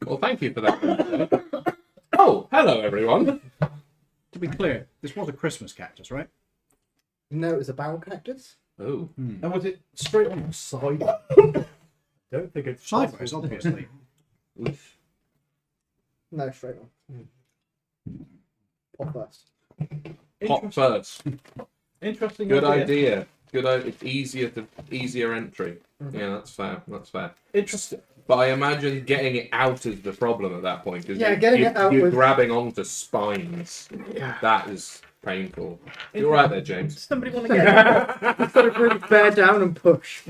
Well, thank you for that. Oh, hello, everyone. To be clear, this was a Christmas cactus, right? No, it was a barrel cactus. Oh. And was it straight on the side? Don't think it's Sideways, obviously. No, straight on. Pop first. Pop first. Interesting. Good idea. Good idea. It's easier entry. Yeah, that's fair. That's fair. Interesting. But I imagine getting it out is the problem at that point. Yeah, getting it out You're with- grabbing onto spines. Yeah. That is painful. You're right there, James. Somebody want to get You've got to really bear down and push.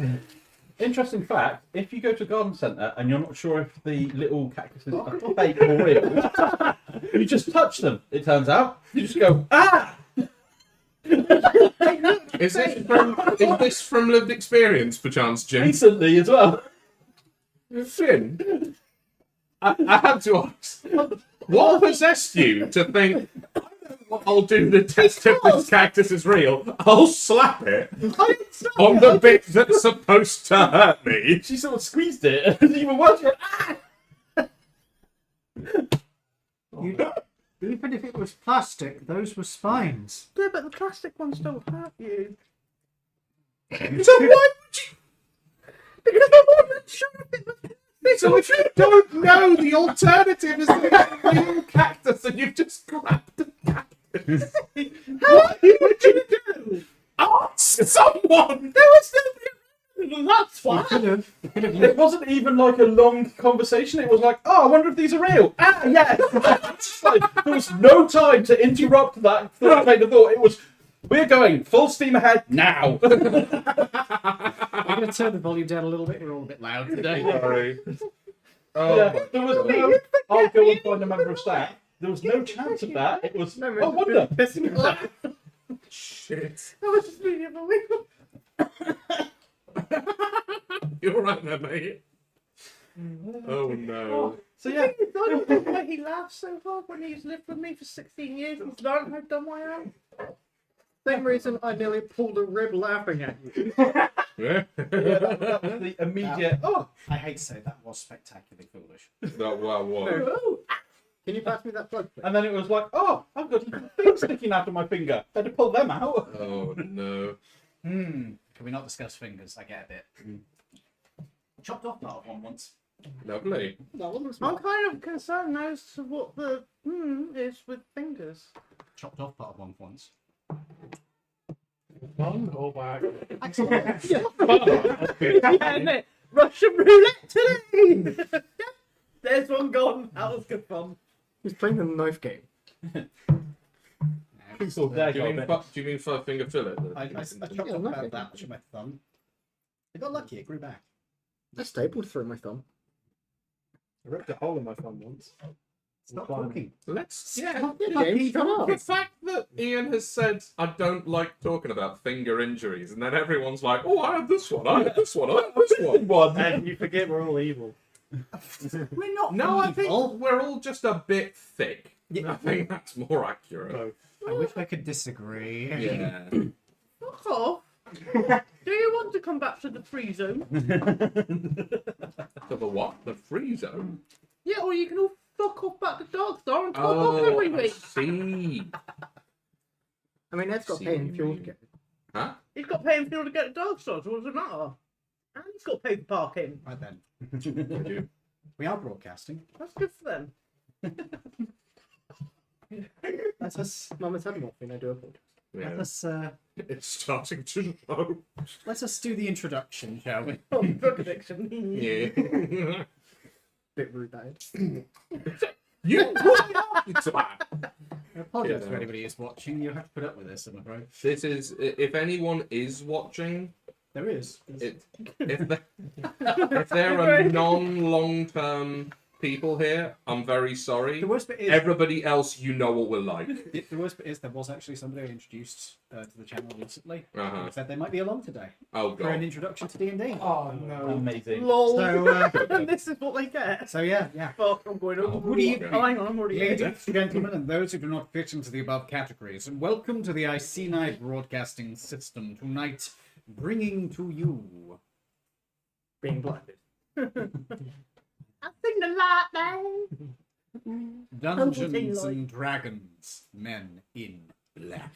Interesting fact, if you go to a garden centre and you're not sure if the little cactuses are fake or real, you just touch them, it turns out. You just go, ah! Is this from lived experience, perchance, Jim? Recently as well. Finn, I have to ask, what possessed you to think, I'll do the test if this cactus is real, I'll slap it on the bit that's supposed to hurt me? She sort of squeezed it, and even worse, you're ah! Even if it was plastic, those were spines. Yeah, but the plastic ones don't hurt you. So why would you? Because I wasn't sure if it was plastic. So if you don't know, the alternative is the real cactus and you've just grabbed the cactus. What would you do? Ask someone! There was nobody around, and that's why. It wasn't even like a long conversation, it was like, oh, I wonder if these are real. Ah, yes! It's like, there was no time to interrupt that train of thought. It was, we're going full steam ahead now. I'm going to turn the volume down a little bit. We're all a bit loud today. Sorry. Oh, Yeah, there was no, I'll go and find a member of staff. There was no chance of that. It was, oh, wonder. Pissing me off. shit. That was just really unbelievable. You're right there, mate. Oh no. So yeah, I don't know why he laughs so hard when he's lived with me for 16 years. He's learned how dumb I am. Same reason I nearly pulled a rib laughing at you. Yeah. that was the immediate, oh, I hate to say that was spectacularly foolish. That was. No. Can you pass me that plug, please? and then it was like, oh, I've got little things sticking out of my finger. Better pull them out. Oh no. Can we not discuss fingers? I get a bit. Chopped off part of one once. Lovely. That wasn't I'm smart. kind of concerned now as to what the is with fingers. Chopped off part of one once. One or back. Russian roulette today! Yep, there's one gone. That was good fun. He's playing the knife game. Pixel there, Do you mean five finger fillet? I chopped Yeah, off okay. about that much of my thumb. I got lucky, it grew back. I stapled through my thumb. I ripped a hole in my thumb once. Stop talking. Let's. James, come on. The fact that Ian has said, I don't like talking about finger injuries, and then everyone's like, oh, I had this one, I had this one, I had this one. And you forget we're all evil. We're not No, I think evil. we're all just a bit thick. Yeah. I think that's more accurate. I wish I could disagree. Yeah. Fuck off. Do you want to come back to the free zone? So the what? The free zone? Yeah, or you can all fuck off back to Dog Star and talk off Oh, every I week. see. I mean, Ed's got See paying what fuel you to get. Huh? He's got paying fuel to get to Dog Star, so what does it matter? And he's got to pay for parking. Right then. Would you? We are broadcasting. That's good for them. Let us Mama's had morphine, I do apologize. Yeah. It's starting to show. let us do the introduction, shall we? Oh, drug addiction. Yeah. Bit rude, that is. You it's I apologize Yeah. to anybody who's watching. You have to put up with this, I'm afraid. This is if anyone is watching, There is. if there are non-long-term people here, I'm very sorry. The worst bit is Everybody else, you know what we're like. the worst bit is there was actually somebody I introduced to the channel recently. Uh-huh. Who said they might be along today Oh for an god. introduction to D&D. Oh no. Amazing. Lol. So, And this is what they get. So yeah. Fuck, I'm going over. What do you- Oh, hang on, I'm already in. Ladies, gentlemen, and those who do not fit into the above categories, and welcome to the IC9 broadcasting system tonight, bringing to you Being blinded. I sing the light now. Dungeons and Dragons, Men in Black.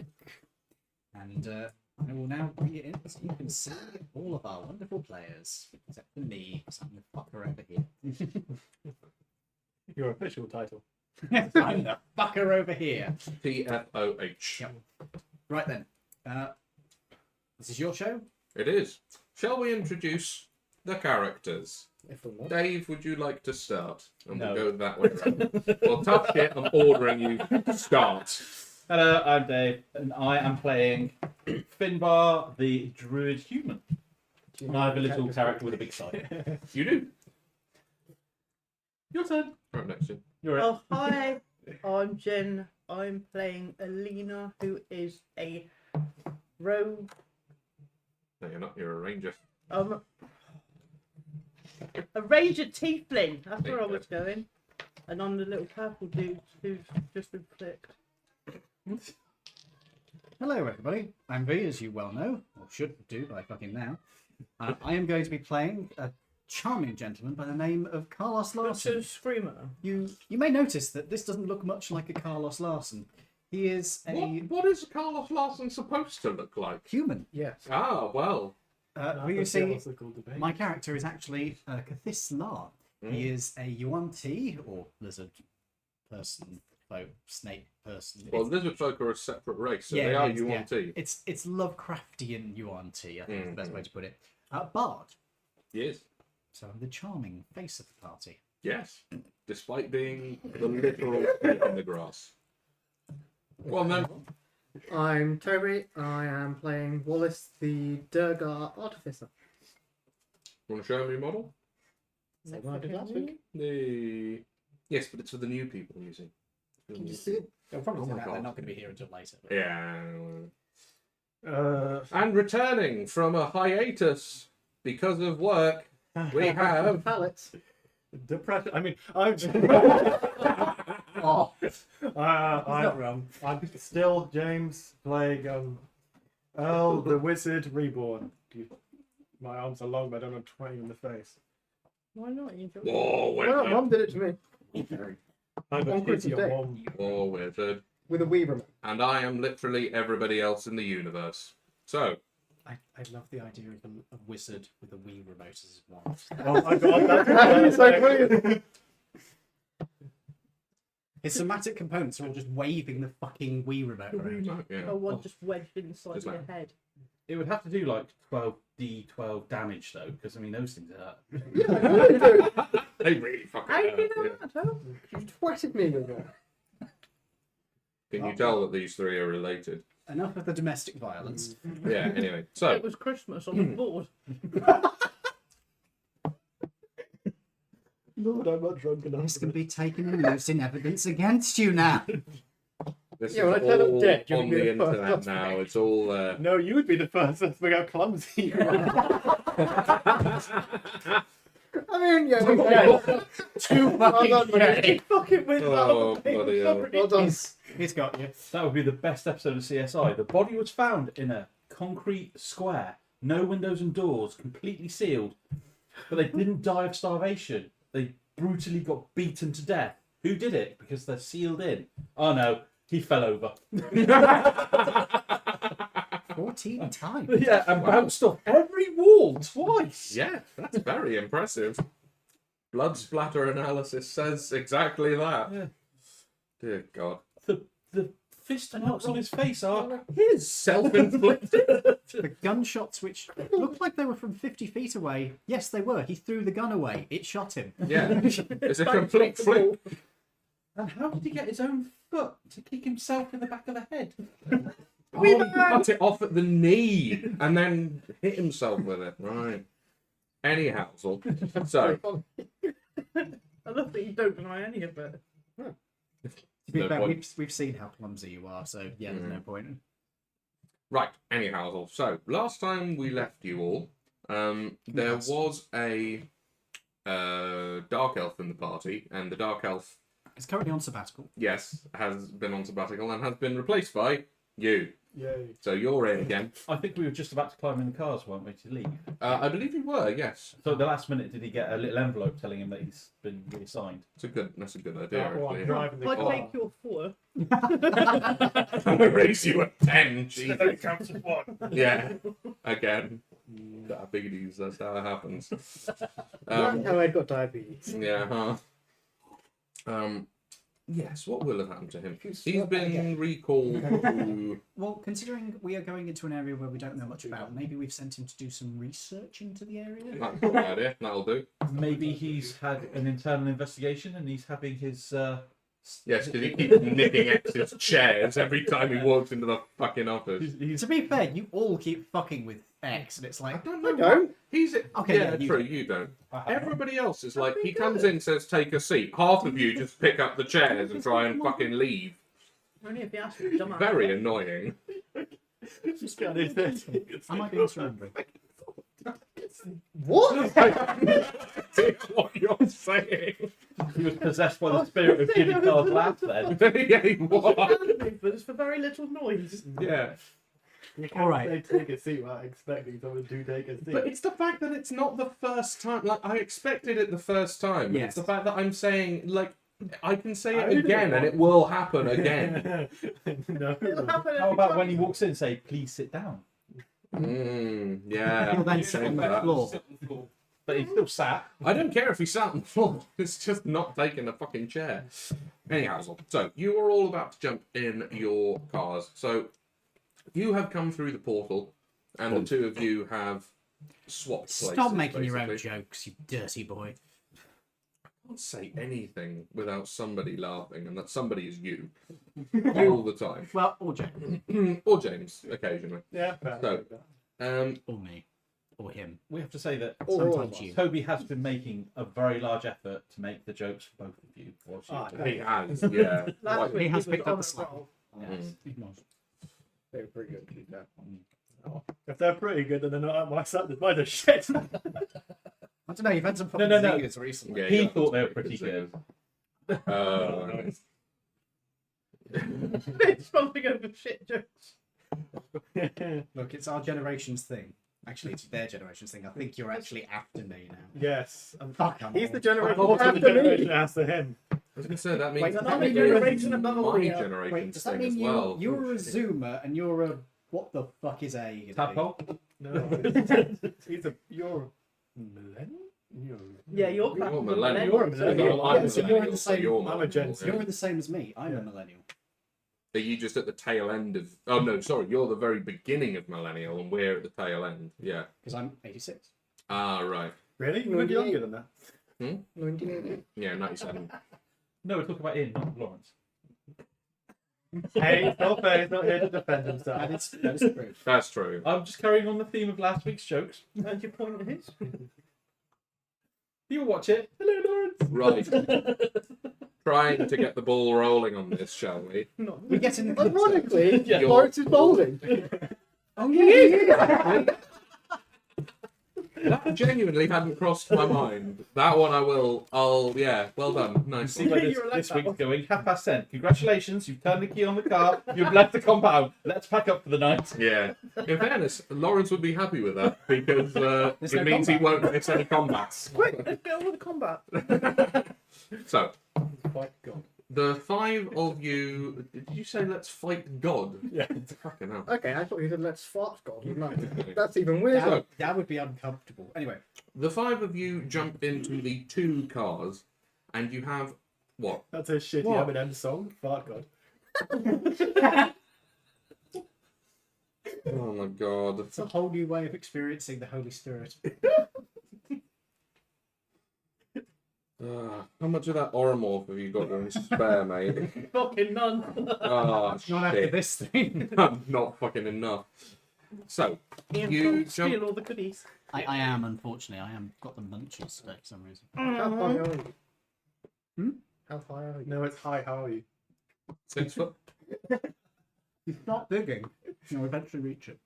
And I will now bring it in so you can see all of our wonderful players, except for me, because I'm the fucker over here. Your official title. I'm the fucker over here. PFOH. Yep. Right then, this is your show. It is. Shall we introduce the characters? If we want. Dave, would you like to start? And No. we'll go that way around. Well, tough shit, I'm ordering you to start. Hello, I'm Dave, and I am playing Finbar, the druid human. And I have a little character with a big side. You do. Your turn. Right next to you. You're it. Oh, hi. I'm Jen. I'm playing Alina, who is a rogue. No, you're not. You're a ranger. A ranger tiefling. That's There where I you was going. And I'm the little purple dude who's just been flicked. Hello, everybody. I'm V, as you well know, or should do by fucking now. I am going to be playing a charming gentleman by the name of Carlos Larson. Richard Screamer. You may notice that this doesn't look much like a Carlos Larson. He is a What is Carlos Larson supposed to look like? human. Yes. Ah, well. Well, you see, my character is actually Cathis Lar. He is a Yuan-Ti, or lizard person, folk, snake person. Well, lizard folk are a separate race, so they it are is, Yuan-Ti. It's Lovecraftian Yuan-Ti, I think is the best way to put it. Bard. Yes. So I'm the charming face of the party. Yes. Despite being the literal snake in the grass. Well, then. I'm Toby. I am playing Wallace, the Durgar Artificer. Want to show me your model? Same one I did last week. Yes, but it's for the new people using. Can you see it? They'll probably Oh say my that they're God. not going to be here until later. Yeah. Uh, And returning from a hiatus because of work, we have. Pallets. depression. I mean, I'm. Oh, I'm still James playing Earl the Wizard Reborn. My arms are long, but I don't want to twang in the face. Why not? You don't- War Why not? wizard. Mum did it to me I'm On a Christmas Day. mom. War wizard. with a Wii remote. And I am literally everybody else in the universe. So, I love the idea of a wizard with a Wii remote as his wand. Oh my god, It's so brilliant. His somatic components are all just waving the fucking Wii remote around. yeah. Oh, one just wedged inside Just your like- head. It would have to do like 12d12 damage though, because I mean those things hurt. Yeah, I know they do. They really fucking How did you hurt, know yeah. that, Tom? You twatted me with that. Can you tell that these three are related? Enough of the domestic violence. Yeah, anyway. So, It was Christmas on the board. Lord, I'm not drunk enough. This can be taken and used in evidence against you now. this Yeah, when I is turn up all dead, you'll on be the the first internet suspect. now. It's all No, you would be the first to figure out how clumsy you are. I mean, yeah, okay. Too Well fucking done, mate. gay. Fucking with Oh, bloody hell. Well done. He's got you. That would be the best episode of CSI. The body was found in a concrete square, no windows and doors, completely sealed. But they didn't die of starvation. They brutally got beaten to death. Who did it? Because they're sealed in. Oh no, he fell over. 14 times. Yeah, and bounced off every wall twice. Yeah, that's very impressive. Blood splatter analysis says exactly that. Yeah. Dear God. The fist marks on his face are His self-inflicted. The gunshots, which looked like they were from 50 feet away, yes, they were. He threw the gun away. It shot him. Yeah, it's a complete flip. And how did he get his own foot to kick himself in the back of the head? Oh, he cut it off at the knee and then hit himself with it. Right. Anyhow, so I love that you don't deny any of it. To be No fair, point. we've seen how clumsy you are, so yeah, there's no point. Right, anyhow, so last time we left you all, there Yes. was a dark elf in the party, and the dark elf, It's currently on sabbatical. yes, has been on sabbatical and has been replaced by You. Yay. So you're in again. I think we were just about to climb in the cars, weren't we, to leave? I believe you were, yes. So at the last minute, did he get a little envelope telling him that he's been reassigned? That's a good idea, Well, I'm actually. driving the If I car. take your 4, I'm gonna raise you a 10, Jesus. Then it counts as 1. Yeah, again. Diabetes, that's how it happens. That's how I got diabetes. Yeah, huh? Yes, what will have happened to him? You He's swap that been again. recalled to... Well, considering we are going into an area where we don't know much about, maybe we've sent him to do some research into the area. That's a good idea, that'll do. Maybe he's had an internal investigation and he's having his. Yes, because he keeps nipping X's chairs every time he walks into the fucking office. To be fair, you all keep fucking with X, and it's like, I don't. He's Okay, yeah, yeah, you true. don't. You don't. I have- Everybody else is like he comes in, says take a seat. Half of you just pick up the chairs and try and fucking leave. only if you ask me, dumbass. Very annoying. Just got this. am I being misremembering? What? That's what you're saying. He was possessed by the spirit of Jimmy Carr's laugh then. Yeah, he was. But it's for very little noise. Yeah. You can't All right. say take a seat without expecting someone to take a seat. But it's the fact that it's not the first time. Like I expected it the first time. Yes. It's the fact that I'm saying like I can say I it did it again and it will happen again. No. It'll happen How every about time. when he walks in and say, please sit down? Yeah. He'll then sit on the floor. But he's still sat. I don't care if he sat on the floor. It's just not taking a fucking chair. Anyhow, so you are all about to jump in your cars. So you have come through the portal, and the two of you have swapped places. Stop making your own basically. jokes, you dirty boy. I can't say anything without somebody laughing, and that somebody is you all the time, Well, or Jack, or James occasionally. Yeah, fair. So, or me, or him. We have to say that Sometimes you. Toby has been making a very large effort to make the jokes for both of you. Or she. Ah, He has, yeah. Last Like, week He has was picked up on the a slack. roll. Yes, he was. They were pretty good, to be fair. If they're pretty good, then they're not at my side. Mine are shit. I don't know, you've had some fucking No. zingers recently. yeah, He yeah. thought they were pretty good. It's supposed to go for shit jokes. Look, it's our generation's thing. Actually, it's their generation's thing. I think you're actually after me now. Yes. Fuck, I'm He's the old. generation I'm also the after generation me. after him. I was going to say that means Wait, Not that only mean you're a- generation above all my we are. generation's Wait, does that thing as mean well. you're a Zoomer and you're a... What the fuck is A? Tadpole? No. You're a millennial? Yeah, you're You're a classed as millennial. You're a millennial. I'm Yeah, so you're in the millennial, so same- you're I'm a millennial, Gen Z. yeah. You're the same as me. I'm a millennial. Are you just at the tail end of... Oh, no, sorry. You're the very beginning of millennial, and we're at the tail end. Yeah. Because I'm 86. Ah, right. Really? You look younger than that. 1980. Yeah, 97. No, we're talking about Ian, not Lawrence. Hey, it's not fair. He's not here to defend himself. That is true. That's true. I'm just carrying on the theme of last week's jokes. And your point is? You'll watch it. Hello, Lawrence. Right. Trying to get the ball rolling on this, shall we? Not We get in the clips. Ironically, Yeah. Lawrence is bowling. Oh, yeah. That genuinely hadn't crossed my mind. That one yeah, well done. Nice. See where this, You're like this that week's one. going. 10:30. Congratulations, you've turned the key on the car. You've left the compound. Let's pack up for the night. Yeah. In fairness, Lawrence would be happy with that because There's it no means he combat. won't miss any combats. Quick, let's get on with the combat. So, Fight God. the five of you... Did you say let's fight God? Yeah. Fucking hell. Okay, I thought you said let's fart God. No, that's even weirder. That would be uncomfortable. Anyway, The five of you jump into the two cars and you have... What? That's a shitty What? Eminem song. Fart God. Oh my god. it's a whole new way of experiencing the Holy Spirit. How much of that oromorph have you got in spare, mate? Fucking none. Oh, Not after shit. this thing. Not fucking enough. So, Ian, You don't jump- steal all the goodies. I am, unfortunately. I am got the munchies for some reason. How high are you? Hmm? How high are you? No, it's hi. How are you? 6 foot. You start digging, you'll eventually reach it.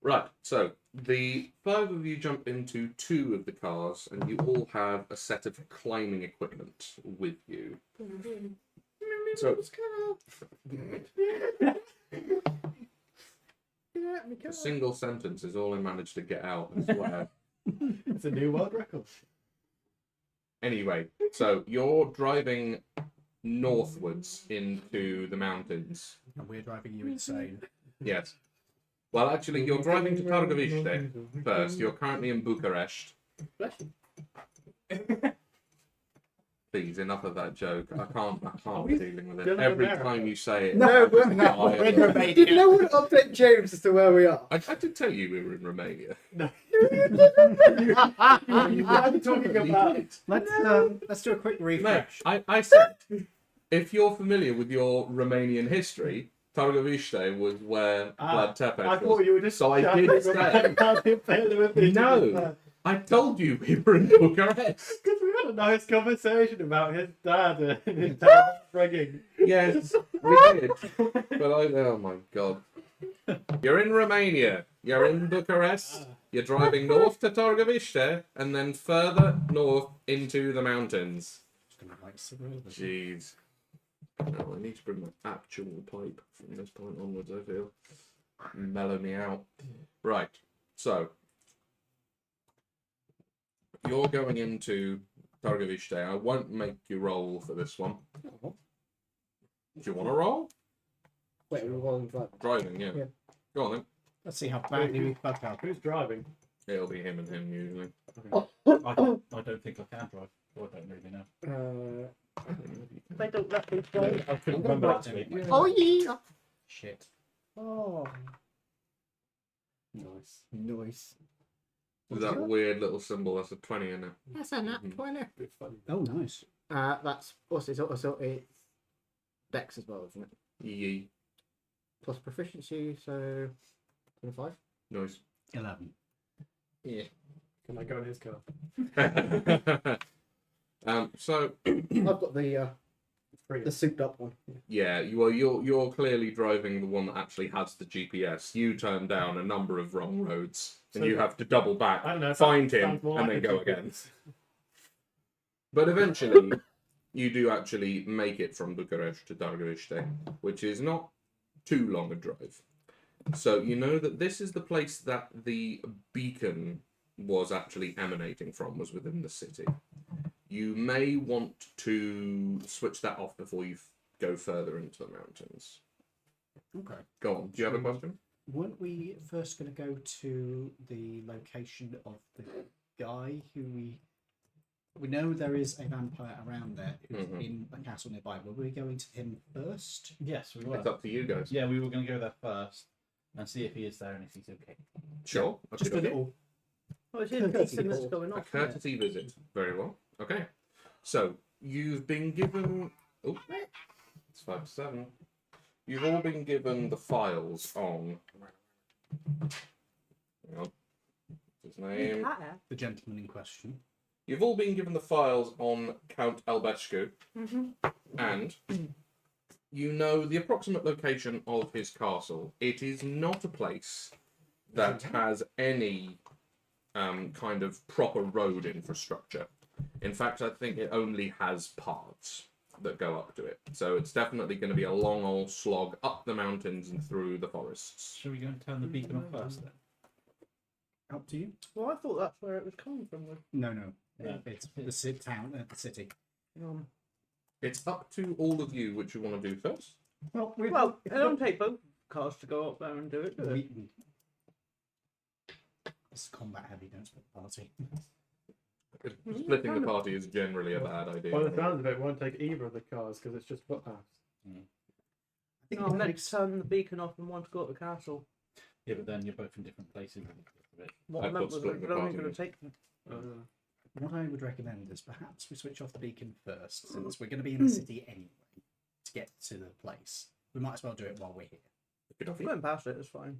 Right, so the five of you jump into two of the cars and you all have a set of climbing equipment with you. So a single sentence is all I managed to get out. I swear. It's a new world record. Anyway, so you're driving northwards into the mountains. And we're driving you insane. Yes. Well, actually, you're driving to Targoviste first. You're currently in Bucharest. Please, enough of that joke. I can't be dealing with it. Still in Every America? time you say it. No, we're I- in Romania. Did no one update James as to where we are? I did tell you we were in Romania. I'm talking about. Let's do a quick No, refresh. I said, if you're familiar with your Romanian history, Targoviste was where Vlad I Tepes thought was. you were just. So I shouting did say- about the availability. No, I told you we were in Bucharest. Because we had a nice conversation about his dad and his dad's bringing. Yes, we did. But oh my god. You're in Romania. You're in Bucharest. You're driving north to Targoviste and then further north into the mountains. Jeez. Oh, I need to bring my actual pipe from this point onwards, I feel. Mellow me out. Right, so. You're going into Targoviste. I won't make you roll for this one. Do you want to roll? Wait, we're rolling drive. Driving, yeah. Yeah. Go on then. Let's see how badly we fucked up. Who's driving? It'll be him and him usually. I don't think I can drive. Or I don't really know. They don't let me drive. I couldn't remember actually. Oh yeah. Shit. Oh, Nice. nice. With that weird little symbol, that's a 20 in it. That's a nat 20. Bit funny. Oh, nice. That's also it's Dex as well, isn't it? Yee. Plus proficiency, so 25. Nice. 11. Yeah. Can I go in his car? So I've got the Free. souped up one. yeah, you're clearly driving the one that actually has the GPS. You turn down a number of wrong roads, and So- you have to double back, I don't know. find him, sounds more and like then a go again. GPS. But eventually, you do actually make it from Bucharest to Targoviste, which is not too long a drive. So you know that this is the place that the beacon was actually emanating from, was within the city. You may want to switch that off before you go further into the mountains. Okay. Go on. Do you have a question? Weren't we first going to go to the location of the guy who we know there is a vampire around there who's Mhm. in a castle nearby? Were we going to him first? Yes, we were. It's up to you guys. Yeah, we were going to go there first and see if he is there and if he's okay. Sure. Just a Okay. little. Well, it's his beacon that's going A off. isn't it? courtesy visit. Very well. Okay. So you've been given. Oh, it's 5 to 7. You've all been given the files on. Hang on. What's his name? Cat. The gentleman in question. You've all been given the files on Count Albescu, and you know the approximate location of his castle. It is not a place that has any kind of proper road infrastructure. In fact, I think it only has paths that go up to it. So it's definitely going to be a long old slog up the mountains and through the forests. Should we go and turn the beacon on first then? Up to you. Well, I thought that's where it was coming from. No, no. No. It's the town, the city. It's up to all of you which you want to do first. Well, Well, it don't take both cars to go up there and do it, do it? It's combat heavy, don't split the party. Splitting the party is generally a bad idea. by the sounds of it, it won't take either of the cars because it's just footpaths. I think No, it let's makes turn the beacon off and want to go to the castle. Yeah, but then you're both in different places. What I I meant thought was it splitting was the only party going was- to take. what I would recommend is perhaps we switch off the beacon first, since we're going to be in the city anyway to get to the place. We might as well do it while we're here. Good off We you. went past it, it's fine.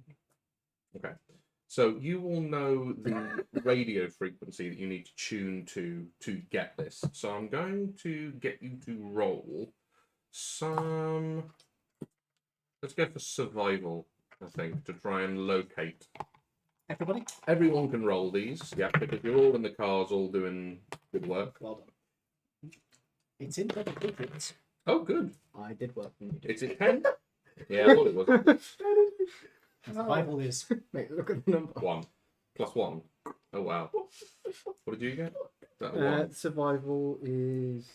Okay. So you will know the radio frequency that you need to tune to get this. So I'm going to get you to roll some. Let's go for survival, I think, to try and locate. Everybody? Everyone can roll these, yeah, because you're all in the cars, all doing good work. Well done. It's in double digits. Oh, good. I did work when you did. Is it 10? Yeah, I thought it was. Survival is Mate, look at the number. 1. Plus 1. Oh, wow. What did you get? Is that a 1? Survival is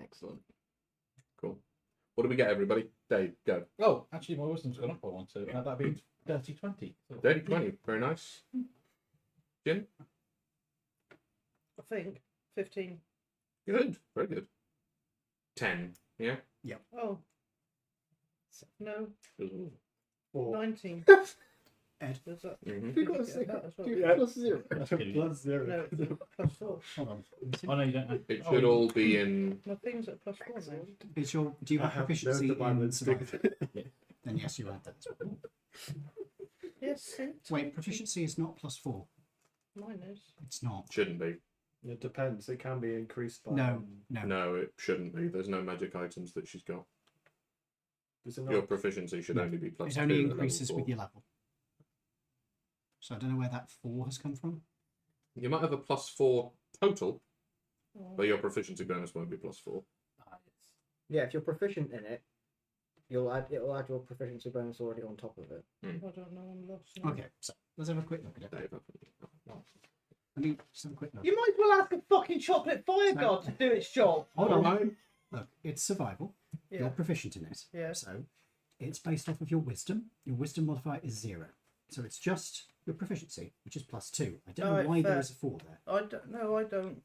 excellent. Cool. What do we get, everybody? Dave, go. Oh, actually, my wisdom's gone up by 1, so that'd be dirty 20. Dirty 20. Very nice. Jin? I think 15. Good. Very good. 10. Yeah? Oh. No, Ooh. 19. Ed. Does that Mhm. You got a get second. that as well? You plus 0. Plus 0. No, plus 4. Hold on. Oh, no, you don't know. It should all be in. My thing's at plus 4 now. Is your, do you I have have proficiency no divine in survival? instinct. Then yes, you add that as well. Yes, it. Wait, proficiency is not +4. Mine is. It's not. Shouldn't be. It depends. It can be increased by. No. No, it shouldn't be. There's no magic items that she's got. Does it Your not? proficiency should No, only be plus It 2 only at level increases 4. with your level. So I don't know where that 4 has come from. You might have a plus 4 total, Oh, but your proficiency bonus won't be plus 4. Yeah, if you're proficient in it, it'll add your proficiency bonus already on top of it. I don't know, I'm lost now. Okay, so let's have a quick look at it. Dave, I mean, just have a quick look. You might as well ask a fucking chocolate fire No. god to do its job. Hold on. Alright. Look, it's survival. Yeah. You're proficient in it. Yeah. So it's based off of your wisdom. Your wisdom modifier is 0. So it's just your proficiency, which is +2. I don't know Alright, why there fair. is a 4 there. I don't know, I don't.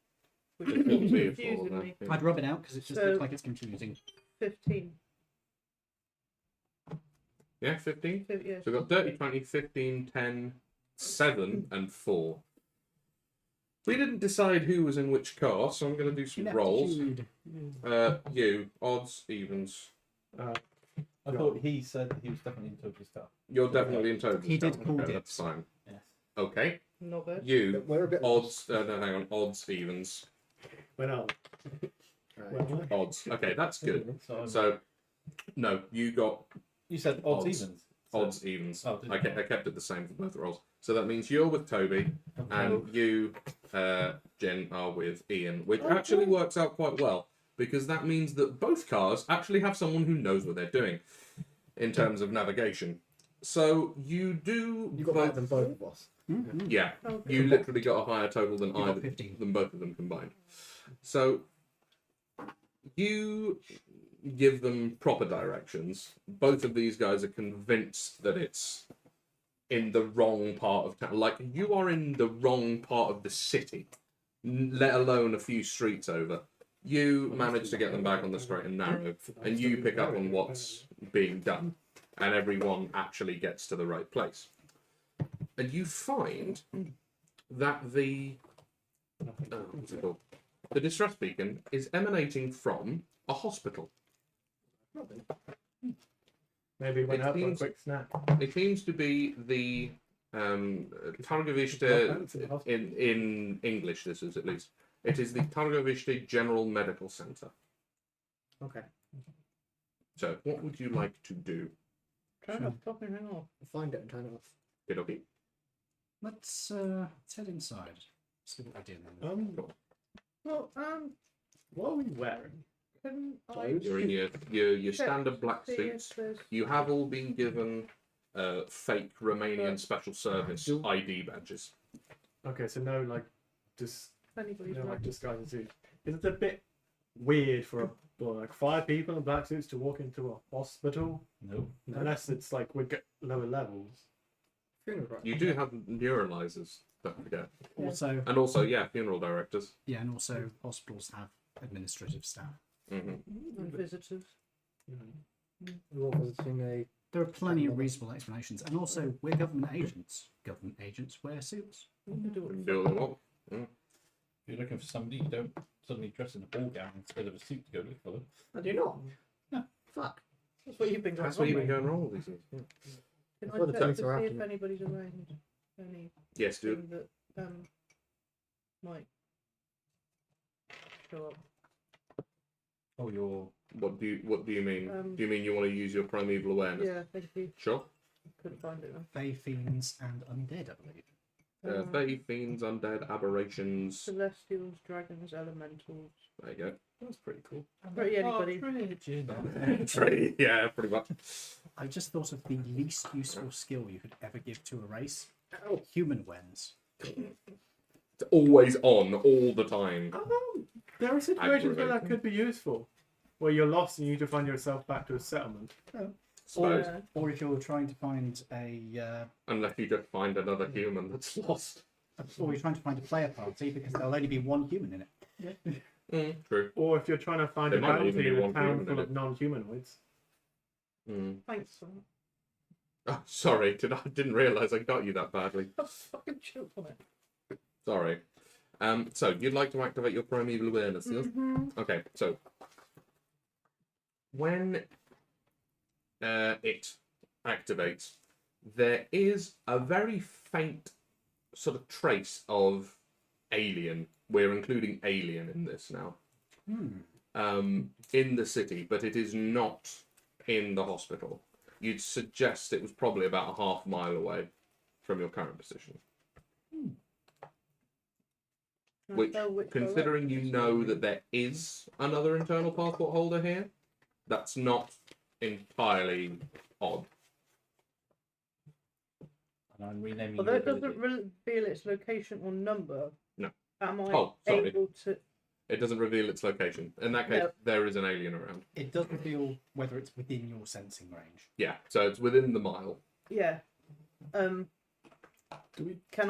Which It is wouldn't be a confusing 4 me. then. I'd rub it out because it just So- looks like it's confusing. 15. Yeah, 15? Yeah, So we've got 30, 20, 15, 10, 7, and 4. We didn't decide who was in which car, so I'm going to do some rolls. Ineptitude. You, odds, evens. I thought he said that he was definitely in Toby's stuff. You're definitely in total. He did call okay, dibs. that's fine. Yes. Okay. Not bad. You, We're a bit odds, no, hang on, odds, evens. When on? Right. Odds. Okay, that's good. So, So, no, you got you said odds, odds. evens. So- odds, evens. Oh, did I kept it the same for both rolls. So that means you're with Toby, and you, Jen, are with Ian, which actually works out quite well, because that means that both cars actually have someone who knows what they're doing in terms of navigation. So you do. You got higher than both of us. Mhm. Yeah, Okay. you literally got a higher total than You got either 15. than both of them combined. So you give them proper directions. Both of these guys are convinced that it's in the wrong part of town. Like, you are in the wrong part of the city, let alone a few streets over. You manage to get them back on the straight and narrow, and you pick up on what's being done, and everyone actually gets to the right place. And you find that the what's it called? The distress beacon is emanating from a hospital. Maybe went It out for a seems- quick snack. It seems to be the Targovishte in English. This is at least. It is the Targovishte General Medical Center. Okay. So, what would you like to do? Turn off, fucking hang off. Find it and turn it off. Okay. Let's head inside. See what we're dealing with. Well, What are we wearing? can I Clothes? You're in your check standard black to see if suits. there's- You have all been given fake Romanian Special Service Do- ID badges. Okay, so no like if anybody's like right. disguising suits. Is it a bit weird for like 5 people in black suits to walk into a hospital? No. Unless it's like we get lower levels. Funeral director. You do have neuralizers, don't forget. Yeah. Also, And also, yeah, funeral directors. yeah, and also hospitals have administrative staff. Hmm. And visitors. We're all visiting a. There are plenty of reasonable explanations, and also we're government agents. Government agents wear suits. We can do it. Do what they want. If you're looking for somebody, you don't suddenly dress in a ball gown instead of a suit to go look for them. I do not. No. Fuck. That's what you've been going That's where on, you've been mate. going wrong all these years. Yeah. Can That's what I the check to techs see are if after me. anybody's around? Anything Yes, dude. that might show up? Oh, you're. What do you mean? Um, Do you mean you want to use your primeval awareness? Yeah, thank you. Sure. Couldn't find it though. Fae, fiends, and undead, I believe. Fae, fiends, undead, aberrations. Celestials, dragons, elementals. There you go. That's pretty cool. Pretty anybody. Tree, yeah, pretty much. I just thought of the least useful skill you could ever give to a race. Human wens. It's always on, all the time. There are situations where that could be useful, where you're lost and you need to find yourself back to a settlement. Suppose. Or if you're trying to find a... Unless you just find another human that's lost. or you're trying to find a player party, because there'll only be one human in it. True. Or if you're trying to find There a might bounty even be in a one town human full in of non-humanoids. Thanks for that. Oh, sorry, didn't realise I got you that badly. I fucking choked on it. Sorry. So, you'd like to activate your primeval awareness, yes? Okay, so when it activates, there is a very faint sort of trace of alien. We're including alien in this now. In the city, but it is not in the hospital. You'd suggest it was probably about a half mile away from your current position. Which, considering you know that there is another internal passport holder here, that's not entirely odd. And I'm renaming Although your it doesn't ability. reveal its location or number, No. am I Oh, sorry. able to... It doesn't reveal its location. In that case, No. there is an alien around. It does reveal whether it's within your sensing range. Yeah, so it's within the mile. Yeah. Can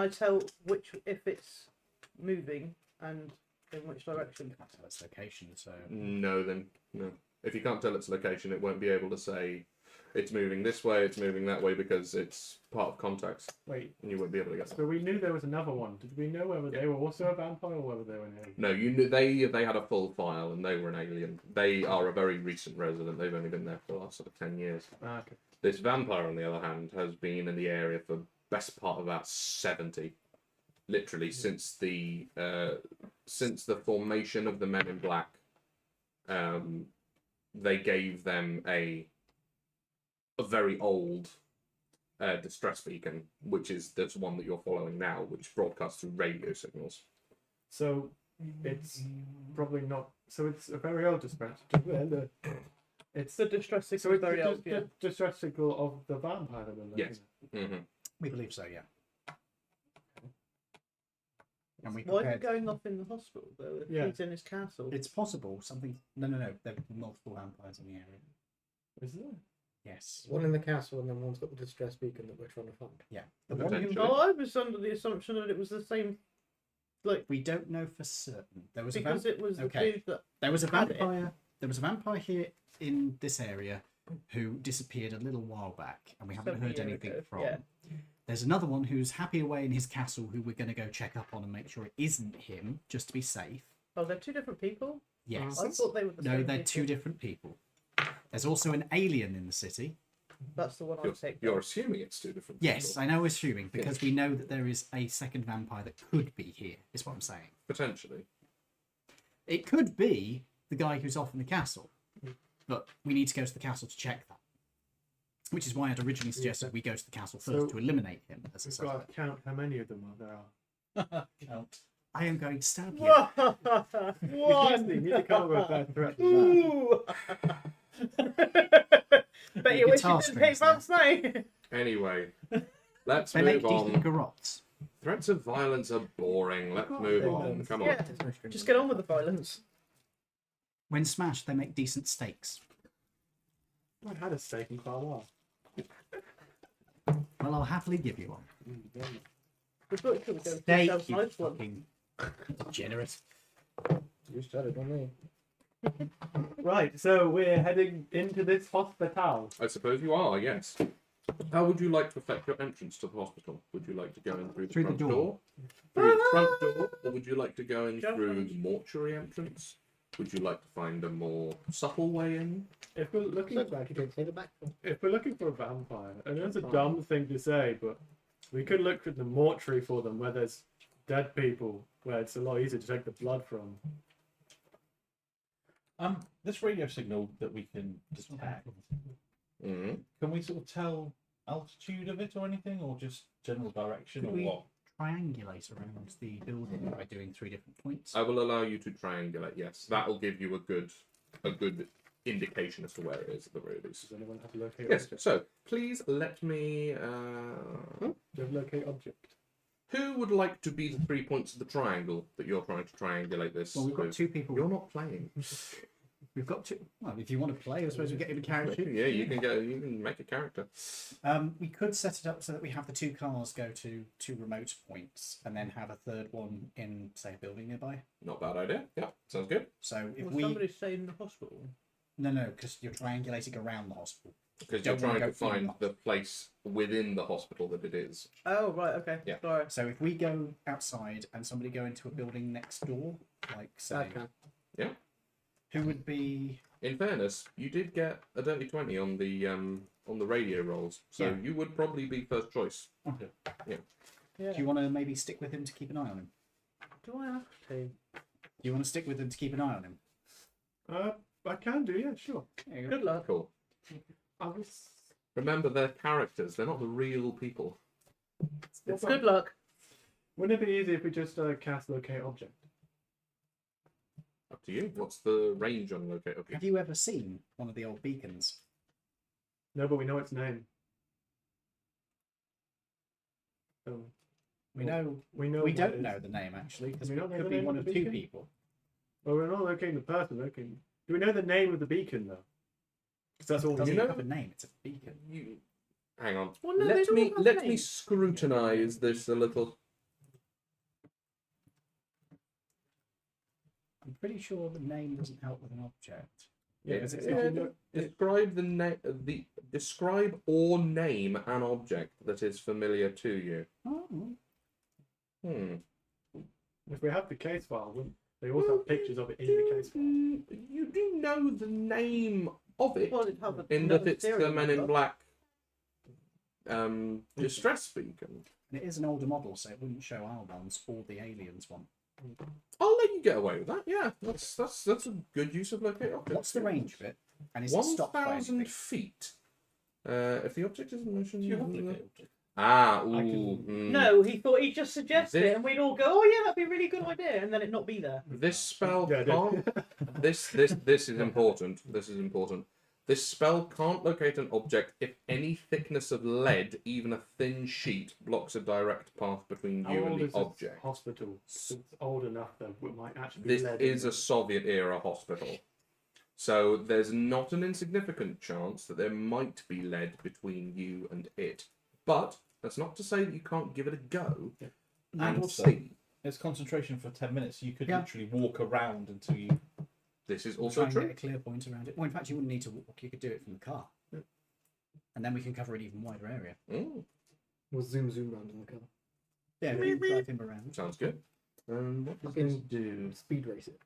I tell if it's moving and in which direction? Can't tell its location, so... No, then no. If you can't tell its location, it won't be able to say it's moving this way, it's moving that way, because it's part of context, Wait, and you won't be able to get so that. we knew there was another one. Did we know whether they were also a vampire or whether they were an alien? No, you knew they had a full file, and they were an alien. They are a very recent resident. They've only been there for the last sort of 10 years. Okay. This vampire, on the other hand, has been in the area for best part of about 70. Literally, since the formation of the Men in Black, they gave them a very old distress beacon, which is this one that you're following now, which broadcasts through radio signals. So it's probably not. So it's a very old distress. It's The distress signal so is it's very the old, yeah. distress signal of the vampire. That we're looking Yes. at. Mm-hmm. We believe so, yeah. And we Why is it prepared... going off in the hospital, though? If Yeah. he's in his castle. It's possible something... No. There are multiple vampires in the area. Is there? Yes. One in the castle, and then one's got the distress beacon that we're trying to find. Yeah. The one who... Potentially. Oh, I was under the assumption that it was the same, We don't know for certain. There was because it was the Okay. dude that... There was a had it. vampire. There was a vampire here in this area who disappeared a little while back, and we haven't Several heard years anything ago, from. yeah. There's another one who's happy away in his castle, who we're going to go check up on and make sure it isn't him, just to be safe. Oh, they're two different people? Yes. I thought they were the No, same they're people. two different people. There's also an alien in the city. That's the one I'd take. You're assuming it's two different Yes, people. I know, assuming, because we know that there is a second vampire that could be here, is what I'm saying. Potentially. It could be the guy who's off in the castle, but we need to go to the castle to check that. Which is why I'd originally suggested we go to the castle first to eliminate him as a We've got suspect. to count how many of them there are. I am going to stab you. One! You need to come up with a better threat than Ooh! Bet you wish you Guitar didn't pick strings there. Bugs Night! Anyway, let's They make move decent on. garrots. Threats of violence are boring. Let's move on. Come on. Yeah, just get on with the violence. When smashed, they make decent steaks. that. I've had a steak in quite a while. Well, I'll happily give you one. The book could go Steak, sounds you nice one. fucking degenerate. You said it, not me. Right, so we're heading into this hospital. I suppose you are, yes. How would you like to effect your entrance to the hospital? Would you like to go in through the Through the front door. door? Through the front door? Or would you like to go in Jump through in. mortuary entrance? Would you like to find a more subtle way in? If we're looking Looks like you didn't say the back door. If we're looking for a vampire, and that's a dumb thing to say, but we could look at the mortuary for them where there's dead people, where it's a lot easier to take the blood from. This radio signal that we can detect, Mm-hmm. can we sort of tell altitude of it or anything, or just general direction, Could or we- what? triangulate around the building by doing 3 different points? I will allow you to triangulate. Yes, that'll give you a good indication as to where it is at the very least. Does anyone have locate Yes. object? So please let me. Do you have locate object? Who would like to be the 3 points of the triangle that you're trying to triangulate this? Well, we've got with? 2 people. You're not playing. We've got 2. Well, if you want to play, I suppose we get in a character. Yeah, you can make a character. We could set it up so that we have the 2 cars go to 2 remote points, and then have a third one in, say, a building nearby. Not a bad idea. Yeah, sounds good. So if Will somebody stay in the hospital? No, because you're triangulating around the hospital. Because Don't you're wanna trying to go in find the place within the hospital that it is. Oh, right, okay. Yeah. Sorry. So if we go outside and somebody go into a building next door, like say, Okay. who would be? In fairness, you did get a dirty 20 on the radio rolls, so Yeah. you would probably be first choice. Okay. Yeah. Do you want to maybe stick with him to keep an eye on him? Do I have to? Do you want to stick with him to keep an eye on him? I can do, yeah, sure. There you go. Good luck. Cool. I was... Remember, they're characters. They're not the real people. It's Good luck. Wouldn't it be easy if we just cast locate object? Up to you. What's the range on locate object? Have you ever seen one of the old beacons? No, but we know its name. We know. We know. We what don't it is. know the name actually, because We it don't know could the be name one of of the 2 beacon? people. Well, we're not locating the person. Locating. Do we know the name of the beacon though? Because that's all It doesn't we know. have a name. It's a beacon. You hang on. Well, no, they let don't me have let me names. scrutinize this a little. I'm pretty sure the name doesn't help with an object. Yeah, Because it's if not- you know- Describe describe or name an object that is familiar to you. Oh, Hmm. if we have the case file, wouldn't they also have pictures of it in the case file? You do know the name of it, Well, it have a, in that it's the Men in Black distress beacon. and it is an older model, so it wouldn't show our ones or the aliens one. I'll let you get away with that. Yeah, that's a good use of locate object. What's the range of it? And is it stopped by 1,000 anything? feet. If the object is in motion, Do you have locate object? Ah, ooh. I can- mm. No, he thought he'd just suggest This- it, and we'd all go, "Oh yeah, that'd be a really good idea," and then it not be there. This spell Yeah, I did. can't. This is important. This is important. This spell can't locate an object if any thickness of lead, even a thin sheet, blocks a direct path between How you and old the is this object. hospital? It's old enough that it might actually be This led is in. a Soviet era hospital. So there's not an insignificant chance that there might be lead between you and it. But that's not to say that you can't give it a go And and also- see. It's concentration for 10 minutes. You could Yeah. literally walk around until you. This is Try also and true. get a clear point around it. Well, in fact, you wouldn't need to walk. You could do it from the car, and then we can cover an even wider area. Mm, We'll zoom around in the car. Yeah, we can drive him around. sounds good. What does Fucking this do? Speed race it.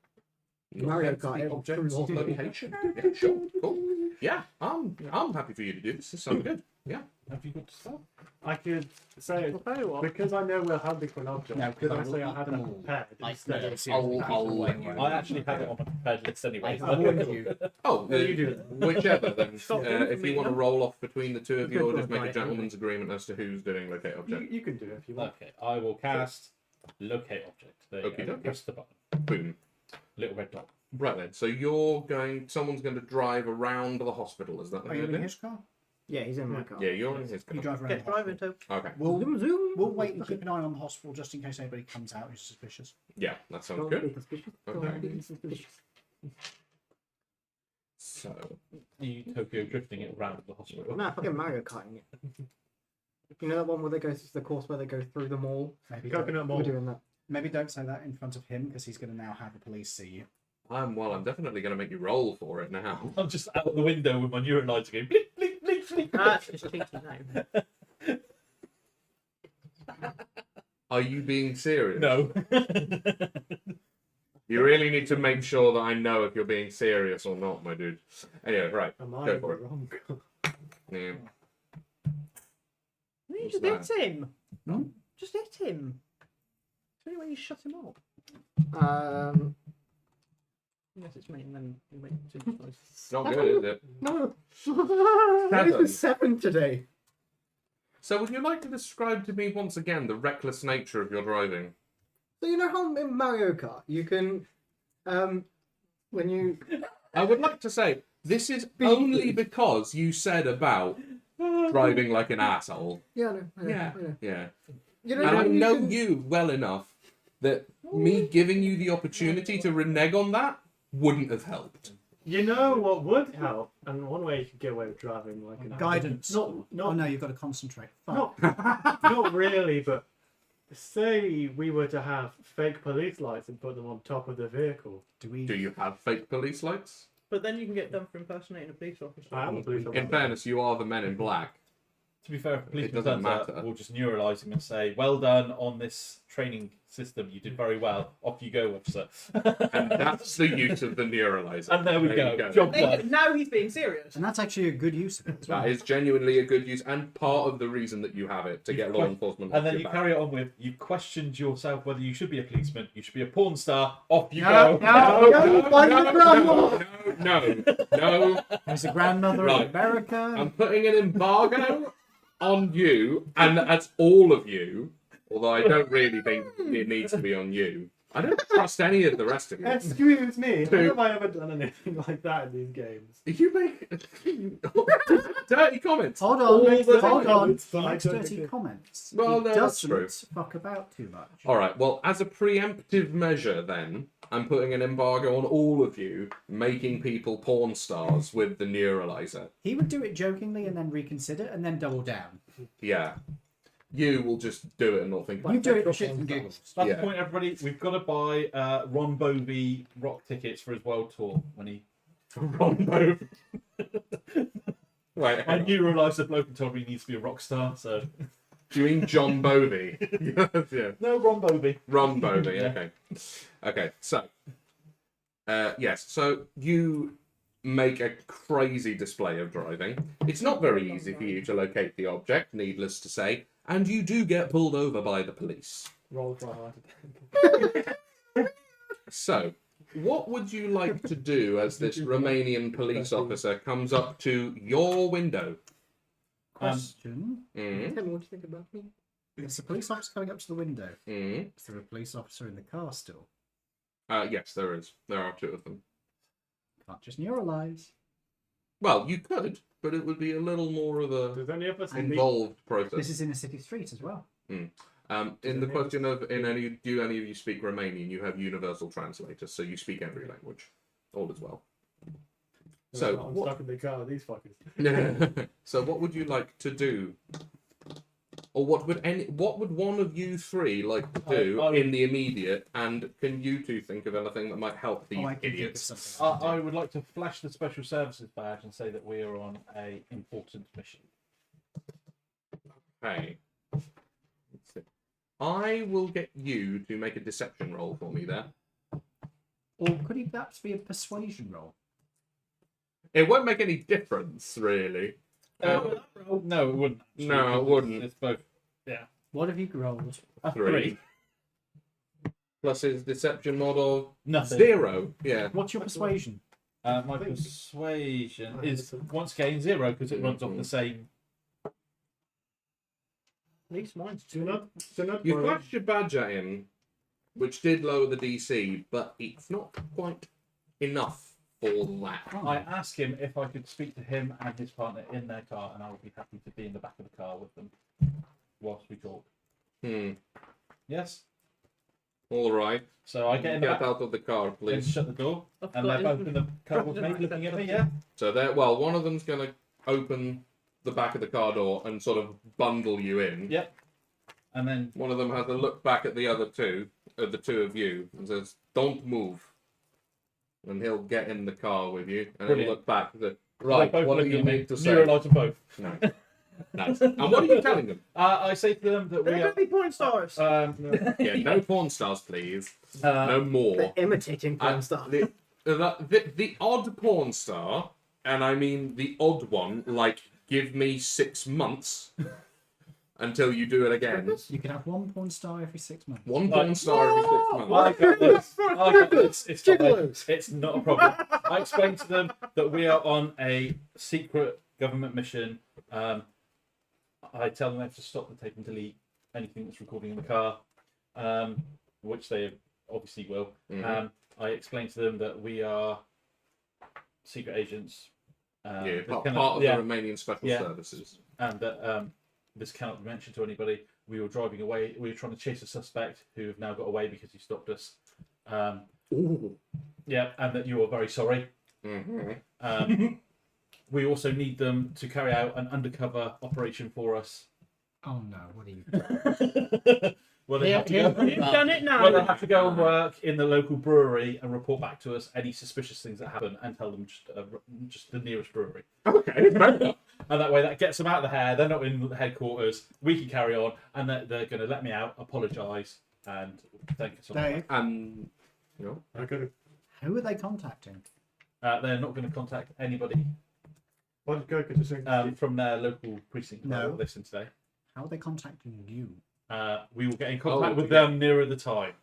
Not Mario get to Kart, the every object's through all- location. Yeah, sure, cool. Yeah, I'm happy for you to do this. This sounds good. Yeah. Have you got stuff? I could say I'll tell you what. because I know we're hunting for an object. No, because I because say I I had will that eat them all. prepared I instead know, of. seriously. I'll let you. I actually have it on my prepared list anyway. I so- warned you. Oh, you do it. whichever then. Stop doing it If for you me, want to then. roll off between the two of you, or just make a Right, gentleman's agreement as to who's doing locate object. You can do it if you want. Okay, I will cast locate object. There you Okey go. dokey. Press the button. Boom. Little red dot. Right then. So someone's going to drive around the hospital. Is that what Are you're you in doing? his car? Yeah, he's in my car. Yeah, you're in his You car. drive around. Get the driving hospital. too. Okay. We'll Zoom. we'll wait and keep an eye on the hospital just in case anybody comes out who's suspicious. Yeah, that sounds Don't good. be suspicious. Okay. Don't be suspicious. So Are you Tokyo drifting it around the hospital? Nah, fucking Mario Karting it. You know that one where they go to the course where they go through the mall? Maybe Coconut We're Mall. doing that. maybe don't say that in front of him because he's going to now have the police see you. I'm definitely going to make you roll for it now. I'm just out the window with my neuron lights going blink, blink, blink, blink. That's just cheating now. Are you being serious? No. You really need to make sure that I know if you're being serious or not, my dude. Anyway, right. Am I Go for it. wrong? Yeah. You What's just that? hit him. Hmm? Just hit him. It's the only way you shut him up. Unless it's me, and then you make too much noise. It's not good, is it? No. Not even 7 today. So would you like to describe to me once again the reckless nature of your driving? So you know how in Mario Kart you can, when you I would like to say, this is only because you said about driving like an asshole. yeah, no, Yeah. You And know I when you know can- you well enough that me giving you the opportunity to renege on that wouldn't have helped. You know what would help, and one way you could get away with driving like an Guidance. Not, Oh not, no, you've got to concentrate. Fuck. not really, but say we were to have fake police lights and put them on top of the vehicle. Do we? Do you have fake police lights? But then you can get done for impersonating a police officer. I am a police In officer. fairness, you are the men in black. To be fair, if a policeman doesn't turns up, matter. we'll just neuralise him and say, "Well done on this training system. You did very well. Off you go, officer." And that's the use of the neuralizer. And there we you go. Job done. Now he's being serious. And that's actually a good use of it as well. That is genuinely a good use and part of the reason that you have it, to get law enforcement off And then your you back. carry it on with, you questioned yourself whether you should be a policeman, you should be a porn star, off you No, go. no. find the grandma. No. There's a grandmother Right. in America. I'm putting an embargo on you, and that's all of you. Although I don't really think it needs to be on you. I don't trust any of the rest of you. Excuse me, Dude. have I ever done anything like that in these games? You make dirty comments. Hold all on, the hold time. on. But I Makes don't dirty think it- comments. Well, He no, that's doesn't true. fuck about too much. All right. Well, as a preemptive measure, then I'm putting an embargo on all of you making people porn stars with the neuralizer. He would do it jokingly and then reconsider and then double down. Yeah. You will just do it and not think about You it. do it for shits and giggles. That's Yeah. the point, everybody. We've got to buy Ron Bovey rock tickets for his world tour when he. Ron Bovey. Right. I neuralised the bloke and told me he needs to be a rock star. So Do you mean John Bovey? Yeah. no, Ron Bovey. Ron Bovey. Yeah. Okay. Okay. So, yes. So you make a crazy display of driving. It's not very easy for you to locate the object, needless to say, and you do get pulled over by the police. Roll for a heart attack. So, what would you like to do as this Romanian police officer comes up to your window? Question. Mm, Tell me what you think about me. There's a police officer coming up to the window. mm. Is there a police officer in the car still? Yes, there is. There are two of them. Can't just neuralise. Well, you could, but it would be a little more of a Does any of us involved process. This is in a city street as well. In the question of do any of you speak Romanian? You have universal translators, so you speak every language. All is well. So I'm what? stuck in the car with these fuckers. So what would you like to do? Or what would one of you three like to do I- in the immediate? And can you two think of anything that might help these Oh, I can think of idiots? something. I would like to flash the special services badge and say that we are on a important mission. Okay. Let's see. I will get you to make a deception roll for me there. Or could he perhaps be a persuasion roll? It won't make any difference, really. No, it wouldn't. actually, No, it because wouldn't. It's both. What have you rolled? A 3. Plus his deception mod of Nothing. 0. Yeah. What's your persuasion? My persuasion is once again 0 because it runs off the same. At least mine's Do 2. not You worry. flashed your badge at him, which did lower the DC, but it's not quite enough for that. I asked him if I could speak to him and his partner in their car, and I would be happy to be in the back of the car with them whilst we talk. Yes. All right. So I get in the Get back out of the car, and please. shut the door, I've and got they're both it. in the car with me, looking at me. Yeah. So there. Well, one of them's gonna open the back of the car door and sort of bundle you in. Yep. And then One of them has a look back at the other two, at the two of you, and says, "Don't move." And he'll get in the car with you, and Brilliant. he'll look back. they're Right. both What do looking you at me. need to say? Neuralise them both. No. Nice. And what are you telling them? I say to them that They're we going are. to be porn stars. Yeah, no porn stars, please. No more. They're imitating porn And stars. the odd porn star, and I mean the odd one, like give me 6 months until you do it again. You can have one porn star every 6 months. One porn star every 6 months. I got this. I got this. It's not, Gigolos. it's not a problem. I explained to them that we are on a secret government mission. I tell them they have to stop the tape and delete anything that's recording in the car, which they obviously will. I explain to them that we are secret agents. Part of the Romanian Special Services. And that this cannot be mentioned to anybody. We were driving away. We were trying to chase a suspect who have now got away because he stopped us. Yeah, and that you are very sorry. We also need them to carry out an undercover operation for us. Oh no, what are you Well, they have to go. You've done it now. Well, they have to go and work in the local brewery and report back to us any suspicious things that happen, and tell them just the nearest brewery. Okay, fair enough. And that way, that gets them out of the hair. They're not in the headquarters. We can carry on, and they're going to let me out, apologise, and thank you so much. Dave, And I could have. who are they contacting? They're not going to contact anybody What did Goku just say? from their local precinct. No. Will listen today. How are they contacting you? We will get in contact with them nearer the time.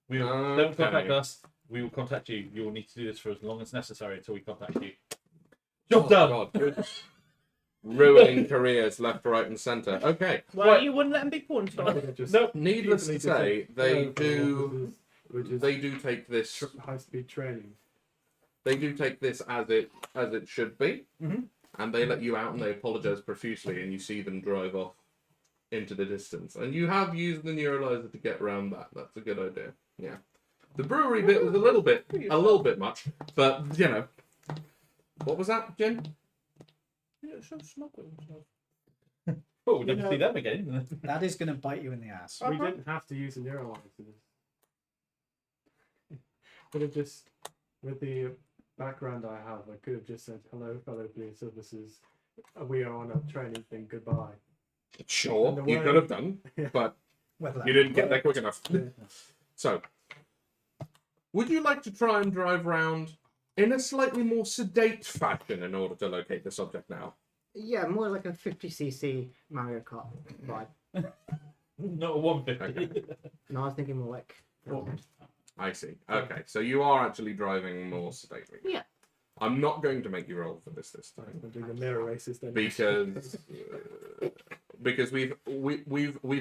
We will, They will contact Okay. us. We will contact you. You will need to do this for as long as necessary until we contact you. Job done. God, good. Ruining careers left, right, and centre. Okay. Well, you wouldn't let them be porn stars. Nope. Needless to say, they do Which is take this. high-speed training. They do take this as it should be, and they let you out and they apologise profusely, and you see them drive off into the distance. And you have used the neuralizer to get around that. That's a good idea. Yeah. The brewery bit was a little bit much, but what was that, Jen? Oh, we'll never see them again. That is going to bite you in the ass. We didn't have to use a neural line for this. Could have just, with the background I have, I could have just said, "Hello, fellow police officers. We are on a training thing. Goodbye." Sure, And the you way- could have done, but Well, you didn't get there quick enough. Yeah. So, would you like to try and drive around in a slightly more sedate fashion in order to locate this object now? Yeah, more like a 50cc Mario Kart vibe. Not a 150. No, I was thinking more like. I see. Okay, so you are actually driving more sedately. Yeah. I'm not going to make you roll for this time. I'm doing the mirror races then. Because we've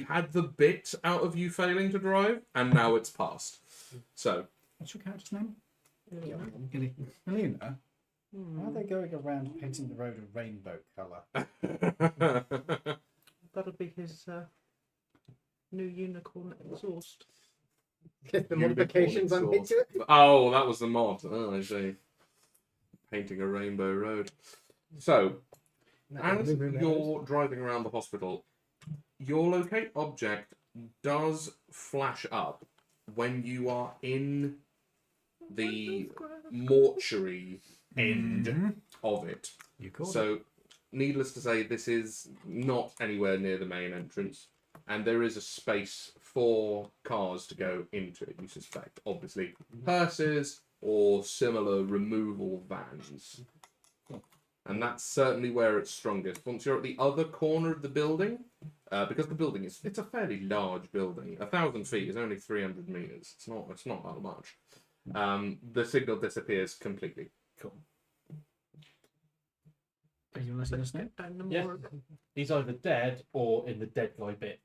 had the bit out of you failing to drive, and now it's passed. So what's your character's name? Helena. Why are they going around painting the road a rainbow colour? That'll be his new unicorn exhaust. Get the modifications I made to it. Oh, that was the mod. Oh, I see. Painting a rainbow road. So, as you're driving around the hospital, your locate object does flash up when you are in the mortuary end of it. You called it. So, needless to say, this is not anywhere near the main entrance, and there is a space for cars to go into it, you suspect. Obviously, hearses or similar removal vans. And that's certainly where it's strongest. Once you're at the other corner of the building, because the building it's a fairly large building. 1,000 feet is only 300 meters. It's not that much. The signal disappears completely. Cool. Are you listening to this? Down the Yeah. morgue. He's either dead or in the dead guy bit.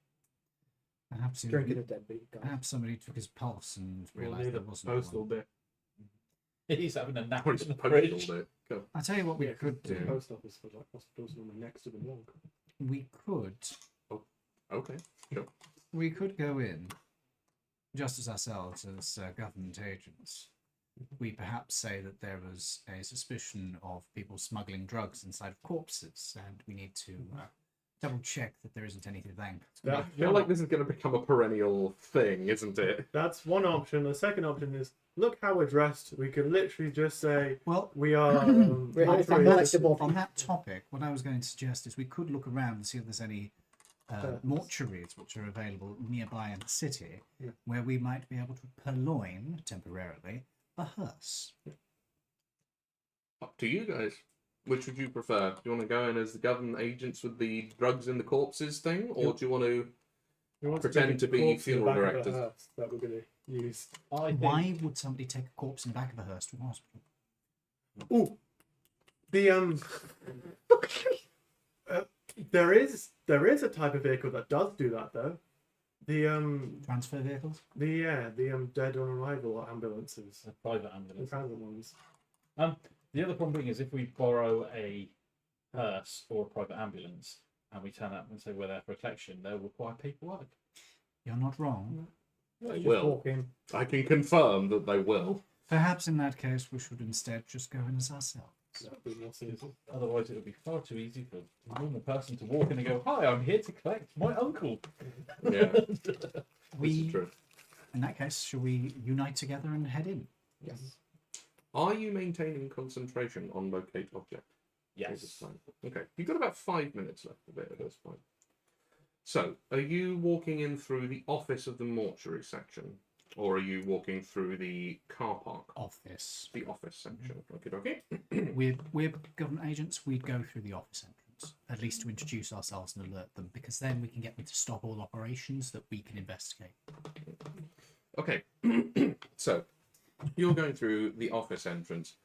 Perhaps, Drinking a deadbeat guy. perhaps somebody took his pulse and We'll realised need there a wasn't postal one. bit. He's having a nap Or in it's the postal fridge. bit. Cool. I'll tell you what we Yeah, could the do. post office for like hospitals normally next to the morgue. We could Okay. Sure. we could go in, just as ourselves as government agents. We perhaps say that there was a suspicion of people smuggling drugs inside of corpses, and we need to double check that there isn't anything there. I feel like this is going to become a perennial thing, isn't it? That's one option. The second option is look how we're dressed. We could literally just say Well, we are. We're on, it's on not that, collectible. on that topic, what I was going to suggest is we could look around and see if there's any mortuaries which are available nearby in the city, where we might be able to purloin temporarily a hearse. Up to you guys. Which would you prefer? Do you want to go in as the government agents with the drugs in the corpses thing, or do you want to? We want Pretend take a to be corpse in the funeral back of the directors. hearse that we're going to use. I think Why would somebody take a corpse in the back of a hearse to a hospital? Ooh, the There is a type of vehicle that does do that though. The Transfer vehicles? the dead on arrival ambulances. A private The ambulance. transit ones. The other problem being is if we borrow a hearse or a private ambulance and we turn up and say we're there for a collection, they'll require paperwork. You're not wrong. They Just will. walk in. I can confirm that they will. Perhaps in that case we should instead just go in as ourselves. That'd be more suitable. Otherwise, it would be far too easy for a normal person to walk in and go, "Hi, I'm here to collect my uncle." Yeah, this We, is true. in that case, shall we unite together and head in? Yes. Are you maintaining concentration on locate object? Yes. This time? Okay. You've got about 5 minutes left of it at this point. So, are you walking in through the office of the mortuary section? Or are you walking through the car park? Office. The office section. Okay. We're government agents. We'd go through the office entrance, at least to introduce ourselves and alert them, because then we can get them to stop all operations that we can investigate. Okay. So, you're going through the office entrance.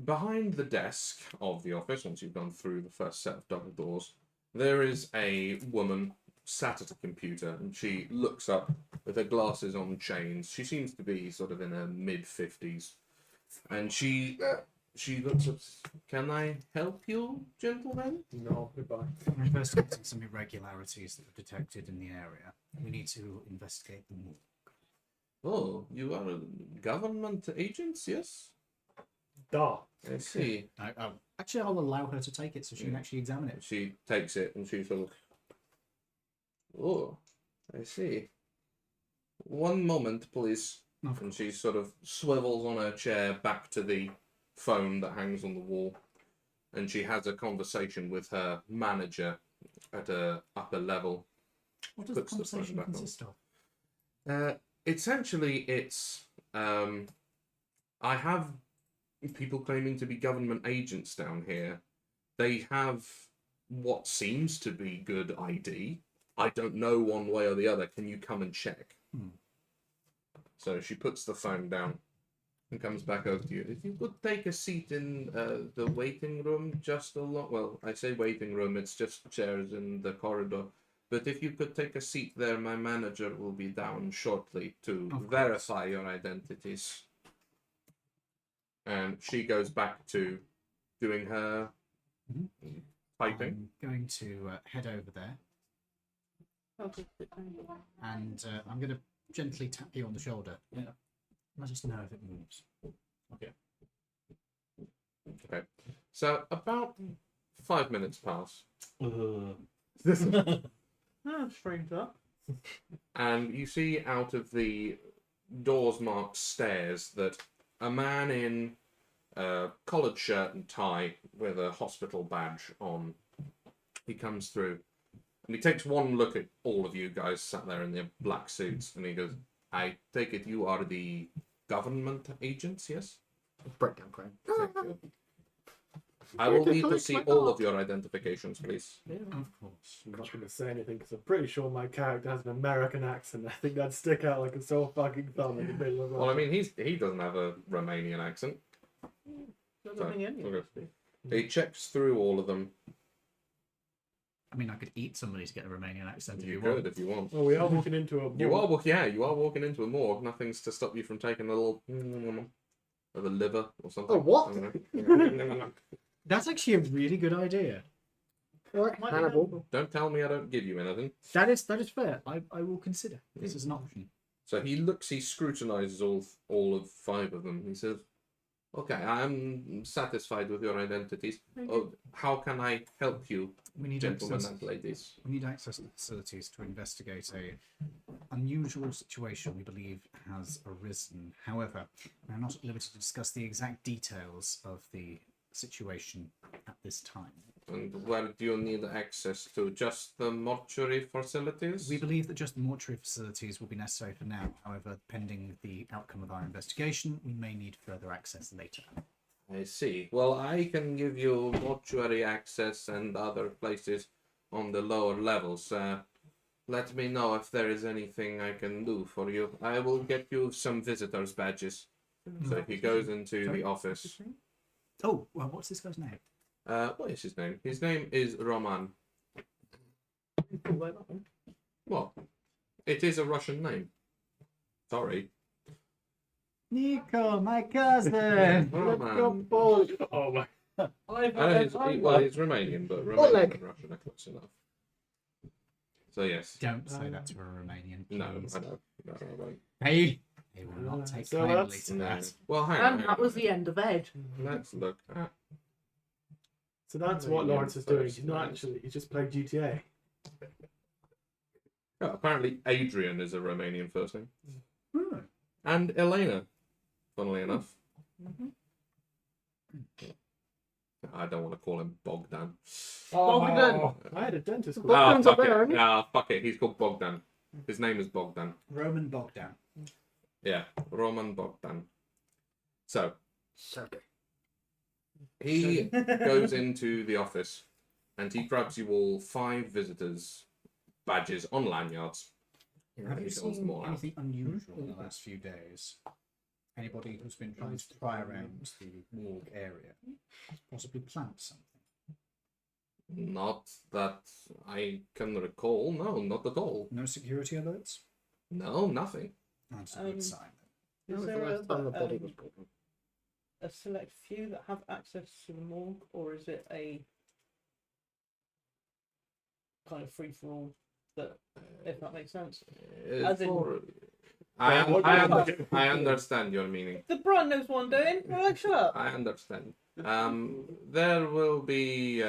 Behind the desk of the office, once you've gone through the first set of double doors, there is a woman sat at a computer, and she looks up with her glasses on chains. She seems to be sort of in her mid-50s, and she looks up. Can I help you, gentlemen? No, goodbye. We're investigating some irregularities that were detected in the area. We need to investigate them more. Oh, you are government agents, yes? Duh. I see. Actually, I'll allow her to take it so she can actually examine it. She takes it and she sort of. Oh, I see. One moment, please. Of And she sort of swivels on her chair back to the phone that hangs on the wall. And she has a conversation with her manager at a upper level. What does the Puts the phone conversation back on. consist of? Essentially, it's. I have people claiming to be government agents down here. They have what seems to be good ID. I don't know one way or the other. Can you come and check? So she puts the phone down and comes back over to you. If you could take a seat in the waiting room just along... Well, I say waiting room, it's just chairs in the corridor. But if you could take a seat there, my manager will be down shortly to Of course. verify your identities. And she goes back to doing her typing. I'm going to head over there, I'll just sit down. and I'm going to gently tap you on the shoulder. Yeah. Let us know if it moves. Okay. So about 5 minutes pass. Oh, strange that. And you see out of the doors marked stairs that a man in a collared shirt and tie with a hospital badge on, he comes through and he takes one look at all of you guys sat there in their black suits and he goes, I take it you are the government agents, yes? Breakdown crane. Thank you. I will need to see all of your identifications, please. Of course. I'm not going to say anything because I'm pretty sure my character has an American accent. I think that'd stick out like a sore fucking thumb in the middle of Well, I mean, he doesn't have a Romanian accent. Not So, nothing in you. okay. He checks through all of them. I mean, I could eat somebody to get a Romanian accent if You you could want. if you want. Well, we are walking into a. You are walking into a morgue. Nothing's to stop you from taking a little of a liver or something. Oh, what? I don't know. That's actually a really good idea. Right, Might be Hannibal. helpful. Don't tell me I don't give you anything. That is fair. I will consider this as an option. So he scrutinizes all of 5 of them. He says, "Okay, I'm satisfied with your identities. Oh, how can I help you, We need gentlemen access. and ladies?" We need access to the facilities to investigate a unusual situation we believe has arisen. However, we are not at liberty to discuss the exact details of the situation at this time. And where do you need access to? Just the mortuary facilities? We believe that just the mortuary facilities will be necessary for now. However, pending the outcome of our investigation, we may need further access later. I see. Well, I can give you mortuary access and other places on the lower levels. Let me know if there is anything I can do for you. I will get you some visitors' badges. So he goes into Sorry? the office. Oh, well, what's this guy's name? What is his name? His name is Roman. What? It is a Russian name. Sorry. Nico, my cousin. Oh, man. Oh my. He's Romanian, but Romanian Oleg. and Russian are close enough. So yes. Don't say that to a Romanian, No, please. I know. No, I won't. They will not take So kindly that's- to No. that. Well, hang on. And hang that on. was the end of Ed. Let's look at. So that's Romanian what Lawrence is doing. first He's not names. actually. He's just playing GTA. Oh, apparently, Adrian is a Romanian first name, Hmm. and Elena. Funnily enough, I don't want to call him Bogdan. Bogdan. I had a dentist. Bogdan. Bogdan's fuck up there, it. isn't he? Fuck it. He's called Bogdan. His name is Bogdan. Roman Bogdan. Yeah, Roman Bogdan. So Sergey. he goes into the office and he grabs you all 5 visitors' badges on lanyards. Have you He fills them seen all out. anything unusual in the last few days? Anybody who's been trying to pry around the morgue area? Possibly plant something? Not that I can recall. No, not at all. No security alerts? No, nothing. That's a good sign. That Is was the there last time the body was broken. a select few that have access to the morgue, or is it a kind of free for all? That, if that makes sense. As in- I understand your meaning. The Brian knows what I'm doing. Well, like, shut up. I understand. There will be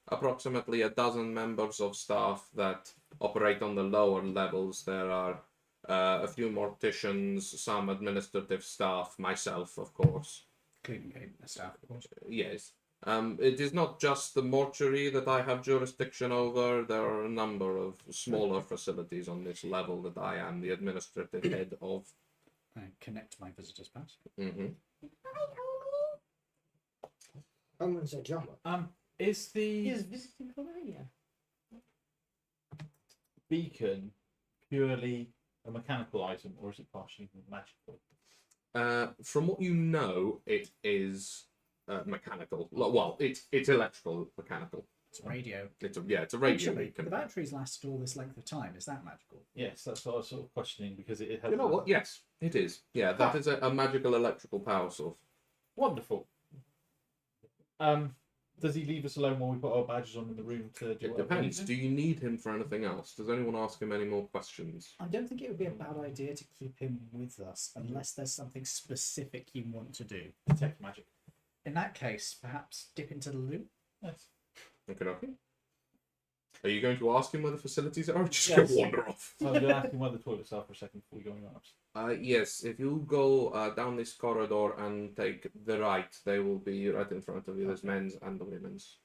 approximately a dozen members of staff that operate on the lower levels. There are a few morticians, some administrative staff, myself, of course. Cleaning staff, of course. Yes. It is not just the mortuary that I have jurisdiction over. There are a number of smaller facilities on this level that I am the administrative head of. I connect my visitor's pass. Mm-hmm. I'm going to say Java. Is the He is visiting Romania. beacon purely a mechanical item, or is it partially magical? From what you know, it is mechanical. Well, it's electrical mechanical. It's a radio. It's a radio Actually, beacon. the batteries lasted all this length of time. Is that magical? Yes, that's what I was sort of questioning because it has. You know what? Yes, it is. Yeah, that is a magical electrical power source. Wonderful. Does he leave us alone while we put our badges on in the room to do It whatever we depends. need Do you need him for anything else? Does anyone ask him any more questions? I don't think it would be a bad idea to keep him with us unless there's something specific you want to do. to detect magic? In that case, perhaps dip into the loop. Yes. Okay. Are you going to ask him where the facilities are, or just Yes. go wander off? So I'm going to ask him where the toilets are for a second before we go on up. Yes. If you go down this corridor and take the right, they will be right in front of you. There's men's and the women's.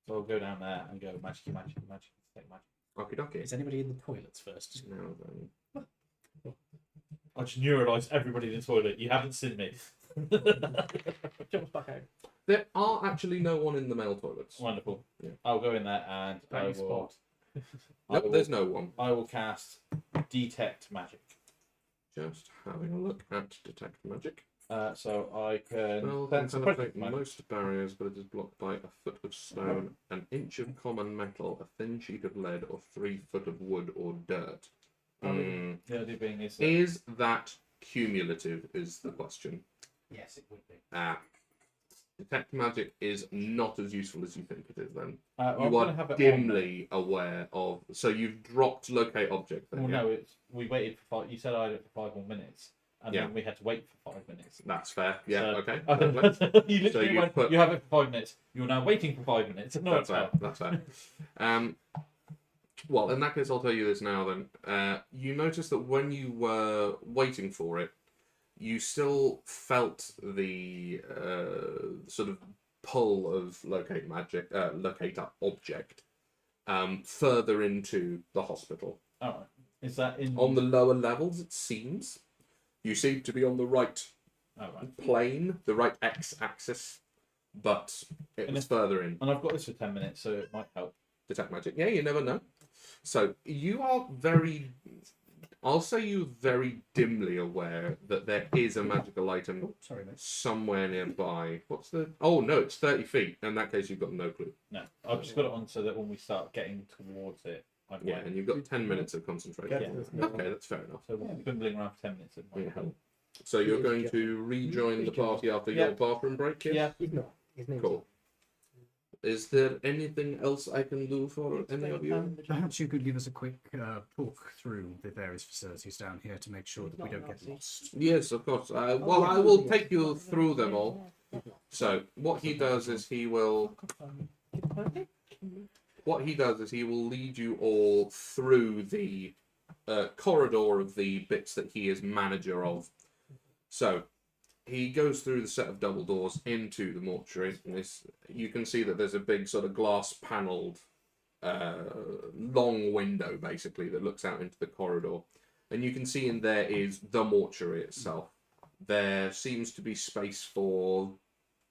So I'll go down there and go magic, detect magic. Okie dokie. Is anybody in the toilets first? Now then. I just neuralised everybody in the toilet. You haven't seen me. Jumps back out. There are actually no one in the male toilets. Wonderful. Yeah. I'll go in there and I Bang will. spot. Nope, there's no one. I will cast detect magic. Just having a look at detect magic. So I can Well, sense can a penetrate magic. most barriers, but it is blocked by a foot of stone, an inch of common metal, a thin sheet of lead, or 3 foot of wood or dirt. The idea being is that Is that cumulative? Is the question. Yes, it would be. Detect magic is not as useful as you think it is. Then I'm you gonna are have it dimly aware of. So you've dropped locate object. On. Then, Well, yeah? no, it's we waited for 5. You said I had it for 5 more minutes, and Yeah. then we had to wait for 5 minutes. That's fair. Yeah. So- Okay. you literally So you went, put- you have it for 5 minutes. You're now waiting for 5 minutes. No, That's it's fair. fair. That's fair. Well, in that case, I'll tell you this now. Then you notice that when you were waiting for it, you still felt the sort of pull of locate magic, locator object, further into the hospital. All right. Is that in On the lower levels, it seems you seem to be on the right All right. plane, the right x-axis, but it And was if- further in. And I've got this for 10 minutes, so it might help. Detect magic. Yeah, you never know. So you are very I'll say you're very dimly aware that there is a magical item Oh, sorry, mate. somewhere nearby. What's the... Oh, no, it's 30 feet. In that case, you've got no clue. No, I've just got it on so that when we start getting towards it, I Yeah, and you've got 10 minutes of concentration. Get Yeah. this now. Okay, that's fair enough. So we'll be bimbling around for 10 minutes. It might Yeah. help. So you're going to rejoin the party after Yeah. your bathroom break? Yes? Yeah. He's not. His name's Cool. Is there anything else I can do for any of you? Perhaps you could give us a quick talk through the various facilities down here to make sure that we don't get lost. Yes, of course. Well, I will take you through them all. So, what he does is he will lead you all through the corridor of the bits that he is manager of. So, he goes through the set of double doors into the mortuary. And you can see that there's a big sort of glass panelled long window, basically, that looks out into the corridor. And you can see in there is the mortuary itself. There seems to be space for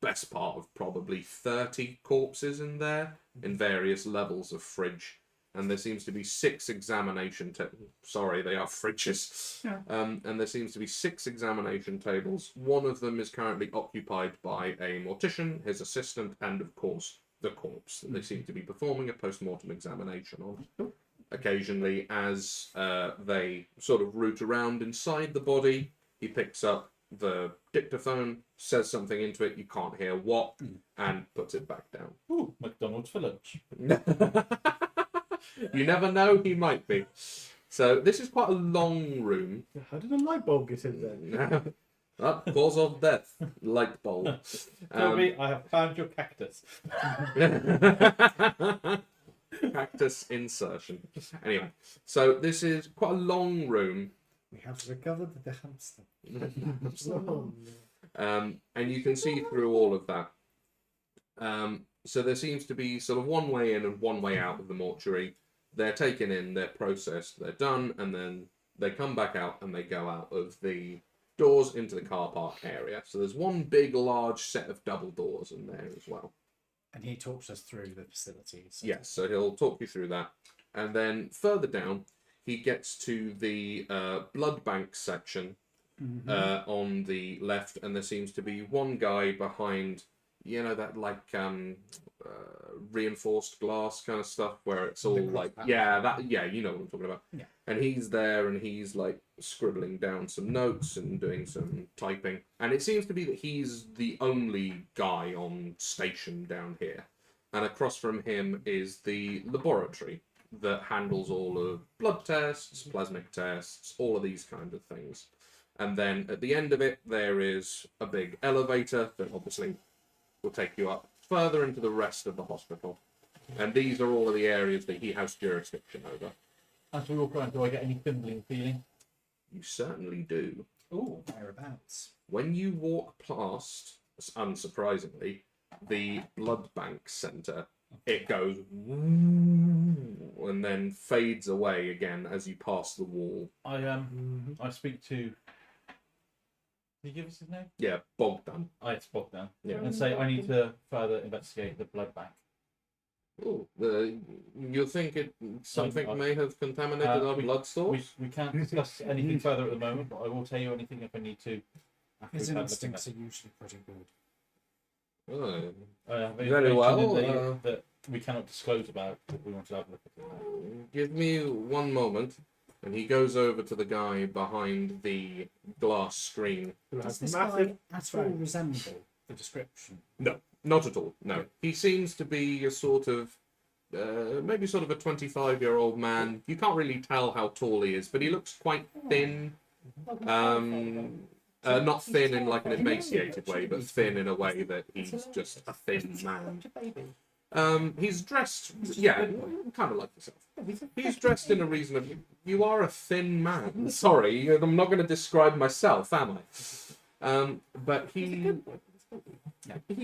best part of probably 30 corpses in there, in various levels of fridge. And there seems to be 6 examination sorry, they are fridges. Yeah. And there seems to be 6 examination tables. One of them is currently occupied by a mortician, his assistant, and of course the corpse that they seem to be performing a post-mortem examination on. Occasionally, as they sort of root around inside the body, he picks up the dictaphone, says something into it, you can't hear what, and puts it back down. Ooh, McDonald's for lunch. You never know, he might be. So this is quite a long room. How did a light bulb get in there? Cause of death, light bulb. Toby, I have found your cactus. Cactus insertion. Anyway, so this is quite a long room. We have recovered the hamster. And you can see through all of that. So there seems to be sort of one way in and one way out of the mortuary. They're taken in, they're processed, they're done, and then they come back out and they go out of the doors into the car park area. So there's one big, large set of double doors in there as well. And he talks us through the facilities. Yes, so he'll talk you through that. And then further down, he gets to the blood bank section on the left, and there seems to be one guy behind, you know, that like reinforced glass kind of stuff where it's all like, you know what I'm talking about. Yeah. And he's there and he's like scribbling down some notes and doing some typing. And it seems to be that he's the only guy on station down here. And across from him is the laboratory that handles all of blood tests, plasmic tests, all of these kind of things. And then at the end of it, there is a big elevator that obviously will take you up further into the rest of the hospital. And these are all of the areas that he has jurisdiction over. As we walk around, do I get any fimbling feeling? You certainly do. Ooh, whereabouts? When you walk past, unsurprisingly, the blood bank centre, it goes and then fades away again as you pass the wall. I speak to. Did you give us his name? Yeah, Bogdan. It's Bogdan. Yeah. And say I need to further investigate the blood bank. Ooh, you think something may have contaminated our blood stores? We can't discuss anything further at the moment, but I will tell you anything if I need to. after His we've had a look at instincts that. are usually pretty good. Oh, I have Very information well, that we cannot disclose about, but we want to have a look at it. give me one moment. And he goes over to the guy behind the glass screen. Who Does has this massive guy at all resemble the description? Not at all, no. He seems to be a sort of, maybe sort of a 25-year-old man. You can't really tell how tall he is, but he looks quite thin. Not thin in like an emaciated way, but thin in a way that he's just a thin man. He's dressed, kind of like yourself. He's dressed in a reasonably. You are a thin man. Sorry, I'm not going to describe myself, am I? But he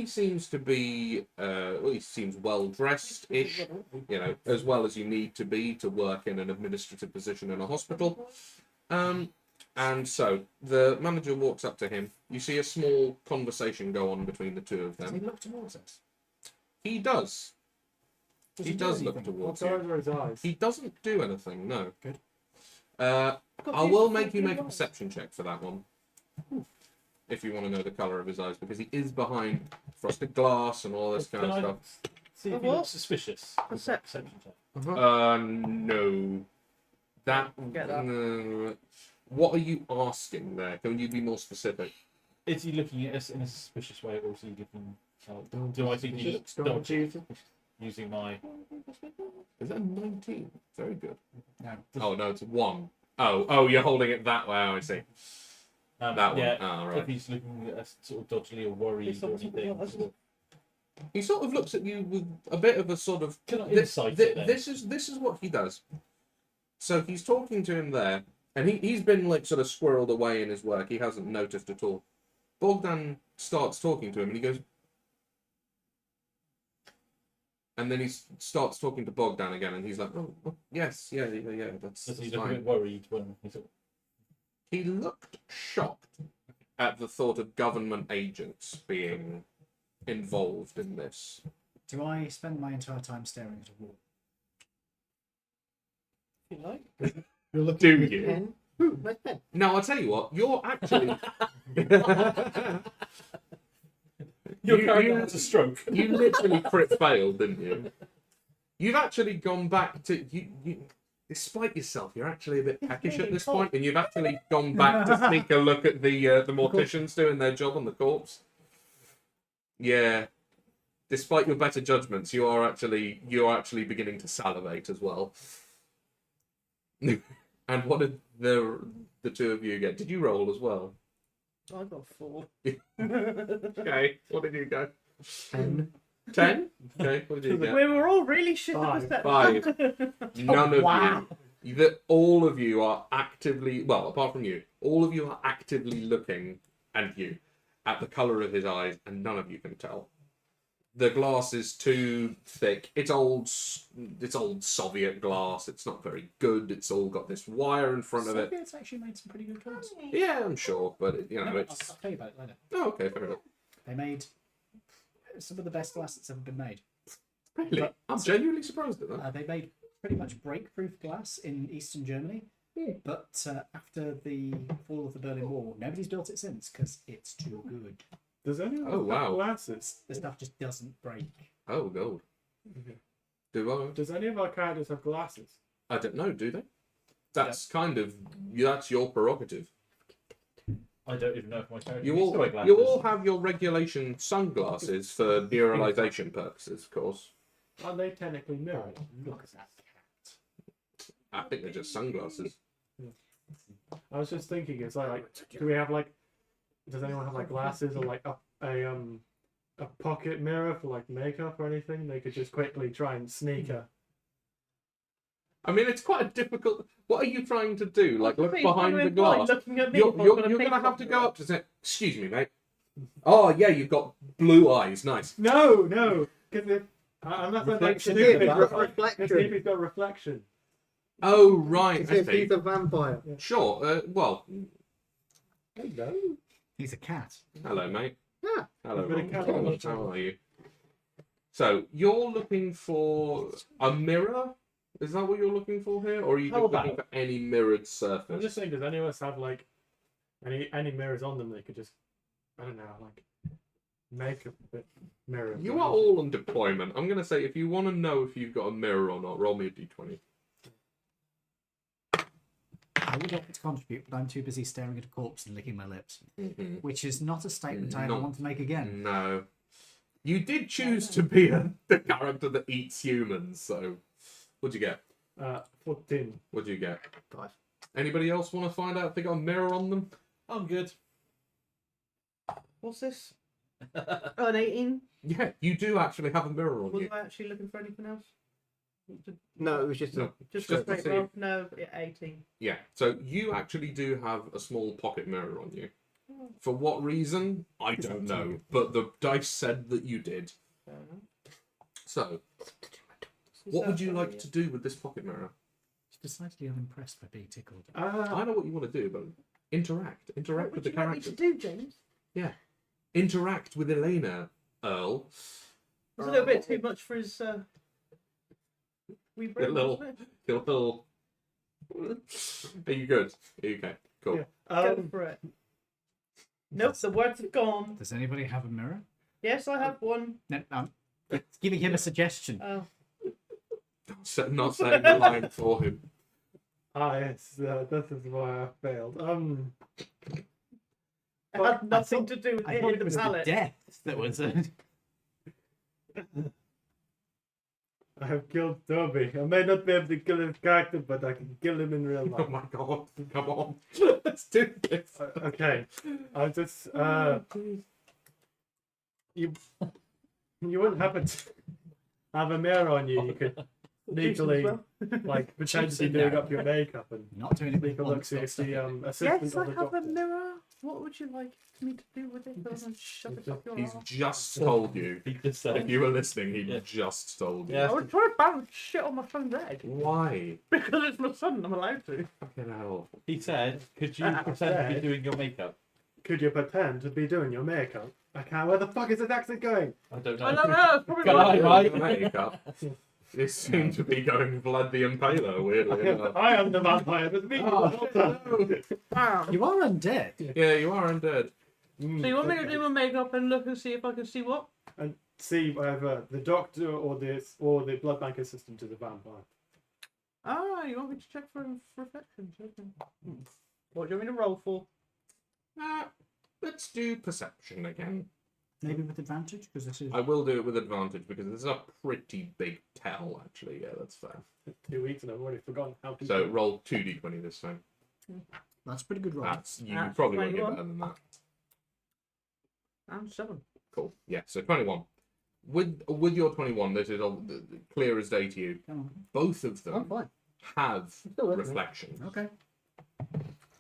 seems to be. He seems well dressed-ish. You know, as well as you need to be to work in an administrative position in a hospital. And so the manager walks up to him. You see a small conversation go on between the two of Does he them. look towards us? He does. Does He do does look anything? towards What's you. over his eyes? He doesn't do anything, no. Good. I will make you make a perception check for that one. If you want to know the colour of his eyes, because he is behind frosted glass and all this kind of stuff. See if A he what? looks suspicious. Perception. check. No. Get that. No. What are you asking there? Can you be more specific? Is he looking at us in a suspicious way, or is he looking? Do I think he looks dodgy using my? Is that a 19? Very good. No. Oh no, it's 1. Oh, you're holding it that way. Oh, I see. That one. Yeah. Oh, right. If he's looking at us sort of dodgily or worried He's or obviously anything. not, sort of- He sort of looks at you with a bit of a sort of. Can I Thi- insight thi- it then? this is what he does. So he's talking to him there, and he's been like sort of squirreled away in his work. He hasn't noticed at all. Bogdan starts talking to him, and he goes, and then he starts talking to Bogdan again, and he's like, "Oh, yes, yeah, that's Does he look a fine." bit worried when he sort of, He looked shocked at the thought of government agents being involved in this. Do I spend my entire time staring at a wall? If you like. You're looking Do at his you? pen. Nice pen. Now, I'll tell you what, you're actually... your You- character you- has a stroke. You literally crit failed, didn't you? You've actually gone back to... You, despite yourself, you're actually a bit peckish at this point, and you've actually gone back to sneak a look at the morticians doing their job on the corpse. Yeah. Despite your better judgments, you're actually beginning to salivate as well. And what did the two of you get? Did you roll as well? I got 4. Okay. What did you go? 10. 10? Okay. What did you We get? were all really shit at perception. None of Wow. you. That all of you are actively, well, apart from you, all of you are actively looking, and you, at the colour of his eyes, and none of you can tell. The glass is too thick. It's old Soviet glass. It's not very good. It's all got this wire in front of it. Soviets actually made some pretty good glass. Yeah, I'm sure, but No, it's. I'll tell you about it later. Oh, okay, fair enough. They made some of the best glass that's ever been made. Really, But- I'm genuinely surprised at that. They made pretty much break-proof glass in Eastern Germany. But after the fall of the Berlin Wall, nobody's built it since because it's too good. Does anyone Oh, have wow. glasses? The stuff just doesn't break. Oh, gold. Okay. Do Does any of our characters have glasses? I don't know. Do they? That's kind of that's your prerogative. I don't even know if my character You needs to wear all, glasses. you all have your regulation sunglasses for neuralization purposes, of course. Aren't they technically mirrored? Look at that cat. I think they're just sunglasses. I was just thinking, it's like do we have like, does anyone have like glasses or like a pocket mirror for like makeup or anything? They could just quickly try and sneak a. I mean, it's quite a difficult. What are you trying to do? Like, look Please, behind don't the imply glass? looking at me You're if I've got a going to peacock have to go mirror. up to say, "Excuse me, mate." Oh, yeah, you've got blue eyes. Nice. No, because unless I'm like Reflection. stupid, Yeah, let's reflection. see if he's got reflection. Oh, right. As I if see. he's a vampire. Sure. Well, Hello. He's a cat. hello, mate. Yeah. Hello, You've got a Ron. cat. How are you? So, you're looking for a mirror? Is that what you're looking for here? Or are you How just looking about- for any mirrored I'm surface? just saying, does any of us have like any mirrors on them they could just, I don't know, like make a bit mirror? You are all on deployment. I'm going to say, if you want to know if you've got a mirror or not, roll me a d20. I would like to contribute, but I'm too busy staring at a corpse and licking my lips, Mm-hmm. which is not a statement I ever No. want to make again. No. You did choose to be the character that eats humans, so... What'd you get? 14. What'd you get? 5. Anybody else want to find out if they got a mirror on them? I'm good. What's this? Oh, an 18. Yeah, you do actually have a mirror on Was you. I actually looking for anything else? No, it was just No. a. Just Just a straight to see. roll? No, yeah, 18. Yeah, so you actually do have a small pocket mirror on you. For what reason? I don't know, but the dice said that you did. Fair enough. So, Is what that would you funny? like to do with this pocket mirror? Just decidedly unimpressed by being tickled. I know what you want to do, but interact What with would the you like me to characters. do, James? Interact with Elena, Earl. It's a little bit too much for his wee brain, little- wasn't it? Your little Are you good? Okay, cool. Yeah. Go for it. Nope, the words have gone. Does anybody have a mirror? Yes, I have one. No, it's giving him a suggestion. Oh, Not saying the line for him. Yes, this is why I failed. it had nothing to do with I it thought in it the was the palette. death that was. I have killed Toby. I may not be able to kill his character, but I can kill him in real Oh life. my god, come on. Let's do this. Okay, I just you wouldn't happen to have a mirror on you. You could legally like potentially doing up your makeup and Not doing it take with a look see if the assistant Yes, of I the have a doctor. mirror. What would you like me to do with it? Other than shove it up your He's arse? just told you. He just said. If you were listening, he Yeah. just told you. Yeah. I would try to bounce shit on my son's head. Why? Because it's my son, I'm allowed to. Fucking hell. He said, "Could you pretend to be doing your makeup?" Could you pretend to be doing your makeup? I can't. Where the fuck is this accent going? I don't know. I don't know, it's probably Can not I, good. right? Makeup. It seemed to be going Vlad the Impaler, weirdly enough. I am the vampire with me. Wow. You are undead. Yeah, you are undead. So you want me to do my makeup and look and see if I can see what? And see whether the doctor or the blood bank assistant is a vampire. Ah, you want me to check for reflections? Okay. What do you want me to roll for? Let's do perception again. Maybe with advantage, because this is. I will do it with advantage because this is a pretty big tell, actually. Yeah, that's fair. 2 weeks and I've already forgotten how to. So roll 2d20 this time. That's a pretty good roll. That's you That's probably won't get 21. better than that. And 7. Cool. Yeah, so 21. With your 21, this is all clear as day to you. Come on. Both of Oh, them fine. have Still with me. reflections. Okay.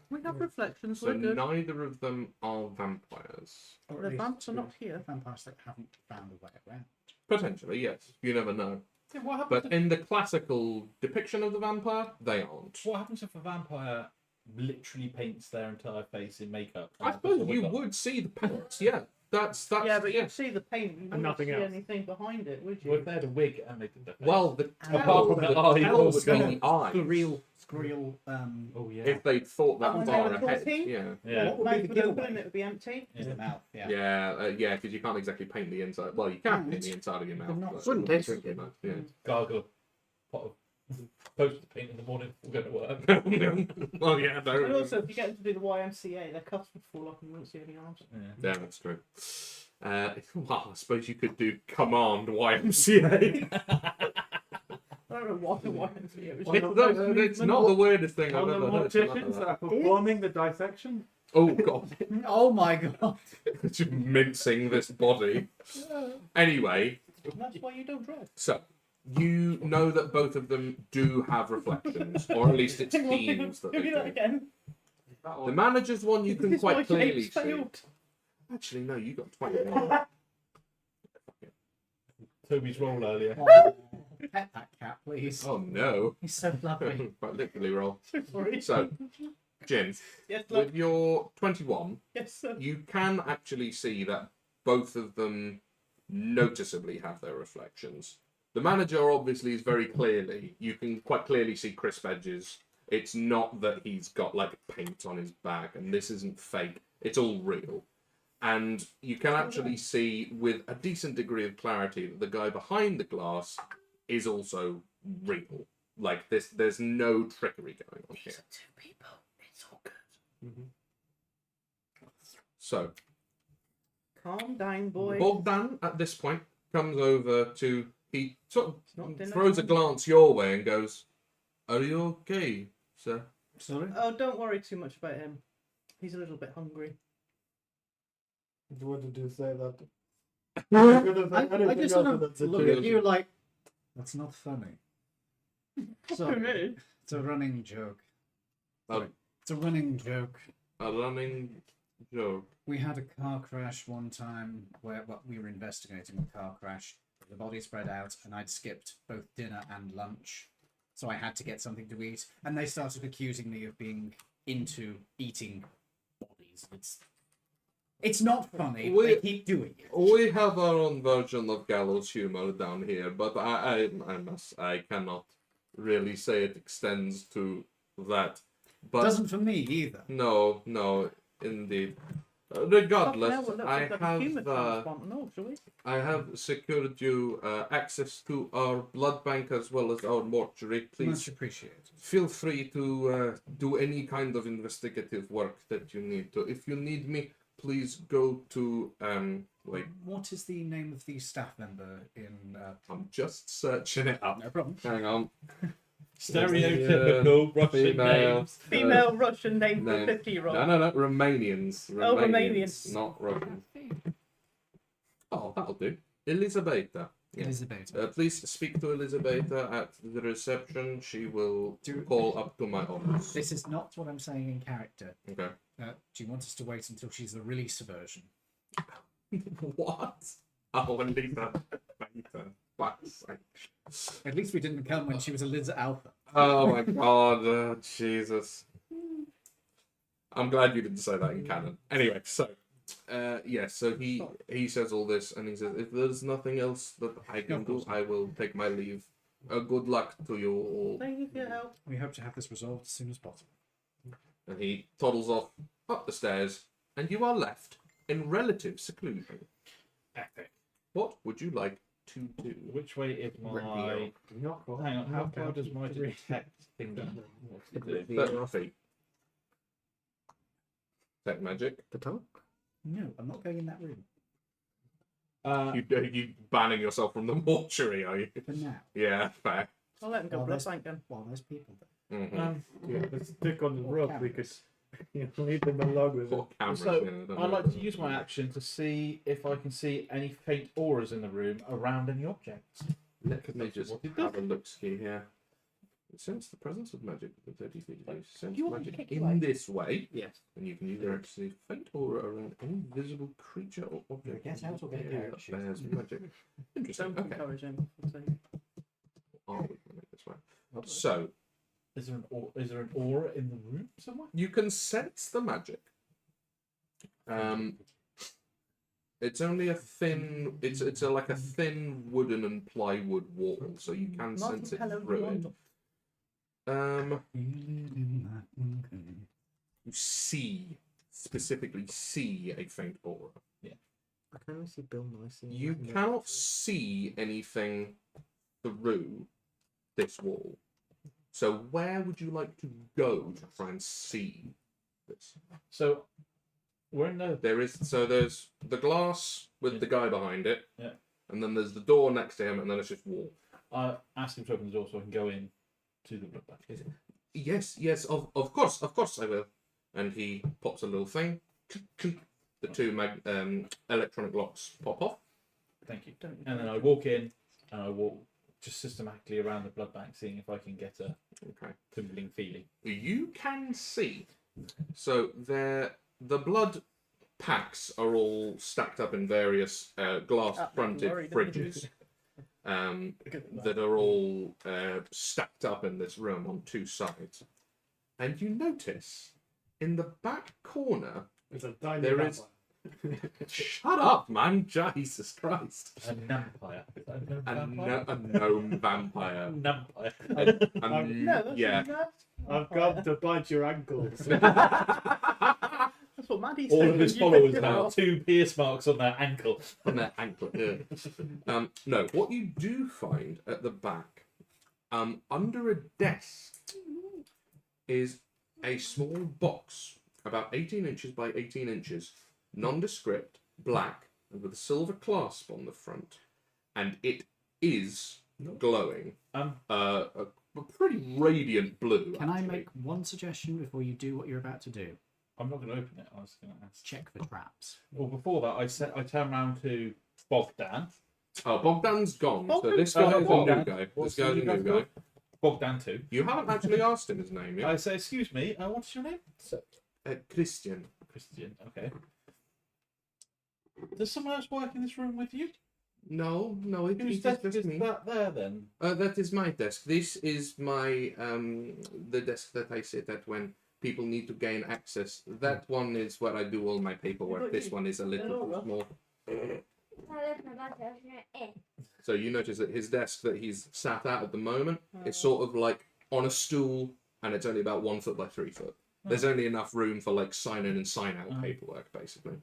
We have reflections, So we're good. neither of them are vampires. Or The at least vamps are two not here. Vampires that haven't found a way around. Potentially, yes. You never know. Yeah, what happens? But in the classical depiction of the vampire, they aren't. What happens if a vampire literally paints their entire face in makeup? I suppose you would see the paints, yeah. That's Yeah, but yeah. you'd see the paint. You wouldn't nothing see else. anything behind it, would you? Well, if they had a wig and they did their face. Well, the Apart from the eye, tell what was would be going the eyes. Squirrel. Oh yeah. If they thought that Oh, and far they were ahead, talking? yeah. Yeah. What would Mouth be the would open giveaway? and it would be empty. Is the mouth? Yeah. Yeah, because you can't exactly paint the inside. Well, you can paint the inside of your mouth. not- but Wouldn't it's taste tricky, good. yeah. Gargle. Pot of poster paint in the morning. We're going to work. Well, yeah, And no. also, if you get them to do the YMCA, their cuffs would fall off and you wouldn't see any arms. Yeah. Yeah, that's true. Well, I suppose you could do Command YMCA. I don't know what the YMCA was. It's not the weirdest thing I've On the ever heard. morticians that are performing the dissection. Oh god, Oh my god. just mincing this body. Anyway, And that's why you don't drive. so you know that both of them do have reflections, or at least it seems that they Give me that do. again. The manager's one you This can is why quite clearly James see. failed. Actually, no, you got 21. Toby's roll earlier. Oh, pet that cat, please. Oh no. He's so lovely. Quite literally roll. Sorry. So, Jim, Yes, look. with your 21, Yes, sir. you can actually see that both of them noticeably have their reflections. The manager obviously is very clearly, you can quite clearly see crisp edges. It's not that he's got like paint on his back, and this isn't fake. It's all real. And you can actually see with a decent degree of clarity that the guy behind the glass is also real. Like this, there's no trickery going on here. Two people. It's all good. So, Calm down, boys. Bogdan, at this point, comes over to... He sort It's not of dinner throws a time. glance your way and goes, "Are you okay, sir?" Sorry? Oh, don't worry too much about him. He's a little bit hungry. What did you say that? I just sort of look at you like, that's not funny. Sorry. It's a running joke. Oh. It's a running joke. A running joke. We had a car crash one time where we were investigating a car crash. The body spread out, and I'd skipped both dinner and lunch, so I had to get something to eat. And they started accusing me of being into eating bodies. It's not funny. But they keep doing it. We have our own version of gallows humor down here, but I cannot really say it extends to that. But Doesn't for me either. no, indeed. Fucking Regardless, hell, it looks I like a human have transplant. No, shall we? I have secured you access to our blood bank as well as our mortuary. Much Please appreciated. feel free to do any kind of investigative work that you need to. If you need me, please go to wait. What is the name of the staff member in? I'm just searching it up. No problem. Hang on. Stereotypical Russian female. names. Female Russian name for no. 50-year-old. No. Romanians. Oh, Romanians. Not Russians. Oh, that'll do. Elisabetta. Yeah. Elizabeth. Please speak to Elisabetta at the reception. She will call up to my office. This is not what I'm saying in character. Okay. Do you want us to wait until she's the release version? What? Oh, Elisa. Fuck's sake. At least we didn't come when she was a Liz Alpha. Oh my god, Jesus. I'm glad you didn't say that in canon. Anyway, so so he says all this and he says, if there's nothing else that I can do, I will take my leave. Good luck to you all. Thank you for your help. We hope to have this resolved as soon as possible. And he toddles off up the stairs, and you are left in relative seclusion. Epic. What would you like to do? Which way is my... Knock off. Hang on, how Knock far out does my three. detect thing go? 30 feet. Tech magic. The top? No, I'm not going in that room. You banning yourself from the mortuary, are you? For now. Yeah, fair. I'll let him go Well, blood there's- bank then. While there's people there. Mm-hmm. Yeah, let's stick on the Or rope cameras. because you leave them alone with it. Or cameras, So, yeah, I don't I'd know. like to use my action to see if I can see any faint auras in the room around any objects. Let me just What it have a look see here. Sense the presence of magic within 30 feet of you. Sense you want me to magic kick you in out? this way, Yes. and you can use your action to see faint aura around any visible creature or object. Get out or get a area carrot that bears magic. Interesting. Don't Okay. encourage him. I'll say. Oh, we can make this way. So Is there an aura in the room somewhere? you can sense the magic. It's only a thin. It's like a thin wooden and plywood wall, so you can Martin, sense it hello, through it. London. You specifically see a faint aura. I can only see Bill Nicey. You cannot see anything through this wall. So where would you like to go to try and see this? So, we're in the... There's the glass with the guy behind it. Yeah. And then there's the door next to him, and then it's just wall. I asked him to open the door so I can go in to the blood bank. Yes, of course I will. And he pops a little thing. The two electronic locks pop off. Thank you. Don't And then I walk in, and I walk just systematically around the blood bank, seeing if I can get a Okay. tingling feeling. You can see. So the blood packs are all stacked up in various glass-fronted worried. fridges that are all stacked up in this room on two sides. And you notice in the back corner, It's a tiny There is- vampire. shut up, man! Jesus Christ! A numpire. Is that a A vampire? gnome vampire. Numpire. No, that's Yeah. I've got to bite your ankles. That's what Maddie said. All of his You followers picked it now, up. 2 pierce marks on their ankle. On their ankle. Yeah. No, what you do find at the back, under a desk, is a small box about 18 inches by 18 inches, nondescript, black, and with a silver clasp on the front, and it is glowing. A pretty radiant blue. Can I actually. make one suggestion before you do what you're about to do? I'm not going to open it. I was going to ask. Check for traps. Well, before that, I turn around to Bogdan. Oh, Bogdan's gone. So Bogdan? this guy is a new Bogdan. guy. What's This guy's the a new new guy guy. Bogdan too. You haven't actually asked him his name yet. I say, excuse me, what's your name? Christian. Christian. Okay. Does someone else work in this room with you? No, it Whose is desk just is me. that there then? That is my desk. This is my the desk that I sit at when people need to gain access. That one is where I do all my paperwork. This one is a little bit more. So you notice that his desk that he's sat at the moment is sort of like on a stool and it's only about 1 foot by 3 foot. There's only enough room for like sign in and sign out paperwork, basically.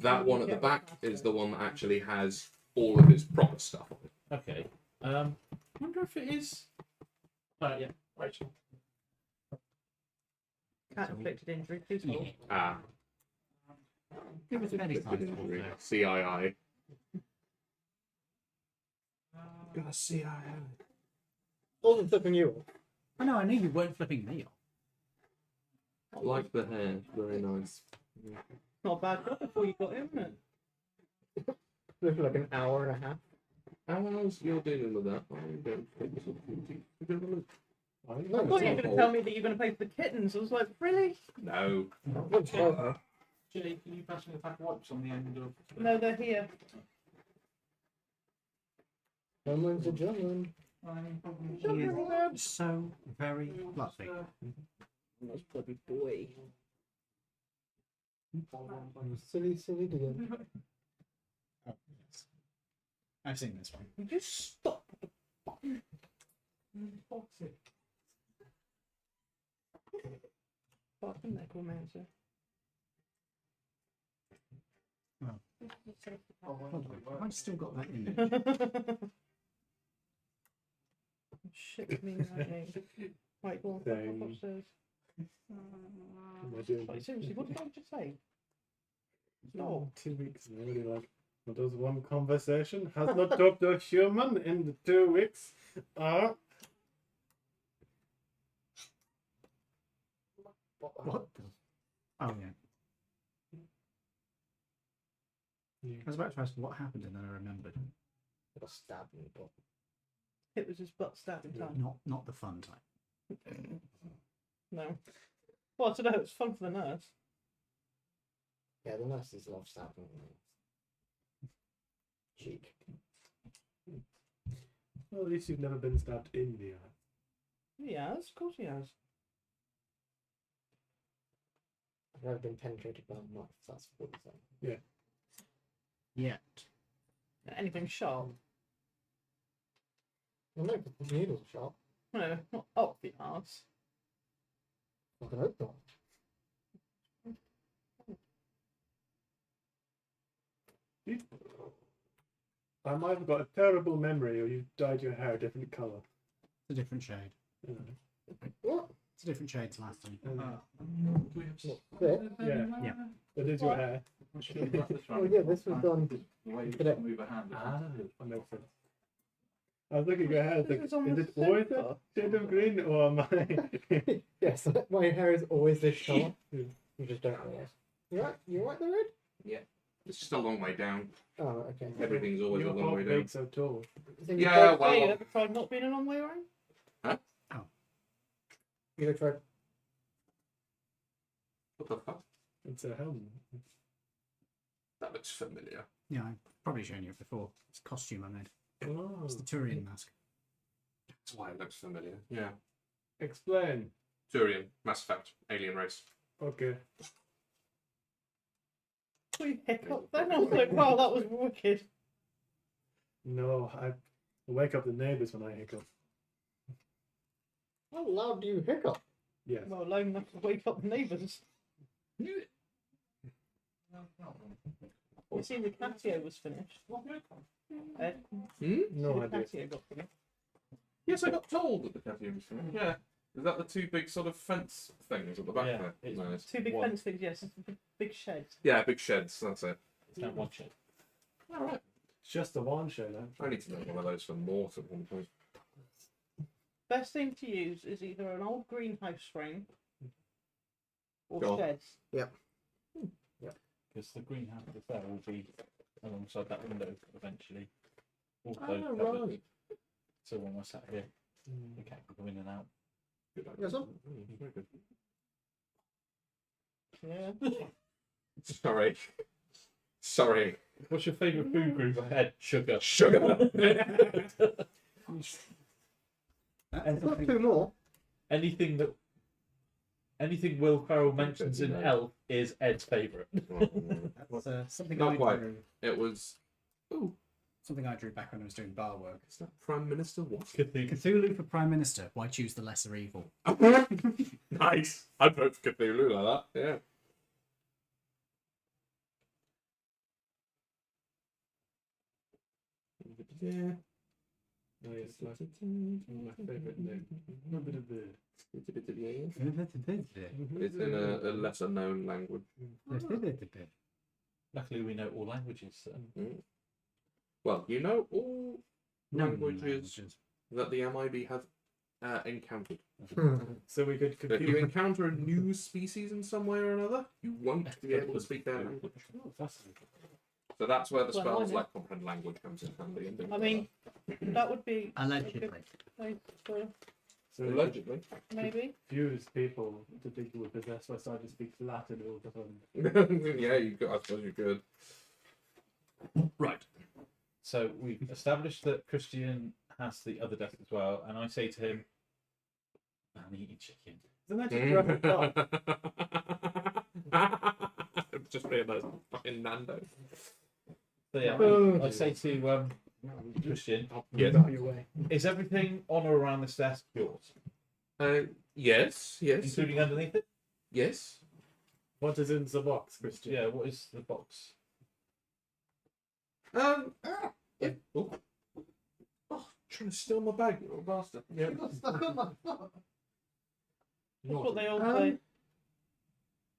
That one at the back is the one that actually has all of his proper stuff on it. Okay. Wonder if it is. Yeah. Rachel. Cat inflicted injury. Please hold. Ah, It was very time. CII. Got a CII. Wasn't flipping you off. I know. I knew you weren't flipping me off. I like the hair. Very nice. Not a bad job before you got him, isn't it? Looked like an hour and a half. How else you're dealing with that? I don't think this will I I thought you were going to tell me that you're going to pay for the kittens. I was like, really? No. Jay, can you pass me the pack of wipes on the end of? No, they're here. Someone's a gentleman. He is so very fluffy. That's bloody boy. Silly, silly dear. Oh, yes. I've seen this one. You just stop. Fucking necromancer. I've still got that in there. Shit me lightning. Right, go on. Same. Go upstairs. Am I doing Like, seriously, what did I just say? No. 2 weeks? And I'm really like, what does one conversation has not talked to a human in the 2 weeks? What? The... Oh yeah. I was about to ask what happened, and then I remembered. Got stabbed in the butt. It was his butt stabbing time. Not the fun type. No. Well, I don't know, it's fun for the nurse. Yeah, the nurses love stabbing. Cheek. Well, at least you've never been stabbed in the eye. He has, of course he has. I've never been penetrated by a knife, that's 47. Yeah. Yet. Anything sharp? Well, no, but the needle's sharp. No, not up the arse. I can hope not. I might have got a terrible memory, or you dyed your hair a different colour. It's a different shade. What? It's a different shade to last time. There? Yeah. That is your hair. Oh yeah, this was done today. Move a hand. That makes sense. I was looking at your hair, I was like, This is on is the it always a sofa. shade of green, or am I? Yes, my hair is always this colour. You just don't realise. You right there, Ed? It's just a long way down. Oh, okay. Everything's always a Your long way heart down. beats so tall. Then Yeah, Hey, well, you ever tried not being a long way around? You ever tried? what the fuck? It's a helmet. That looks familiar. Yeah, I've probably shown you it before. It's a costume I made. Oh. It's the Turian mask. That's why it looks familiar. Yeah. Explain. Turian, Mass Effect, alien race. Okay. We hiccup then. I was like, wow, that was wicked. No, I wake up the neighbours when I hiccup. How loud do you hiccup? Yes. Well, loud enough to wake up the neighbours. You see, the Casio was finished. Ed, No the idea. Casio got finished. Yes, I got told that the Casio was finished. Yeah. Is that the two big sort of fence things at the back Yeah, there? it's- Nice. Two big One. fence things, yes. It's a big shed. Yeah, big sheds, that's it. It's not one shot. Alright. It's just the one show now. I need to make one of those for Mort at one point. Best thing to use is either an old greenhouse frame or Go on. sheds. Because the greenhouse is there will be alongside that window eventually. Also Oh, covered. right. So when we're sat here, the cat can go in and out. Good idea. Yes, sir. Very good. Yeah. Sorry. Sorry. What's your favourite food group ahead? Sugar. Sugar. I've got two more. Anything Will Ferrell mentions in Elf is Ed's favourite. That's something Not I quite. do. It was. Ooh. Something I drew back when I was doing bar work. Is that Prime Minister? What? Cthulhu for Prime Minister. Why choose the lesser evil? Nice. I'd vote for Cthulhu like that. Yeah. Yeah. Oh, yes, my favourite name. It's in a lesser known language. Luckily, we know all languages. So. Well, you know all No languages that the MIB have encountered. So we could If you compute. encounter a new species in some way or another, you won't be able to speak their language. Oh, fascinating. So that's where the Well, spells I know. like comprehend language comes in handy. And things I like mean, that would be a Allegedly. good place for So that. we could Allegedly. maybe. fuse people to think you were possessed by someone who speaks Latin all of a sudden. Yeah, you could. I suppose you could. Right. So we've established that Christian has the other death as well, and I say to him, "I'm eating chicken." Isn't that just Rebel Dog? I've just realised fucking Nando. So yeah, I say to Christian, Yes. Your way. "Is everything on or around this desk yours, Yes. Yes. including underneath it?" Yes. What is in the box, Christian? Yeah. What is the box? If, oh, trying to steal my bag, you little bastard. You got stuck on my foot. That's what they all say.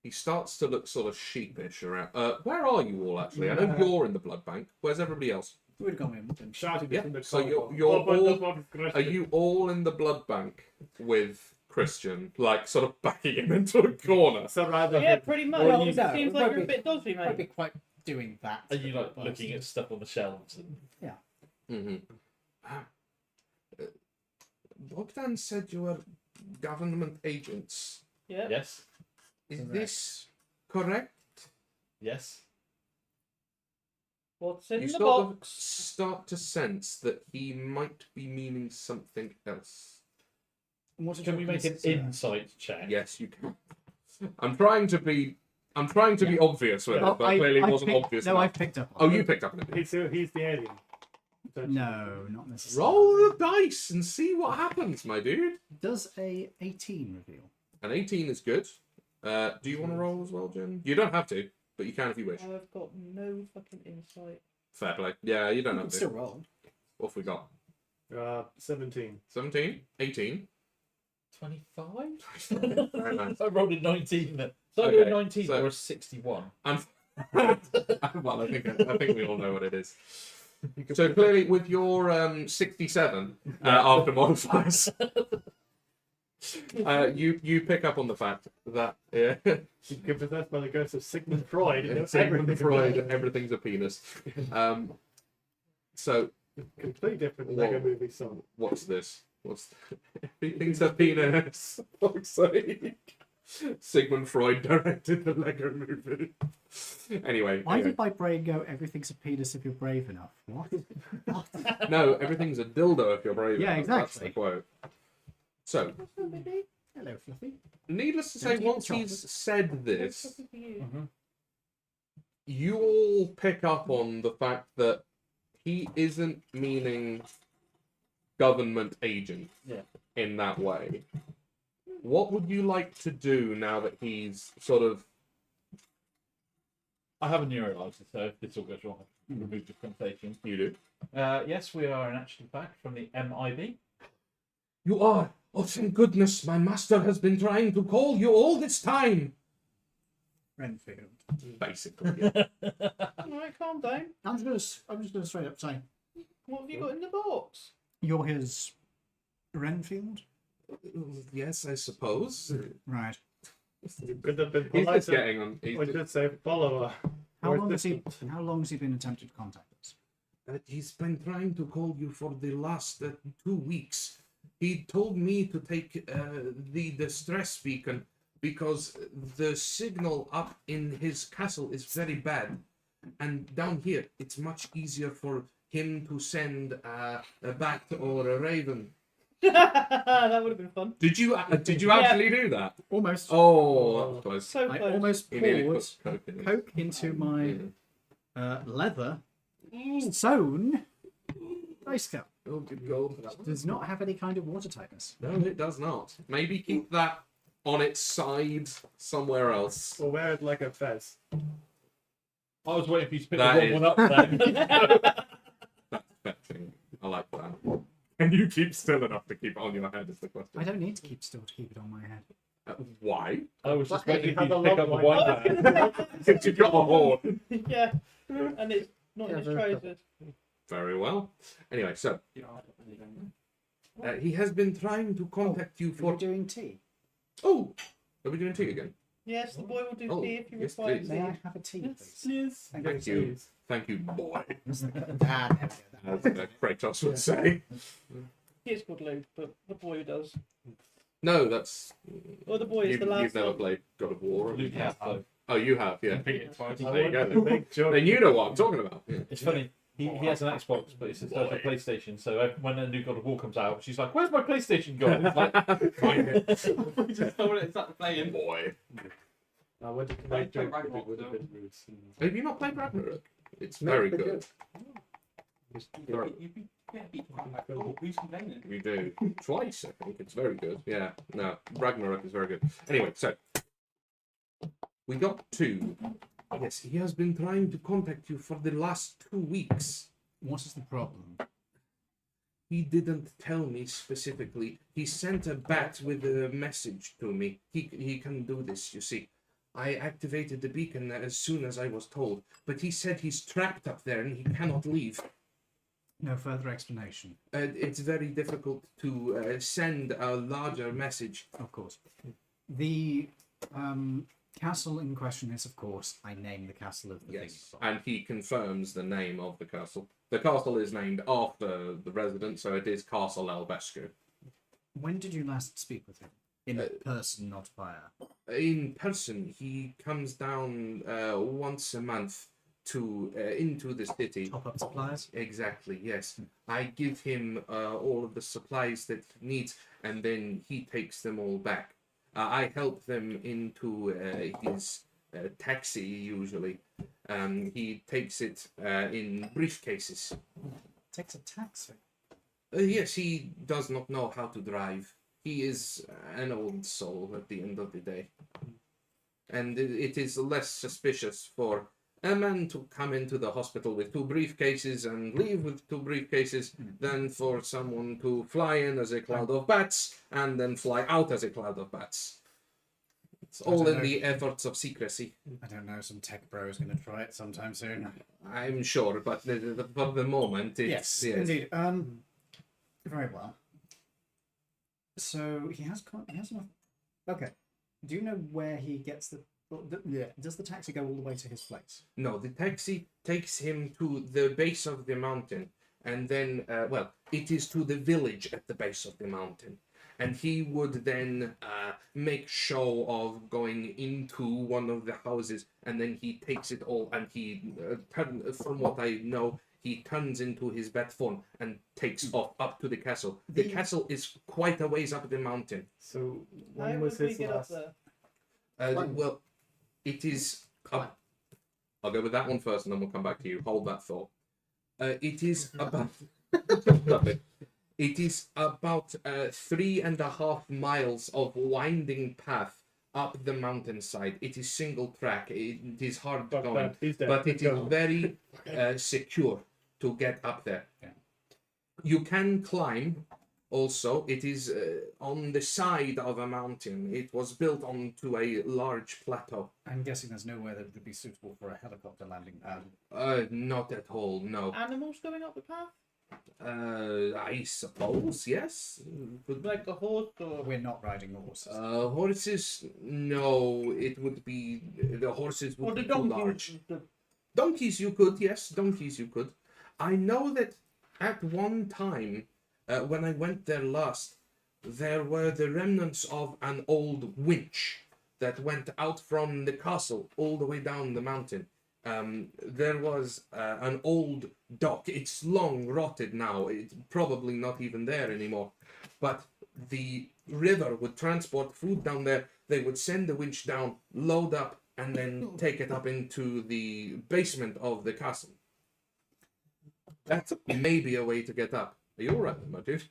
He starts to look sort of sheepish around. Where are you all actually? I know you're in the blood bank. Where's everybody else? You would have gone in with them. Shouting Yeah, from the so corridor. you're Open the all- box, Are Christian. you all in the blood bank with Christian, like sort of backing him into a corner? So rather Yeah, than- pretty much. Well, It no, seems it like won't you're a be- bit dodgy, I'd be mate. quite doing that. Are you like looking at stuff on the shelves? And... Mm-hmm. Bogdan said you were government agents. Yeah. Yes. Is Correct. this correct? Yes. What's in You the sort of box? start to sense that he might be meaning something else. What did Can your we make an consider? insight check? Yes, you can. I'm trying to be obvious with Oh, it, but clearly I wasn't picked- obvious No, enough. I picked up Oh, on it. you picked up on it. He's the alien. No, not necessarily. Roll the dice and see what happens, my dude. Does a 18 reveal? An 18 is good. Do you want to roll as well, Jen? You don't have to, but you can if you wish. I've got no fucking insight. Fair play. Yeah, you don't You have can to. still roll. What have we got? 17. 17? 18? 25? Very nice. I rolled a 19 then. So I Okay, do a 19 so- or a 61. Well, I think we all know what it is. So clearly, with your 67 after modifiers, you pick up on the fact that You get possessed by the ghost of Sigmund Freud. And Sigmund everything Freud, about it. everything's a penis. So Completely different Whoa. Lego movie song. what's this? Everything's a penis? Fuck's sake. Sigmund Freud directed the Lego movie. Anyway, Why did my brain go, everything's a penis if you're brave enough? What? no, everything's a dildo if you're brave. Yeah, enough. That's exactly. the quote. So, Hello, Fluffy. needless to say, Don't eat the once he's chocolate. said this, Something for you. you all pick up on the fact that he isn't meaning government agent in that way. What would you like to do now that he's sort of... I have a neuralizer, so if this all goes wrong, I can remove this conversation. You do? Yes, we are an action pack from the MIB. You are! Oh, thank goodness, my master has been trying to call you all this time! Renfield. Basically, yeah. Alright, calm down. I'm just gonna straight up say, What have you got in the box? you're his Renfield? Yes, I suppose. Right. You could have been He's polite. just getting on... He's Or just- just say follower. How Or long has he assistant. been attempting to contact us? He's been trying to call you for the last 2 weeks. He told me to take the distress beacon because the signal up in his castle is very bad. And down here, it's much easier for him to send a bat or a raven. That would have been fun. Did you Yeah. actually do that? Almost. Oh, that was close. So I close. almost He nearly poured put coke in it. Coke into my Mhm. leather sewn Ice Cup Oh, good gold for that one. does not have any kind of water tightness. No, it does not. Maybe keep that on its side somewhere else. Or wear it like a fez. I was waiting for you to pick That the wrong is- one up then. That's fetching. I like that. And you keep still enough to keep it on your head is the question. I don't need to keep still to keep it on my head. Why? I was just Why waiting you for you have to a pick up the long wine one? bag. Since you've got a horn. Yeah, and it's not in his trousers. Very well. Anyway, so he has been trying to contact you Are for. you doing tea? Oh, are we doing tea again? Yes, the boy will do Oh, tea if you yes, require please. May tea. I have a tea, please? Yes. Thank you. Thank you, boy. There we go. As Kratos would say. He is called Luke, but the boy does. No, that's. Or the boy is the last You've never one. played God of War. Luke has though. Oh, you have, yeah. Beat it twice. There you go. Then. Big joke. Then you know what I'm talking about. Yeah. It's funny. He has an Xbox, but it's his a PlayStation. So when a new God of War comes out, she's like, "Where's my PlayStation gone?" It's like, Find it. We just told it started playing. Boy. I went to Right, make joke right, with it would right, have been rude. Have you not played Ragnarok? It's very good. Yeah, beat quite like oh, who's complaining? We do. Twice, I think. It's very good. Yeah. No, Ragnarok is very good. Anyway, so. We got to. Yes, he has been trying to contact you for the last 2 weeks. What is the problem? He didn't tell me specifically. He sent a bat with a message to me. He can do this, you see. I activated the beacon as soon as I was told, but he said he's trapped up there and he cannot leave. No further explanation. It's very difficult to send a larger message. Of course. The castle in question is, of course, I name the castle of the Yes, thing. and he confirms the name of the castle. The castle is named after the resident, so it is Castle Albescu. When did you last speak with him? In person, not via. In person, he comes down once a month to into the city. Top up supplies? Exactly, yes. I give him all of the supplies that he needs, and then he takes them all back. I help them into his taxi, usually. He takes it in briefcases. Takes a taxi. Yes, he does not know how to drive. He is an old soul at the end of the day. And it is less suspicious for a man to come into the hospital with 2 briefcases and leave with 2 briefcases than for someone to fly in as a cloud of bats and then fly out as a cloud of bats. It's all in the efforts of secrecy. I don't know, some tech bro is going to try it sometime soon. I'm sure, but for the moment, it's... Yes, indeed. Very well. So he has enough. Okay. Do you know where he gets the? Yeah. Does the taxi go all the way to his place? No, the taxi takes him to the base of the mountain, and then, it is to the village at the base of the mountain. And he would then make show of going into one of the houses, and then he takes it all, and he, from what I know, he turns into his bat form and takes off up to the castle. The castle is quite a ways up the mountain. So How when was would we his get up last? there? Well, it is... I'll go with that one first, and then we'll come back to you. Hold that thought. It is about... Lovely. It is about 3.5 miles of winding path up the mountainside. It is single track. It is hard going, He's dead. but it is Go. very secure to get up there. Yeah. You can climb. Also, it is on the side of a mountain. It was built onto a large plateau. I'm guessing there's nowhere that would be suitable for a helicopter landing pad. Not at all. No. Animals going up the path? I suppose yes. Could Like a horse or... We're not riding horses. Horses, no, it would be, the horses Or would the be too donkeys? large. The... Donkeys you could, yes, donkeys you could. I know that at one time, when I went there last, there were the remnants of an old winch that went out from the castle all the way down the mountain. There was an old dock. It's long rotted now. It's probably not even there anymore. But the river would transport food down there. They would send the winch down, load up, and then take it up into the basement of the castle. That's maybe a way to get up. Are you alright then, my dude?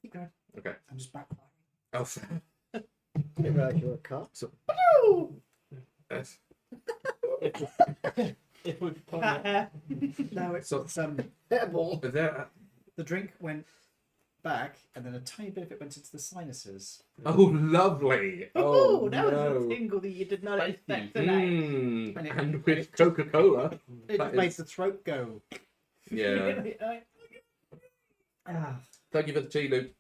Keep going. Okay. I'm just backfiring. Oh, I didn't realise you were a car. yes. If we Cat hair. No, it's So- Hairball. There. the drink went back, and then a tiny bit of it went into the sinuses. Oh, lovely. Oh, Oh, that was no. a tingle that you did not Thank expect you. tonight. And with Coca-Cola. It That just made is- the throat go. Yeah. Ah, Thank you for the tea, Luke.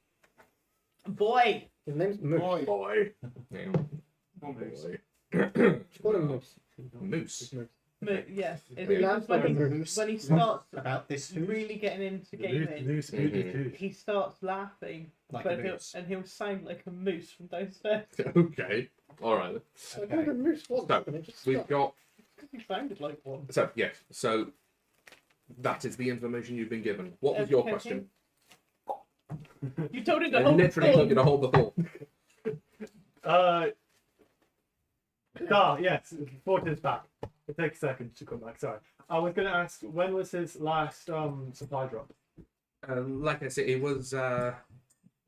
Boy, His name's Moose. Boy. Yeah. Moose. Just call him Moose. Moose. yes. Yeah. When he starts about this really getting into gaming, Loose, Mhm. he starts laughing, like but a moose. he'll sound like a moose from downstairs. Okay. All right. I called him Moose once, So, and it just We've stopped. got. He sounded like one. So yes. So that is the information you've been given. What was your Okay. question? You told him I the whole literally thing. told you to hold the thought. Yes, Fort is back. It takes a second to come back. Sorry. I was going to ask, when was his last supply drop? Like I said, it was.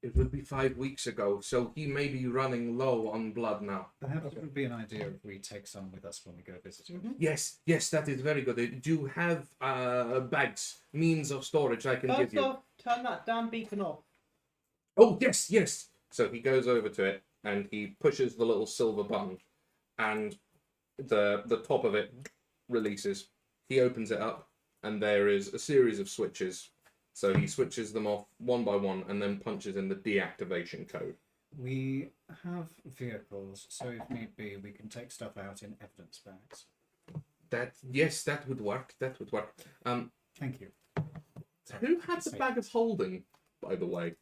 It would be 5 weeks ago, so he may be running low on blood now. Perhaps it would be an idea if we take some with us when we go visit him. Yes, that is very good. Do you have bags, means of storage I can give First you? off, turn that damn beacon off. Oh, yes. So he goes over to it and he pushes the little silver button, and the top of it releases. He opens it up, and there is a series of switches. So he switches them off one by one and then punches in the deactivation code. We have vehicles, so if need be, we can take stuff out in evidence bags. That would work. Thank you. Who had the bag of holding, by the way?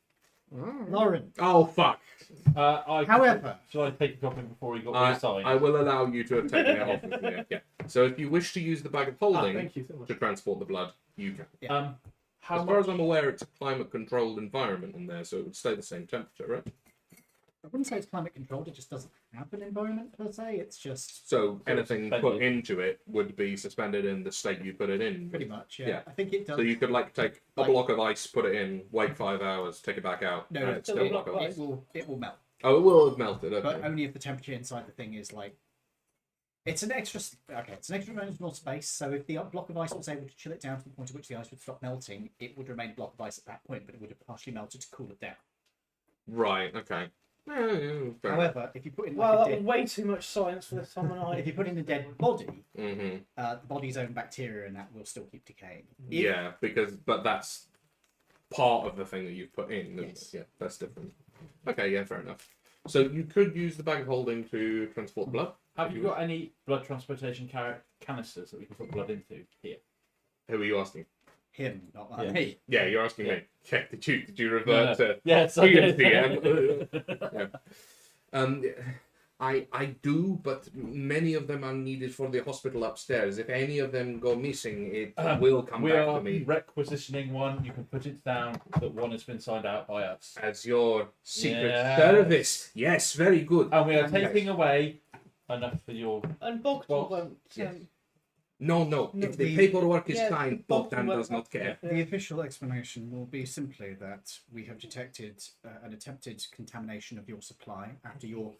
Lauren. Oh fuck! However, shall I take it off him before he got I reassigned? will allow you to have taken it off of me. Yeah. So if you wish to use the bag of holding Thank you so much. to transport the blood, you can. How As far much? as I'm aware, it's a climate-controlled environment in there, so it would stay the same temperature, right? I wouldn't say it's climate controlled, it just doesn't have an environment per se, it's just So anything put suspended. into it would be suspended in the state you put it in. pretty much, yeah. Yeah. I think it does. So you could take a Like- block of ice, put it in, wait 5 hours, take it back out, No, and no, it's still a block of it- ice. it will melt. Oh, it will have melted. But Okay. only if the temperature inside the thing is like it's an extra dimensional space, so if the block of ice was able to chill it down to the point at which the ice would stop melting, it would remain a block of ice at that point, but it would have partially melted to cool it down. Right. Okay. Yeah, fair enough. However, if you put in Well, like that a was dead, way too much science for this time of if night. you put in a dead body, Mhm. the body's own bacteria and that will still keep decaying. If- Yeah, but that's part of the thing that you've put in. Isn't Yes. it? Yeah, that's different. Okay, yeah, fair enough. So you could use the bag of holding to transport blood. Have you got any blood transportation canisters that we can put blood into here? Who are you asking? Him, not Yeah. me. Yeah, you're asking Yeah. me. Yeah, did you revert to? Yes, I did. Yeah. I do, but many of them are needed for the hospital upstairs. If any of them go missing, it will come We back are to me. requisitioning one. You can put it down that one has been signed out by us. As your secret Yes. service. Yes, very good. And we are Okay. taking away enough for your. And Bogdan Well, won't. yes. No. No, If the the- paperwork is yeah, signed, Bogdan Bogdan won't does not have care. to- The official explanation will be simply that we have detected an attempted contamination of your supply. After your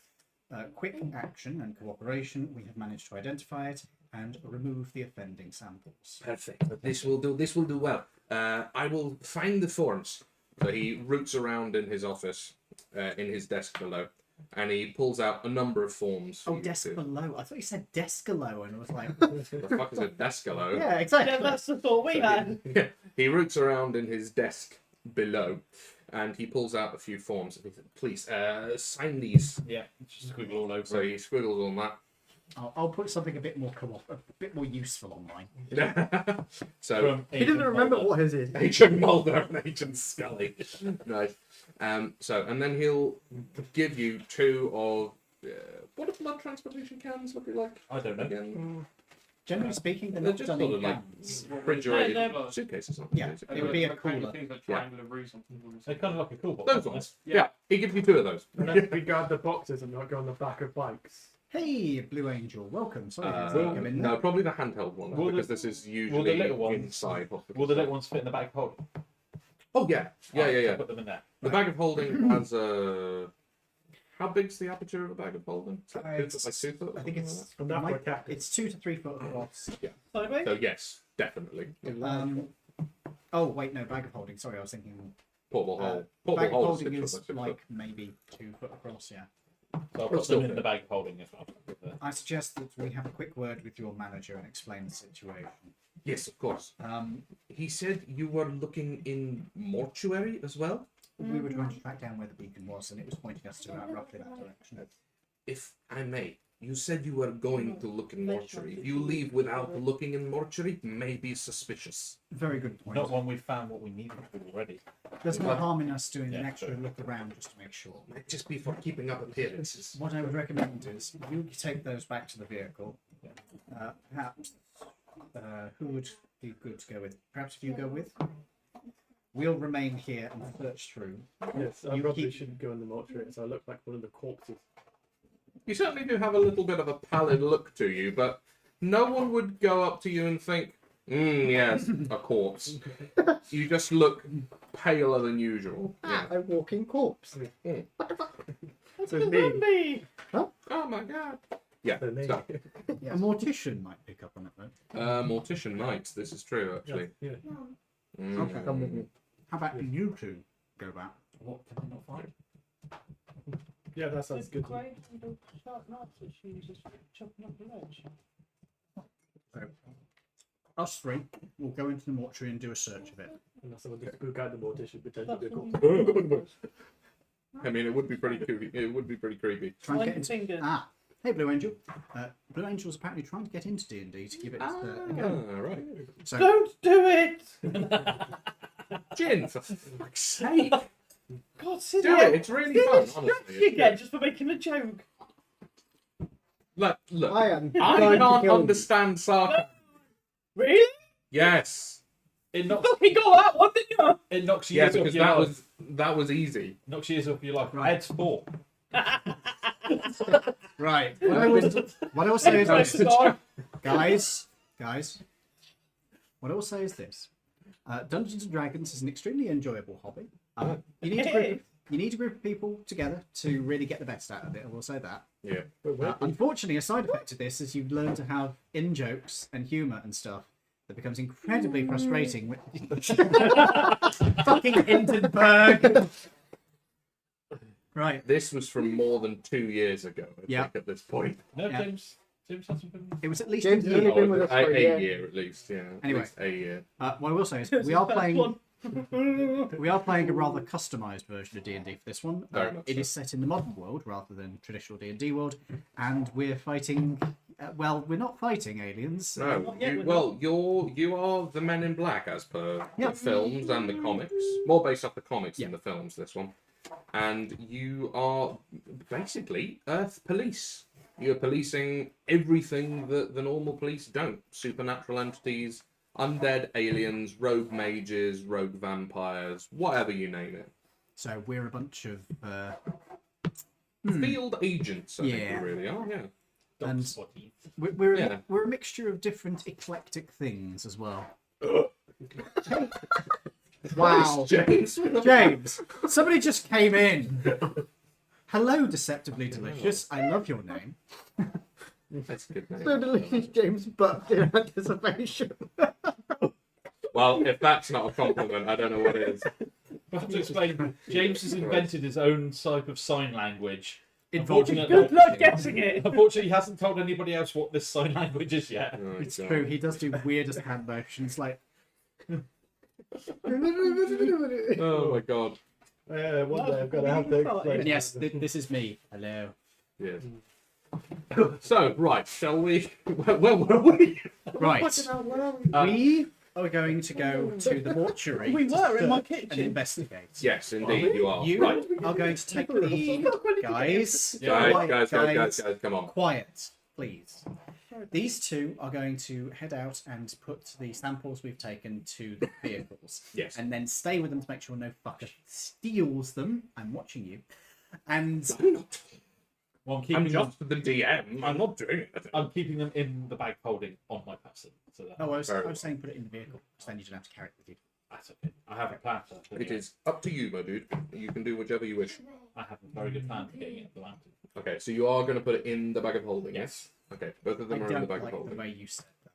quick action and cooperation, we have managed to identify it and remove the offending samples. Perfect. This will do well. I will find the forms. So he roots around in his office, in his desk below, and he pulls out a number of forms. Oh, desk below. I thought you said Descalo, and I was like, The fuck is a Descalo? yeah, exactly. Yeah, that's the thought we had. Yeah, he roots around in his desk below, and he pulls out a few forms. And he said, "Please, sign these." Yeah, just squiggle all over. So he squiggles on that. I'll put something a bit more a bit more useful on mine. So From He didn't Agent remember Mulder. what his is. Agent Mulder and Agent Scully. Nice. So and then he'll give you 2 of what do blood transportation cans look like I don't know. again? Generally speaking, they're They're not just done sort in of like cans. refrigerated No, suitcases. Or Yeah, something. it would be a cooler. Things like Yeah. triangular roofs on people's- They're kind of like a cool box. Those aren't they? ones. Yeah. He gives you 2 of those. Let's regard the boxes and not go on the back of bikes. Hey, Blue Angel, welcome. Sorry, I Uh, didn't come in no, there. probably the handheld one Will the- because this is will usually the little ones- inside hospital. Will the little ones fit in the bag of holding? Oh yeah, yeah, Alright, yeah, so yeah. Put them in there. The bag of holding has a. How big's the aperture of a bag of holding? Is that 2 foot by 2 foot? or I think something it's Enough for a cactus. it's 2 to 3 foot across. like that? So yes, definitely. Oh wait, no, bag of holding. Sorry, I was thinking Portable hole. bag Portable of hole holding 6 is foot by 6 like foot. maybe 2 foot across. Yeah. So I'll Well, put still them in fit. the bag of holding as well. I suggest that we have a quick word with your manager and explain the situation. Yes, of course. He said you were looking in mortuary as well. We were trying to track down where the beacon was, and it was pointing us to roughly that direction. If I may, you said you were going to look in mortuary. If you leave without looking in mortuary, may be suspicious. Very good point. Not when we've found what we needed to do already. There's no harm in us doing an Yeah, extra sure. look around just to make sure. Might just be for keeping up appearances. What I would recommend is you take those back to the vehicle. Perhaps who would be good to go with? Perhaps if you go with. We'll remain here and search through. Yes, I You probably keep- shouldn't go in the mortuary, so I look like one of the corpses. You certainly do have a little bit of a pallid look to you, but no one would go up to you and think, yes, a corpse. You just look paler than usual. Yeah. A walking corpse. So me. Oh my god. Yeah, So me. so, A mortician might pick up on it though. mortician might. This is true, actually. Yeah. Mm. Okay. Come with me. How about you two go back? What can they not find? Yeah, that sounds good. To me. Us three will go into the mortuary and do a search of it. Unless someone just spook out the mortician, pretend to be a corpse. I mean, it would be pretty creepy. It would be pretty creepy. Try and get Point into... fingers. Ah, hey Blue Angel. Blue Angel's apparently trying to get into D&D to give it a go. Right. So Don't do it! Jin, for fuck's sake. God, sit Do down. it. It's really fun, honestly. It's Again, good. just for making a joke. Look, I am. I going to can't kill you. understand sarcasm. Really? Yes. It knocks. You got that one, didn't you? It knocks Yeah, years off because your that life. was easy. Knocks years off your life. Right. Ed's 4. right, what I will say is this. Sorry. guys. What I will say is this: Dungeons and Dragons is an extremely enjoyable hobby. You need a group of people together to really get the best out of it. I will say that. Yeah. Unfortunately, a side effect of this is you learn to have in jokes and humour and stuff that becomes incredibly frustrating. Fucking Hindenburg. Right. This was from more than 2 years ago, I Yeah. think, at this point. No, Yeah. James has something. It was at least James a has only year. been with us for a year. year at least, yeah. At Anyway. least a year. What I will say is we are playing a rather customised version of D&D for this one. Very much It so. is set in the modern world rather than traditional D&D world, and we're fighting. Well, we're not fighting aliens. No, Not yet, you, we're you are the Men in Black as per Yeah. the films and the comics. More based off the comics Yeah. than the films, this one. And you are basically Earth police. You're policing everything that the normal police don't. Supernatural entities, undead aliens, rogue mages, rogue vampires, whatever you name it. So we're a bunch of Field agents, I think Yeah. we really are, yeah. And- Spotty. we're Yeah. we're a mixture of different eclectic things as well. Wow. James. James, somebody just came in. Hello, deceptively delicious. I love your name. That's a good name. So delicious, James, but in anticipation. Well, if that's not a compliment, I don't know what is. I have to explain. James has invented his own type of sign language. Unfortunately, Good luck guessing it. Unfortunately, he hasn't told anybody else what this sign language is yet. Oh, it's God. true. He does do weirdest hand motions, like Oh my god. Yeah, one day I'm gonna have to explain. And yes, this is me. Hello. Yes. So, right, shall we? Where were we? Right. Uh, We are going to go to the mortuary. We to were in my search and kitchen. investigate. Yes, indeed, you are. You Right. are going to take the guys. Guys, come on. Quiet, please. These two are going to head out and put the samples we've taken to the vehicles. Yes. And then stay with them to make sure no fucker steals them. I'm watching you. And Well, I'm I'm keeping them. just the DM. I'm not doing it. I'm keeping them in the bag holding on my person. So that Oh, I was Very saying put it in the vehicle, so then you don't have to carry it with you. that's okay. I have a plan for that. It is up to you, my dude. You can do whichever you wish. I have a very good plan for getting it up the mountain. Okay, so you are going to put it in the bag of holding, yes? Okay, both of I them are in the don't bag like of the holding. way you said that.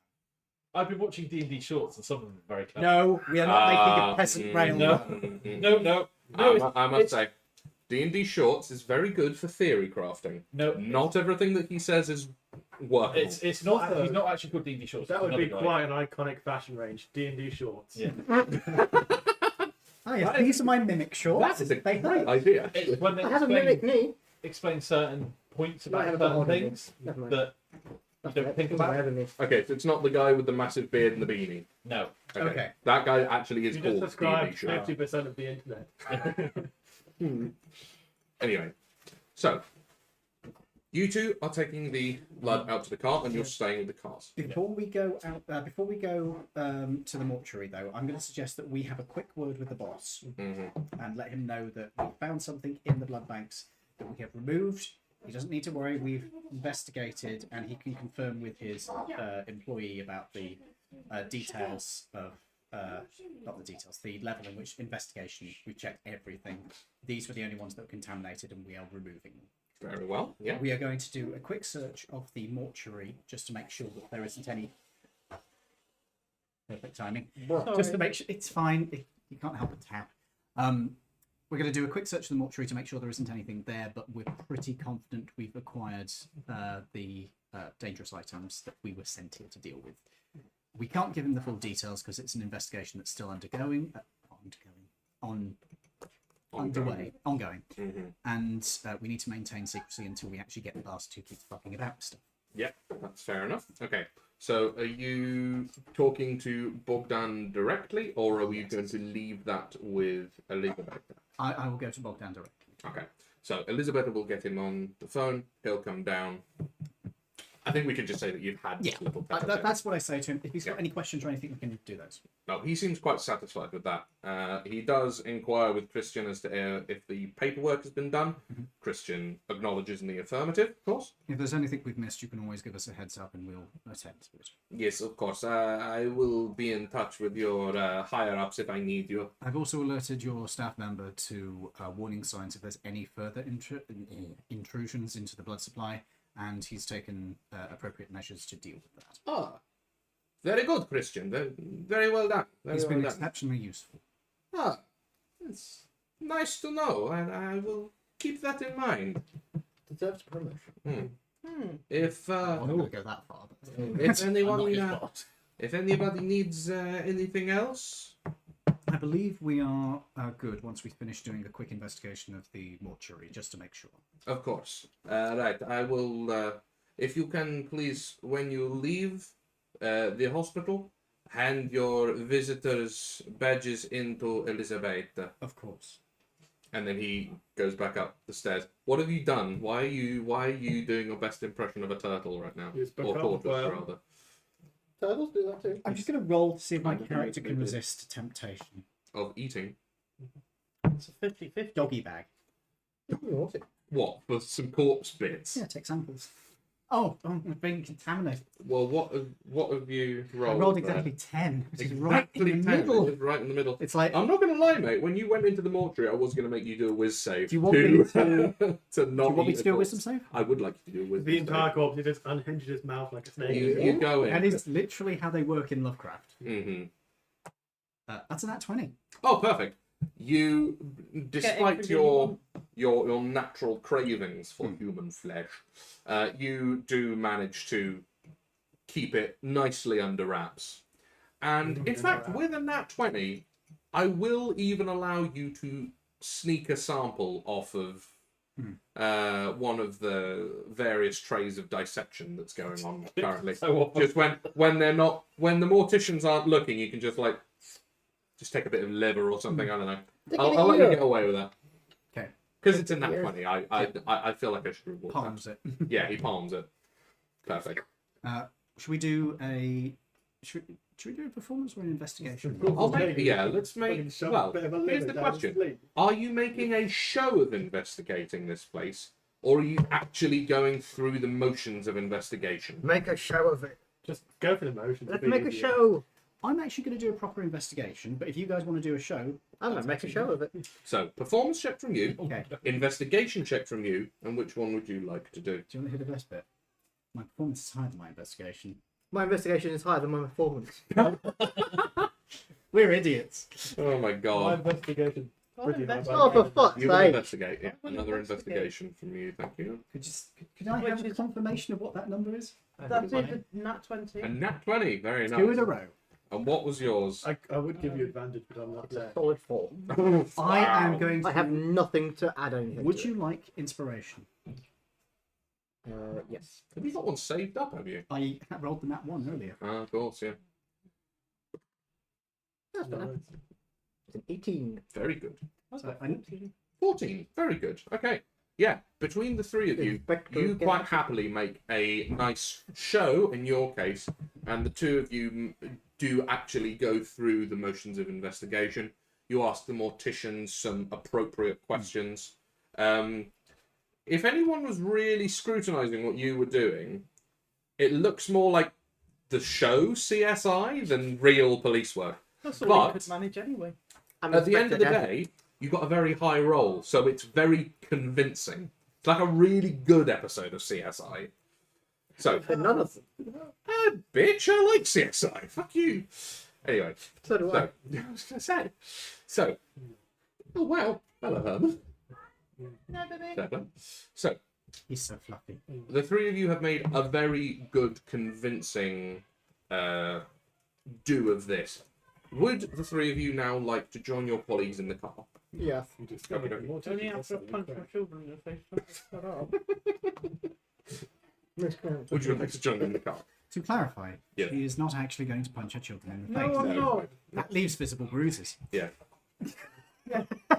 I've been watching D&D shorts, and some of them are very clever. No, we are not making a peasant rail. No. I must say, D&D Shorts is very good for theory crafting. No, Not everything that he says is workable. it's not. He's not actually called D&D shorts. That it's would be another guy. quite an iconic fashion range. D&D shorts. Yeah. Oh, yes, these are my mimic shorts. That is a They great hurt. idea. It's when they I have a mimic knee. explain certain points Might about have a certain holding things Never mind. that That's don't right, think because I about. have a knee. Okay, so it's not the guy with the massive beard and the beanie. no. Okay. That guy actually is You called just D&D described Shorts. 50% of the internet. Anyway, so you two are taking the blood out to the car, and you're staying with the cars. Before we go out, to the mortuary, though, I'm going to suggest that we have a quick word with the boss and let him know that we found something in the blood banks that we have removed. He doesn't need to worry. We've investigated, and he can confirm with his employee about the details of. Not the details, the level in which investigation. We checked everything. These were the only ones that were contaminated, and we are removing them. Very well, yeah. We are going to do a quick search of the mortuary just to make sure that there isn't any. Perfect timing. Just to make sure it's fine. You can't help but tap. We're going to do a quick search of the mortuary to make sure there isn't anything there, but we're pretty confident we've acquired the dangerous items that we were sent here to deal with. We can't give him the full details because it's an investigation that's still ongoing, and we need to maintain secrecy until we actually get past who keeps fucking about with stuff. Yeah, that's fair enough. Okay, so are you talking to Bogdan directly, or are we going to leave that with Elizabeth? I will go to Bogdan directly. Okay, so Elizabeth will get him on the phone. He'll come down. I think we can just say that you've had this little chat. That's what I say to him. If he's got any questions or anything, we can do those. No, he seems quite satisfied with that. He does inquire with Christian as to if the paperwork has been done. Christian acknowledges in the affirmative, of course. If there's anything we've missed, you can always give us a heads up and we'll attend to it. Yes, of course. I will be in touch with your higher-ups if I need you. I've also alerted your staff member to warning signs if there's any further intrusions into the blood supply, and he's taken appropriate measures to deal with that. Ah, very good, Christian. Very well done. He's been exceptionally useful. Ah, it's nice to know, and I will keep that in mind. Deserves promotion. If I'm not going to go that far. But... if anyone, I'm not his boss. if anybody needs anything else, I believe we are good once we finish doing a quick investigation of the mortuary, just to make sure. of course. Right, I will. If you can, please, when you leave the hospital, hand your visitors' badges into Elizabeth. Of course. And then he goes back up the stairs. What have you done? Why are you doing your best impression of a turtle right now? He's Or become tortoise, well. rather. Turtles do that too. I'm just going to roll to see if my I don't character know. can resist temptation. Of eating. It's a 50-50. Doggy bag. What? For some corpse bits? Yeah, take samples. Oh, we've been contaminated. Well, what have you rolled? I rolled there? exactly 10, which is right Exactly in the 10. middle. It's right in the middle. It's like, I'm not going to lie, mate. When you went into the mortuary, I was going to make you do a whiz save. Do you want me to- to not do you want me eat to do a corpse. wisdom save? I would like you to do a wisdom The entire save. corpse, he just unhinged his mouth like a snake. You go in. That is literally how they work in Lovecraft. Mm-hmm. That's a nat 20. Oh, perfect. You, despite everything your natural cravings for human flesh, you do manage to keep it nicely under wraps. And in fact, with a nat 20, I will even allow you to sneak a sample off of one of the various trays of dissection that's going on currently. Just when the morticians aren't looking, you can just take a bit of liver or something. I don't know. I'll let you get away with that. Okay. Because it's a nat 20. I feel like I should reward Palms it. that. Yeah, he palms it. Perfect. Should we do a... Should we do a performance or an investigation? Let's make... Well, here's the question. Are you making a show of investigating this place? or are you actually going through the motions of investigation? Make a show of it. Just go for the motions. Let's it'd be make a easier. show. I'm actually going to do a proper investigation, but if you guys want to do a show, I'm gonna make a show of it. So, performance check from you, okay. investigation check from you, and which one would you like to do? Do you want to hear the best bit? My performance is higher than my investigation. My investigation is higher than my performance. We're idiots. Oh my My god. investigation. I'll Pretty high, investigate. Oh, for fuck's You will sake. investigate, yeah. I will Another investigate. investigation from you, thank you. Could I have a confirmation of what that number is? That is a nat 20. A nat 20, very nice. 2 in a row. And what was yours? I would give you advantage, but I'm not It's a there. solid 4. I am going to. I have nothing to add anything. Would to you like inspiration? it. Yes. Have you got one saved up, have you? I rolled the nat 1 earlier. Ah, of course, yeah. That's better. No, It's an 18. Very good. So I, 14, very good. Okay. Yeah, between the three of you, Inspector you quite Gadget. happily make a nice show in your case, and the two of you do actually go through the motions of investigation. You ask the morticians some appropriate questions. If anyone was really scrutinizing what you were doing, it looks more like the show CSI than real police work. That's all But- we could manage anyway. I'm At the end of the Inspector Gadget. day, you got a very high roll, so it's very convincing. It's like a really good episode of CSI. So, But none of them. bitch, I like CSI. Fuck you. Anyway, So do I. so I was gonna say. So, oh wow, hello Herman. No, baby. Devlin. So, he's so fluffy. the three of you have made a very good, convincing do of this. Would the three of you now like to join your colleagues in the car? Yes. you just Okay, get more Only tickets, after I that's punch something my great. children in the face. Shut up. Would you like to join them in the car? To clarify, Yeah. she is not actually going to punch her children in the No, face. I'm not. That leaves visible bruises. Yeah.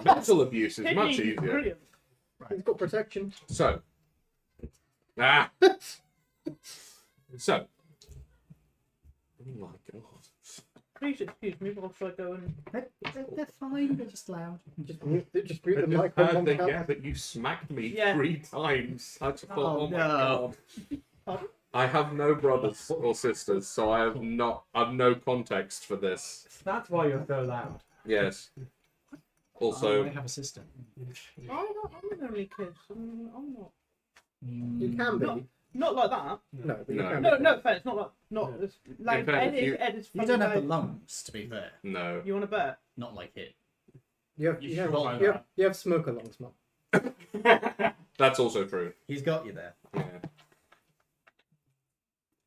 Mental abuse is Hit much me, easier. brilliant. He's got protection. So, so, oh my god. Please excuse me whilst I go and. They're fine, they're just loud. Just mute the I just microphone. heard one that, time. yeah, that you smacked me Yeah. 3 times. I just thought, Oh, oh, my no. god. I have no brothers or sisters, so I have no context for this. That's why you're so loud. Yes. I Also, have a sister. I'm an only kid. I'm not. You can be. Not- Not like that. No, but you No. can No, be. no offense. Not like. Not. Yeah. Like, In fact, Ed is. you- Ed is You funny don't have the guy. lungs, to be fair. no. You want to bet? Not like it. You have, You you should have, try you that. have, you have smoker lungs, Mum. That's also true. He's got you there. Yeah.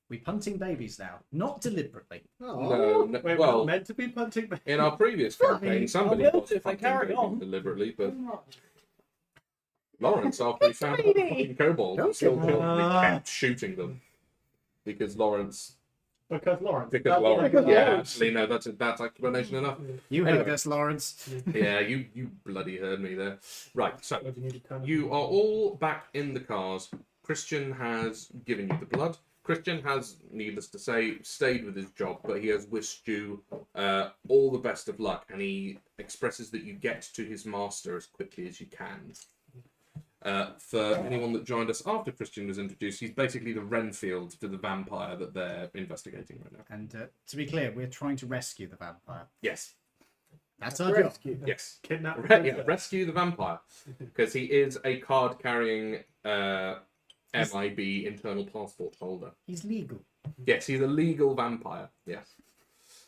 We're punting babies now. Not deliberately. Oh. No, Wait, we're well, not meant to be punting back. in our previous campaign, somebody I'll be able was to if they punting carry babies on. deliberately, but Lawrence, after he found out the fucking kobold, Don't still get- kept shooting them. Because Lawrence... Because Lawrence. Because That's Lawrence... because Yeah, Lawrence. actually, no, that's explanation enough. You Anyway. heard this, Lawrence. Yeah, you bloody heard me there. Right, so What do you need to turn you are all back in the cars. Christian has given you the blood. Christian has, needless to say, stayed with his job, but he has wished you all the best of luck, and he expresses that you get to his master as quickly as you can. For anyone that joined us after Christian was introduced, he's basically the Renfield to the vampire that they're investigating right now. And to be clear, we're trying to rescue the vampire. Yes, That's our job. Rescue. yes. Kidnap the Yeah, princess. rescue the vampire, because he is a card-carrying MIB internal passport holder. He's legal. Yes, he's a legal vampire. Yes.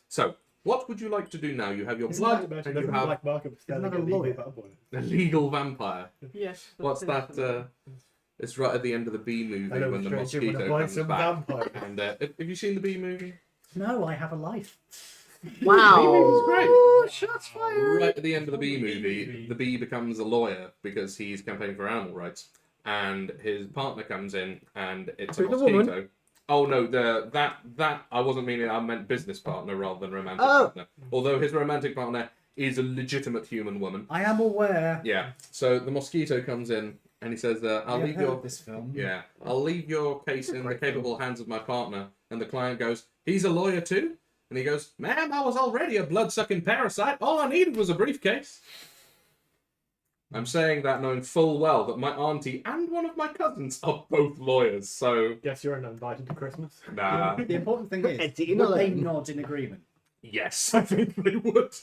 So, what would you like to do now? You have your Isn't blood, Imagine and there's you a have black market standing Isn't that at a the lawyer? bad boy. a legal vampire. Yes. What's that? It's right at the end of the B movie Hello, when the stranger, wanna mosquito buy comes some back. vampire? And have you seen the B movie? No, I have a life. Wow. great. Shots fired. Right at the end of the B movie, the B becomes a lawyer because he's campaigning for animal rights, and his partner comes in, and it's a Who's the woman? mosquito. Oh no, that I wasn't meaning. I meant business partner rather than romantic Oh. partner. Although his romantic partner is a legitimate human woman. I am aware. Yeah. So the mosquito comes in and he says, "I'll I've leave heard your this film. yeah, I'll leave your case in the capable hands of my partner." And the client goes, "He's a lawyer too?" And he goes, "Ma'am, I was already a blood-sucking parasite. All I needed was a briefcase." I'm saying that knowing full well that my auntie and one of my cousins are both lawyers, so Guess you're uninvited to Christmas. nah. The important thing is, Eddie, would they alone. nod in agreement? Yes, I think they would.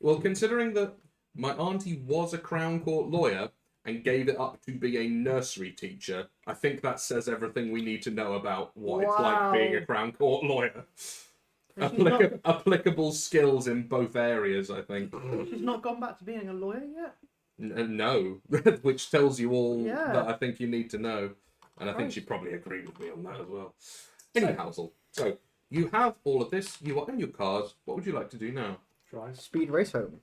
Well, considering that my auntie was a Crown Court lawyer and gave it up to be a nursery teacher, I think that says everything we need to know about what it's like being a Crown Court lawyer. Applicable skills in both areas, I think. She's not gone back to being a lawyer yet. No, which tells you all Yeah. that I think you need to know. And I think Right. she probably agreed with me on that as well. Anyhow, so you have all of this, you are in your cars. What would you like to do now? Try. Speed race home.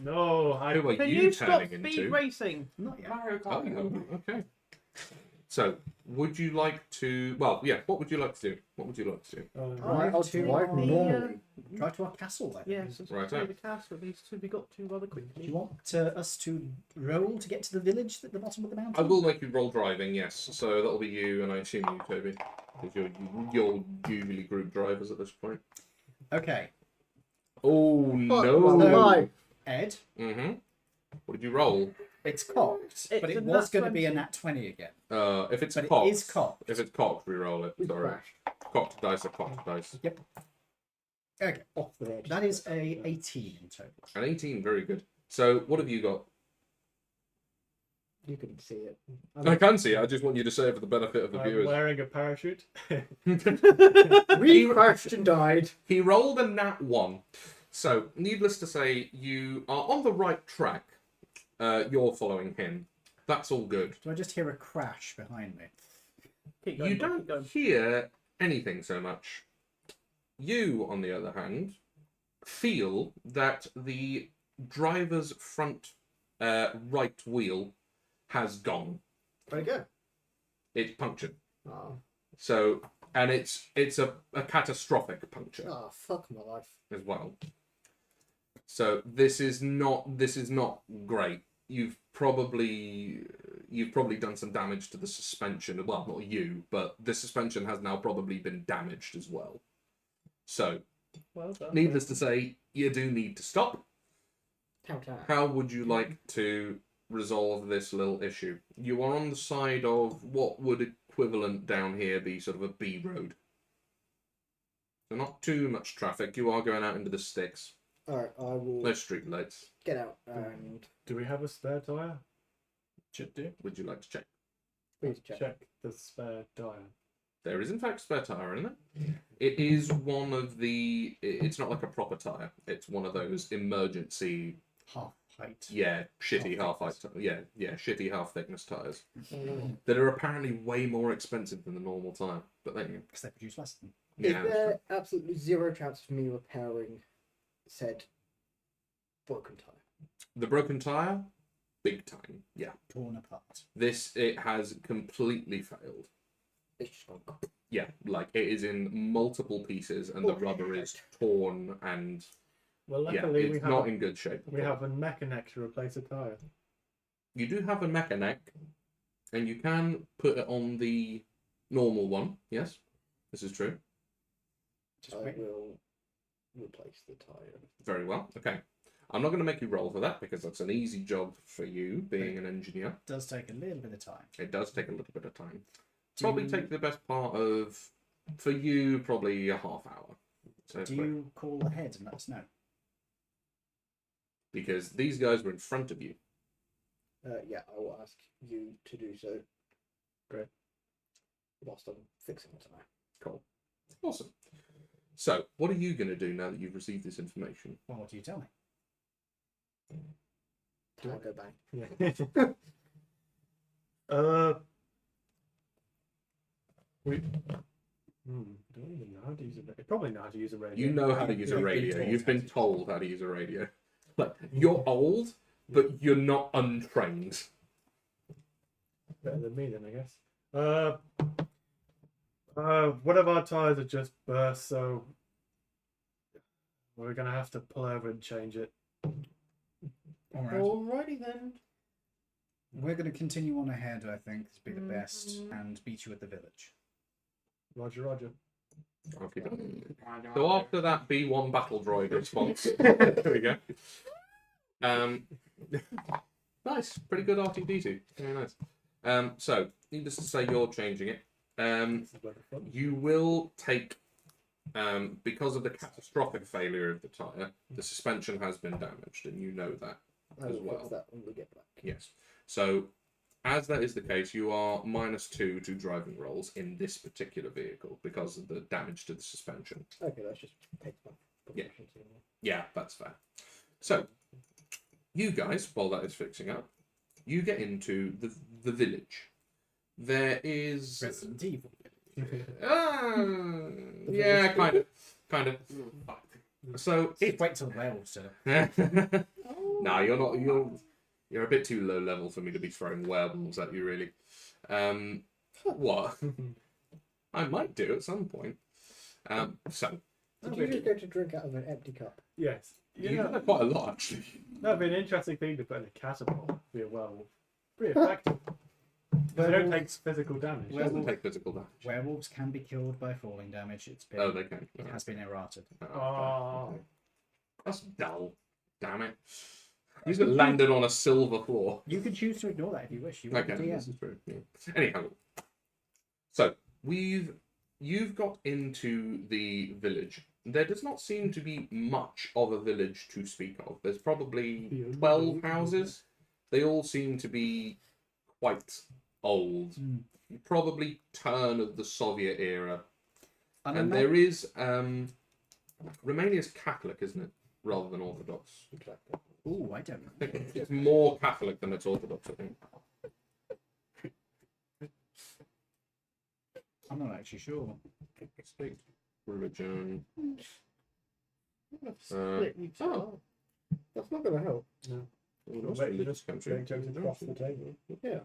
No, I. Who are Can you you stop turning speed into? racing? Not yet. Mario Oh, Kart. okay. So, would you like to? Well, yeah. What would you like to do? What would you like to do? I'll to drive the, normally. drive to our castle then. Yes, Right, right. eh? The castle needs to be got to rather Do quickly. you want us to roll to get to the village at the bottom of the mountain? I will make you roll driving. Yes. So that'll be you, and I assume you, Toby, because you're usually group drivers at this point. Okay, Oh Well, no. why? Ed, Mhm. What did you roll? it's cocked, but It's it a was nat going to be a 20. nat 20 again. If it's But cocked, it is cocked. if it's cocked, re-roll it. We Sorry. crashed. Cocked dice are cocked dice. Okay, Off the edge. that is a 18 in total. An 18, very good. So what have you got? You couldn't see it. I can see it. I just want you to say it for the benefit of the I'm viewers. wearing a parachute. We crashed and died. He rolled a nat 1. So, needless to say, you are on the right track. You're following him. That's all good. Do I just hear a crash behind me? Keep You going, don't keep going. hear anything so much. You, on the other hand, feel that the driver's front right wheel has gone. Where'd it go? It's punctured. Oh, So, and it's a catastrophic puncture oh, fuck my life. as well. So this is not great. You've probably done some damage to the suspension. Well, not you, but the suspension has now probably been damaged as well. So, Well done. needless to say, you do need to stop. Counter. How would you like to resolve this little issue? You are on the side of what would equivalent down here be sort of a B road. So not too much traffic. You are going out into the sticks. Alright, I will No street lights. get out and Do we have a spare tire? Should do. Would you like to check? please check. Check the spare tire. There is in fact spare tire in there. It is one of the. It's not like a proper tire. It's one of those emergency. Half height. Yeah, shitty Half half height. Yeah, shitty half thickness tires Mm. that are apparently way more expensive than the normal tire. But then, Because they produce less than. Is yeah, that's there absolutely zero chance of me repairing said broken tire? the broken tire, big time. Yeah, Torn apart. it has completely failed. It's just gone. Yeah, like it is in multiple pieces, and the Oh, rubber is shit. torn, and Well, yeah, luckily we it's have not in good shape. we have a mechanic to replace a tire. You do have a mechanic, and you can put it on the normal one. Yes, this is true. Just I wait. will replace the tire. Very well. Okay. I'm not going to make you roll for that because that's an easy job for you, being an engineer. It does take a little bit of time. It does take a little bit of time. Do Probably you- take the best part of, for you, probably a half hour. So Do you call ahead and let us know? because these guys were in front of you. Yeah, I will ask you to do so. Great. Whilst I'm fixing the tire. Cool. Awesome. So, what are you going to do now that you've received this information? Well, what do you tell me? Tire go bang. Yeah. We don't even know how to use a radio. Probably know how to use a radio. You know how to use a You've been radio. taught You've how been to. told how to use a radio. Like, you're old, but you're not untrained. Better than me then, I guess. One of our tires are just burst, so we're gonna have to pull over and change it. All right. Alrighty then. We're going to continue on ahead, I think, to be the best, Mhm. and meet you at the village. Roger, Roger. Okay. So after that B1 battle droid response, there we go. Nice. Pretty good R2D2. Very nice. So, needless to say, you're changing it. You will take, because of the catastrophic failure of the tyre, the suspension has been damaged, and you know that as well. That when we get back. Yes. So, as that is the case, you are -2 to driving rolls in this particular vehicle because of the damage to the suspension. Okay, that's just takes my Yeah. Yeah, that's fair. So, you guys, while that is fixing up, you get into the village. There is... Resident Evil. yeah, kind of. So, Wait till the werewolves do it. no, you're a bit too low level for me to be throwing werewolves at you, really. What? I might do at some point. So, Did you just go to drink out of an empty cup? Yes. you know quite a lot, actually. That'd be an interesting thing to put in a catapult. Be a werewolf. Pretty effective. They don't take physical damage. It doesn't take physical damage. Werewolves can be killed by falling damage. It's been, Oh, they can. it has been errated. Oh. That's dull. Damn it. He's landed on a silver floor. You can choose to ignore that if you wish. You Okay, the this DM. is true. Yeah. Anyhow, so you've got into the village. There does not seem to be much of a village to speak of. There's probably 12 houses. They all seem to be quite old. Probably turn of the Soviet era. And there is Romania's Catholic, isn't it? Rather than Orthodox. Exactly. Ooh, I don't know. I think it's more Catholic than it's Orthodox, I think. I'm not actually sure. State religion. Split you two. oh. That's not going to help. Most Wait, religious just country. going to across the table. Yeah.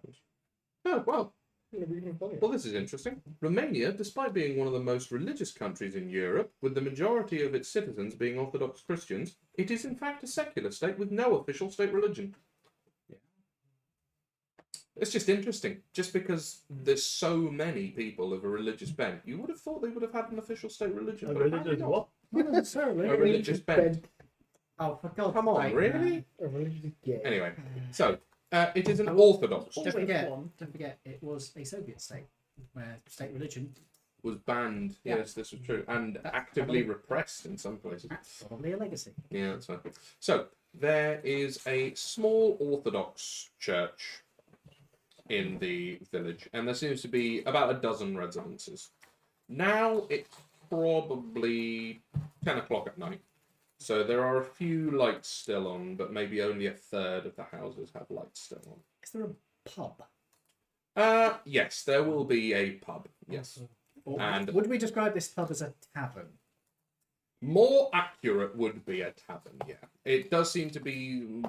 Oh, well. Maybe you can follow it. Well, this is interesting. Romania, despite being one of the most religious countries in Europe, with the majority of its citizens being Orthodox Christians, it is in fact a secular state with no official state religion. Yeah. It's just interesting. Just because there's so many people of a religious bent, you would have thought they would have had an official state religion. A but apparently religious not. what? Not necessarily. A religious bent. Oh, for God's Come on, sake, really? A religious gay. Anyway, so it is an Orthodox. Don't forget, it was a Soviet state where state religion Was banned. Yeah. Yes, this was true, and That's actively probably- repressed in some places. that's probably a legacy. Yeah, that's fine. So there is a small Orthodox church in the village, and there seems to be about a dozen residences. Now it's probably 10 o'clock at night, so there are a few lights still on, but maybe only a third of the houses have lights still on. Is there a pub? Yes, there will be a pub. Yes. Or And- would we describe this pub as a tavern? More accurate would be a tavern, yeah. It does seem to be,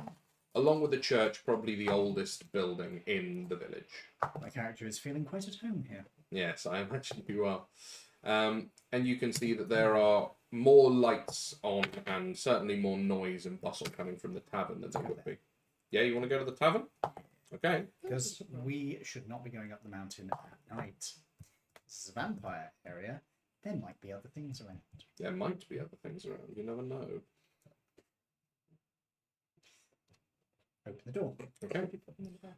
along with the church, probably the oldest building in the village. My character is feeling quite at home here. Yes, I imagine you are. And you can see that there are more lights on and certainly more noise and bustle coming from the tavern than there would be. Yeah, you want to go to the tavern? Okay. Because we should not be going up the mountain at night. This is a vampire area. There might be other things around. There might be other things around. You never know. Open the door. Okay.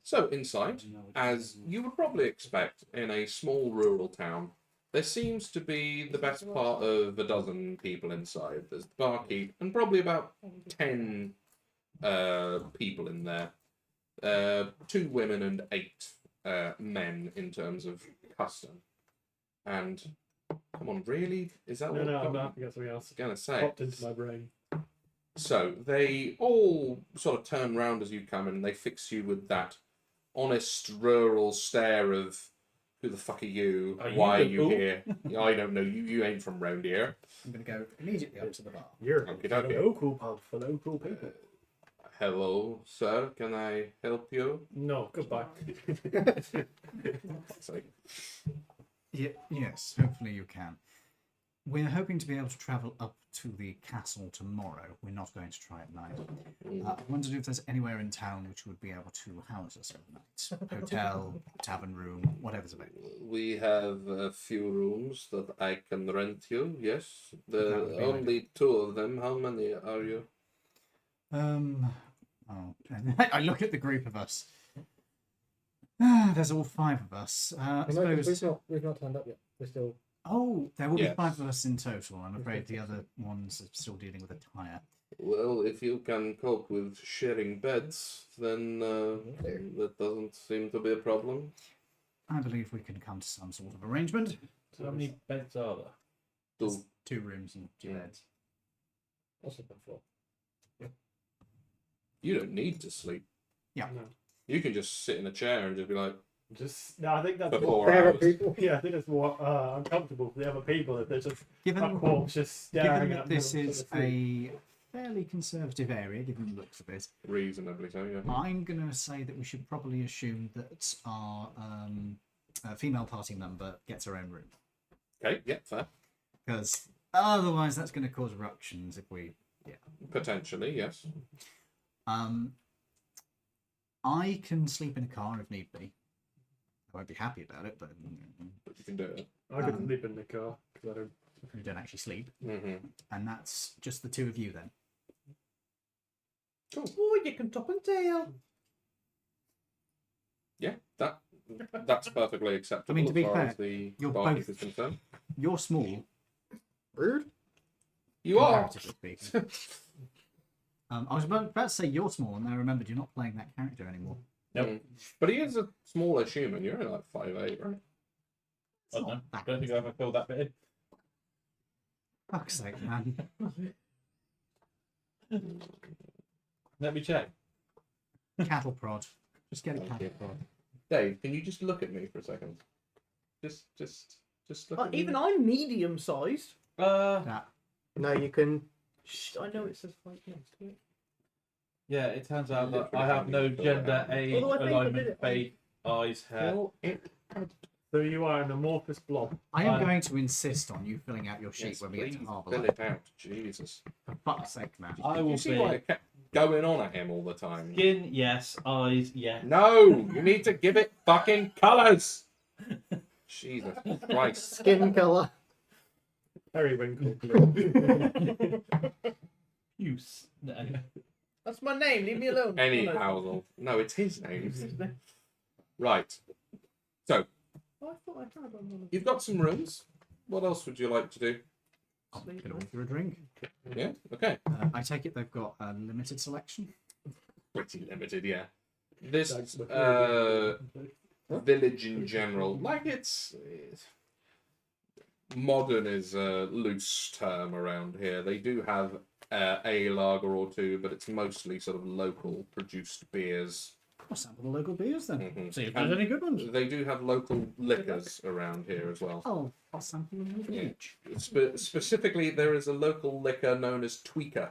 So inside, as you would probably expect in a small rural town, there seems to be the best part of a dozen people inside. There's the barkeep and probably about 10 people in there. 2 women and 8 men in terms of custom. And come on, really? Is that what No, I'm I'm not. I got something else gonna say? popped into my brain. So they all sort of turn round as you come in and they fix you with that honest rural stare of who the fuck are you? Are you Why are the you fool? here? I don't know. You ain't from round here. I'm going to go immediately up to the bar. You're Okay, a okay. local pub for local people. Hello, sir. Can I help you? No, goodbye. It's like, Yes, hopefully you can. We're hoping to be able to travel up to the castle tomorrow. We're not going to try at night. I wondered if there's anywhere in town which would be able to house us overnight. Hotel, tavern room, whatever's available. we have a few rooms that I can rent you. Yes, That would be only 2 of them. How many are you? Oh, and I look at the group of us. There's all 5 of us. I suppose. We've not turned up yet. We're still. Oh, there will be Yes. 5 of us in total. I'm afraid the other ones are still dealing with a tire. Well, if you can cope with sharing beds, then that doesn't seem to be a problem. I believe we can come to some sort of arrangement. So how many beds are there? Two. 2 rooms and 2 beds. What's it for? You don't need to sleep. Yeah. No. You can just sit in a chair and just be like, No, I think that's for what. 4 There are hours. people. Yeah, I think that's what uncomfortable for the other people if there's just a Given, corpse just given staring that at this them is sort of thing. a fairly conservative area, given the looks of it, Reasonably so, yeah. I'm going to say that we should probably assume that our female party member gets her own room. Okay, yeah, fair. Because otherwise that's going to cause eruptions if we... Potentially, yes. I can sleep in a car if need be. I won't be happy about it, but But you can do it. I could sleep in the car because I don't. you don't actually sleep. Mm-hmm. And that's just the 2 of you then. Oh, you can top and tail. Yeah, that's perfectly acceptable I mean, to be as far fair, as the you're barkeep both- is concerned. You're small, Rude. You are! comparatively speaking. I was about to say you're small, and I remembered you're not playing that character anymore. Nope. Mm. But he is a smallish human. You're only like 5'8", right? I don't know. not that Don't think I ever filled that bit in. Fuck's sake, man. Let me check. Cattle prod. Just get a Thank cattle you. prod. Dave, can you just look at me for a second? Just look at Even me. I'm medium sized. That. No, you can. I know it says like next to it. Yeah, it turns out that Literally I have no can't even gender, fill it out. age, Although I think I did alignment, it on- faith, eyes, hair. Fill it. So you are an amorphous blob. I am I'm- going to insist on you filling out your sheet Yes, when we get please to Harbour fill Life. it out. Jesus. For fuck's sake, man. I You will see why I be kept going on at him all the time? skin, yes. Eyes, yes. No! You need to give it fucking colours! Jesus Christ. Skin colour. Periwinkle. Use. No. That's my name. Leave me alone. Any Oh, no. Howell. No, it's his name. Right. So, Oh, I thought I had on one. you've got some rooms. What else would you like to do? I'm going to order a drink. Yeah? Okay. I take it they've got a limited selection. Pretty limited, yeah. This That's the village in general, like it's modern is a loose term around here. They do have a lager or two, but it's mostly sort of local produced beers. I'll sample the local beers then. Mhm. See if And there's any good ones. they do have local liquors around here as well. Oh, I'll sample a little Yeah. each. Specifically, there is a local liquor known as Tweaker,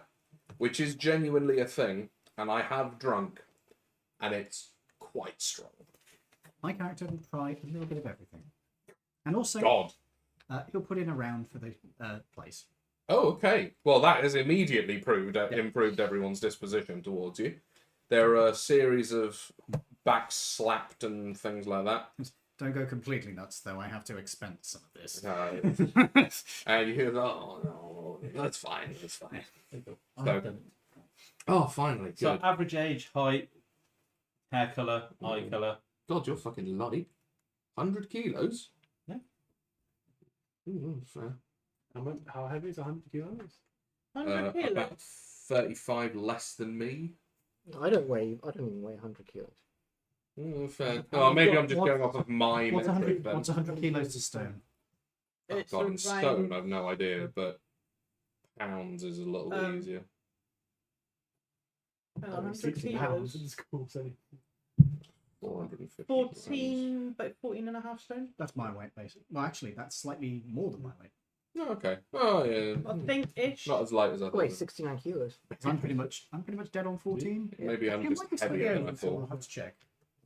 which is genuinely a thing, and I have drunk, and it's quite strong. My character will try a little bit of everything. And also, God. he'll put in a round for the place. Oh, okay. Well, that has immediately improved everyone's disposition towards you. There are a series of backs slapped and things like that. Don't go completely nuts, though. I have to expense some of this. And you hear, oh, no, that's fine, that's fine. I've So- done it. Oh, finally, So good. average age, height, hair colour, eye colour. God, you're fucking light. 100 kilos? Yeah. Ooh, fair. How heavy is 100 kilos? 100 kilos. About 35 less than me. I don't even weigh 100 kilos. Fair. Oh, maybe I'm just What- going off of my What's metric 100, then. what's 100 kilos to stone? Oh, It's God, in around- stone, I've no idea, but pounds is a little Um, easier. Hang on, I mean, 100 60 pounds kilos. in school, so 450 14, about 14 and a half stone. That's my weight, basically. Well, actually, that's slightly more than my weight. grams. Oh, okay. Oh, yeah. I think ish. Not as light as I Oh, thought. wait, 69 kilos. So I'm pretty much dead on 14. Maybe I'm It just might be slightly heavier than I over, so I'll thought. have to check.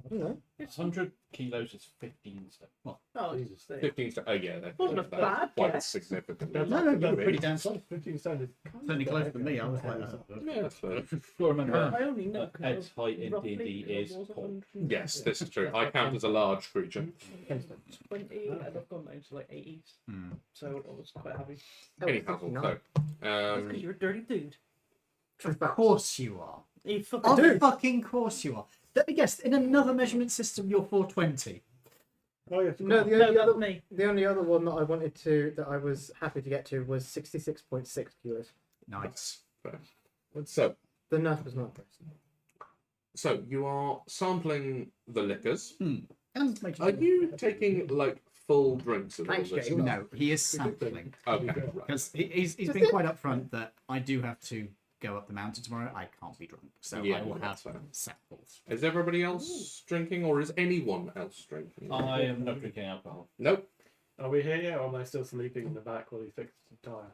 I don't know. 100 kilos is 15 stone. Oh, Jesus. 15 stone. Oh, yeah. That, Wasn't a that's bad quite guess. significant. That's No, no, like- you're pretty damn solid. 15 stone is Certainly closer than me. I was like, Yeah, that's fair. Well, remember, I only know. 'cause I Ed's was height in roughly- D&D I is was tall. 100 Yes, this is true. I count as a large creature. 20, and I've gone down to like 80s. Hmm. So I was quite happy. Oh, Anyhow, 59. so, That's because you're a dirty dude. Of course you are. You fucking Of do. fucking course you are. Let me guess. In another measurement system, you're 420. Oh yes. No, the No, only that's other me. the only other one that I wanted to that I was happy to get to was 66.6 kilos. Nice. Fair. So, The nurse was not impressed. so you are sampling the liquors. And make Are you taking like full drinks of all Thanks, this James. stuff? No, he is sampling. Okay, right. Because he's been quite upfront that I do have to go up the mountain tomorrow. I can't be drunk, so Yeah, I will that's have fair. samples. Is everybody else drinking, or is anyone else drinking? I am not drinking alcohol. Nope. Are we here yet, or am I still sleeping in the back while he fixes the tire?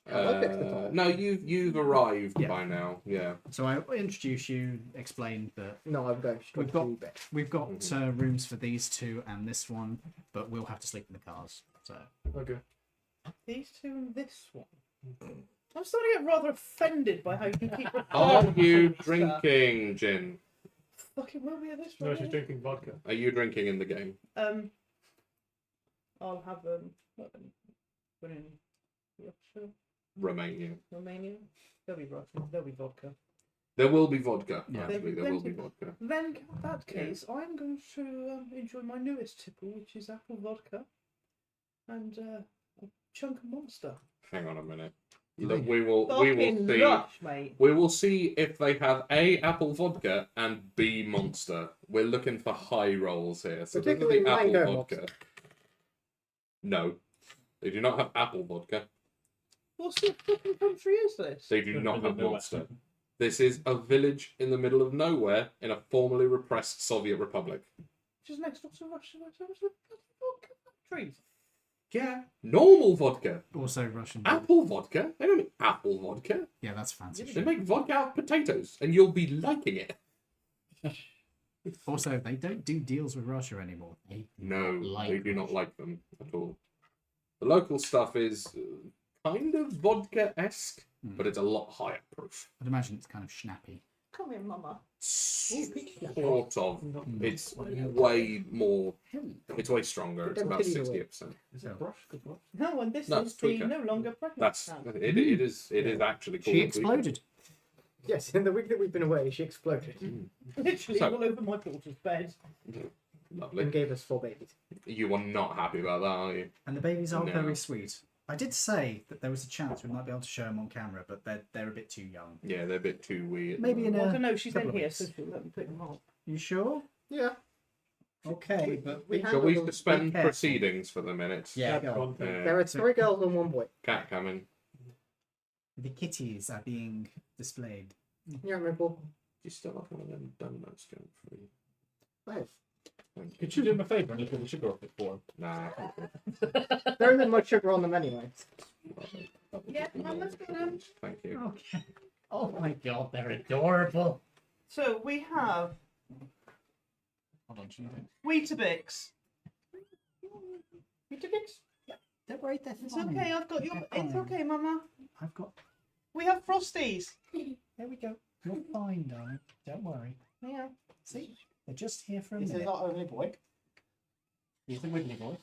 I fixed the tire. No, you've arrived Yeah. by now. Yeah. So I introduce you, explain that No, I'm going straight We've got- to bed. we've got rooms for these two and this one, but we'll have to sleep in the cars. So Okay. These two and this one. I'm starting to get rather offended by how you can keep Are referring you to stuff. drinking gin? Fucking will be at this No, one. she's drinking vodka. Are you drinking in the game? I'll have put in Russia, Romania. Romania. There'll be Russian. There'll be vodka. There will be vodka. Yeah. Actually, there will be vodka. Then, in that case, I'm going to enjoy my newest tipple, which is apple vodka, and a chunk of Monster. Hang on a minute. Do Look, they? we will Fucking see. lush, mate. We will see if they have A, apple vodka, and B, Monster. We're looking for high rolls here. So this is Particularly the apple mango vodka. No, they do not have apple vodka. What sort of fucking country is this? They do not have Nowhere. Monster. This is a village in the middle of nowhere in a formerly repressed Soviet republic. Which is next door to Russia. What's the vodka countries? Yeah, normal vodka. also Russian. Apple vodka? They don't make apple vodka. Yeah, that's fancy. They shit. make vodka out of potatoes, and you'll be liking it. Also, they don't do deals with Russia anymore. They do No, not like they do not Russia. like them at all. The local stuff is kind of vodka-esque, but it's a lot higher proof. I'd imagine it's kind of schnappy. Come here, mama. Sort of. It's way more. It's way stronger. It's about 60%. Is it a brush? Good brush. No, and this No, is it's the tweaker. no longer pregnant. That's now. it. It is. It is actually called. She a tweaker. exploded. Yes, in the week that we've been away, she exploded Literally So- all over my daughter's bed. Lovely. and gave us 4 babies. You are not happy about that, are you? And the babies are No. very sweet. I did say that there was a chance we might be able to show them on camera, but they're a bit too young. Yeah, they're a bit too weird. Maybe in I a. don't know, she's couple in of here, weeks. so she'll let me pick them up. You sure? Yeah. Okay, but We Shall handled we them. suspend careful. proceedings for the minute? yeah, That's go on. one thing. Yeah. There are 3 girls and 1 boy. Cat coming. The kitties are being displayed. Yeah, Ripple. Do you still have one of them donuts going for you? Nice. Thank you. Could you do him a favour and look at the sugar off it for him? Nah. There isn't much sugar on them anyway. Yeah, Mama's got them. Thank you. Okay. Oh my god, they're adorable. So we have Hold on, should you Weetabix. Weetabix? Don't worry, they're It's fine. okay, I've got your. They're It's fine. okay, Mama. I've got. We have Frosties. There we go. You're fine, darling. Don't worry. Yeah. See, they're just here for a This is minute. our only boy. He's the wiggly boy.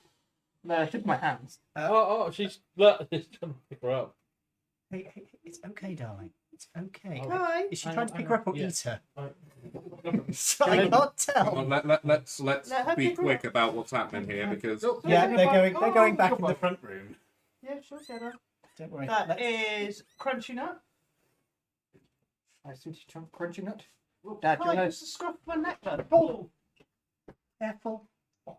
No, I took my hands. Oh, she's look, she's trying to pick her up. Hey, it's okay, darling. It's okay. Hi. Is she Hang trying on, to pick hang her up or on. Yeah. eat her? I- I can't Come tell. on, let's Let her be pick her quick about what's happening here because Yeah, they're going Oh, back in the front room. Yeah, sure, Sarah. Don't worry. That let's- is Crunchy Nut. I see she's crunchy nut. Dad, do you Hi, know? it's the scruff of my neck. Oh, Careful. Oh,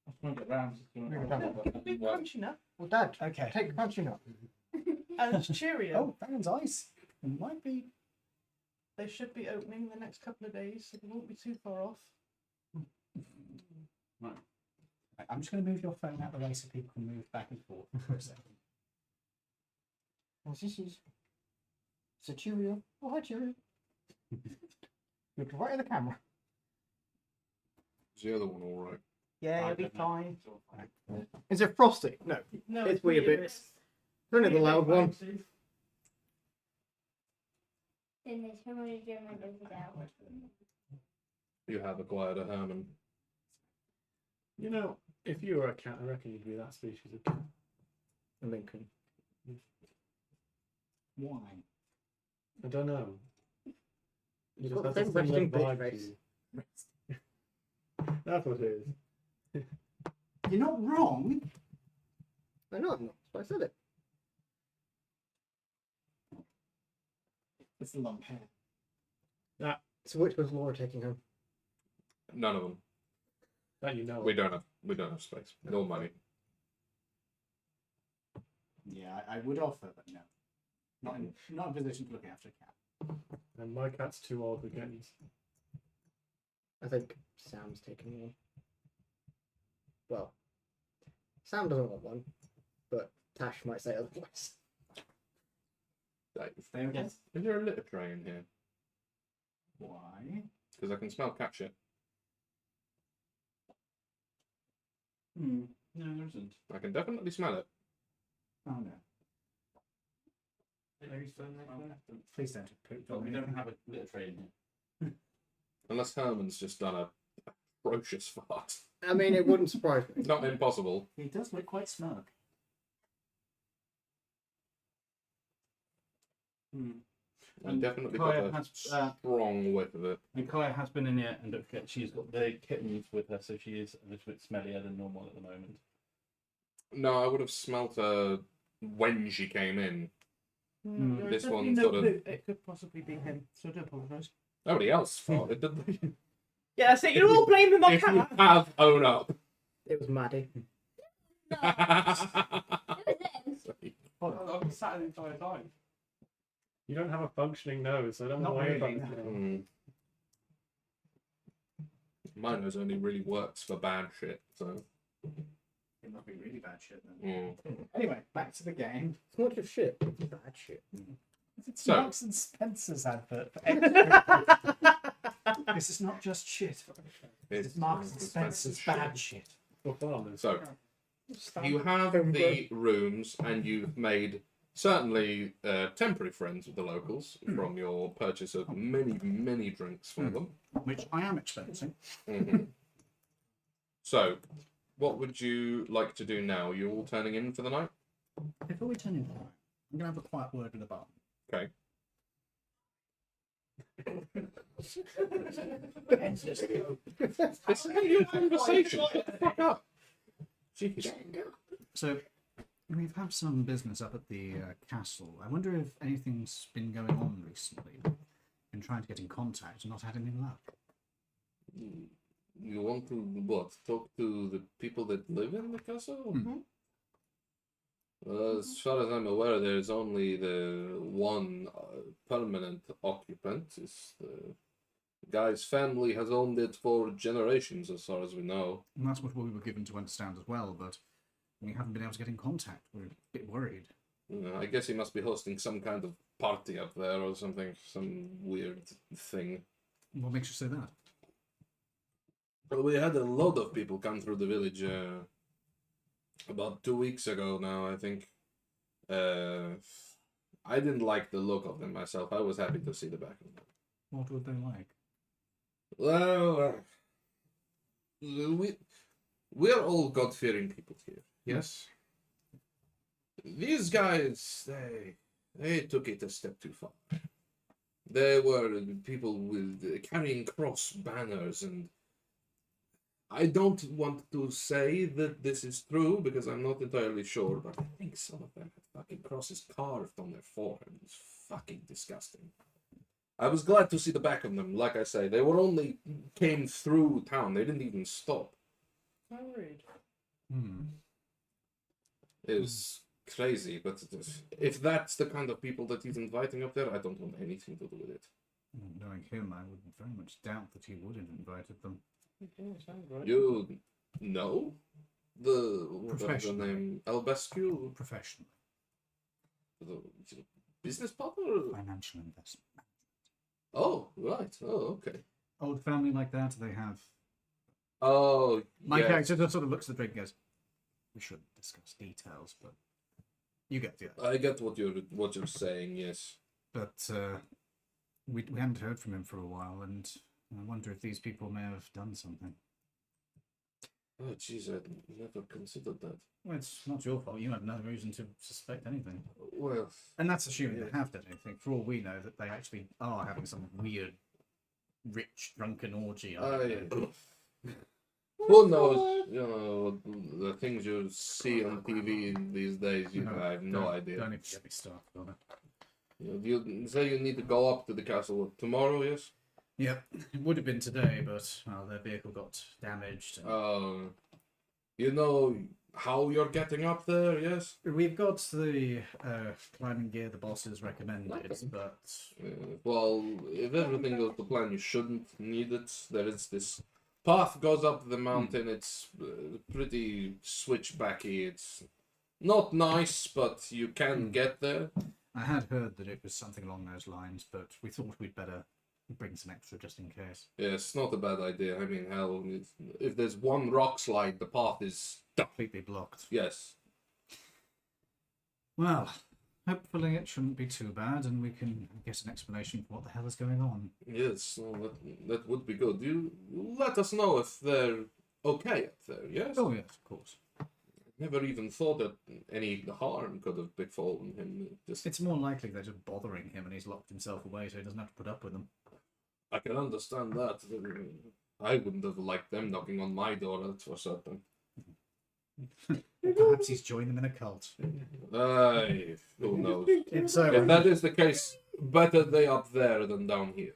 I was trying to get round to doing it. no, give me Crunchy Nut. Well, Dad, Okay. take crunchy nut. And it's Cheerio. Oh, that one's ice. It might be. They should be opening in the next couple of days, so they won't be too far off. Right, I'm just going to move your phone out of the way so people can move back and forth for a second. Well, this is. It's a Cheerio. Oh, hi, Cheerio. Look right at the camera. is the other one all right? Yeah, I you'll be don't know. fine. Is it Frosty? No. No, It's Weetabix. It's only the loud one. Then they tell me to do my visit out. You have acquired a Herman. You know, if you were a cat, I reckon you'd be that species of cat. A Lincoln. Why? I don't know. You got just the have same to similar resting bitch vibe to face. you. That's what it is. You're not wrong. I know I'm not. So I said it. It's the long hair. So which was Laura taking home? None of them. That you know. We don't have space. No money. Yeah, I would offer, but no. Not in position to look after a cat. And my cat's too old for kittens. I think Sam's taking one. Well, Sam doesn't want one, but Tash might say otherwise. Stay okay. Is there a litter tray in here? Why? Because I can smell cat shit. Hmm. No, there isn't. I can definitely smell it. Oh no. Please don't poop. But we don't have a litter tray in here. Unless Herman's just done a atrocious fart. I mean, it wouldn't surprise me. Not impossible. He does look quite smug. Hmm. And definitely Kaya got a has, strong whiff of it. And Kaya has been in here, and don't forget, she's got the kittens with her, so she is a little bit smellier than normal at the moment. No, I would have smelt her when she came in. There This is one definitely no sort of- clue. It could possibly be him, so I do apologise. Nobody else farted, did they? Yeah, that's it. You all blame him on If you cat. have, own up. It was Maddie. I've been sat the entire time. You don't have a functioning nose, so I don't Not worry about really, it. no. Mm. My nose only really works for bad shit, so. It must be really bad shit then. Mm. Anyway, back to the game. It's not just shit, it's bad shit. It's So- Marks and Spencer's advert for extra. This is not just shit. This is Marks and Spencer's bad shit. For farmers. So, you have the rooms, and you've made certainly temporary friends with the locals from your purchase of many, many drinks for them. Which I am expecting. Mhm. So, what would you like to do now? You're all turning in for the night? Before we turn in, I'm going to have a quiet word with the bar. Okay. This is your conversation. Shut the fuck up. Jeez. So, we've had some business up at the castle. I wonder if anything's been going on recently. Been trying to get in contact and not had any luck. You want to what? Talk to the people that live in the castle? As far as I'm aware, there's only the one permanent occupant. It's the guy's family has owned it for generations, as far as we know. And that's what we were given to understand as well, but we haven't been able to get in contact. We're a bit worried. I guess he must be hosting some kind of party up there or something, some weird thing. What makes you say that? Well, we had a lot of people come through the village about 2 weeks ago now, I think. I didn't like the look of them myself. I was happy to see the back of them. What would they like? Well, we're all God-fearing people here. Yes. These guys, they took it a step too far. They were people with carrying cross banners, and I don't want to say that this is true because I'm not entirely sure, but I think some of them had fucking crosses carved on their forehead. It was fucking disgusting. I was glad to see the back of them. Like I say, they were only came through town. They didn't even stop. How rude. It was crazy, but if that's the kind of people that he's inviting up there, I don't want anything to do with it. Knowing him, I would very much doubt that he would have invited them. You know what's the Professionally. name? Albescu? Professionally. The business partner? Financial investment. Oh, right. Oh, okay. Old family like that, they have... Oh, My yes. character just sort of looks at the drink and goes, we shouldn't discuss details, but you get the idea. I get what you're saying, yes. But we hadn't heard from him for a while, and I wonder if these people may have done something. Oh, jeez, I never considered that. Well, it's not your fault. You have no reason to suspect anything. Well, And that's assuming Yeah. they have done anything. For all we know, that they actually are having some weird rich drunken orgy. Who knows? You know, the things you see on TV these days, I have no idea. Don't even get me started on it. You say you need to go up to the castle tomorrow, yes? Yep, it would have been today, but well, their vehicle got damaged. And You know how you're getting up there, yes? we've got the climbing gear the bosses recommended, but Well, if everything goes to plan, you shouldn't need it. There is this path goes up the mountain. It's pretty switchbacky. It's not nice, but you can get there. I had heard that it was something along those lines, but we thought we'd better bring some extra just in case. Yeah, it's not a bad idea. I mean, hell, if there's one rock slide, the path is Completely blocked. yes. Well, hopefully it shouldn't be too bad, and we can get an explanation for what the hell is going on. Yes, well, that would be good. You let us know if they're okay up there, yes? Oh yes, of course. Never even thought that any harm could have befallen him. It's more likely they're just bothering him, and he's locked himself away, so he doesn't have to put up with them. I can understand that. I wouldn't have liked them knocking on my door, that's for certain. Or perhaps he's joined them in a cult. Who knows? If If that is the case, better they up there than down here.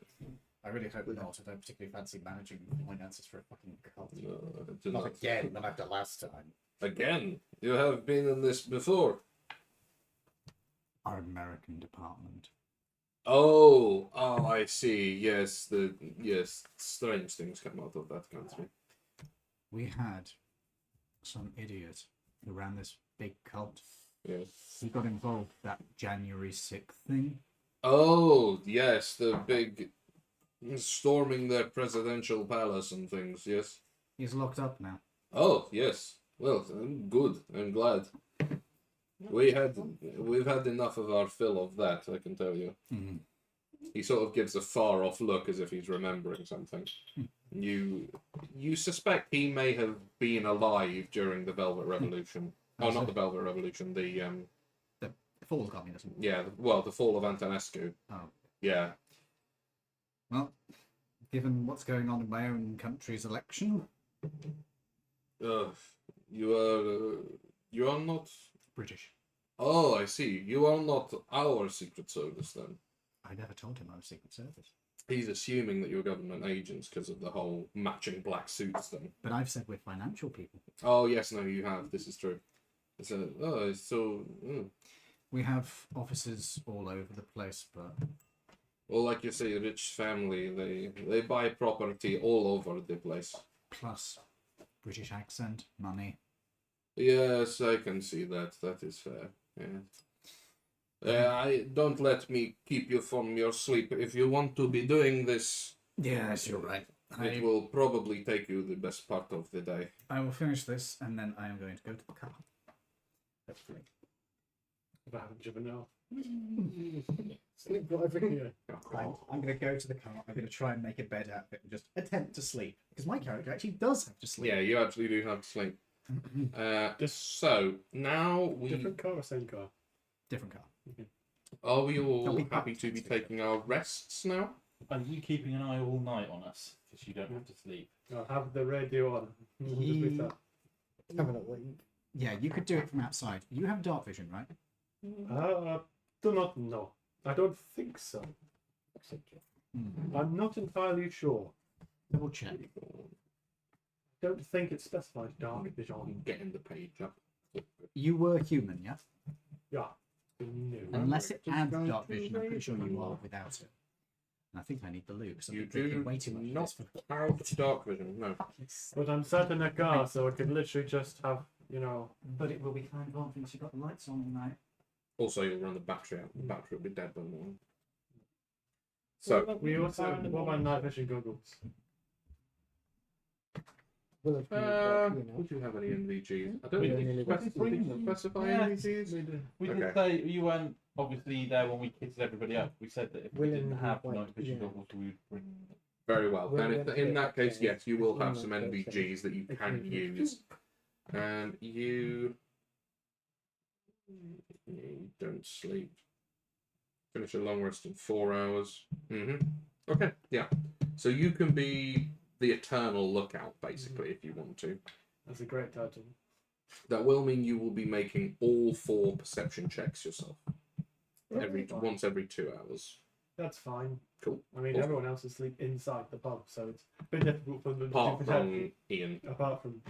I really hope not. I don't particularly fancy managing finances for a fucking cult. No, I do Not not. again, not after last time. Again, you have been in this before. Our American department. Oh, I see. Yes, strange things come out of that country. We had some idiot who ran this big cult. Yes. He got involved with that January 6th thing. Oh, yes, the big storming their presidential palace and things. Yes. He's locked up now. Oh, yes. Well, I'm good. I'm glad. We've had enough of our fill of that, I can tell you. Mm-hmm. He sort of gives a far off look as if he's remembering something. You suspect he may have been alive during the Velvet Revolution. Oh, not the Velvet Revolution. The Fall of communism. yeah. The fall of Antonescu. Oh. Yeah. Well, given what's going on in my own country's election, You are not. British. Oh, I see. You are not our Secret Service then. I never told him I was Secret Service. He's assuming that you're government agents because of the whole matching black suits thing. But I've said we're financial people. Oh yes, no, you have. This is true. We have offices all over the place, but Well, like you say, a rich family. They buy property all over the place. plus British accent, money. Yes, I can see that. That is fair. Yeah. I don't let me keep you from your sleep. If you want to be doing this, Yes, you're right. it will probably take you the best part of the day. I will finish this, and then I am going to go to the car. Hopefully. About juvenile. Sleep driving. Yeah. I'm going to go to the car. I'm going to try and make a bed out of it and just attempt to sleep. Because my character actually does have to sleep. Yeah, you actually do have to sleep. So now Different car or same car? Different car. are we all Don't be happy to be taking our rests now? Are you keeping an eye all night on us? Because you don't have to sleep. I'll have the radio on. Just leave that. Having a wink. Yeah, you could do it from outside. You have dark vision, right? Do not know. I don't think so. I'm not entirely sure. Double check. Don't think it specifies dark vision. Getting the page up. You were human, yeah? Yeah. No. Unless it adds dark vision, I'm pretty sure you are without it. And I think I need the loot, because You I've been drinking do way too much of not this have dark vision, no. But I'm sat in a car, so I could literally just have, But it will be kind of on since you've got the lights on all night. Also, you'll run the battery out. The battery will be dead by morning. So, we also. What about night vision goggles? Village would you have any NVGs? I don't We think did bring them. specify Yeah. NVGs. We did Okay. say you weren't obviously there when we kitted everybody up. We said that if we didn't have Willingly, night vision yeah. goggles, we would bring them. Very well. Well, Then then, in that case, okay. yes, you will have In some that case, NVGs that you okay. can use. And you don't sleep. Finish a long rest in 4 hours. Okay, yeah. So you can be the eternal lookout, basically, if you want to. That's a great title. That will mean you will be making all 4 perception checks yourself. Once every 2 hours. That's fine. Cool. I mean, Awesome. everyone else is asleep inside the pub, so it's a bit difficult for them to Apart do from Ian. Apart from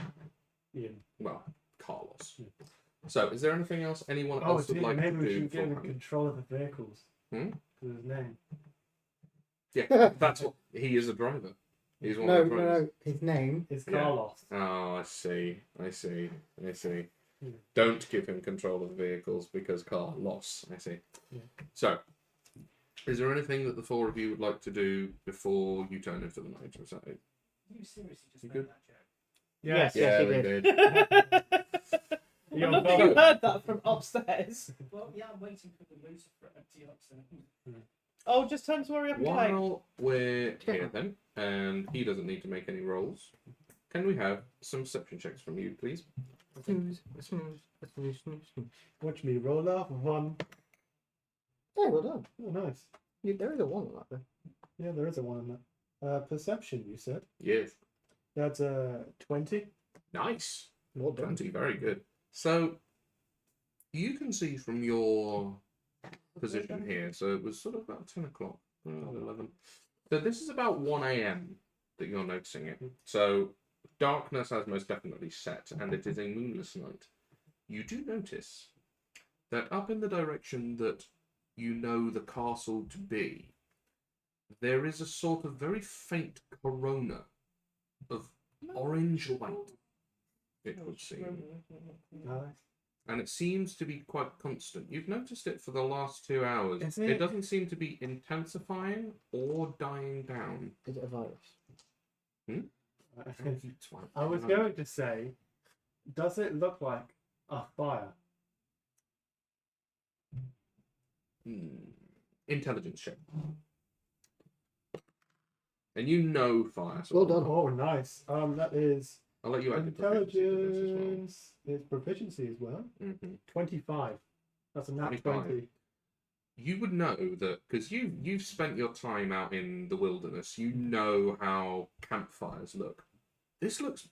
Ian. Well, Carlos. So, is there anything else anyone Oh, else would yeah, like maybe to we do? should give him beforehand? control of the vehicles. Hmm? With his name. Yeah, that's what he is. A driver. He's one of the drivers. His name. It's Yeah. Carlos. Oh, I see. Yeah. Don't give him control of the vehicles because Carlos. I see. Yeah. So, is there anything that the 4 of you would like to do before you turn into the night? Or is that it? You seriously just You made good? that joke? Yes, Yeah, he we did. did. Yo, I think you heard that from upstairs. Well, yeah, I'm waiting for the Lucifer empty upstairs. Oh, just tell him to hurry up and cake. While we're here then, and he doesn't need to make any rolls, can we have some perception checks from you, please? Watch me roll off 1. Oh, well done. Oh, nice. There is a 1 on that, though. Yeah, there is a 1 on that. Perception, you said? Yes. That's a 20. Nice. Well done. 20, very good. So, you can see from your position here, so it was sort of about 10 o'clock, 11. So this is about 1 a.m. that you're noticing it. So, darkness has most definitely set, and it is a moonless night. You do notice that up in the direction that you know the castle to be, there is a sort of very faint corona of orange light, it would seem. Nice. And it seems to be quite constant. You've noticed it for the last 2 hours. Is It it? doesn't seem to be intensifying or dying down. Is it a virus? I was going to say, does it look like a fire? Intelligence check. And you know fire. Well done. Oh, nice. That is I'll let you add your proficiency to this as well. intelligence. It's proficiency as well. Mhm. 25. That's a nat 25. 20. You would know that because you've spent your time out in the wilderness. You know how campfires look. This looks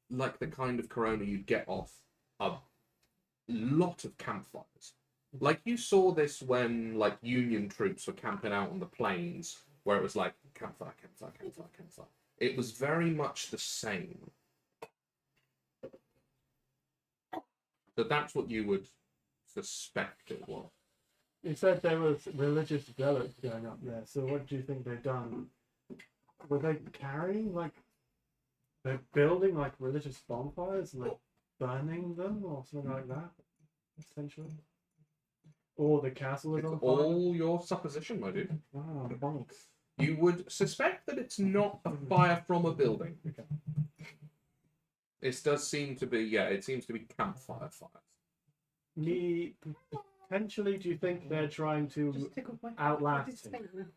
like the kind of corona you'd get off a lot of campfires. Like you saw this when like Union troops were camping out on the plains, where it was like campfire, campfire, campfire, campfire. It was very much the same. So that's what you would suspect it was. You said there was religious zealots going up there. So what do you think they've done? Were they carrying like they're building like religious bonfires and like burning them or something like that? Essentially. Or the castle is It's on fire. all your supposition, my dude. Wow, bonks. You would suspect that it's not a fire from a building. Okay. It does seem to be, yeah, it seems to be campfire fires. Potentially, do you think they're trying to Just tickled my outlast him?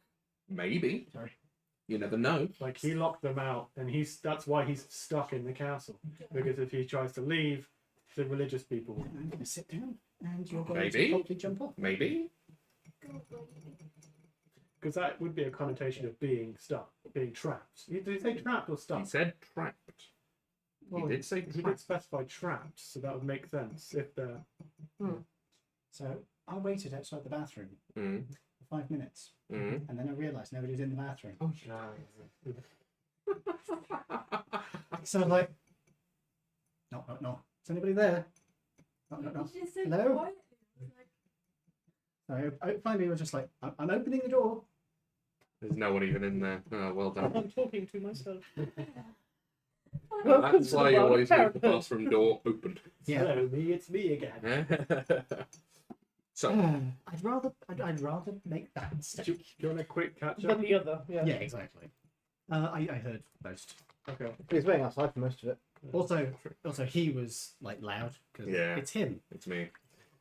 Maybe. Sorry. You never know. Like he locked them out, and that's why he's stuck in the castle. Because if he tries to leave, the religious people. I'm going to sit down, and you're going Maybe. to probably jump off. Maybe. Because that would be a connotation of being stuck, being trapped. Did he say trapped or He stuck? said trapped. Well, he did say He did trapped. specify trapped, so that would make sense if they're. So I waited outside the bathroom Mm, for 5 minutes, mm. and then I realised nobody was in the bathroom. Oh, So I'm like, knock, knock, knock. Is anybody there? Knock, knock, knock. Hello? So finally, we were just like, I'm opening the door. There's no one even in there. Oh, well done. I'm talking to myself. And that's why you always leave the bathroom door open. Yeah. Hello, it's me again. So, I'd rather make that Do mistake. you want a quick catch Than up? the other, yeah. Yeah, exactly. I heard most. Okay. He was waiting outside for most of it. Also, he was like loud because Yeah. it's him. it's me.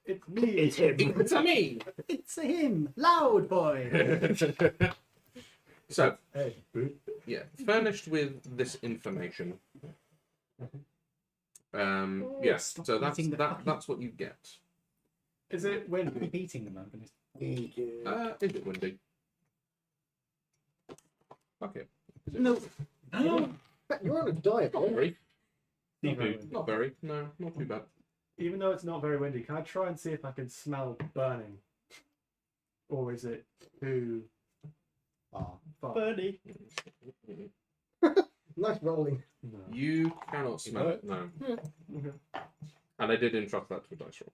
It's me. It's him. It's a me! It's him. Loud boy. So, Hey, boo. yeah, furnished with this information. Yeah, Stop so that's eating the fucking- that's what you get. Is it windy? Keep eating them. I'm gonna... Is it windy? Fuck it. No. You're on a diet. Not very. Seafood. Not very. No, not too bad. Even though it's not very windy, can I try and see if I can smell burning? Or is it too Far. far? Birdie. Nice rolling. No. You cannot smell it. No. Okay. And I did entrust that to a dice roll.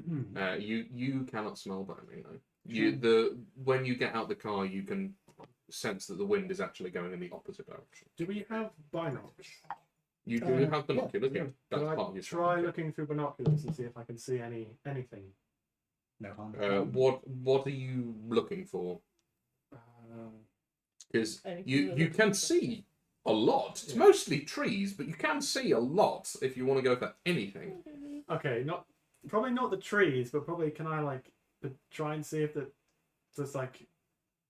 Hmm. You cannot smell burning though. When you get out the car, you can sense that the wind is actually going in the opposite direction. Do we have binocs? You do have binoculars. Yeah, that's Can part I of your try strategy. looking through binoculars and see if I can see anything? No harm. What are you looking for? Because Anything you that looks can like- see a lot. It's mostly trees, but you can see a lot if you want to go for anything. Okay, probably not the trees, but probably can I try and see if there's like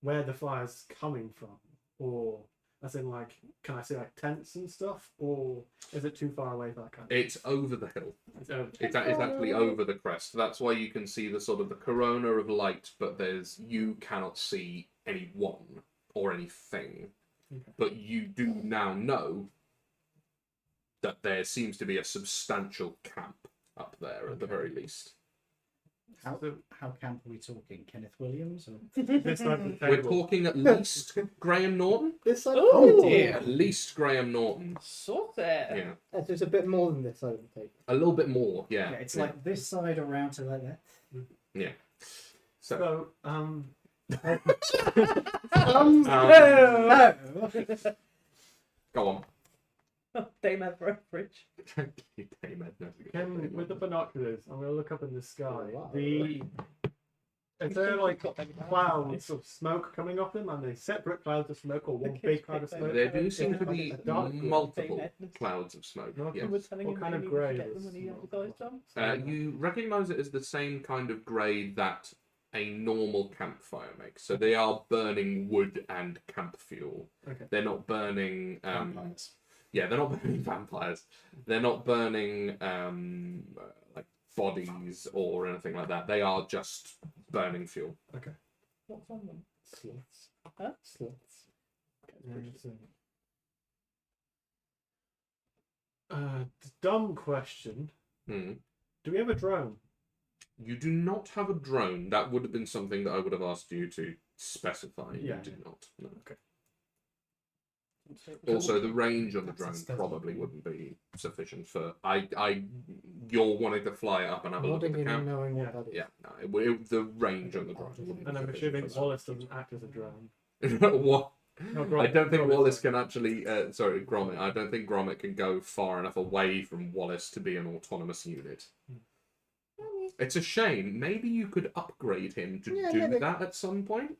where the fire's coming from, or as in like can I see like tents and stuff, or is it too far away for that kind of? It's over the hill. So, It's actually over the crest. That's why you can see the sort of the corona of light, but you cannot see anyone or anything. Okay. But you do now know that there seems to be a substantial camp up there at the very least. How camp are we talking? Kenneth Williams? Or... this side of the We're table. talking at least Graham Norton. This side. Oh, dear. At least Graham Norton. Sort of. Yeah. So it's a bit more than this side of the table. A little bit more, yeah. Yeah, it's like this side around to like that. So, So No! go on. Dame had brokerage. with the binoculars, I'm gonna look up in the sky. wow. Is there like clouds of smoke coming off them? Are they separate clouds of smoke or one big cloud of smoke? There do seem to be Dark grey. multiple clouds of smoke. Dark Yes. You were telling What him kind that of he grey needed to get is them when he had the smoke? guys done. You recognise it as the same kind of grey that a normal campfire makes. So they are burning wood and camp fuel. Okay. They're not burning. Vampires. Yeah, they're not burning vampires. They're not burning like bodies or anything like that. They are just burning fuel. What's on them? Sloths. Huh? Sloths. Dumb question. Hmm. Do we have a drone? You do not have a drone. That would have been something that I would have asked you to specify. Yeah. You did not. No. Okay. Also, the range on the drone That's probably wouldn't be sufficient for. You're wanting to fly up and have a look at Nodding the in camp. knowing Yeah. what that is. Yeah, no, the range on the drone. wouldn't And be I'm sufficient assuming for Wallace doesn't act as a drone. that. What? No, I don't think Gromit, Wallace sorry. can actually. Sorry, Gromit. I don't think Gromit can go far enough away from Wallace to be an autonomous unit. It's a shame. Maybe you could upgrade him to Yeah, do maybe. that at some point,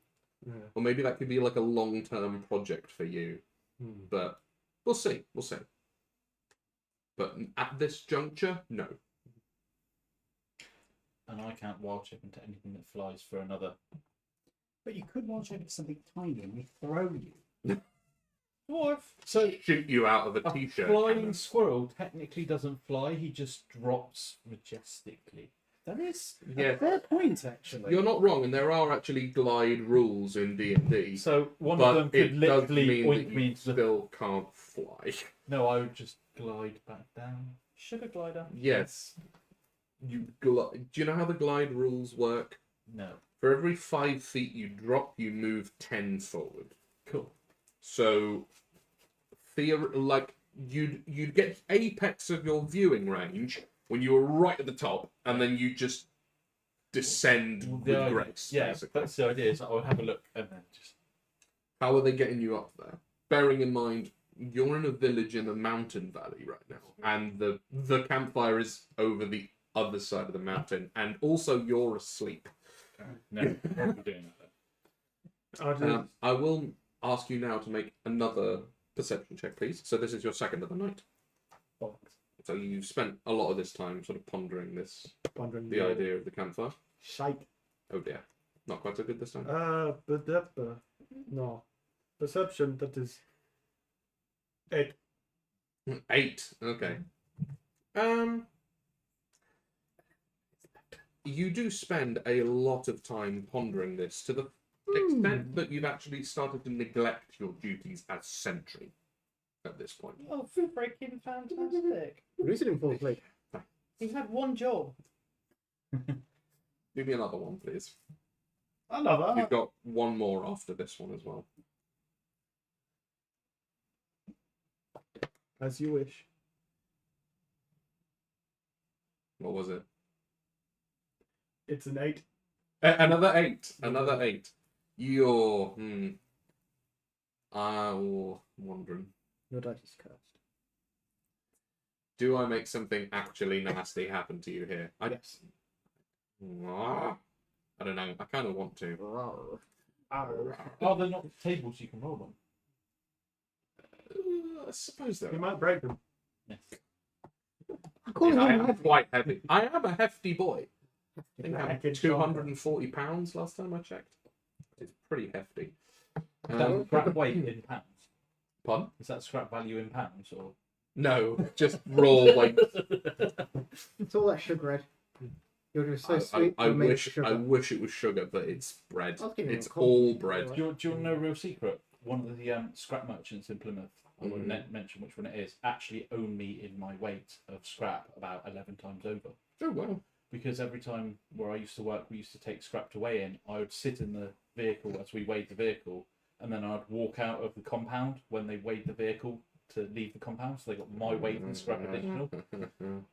Yeah. or maybe that could be like a long-term project for you. Hmm. But we'll see. We'll see. But at this juncture, no. And I can't wild chip into anything that flies for another. But you could watch it something tiny and we throw you. Dwarf. So Shoot you out of a a t-shirt. flying cannon. squirrel technically doesn't fly. He just drops majestically. That is Yeah. a fair point, actually. You're not wrong, and there are actually glide rules in D&D. So one but of them it could does literally mean oink that me you into the. still can't fly. No, I would just glide back down. Sugar glider. Yes. Do you know how the glide rules work? No. For every 5 feet you drop, you move 10 forward. Cool. So, you'd get apex of your viewing range when you were right at the top, and then you just descend with grace. Yeah, basically. that's the idea. So I'll have a look and then just. How are they getting you up there? Bearing in mind, you're in a village in a mountain valley right now, and the campfire is over the other side of the mountain, and also you're asleep. No, I won't be doing that. I'll just, I will ask you now to make another perception check, please. So this is your second of the night. bollocks. So you've spent a lot of this time sort of pondering Wondering the idea of the campfire. Shite. Oh dear, not quite so good this time. No. Perception, that is 8. 8. Okay. You do spend a lot of time pondering this to the extent that you've actually started to neglect your duties as sentry at this point. Oh, food breaking, fantastic. At least he didn't fall asleep. He had one job. Do me another one, please. Another. You've got one more after this one as well. As you wish. What was it? It's an 8. Another 8. Another 8. You're... I'm wondering. Your dice is cursed. Do I make something actually nasty happen to you here? Yes. I don't know. I kind of want to. Are there not tables you can roll on? I suppose there You are. might break them. Yes. I am quite heavy. I am a hefty boy. I think I'm Heckin' 240 pounds last time I checked. It's pretty hefty. Is that scrap weight in pounds? Pardon? Is that scrap value in pounds or? No, just raw weight. It's all that sugar, Ed. You're just so sweet. I you're made of wish sugar. it was sugar, but it's bread. I'll give you It's a compliment. all bread. Do you want to know a real secret? One of the scrap merchants in Plymouth, I won't mention which one it is, actually own me in my weight of scrap about 11 times over. Oh wow. Because every time where I used to work, we used to take scrap to weigh in. I would sit in the vehicle as we weighed the vehicle, and then I'd walk out of the compound when they weighed the vehicle to leave the compound. So they got my weight and scrap additional.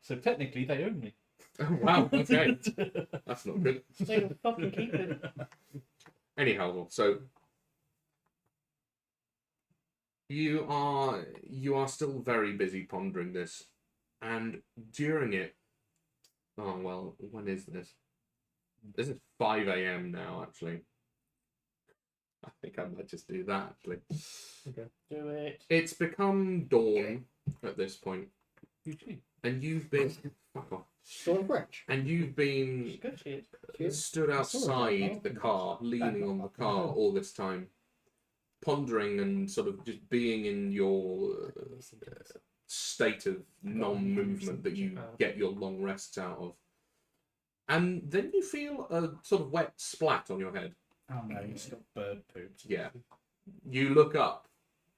So technically, they own me. Oh, wow. Okay. That's not good. They can fucking keep it. Anyhow, so you are still very busy pondering this, and during it, oh well, when is this? This is 5 a.m. now, actually. I think I might just do that, actually. Do it. It's become dawn at this point, Eugene. and you've been fuck off. Dawn French. And you've been She's good, she is. Cheers. stood outside the car, leaning on the car all this time, pondering and sort of just being in your state of non-movement that you get your long rests out of. And then you feel a sort of wet splat on your head. Oh no, you just got bird poop. Yeah. You look up.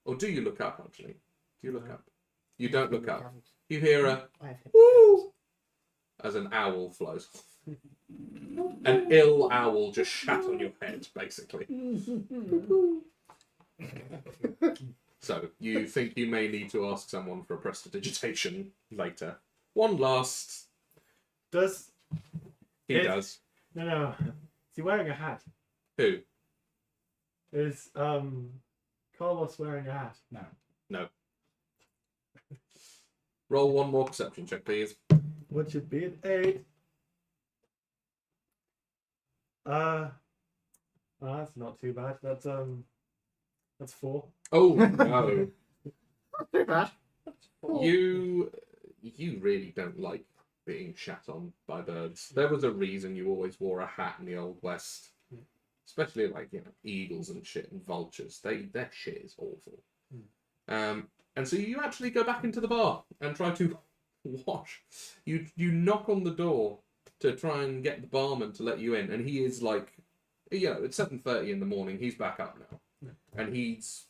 Or do you look up, actually? Do you look up? You don't look up. You hear a I have him. woo as an owl flows. An ill owl just shat on your head, basically. So, you think you may need to ask someone for a prestidigitation later. One last... Does... He does. No. Is he wearing a hat? Who? Is, Carlos wearing a hat? No. No. Roll one more perception check, please. What should be an 8? That's not too bad. That's 4. Oh, no. Not too bad. You really don't like being shat on by birds. There was a reason you always wore a hat in the Old West. Especially like, eagles and shit and vultures. Their shit is awful. And so you actually go back into the bar and try to wash. You knock on the door to try and get the barman to let you in, and he is like, it's 7:30 in the morning. He's back up now, and he's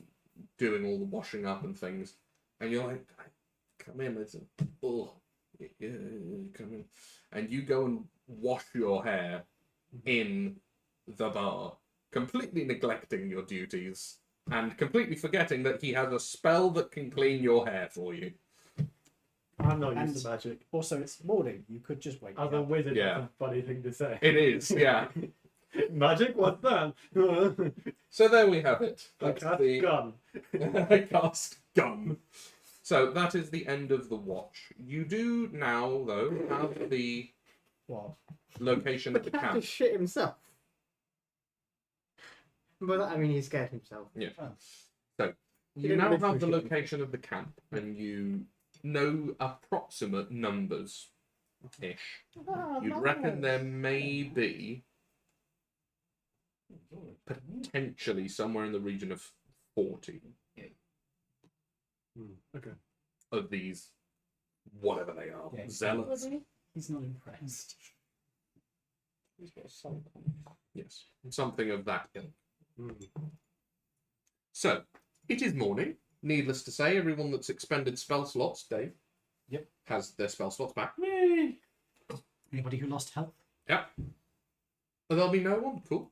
doing all the washing up and things. And you're like, come in, listen. Oh, yeah, come in. And you go and wash your hair in the bar, completely neglecting your duties and completely forgetting that he has a spell that can clean your hair for you. I'm not And- used to magic. Also, it's morning. You could just wake As a up. wizard, Yeah. that's a funny thing to say. It is, yeah. Magic? What's that? So there we have it. I That's cast the gun. cast gun. So that is the end of the watch. You do now, though, have the What? location The of the cat camp. just shit himself. By that I mean he scared himself. Yeah. Oh. So He you didn't now live have the through shit. location of the camp, and you know approximate numbers ish. You'd reckon there may be potentially somewhere in the region of 40 Okay. of these, whatever they are, Yeah, zealots. He's not impressed. Yes, something of that ilk. So, it is morning. Needless to say, everyone that's expended spell slots, Dave, has their spell slots back. Yay! Anybody who lost health? Yeah. There'll be no one. Cool.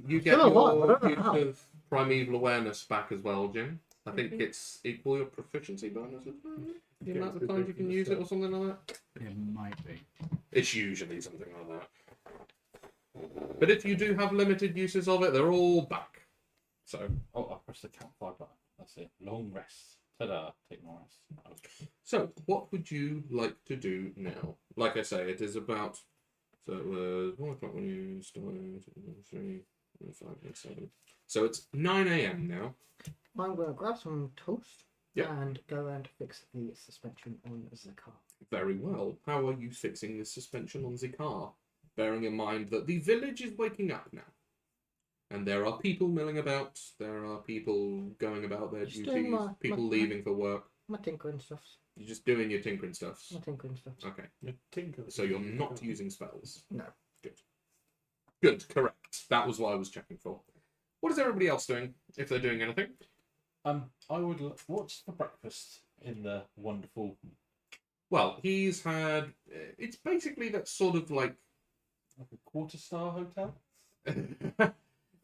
You get Still alive, I your don't know use how. of primeval awareness back as well, Jim. I think it's equal your proficiency bonuses. The amount of times you can use it or something like that. It might be. It's usually something like that. But if you do have limited uses of it, they're all back. So, Oh, I pressed the count 5 button. That's it. Long rest. Ta-da. Take more rest. Okay. so what would you like to do now? Like I say, it is about. So it was 1 o'clock when you started. 3, 5, 7. So it's 9 a.m. now. I'm going to grab some toast Yep. and go and fix the suspension on Zakar. Very well. How are you fixing the suspension on Zikar? Bearing in mind that the village is waking up now. And there are people milling about. There are people going about their Just doing duties. People leaving for work. My tinkering stuffs. You're just doing your tinkering stuffs. My tinkering stuffs. Okay. Tinker. So you're not using spells. No. Good. Good. Correct. That was what I was checking for. What is everybody else doing? If they're doing anything. I would. What's for breakfast in the wonderful? Well, he's had. It's basically that sort of like. Like a 4-star hotel.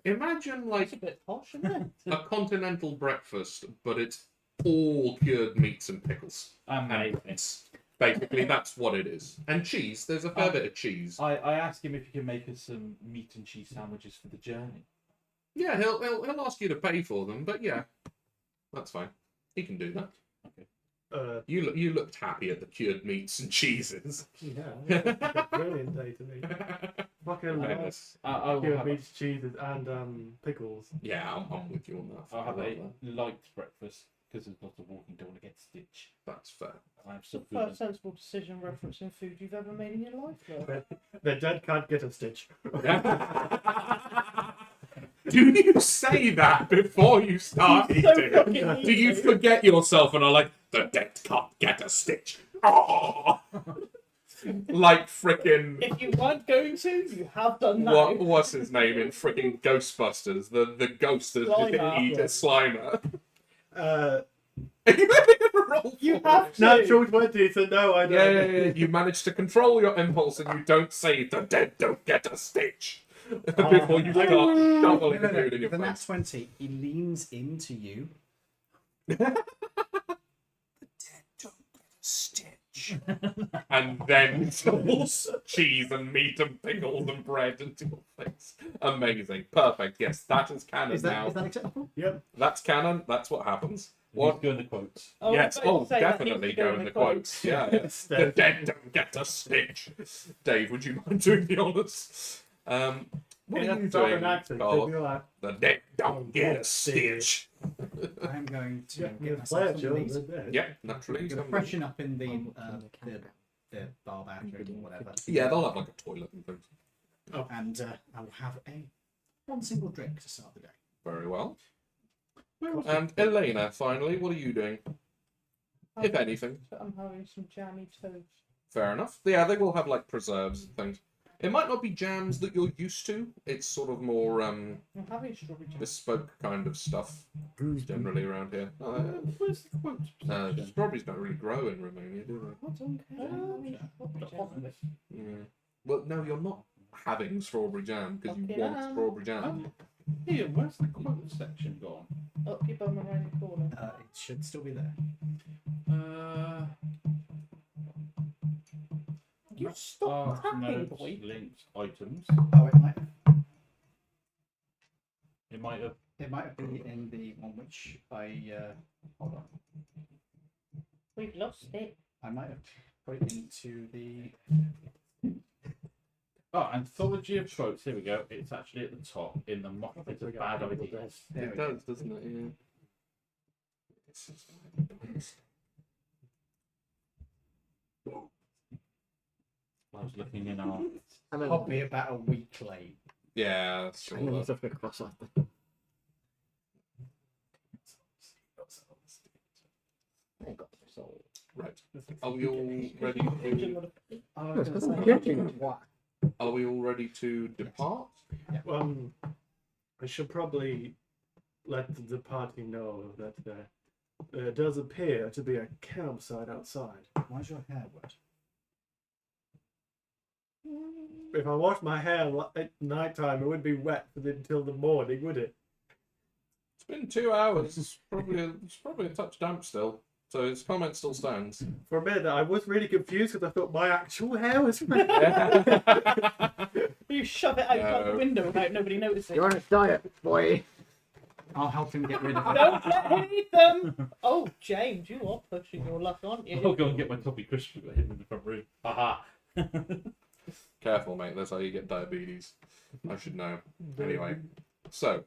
Imagine like It's a bit posh, isn't it? a continental breakfast, but it's all cured meats and pickles. Amazing. It's basically that's what it is. And cheese. There's a fair bit of cheese. I asked him if he can make us some meat and cheese sandwiches for the journey. Yeah, he'll ask you to pay for them, but yeah, that's fine. He can do that. You looked happy at the cured meats and cheeses. Yeah, that's like a brilliant day to me. Fucking Goodness. I will cured have, meats, cheeses, and pickles. Yeah, I'm with you on that. I'll have I a love that. light breakfast because there's lots of walking. Don't want to get stitch. That's fair. I'm It's so the good. first sensible decision referencing food you've ever made in your life, though. The dead can't get a stitch. Do you say that before you start So eating? fucking Do you easy. forget yourself and are like, the dead can't get a stitch? Oh! Like frickin' If you weren't going to, you have done that. what's his name in frickin' Ghostbusters? The ghost that Slimer. eat a Slimer. Uh, Are you having a roll? You for have it? to. natural 20, so no, I don't. Yeah. You manage to control your impulse and you don't say the dead don't get a stitch before you start shoveling food in your The nat face. 20, he leans into you. Stitch. And then shoves cheese and meat and pickles and bread into your face. Amazing. Perfect. Yes, that is canon Is now. that acceptable? Yep. That's canon. That's what happens. What? What? Go in the quotes. Oh, Yes. I was about Oh, to say that definitely needs to go in the quotes. Yeah. The dead don't get a stitch. Dave, would you mind doing the honours? What In are a you southern doing? accent, Carl? they'd be like, The dead don't get a stitch. I'm going to yeah, get the myself player some children, meat. they're dead. Yeah, naturally. I'm going to freshen up in the bar bathroom or whatever. Yeah, they'll have like a toilet and things. And I will have one single drink to start the day. Very well. And Elena, finally, what are you doing? If anything. I'm having some jammy toast. Fair enough. Yeah, they will have like preserves and things. It might not be jams that you're used to. It's sort of more I'm having strawberry jam. bespoke kind of stuff generally around here. Where's the quotes? section? Strawberries don't really grow in Romania, do I don't care. I'm having strawberry jam. they? Yeah. Well, no, you're not having strawberry jam because you Okay, want strawberry jam. Ian, where's the quote section gone? Up your bum around the corner. It should still be there. You stop tapping, notes, boy. links, items. Oh, it might have. It might have. It might have been in the one which I hold on. We've lost it. I might have put it into the. Oh, Anthology of Quotes. Here we go. It's actually at the top in the mock pit of bad ideas. There It we go. does, doesn't it? Yeah. I was looking in our. And then Probably about a week late. Yeah, that's and then sure. you have to cross off the. They got their soul. Right. Are we all ready to? I was going to say. Judging what? Are we all ready to depart? Um, I should probably let the party know that there does appear to be a campsite outside. Why's your hair wet? If I washed my hair at night time, it would be wet until the morning, would it? It's been 2 hours. It's probably a touch damp still. So his comment still stands. For a minute, I was really confused because I thought my actual hair was red. You shove it out No. the window without nobody noticing. You're on a diet, boy. I'll help him get rid of it. Don't let him eat them! Oh, James, you are pushing your luck, aren't you? I'll go and get my toffee crisp and hit him in the front room. Haha. Careful, mate. That's how you get diabetes. I should know. Anyway, so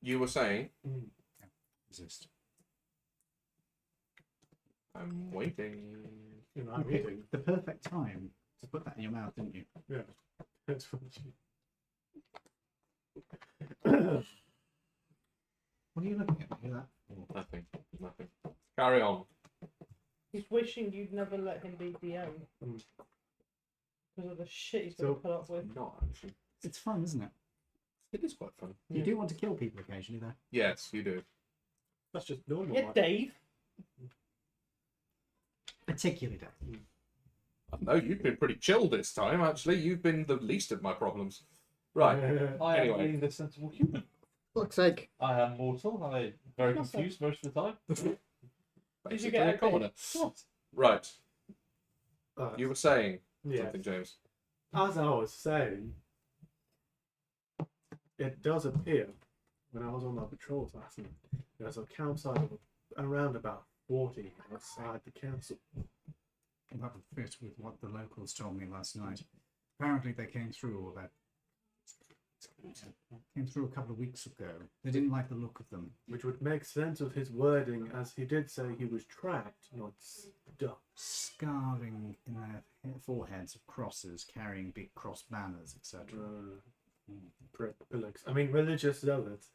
you were saying Resist. I'm waiting. You know, You I'm picked eating. the perfect time to put that in your mouth, didn't you? Yeah. That's what What are you looking at? Hear that? Nothing. Carry on. He's wishing you'd never let him be DM. Mm. Because of the shit he's going to So- put up with. Not actually. It's fun, isn't it? It is quite fun. You do want to kill people occasionally, though. Yes, you do. That's just normal. Yeah, Dave. Particularly, Dave. No, you've been pretty chill this time. Actually, you've been the least of my problems. Right. I am Anyway. being the sensible human. Fuck's sake. I am mortal. I'm very That's confused most of the time. Did you Basically get a a commoner. What? Right. Uh, You were saying yeah. something, James. As I was saying, it does appear when I was on my patrols last night, there's a campsite of around about 40 outside the council. And that would fit with what the locals told me last night. Apparently, they came through all that. Came through a couple of weeks ago. They didn't like the look of them. Which would make sense of his wording, as he did say he was trapped, not stuck. Scarring in their foreheads of crosses, carrying big cross banners, etc. Pricks. I mean, religious zealots.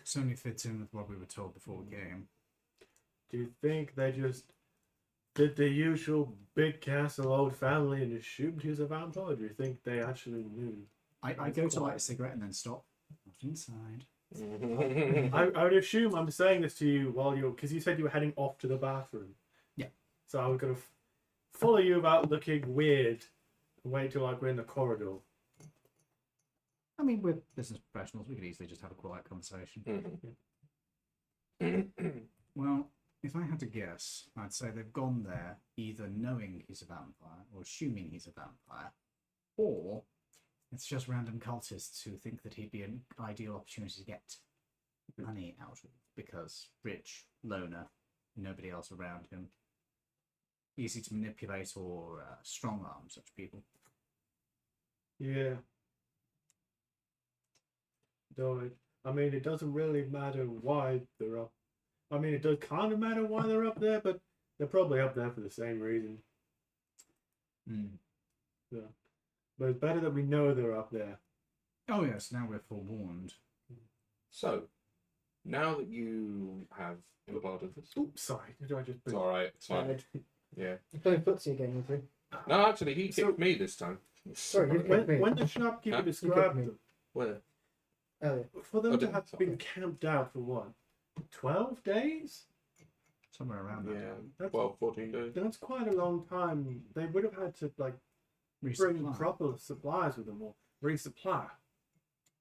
Certainly fits in with what we were told before the game. Do you think they just did the usual big castle old family and assumed he was a vampire? Or do you think they actually knew? I go to light a cigarette and then stop. Not inside. I would assume I'm saying this to you while you're, because you said you were heading off to the bathroom. Yeah. So I was going to follow you about looking weird and wait till like we're in the corridor. I mean, we're business professionals. We could easily just have a quiet conversation. Well, if I had to guess, I'd say they've gone there either knowing he's a vampire or assuming he's a vampire, or it's just random cultists who think that he'd be an ideal opportunity to get money out of because rich, loner, nobody else around him. Easy to manipulate or strong arm such people. Yeah. Though I mean, it doesn't really matter why they're up. I mean, it does kind of matter why they're up there, but they're probably up there for the same reason. Yeah. But it's better that we know they're up there. Oh yes, now we're forewarned. So, now that you have imparted this, Oops, sorry. Did I just? it's all right. It's fine. Bad. Yeah. You're playing footsie again, you three. No, actually, he So- kicked me this time. Sorry, you kicked me. When the shopkeeper Huh? described me. them, Where? Elliot. for them Oh, to did- have been camped out for what? 12 days? Somewhere around that. Yeah. That's, 12, 14 days. that's quite a long time. They would have had to like bring Resupply. proper supplies with them or resupply.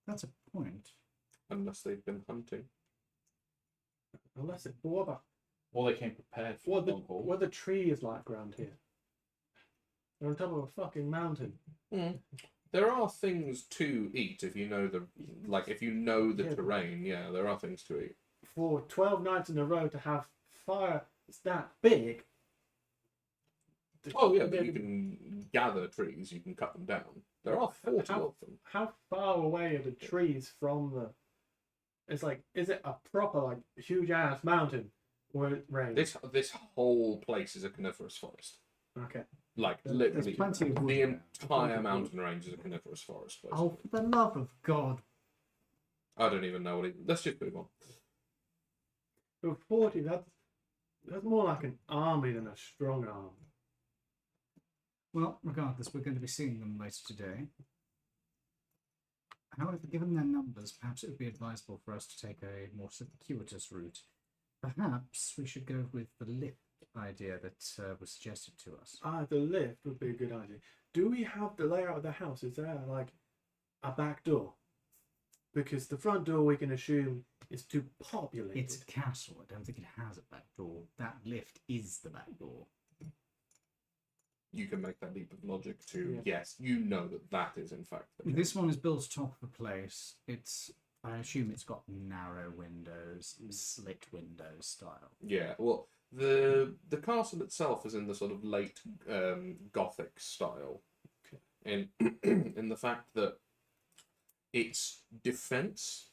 That's a point. Unless they've been hunting. Unless it what Or they came prepared for what the the long haul. what the tree is like around here. They're on top of a fucking mountain. There are things to eat if you know the if you know the Yeah. terrain. Yeah, there are things to eat. For 12 nights in a row to have fire that's that big. Oh yeah, but you can gather trees. You can cut them down. There are 40 How- of them. How far away are the trees from the? It's like, is it a proper like huge ass mountain where it rains? This whole place is a coniferous forest. Okay. Like There's literally, plenty of wood the around. entire mountain range is a coniferous forest. Basically. Oh, for the love of God. I don't even know what it. Let's just move on. So 40. That's more like an army than a strong arm. Well, regardless, we're going to be seeing them later today. However, given their numbers, perhaps it would be advisable for us to take a more circuitous route. Perhaps we should go with the lift idea that was suggested to us. The lift would be a good idea. Do we have the layout of the house? Is there like a back door? Because the front door we can assume is too populated. It's a castle. I don't think it has a back door. That lift is the back door. You can make that leap of logic to Yeah. yes, you know that is in fact the case. This one is built atop of a place. I assume it's got narrow windows, slit windows style. Yeah, well, the castle itself is in the sort of late Gothic style, in in the fact that its defense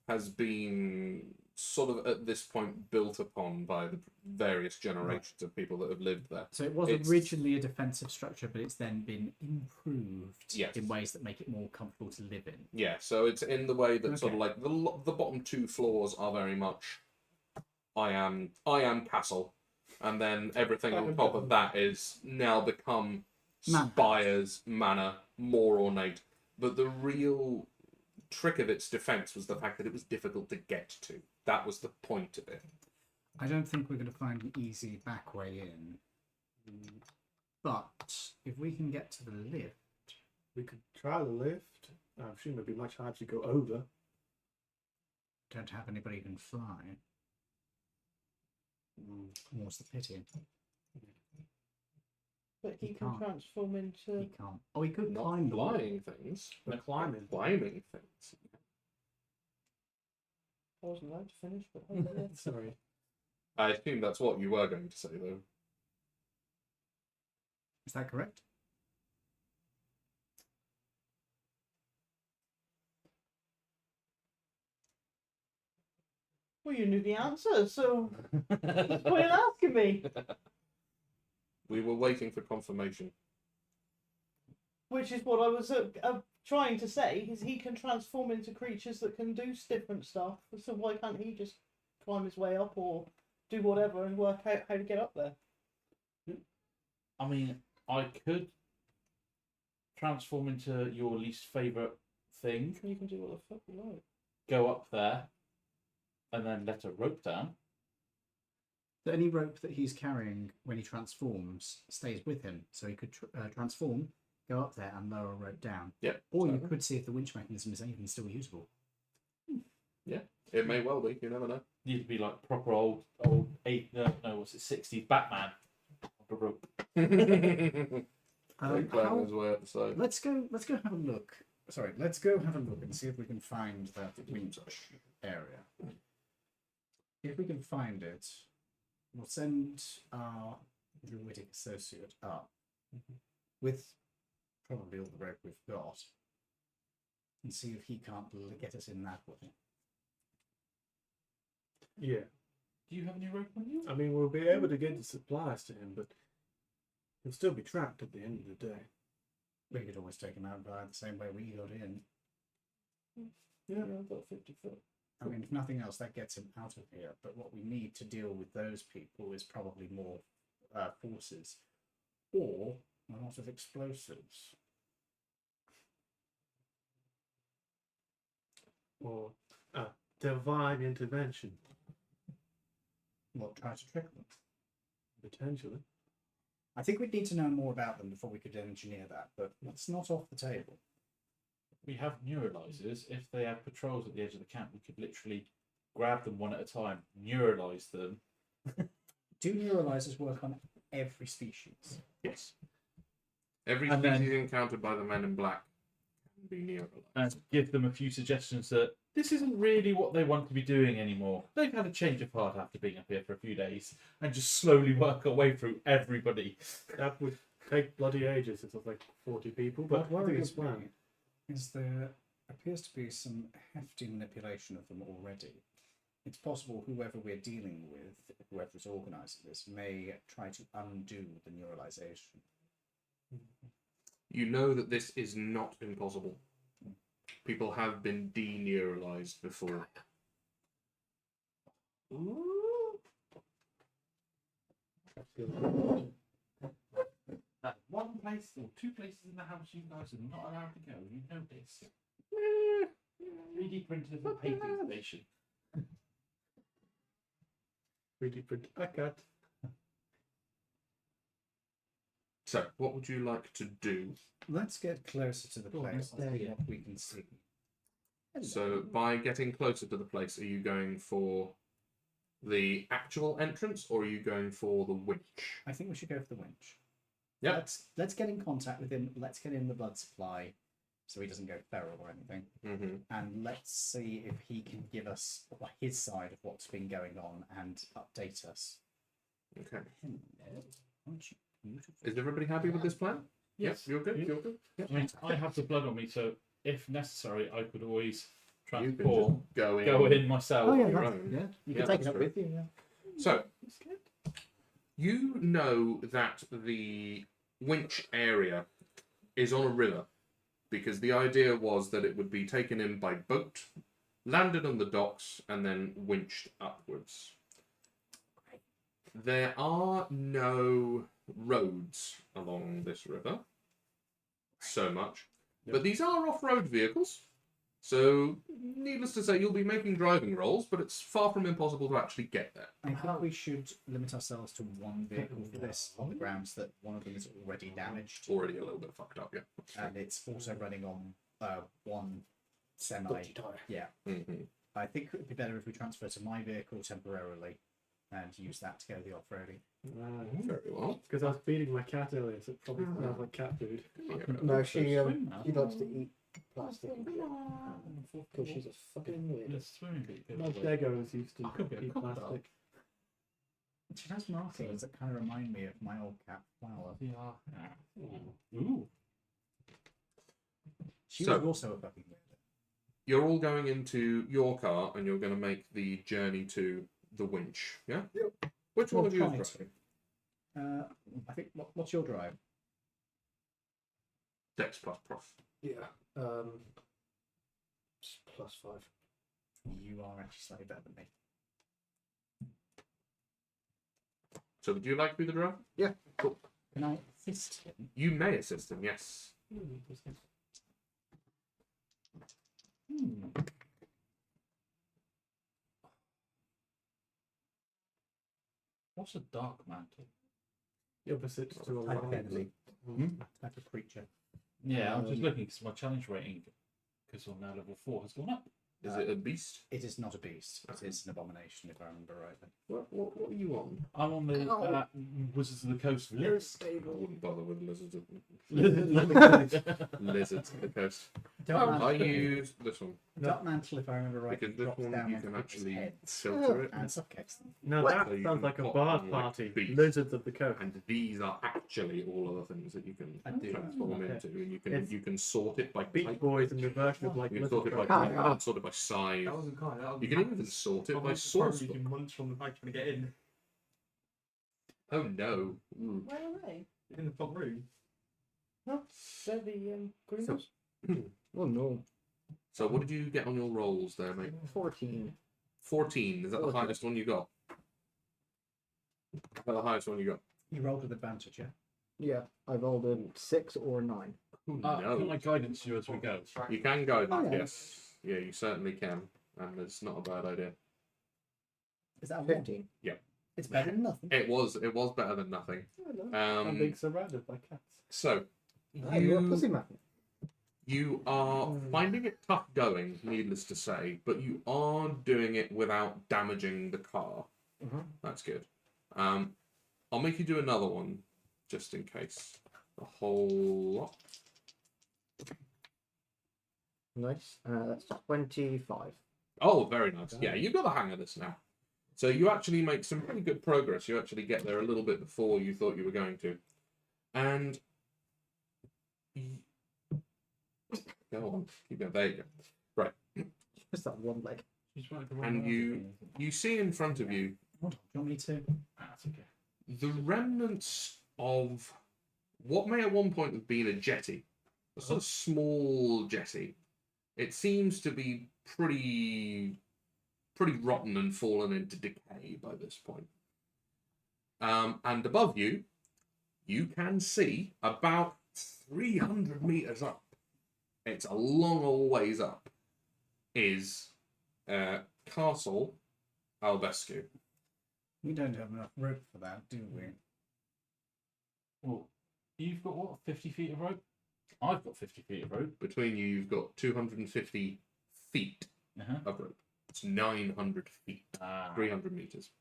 has been sort of at this point built upon by the various generations of people that have lived there. So it was originally a defensive structure, but it's then been improved in ways that make it more comfortable to live in. Yeah, so it's in the way that sort of like the bottom two floors are very much I am castle, and then everything on top of that is now become spires, manor, more ornate. But the real trick of its defense was the fact that it was difficult to get to. That was the point of it. I don't think we're going to find an easy back way in. But if we can get to the lift... We could try the lift. I assume it'd be much harder to go over. Don't have anybody who can fly. What's the pity? But he He can can't. transform into. He can't. Oh, he could Not climb the wall. flying things, But climbing. climbing things. I wasn't allowed to finish, but oh, yeah. Sorry. I assume that's what you were going to say, though. Is that correct? Well, you knew the answer, so what's the point in asking me? We were waiting for confirmation. Which is what I was trying to say, is he can transform into creatures that can do different stuff, so why can't he just climb his way up or do whatever and work out how to get up there? I mean, I could transform into your least favourite thing, You can do what the fuck you like. go up there, and then let a rope down. So any rope that he's carrying when he transforms stays with him. So he could transform, go up there and lower a rope down. Yep. Or you could see if the winch mechanism is even still usable. Yeah, it may well be. You never know. You'd be like proper old 60s Batman on the rope. Clown his way up the side. Let's go have a look. Sorry, let's go have a look and see if we can find that winch area. If we can find it, we'll send our druidic associate up with probably all the rope we've got and see if he can't get us in that way. Yeah. Do you have any rope on you? I mean, we'll be able to get the supplies to him, but he'll still be trapped at the end of the day. We could always take him out by the same way we got in. Yeah, I've got 50 foot. I mean, if nothing else, that gets him out of here. But what we need to deal with those people is probably more forces or a lot of explosives. Or divine intervention, What, try to trick them? potentially. I think we'd need to know more about them before we could engineer that, but that's not off the table. We have neuralizers. If they have patrols at the edge of the camp, we could literally grab them one at a time, neuralize them. Do neuralizers work on every species? Yes. Every And then- species encountered by the Men in Black can be neuralized. And give them a few suggestions that this isn't really what they want to be doing anymore. They've had a change of heart after being up here for a few days, and just slowly work our way through everybody. That would take bloody ages. It's like 40 people, but What I think it's worries fine. me is there appears to be some hefty manipulation of them already. It's possible whoever we're dealing with, whoever's organising this, may try to undo the neuralization. You know that this is not impossible. People have been deneuralized before. That's one place or two places in the house you guys are not allowed to go. You know this. 3D printed a painting station. 3D print a cat. So, what would you like to do? Let's get closer to the place. there See you what we can see. So, by getting closer to the place, are you going for the actual entrance, or are you going for the winch? I think we should go for the winch. Yeah. Let's get in contact with him. Let's get in the blood supply, so he doesn't go feral or anything. Mm-hmm. And let's see if he can give us his side of what's been going on and update us. Okay. Hello. Aren't you beautiful? Is everybody happy with this plan? Yes. You're good. Yeah. You're good. I mean, I have the blood on me, so if necessary, I could always You can transform, just go in. go in myself. yeah, your own. Yeah, you Yeah, can take that's it up true. with you. Yeah. So, you know that the winch area is on a river because the idea was that it would be taken in by boat, landed on the docks, and then winched upwards. There are no roads along this river so much, but these are off-road vehicles. So, needless to say, you'll be making driving rolls, but it's far from impossible to actually get there. I think we should limit ourselves to one vehicle for this on the grounds that one of them is already damaged. Already a little bit fucked up, yeah. And it's also running on one semi. Dodgy tire. Yeah. Mm-hmm. I think it would be better if we transfer to my vehicle temporarily and use that to go the off-roading. Very well. Because I was feeding my cat earlier, so it probably smells like cat food. No, she Swim now. likes to eat plastic because she's a fucking weirdo. Let's swimming bit. My Degos used to I could be a eat crocodile. plastic. She has markings that kind of remind me of my old cat Flower. Yeah. Ooh. She So- was also a fucking weirdo. You're all going into your car and you're going to make the journey to the winch, yeah? Yep. Which one We'll of you try is to. driving? I think, what's your drive? Dex plus prof. Yeah. +5. You are actually slightly better than me. So would you like to be the driver? Yeah. Cool. Can I assist him? You may assist him, yes. What's a dark mantle? The opposite to a Type of lion. enemy. Type of creature. Yeah, I'm just looking because my challenge rating, because I'm now level 4, has gone up. Is it a beast? It is not a beast. It is an abomination, if I remember rightly. What are you on? I'm on the Wizards of the Coast list. I wouldn't bother with lizards. Dark Lizards at the coast. Dark I Mantle, use this one Dark Mantle, if I remember rightly, because this drops one down you onto can people's actually heads filter it. and suffocates them. Now What? that So you sounds can like a pop bard on, like, party. beasts. Lizards of the coast. And these are actually all of the things that you can I do. transform Okay. into, and It's you can sort it by Beach type. Boys and the version of like You can Lizard sort it by Folk. type, sort it by size. That wasn't kind. That was You can even sort it by source You book. can munch from the back trying to get in. Oh no! Ooh. Where are they? In the front room. Huh? They're the green So- ones. Oh no. So what did you get on your rolls there, mate? 14. 14. Is that the 14. highest one you got? Is that the highest one you got? You rolled with advantage, yeah? Yeah, I rolled a 6 or a 9. Oh, Can no. I guidance you as we go? You can go, Oh, yeah. yes. Yeah, you certainly can. And it's not a bad idea. Is that a 1? 15. It's better than nothing. It was better than nothing. I'm being surrounded by cats. So, Ah, you're a pussy you, magnet. you are finding it tough going, needless to say, but you are doing it without damaging the car. Mhm. That's good. I'll make you do another one, just in case. A whole lot. Nice. That's 25. Oh, very nice. Yeah, you got the hang of this now. So you actually make some pretty good progress. You actually get there a little bit before you thought you were going to. And go on, keep going. There you go. Right. Just that one leg. And you see in front of you Hold on, do you want me to? That's okay. the remnants of what may at one point have been a jetty, a sort of small jetty. It seems to be pretty rotten and fallen into decay by this point. And above you, you can see about 300 meters up. It's a long old ways up is Castle Albescu. We don't have enough rope for that, do we? Well, you've got what, 50 feet of rope? I've got 50 feet of rope. Between you, you've got 250 feet of rope. It's 900 feet, 300 meters.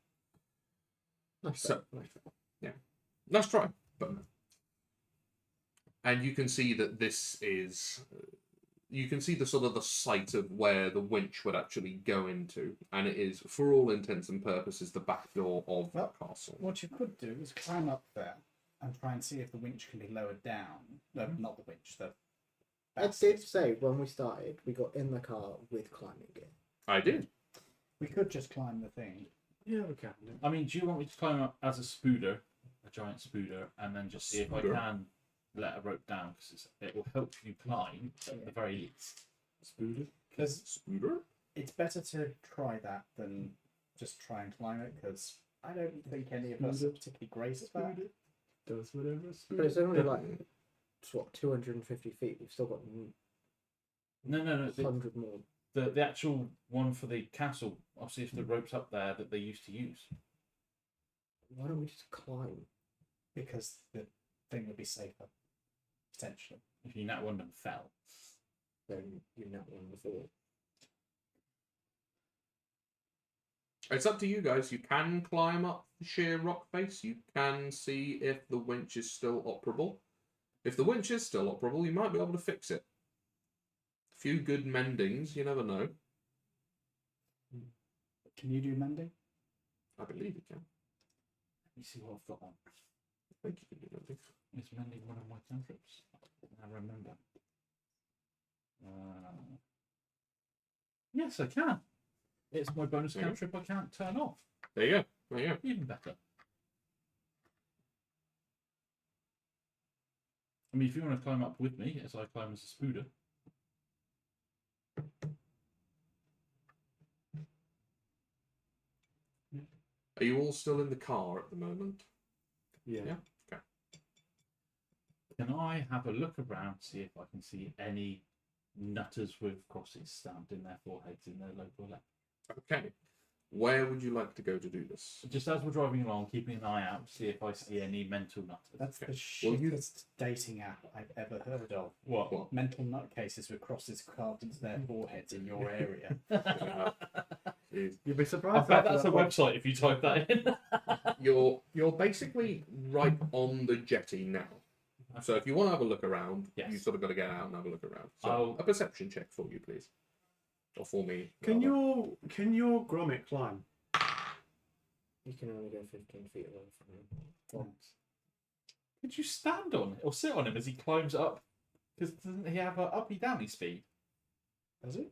Nice So- try, nice try. Nice try, but no. And you can see that this is. You can see the sort of the site of where the winch would actually go into, and it is, for all intents and purposes, the back door of the castle. What you could do is climb up there and try and see if the winch can be lowered down. No, not the winch. The I did say when we started, we got in the car with climbing gear. I did. We could just climb the thing. Yeah, we can do. I mean, do you want me to climb up as a spooder, a giant spooder, and then just see if I Spooder? can let a rope down? Because it will help you climb at the very least. Spooder. Because Spooder. it's better to try that than just try and climb it, because I don't think any of us are particularly great at that. Does whatever. But it's only like, what, 250 feet? We've still got No. 100 more. The actual one for the castle, I'll see if the rope's up there that they used to use. Why don't we just climb? Because the thing would be safer, potentially. If you nat one and fell. Then you know one before. It's up to you guys. You can climb up the sheer rock face. You can see if the winch is still operable. If the winch is still operable, you might be able to fix it. A few good mendings, you never know. Can you do mending? I believe you can. Let me see what I've got on. I think you can do mending. It's mending one of my cantrips. I remember. Yes, I can. It's my bonus There you go. cantrip I can't turn off. There you go. There you go. Even better. I mean, if you want to climb up with me as I climb as a spooder. Are you all still in the car at the moment? Yeah. Yeah. Okay. Can I have a look around, see if I can see any nutters with crosses stamped in their foreheads in their local left? Okay. Where would you like to go to do this? Just as we're driving along, keeping an eye out, see if I see any mental nutters. That's Okay. the Well, you- shittest dating app I've ever heard of. What? Mental nutcases with crosses carved into their foreheads in your area. You'd be surprised. I bet after that's a that one. website if you type that in. You're basically right on the jetty now. So if you want to have a look around, Yes. you sort of got to get out and have a look around. So I'll- a perception check for you, please, or for me. Can rather. your grommet climb? You can only go 15 feet away from him. Could you stand on it or sit on him as he climbs up? Because doesn't he have a uppy downy speed? Does it?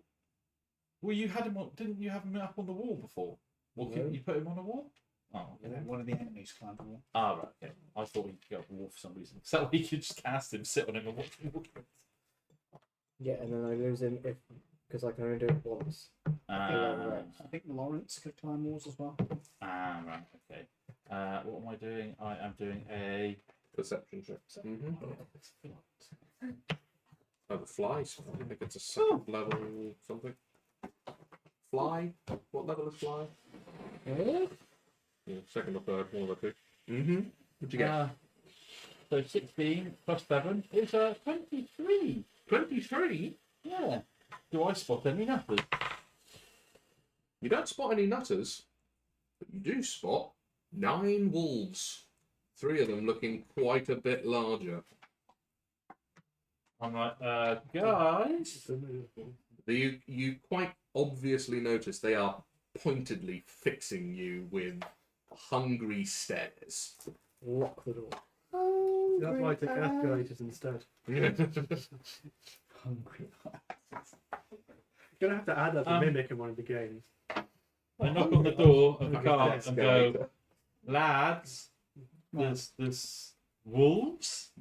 Well, you had him on. Didn't you have him up on the wall before? Well, No. couldn't you put him on a wall? Oh, And okay. then one of the enemies climbed the wall. Ah, right. Okay. I thought he could go up the wall for some reason. So we could just cast him, sit on him, and watch him walk. Yeah, and then I lose him because I can only do it once. Ah, I think Lawrence could climb walls as well. right. Okay. What am I doing? I am doing a. Perception check. Mm-hmm. Oh, Oh, the flies. I think it's a second level something. Fly. What level is fly? Yeah, second or third, one of the two. Mm-hmm. What'd you get? So 16 plus 7 is 23. 23. Yeah. Do I spot any nutters? You don't spot any nutters, but you do spot 9 wolves. 3 of them looking quite a bit larger. I'm like, guys. You quite obviously notice they are pointedly fixing you with hungry stares. Lock the door. That's why I take escalators instead. Hungry. You're gonna have to add that to mimic in one of the games. I knock on the door of the car and go, Escalator. lads, there's wolves.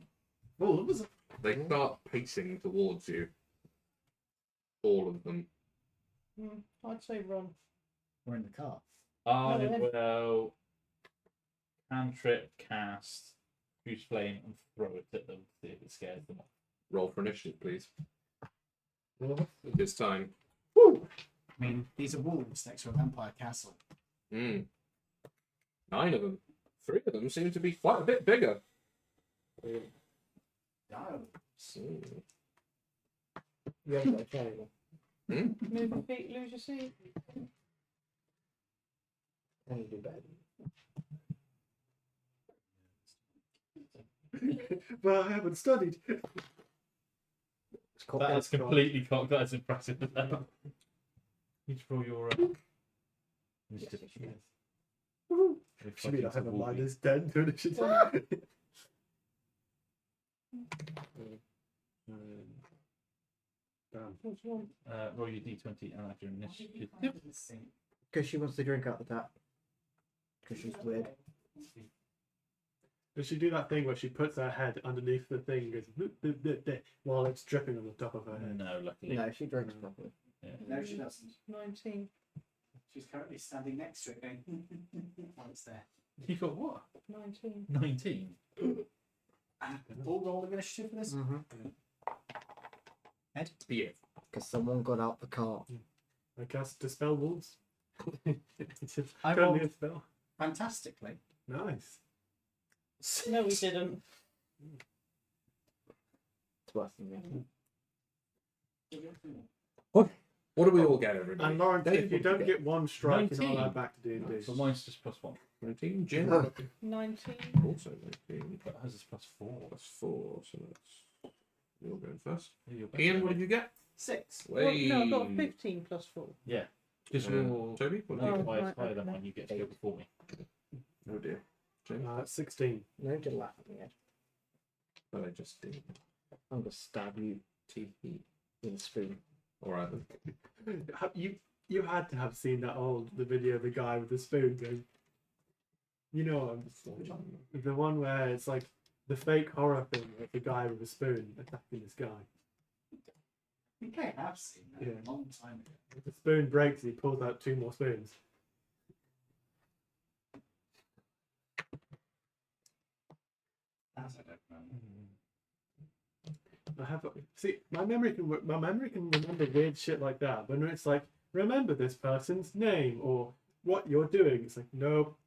Wolves? They start pacing towards you. All of them. I'd say run. We're in the car. I No, then- will cantrip, cast, fuse flame, and throw it at them to see if it scares them off. Roll for initiative, please. This time. I mean, these are wolves next to a vampire castle. 9 of them. 3 of them seem to be quite a bit bigger. No. You haven't got a chair anymore. Move your feet, lose your seat. Can you do better? Well, I haven't studied. It's called That is Death completely cocked. That is impressive. You should roll your initiative. Should be like have a minus 10 to initiative. Which one? Roll your d20 and add your initiative. Because she wants to drink out the tap. Because she's weird. Does she do that thing where she puts her head underneath the thing and goes "Bloop, bloop, bloop, bloop," while it's dripping on the top of her head? No, luckily. No, she drinks properly. No, she doesn't. 19. She's currently standing next to it going, while it's there. You got what? 19. 19. All roll of initiative for this? Mm-hmm. Ed? Yeah. Because someone got out the car. I cast Dispel Wolves. It's I currently rolled a spell. fantastically. Nice. No, we didn't. It's worse than me. What do we all get, everybody? And Lawrence, Dave, if you what do don't get one strike, you're not 19. allowed back to D&D. So mine's just +1. 19. Jim? Oh. 19. Also 19. But hers is +4. That's 4, so that's... You're going first. You're Ian, what did you get? 6. Well, no, I got a 15 plus 4. Yeah. Because Uh, you're Toby, what did Oh, you get? highest higher than okay. mine, you get to go before me. Oh dear. Jim? 16. No, you can laugh at me, Ed. But I just did. I'm going to stab you TV. with a spoon. Alright then. You had to have seen the video of the guy with the spoon going. You know, the one where it's like the fake horror thing of the guy with a spoon attacking this guy. I think I have seen that Yeah. a long time ago. The spoon breaks and he pulls out 2 more spoons. That I don't know. I have see my memory can remember weird shit like that. But when it's like remember this person's name or what you're doing, it's like nope.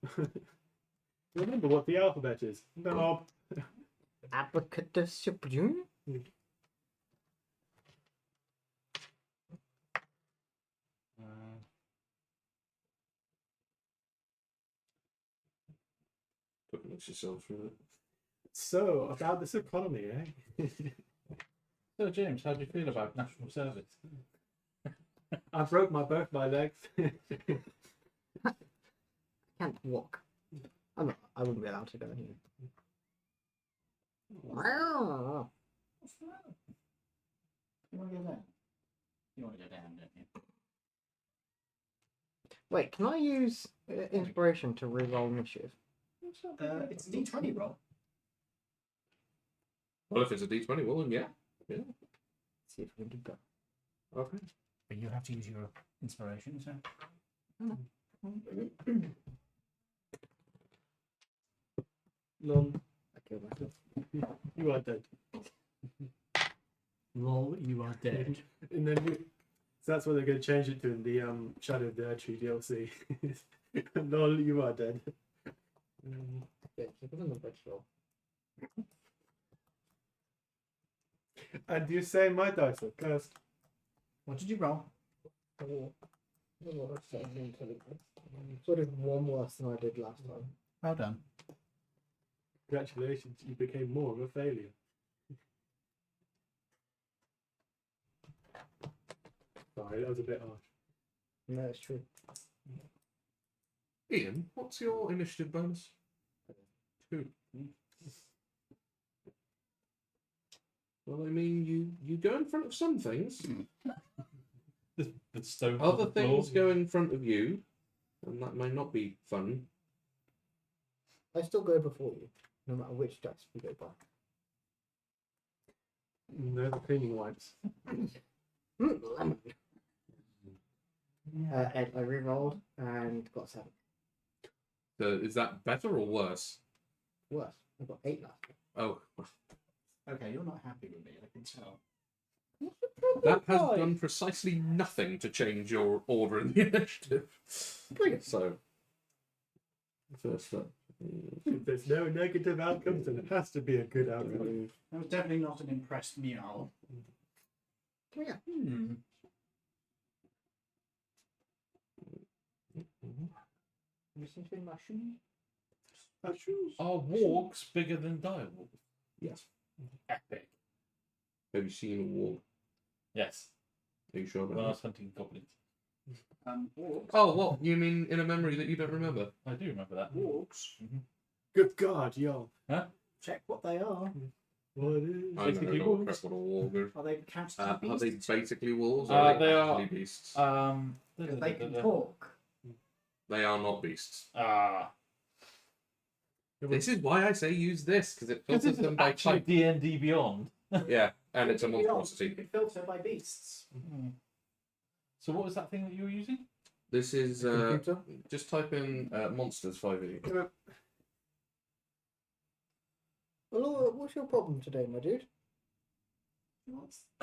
Remember what the alphabet is? Nope. Abacus spoon? Put mix yourself through it. So about this economy, eh? So, James, how do you feel about national service? I broke both my legs. I can't walk. I wouldn't be allowed to go in here. Wow. What's the matter? You want to go down? You want to go down, don't you? Wait, can I use inspiration to reroll initiative? It's a D20 roll. Well, if it's a D20, well then, yeah. Let's see if we can do that. Okay. But you have to use your inspiration, so. Lol, I killed myself. you are dead. Lol, you are dead. And then so that's what they're going to change it to in the Shadow of the Erdtree DLC. Lol, you are dead. Yeah, keep it on the bridge roll. And you say my dice are cursed. What did you roll? Oh, sort of one worse than I did last time. Well done. Congratulations, you became more of a failure. Sorry, that was a bit harsh. No, it's true. Ian, what's your initiative bonus? 2. Well, I mean, you go in front of some things. The stone. Other things go in front of you, and that may not be fun. I still go before you, no matter which dice we go by. No, the cleaning wipes. Lemon. Ed, I re-rolled and got 7. So is that better or worse? Worse. I got 8 last time. Oh, Okay, you're not happy with me, I can tell. That has done precisely nothing to change your order in the initiative. So, first up. If there's no negative outcomes, then it has to be a good outcome. That was definitely not an impressed meow. Oh, yeah. Listen to my shoes. Are wargs bigger than direwolves? Yes. Epic. Have you seen a warg? Yes. Are you sure When I about was hunting goblins. Orcs. Oh, what? You mean in a memory that you don't remember? I do remember that. Orcs. Good God, yo. Check what they are. What is I Basically don't know wolves. what a warg is. Are they counted Are as they beasts? basically wolves or They are they are- actually beasts? Because they can talk. They are not beasts. Ah. This is why I say use this, because it filters them by Actually type. D&D Beyond. Yeah, and it's a You monstrosity. can filter by beasts. So what was that thing that you were using? This is computer? just type in monsters 5e. Hello, what's your problem today, my dude?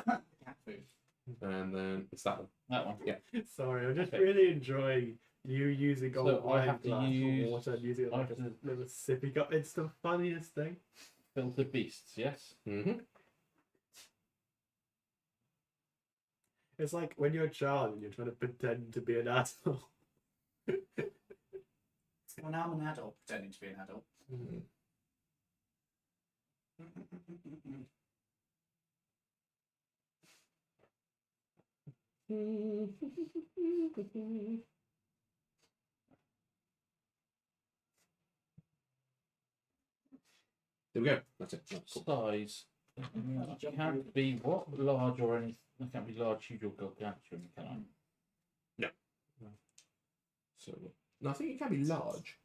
Cat food. And then it's that one. That one. Yeah. Sorry, I'm just Okay. really enjoying you using So gold I wine have to glass use- or water and using it I like have a to- little sippy cup. It's the funniest thing. Filter beasts, yes? Mm-hmm. It's like when you're a child and you're trying to pretend to be an asshole. Well, now I'm an adult pretending to be an adult. There we go. That's it. That's cool. Size. It can't be what? Large or anything. It can't be large, huge or gargantuan, can I? So, no, I think it can be large.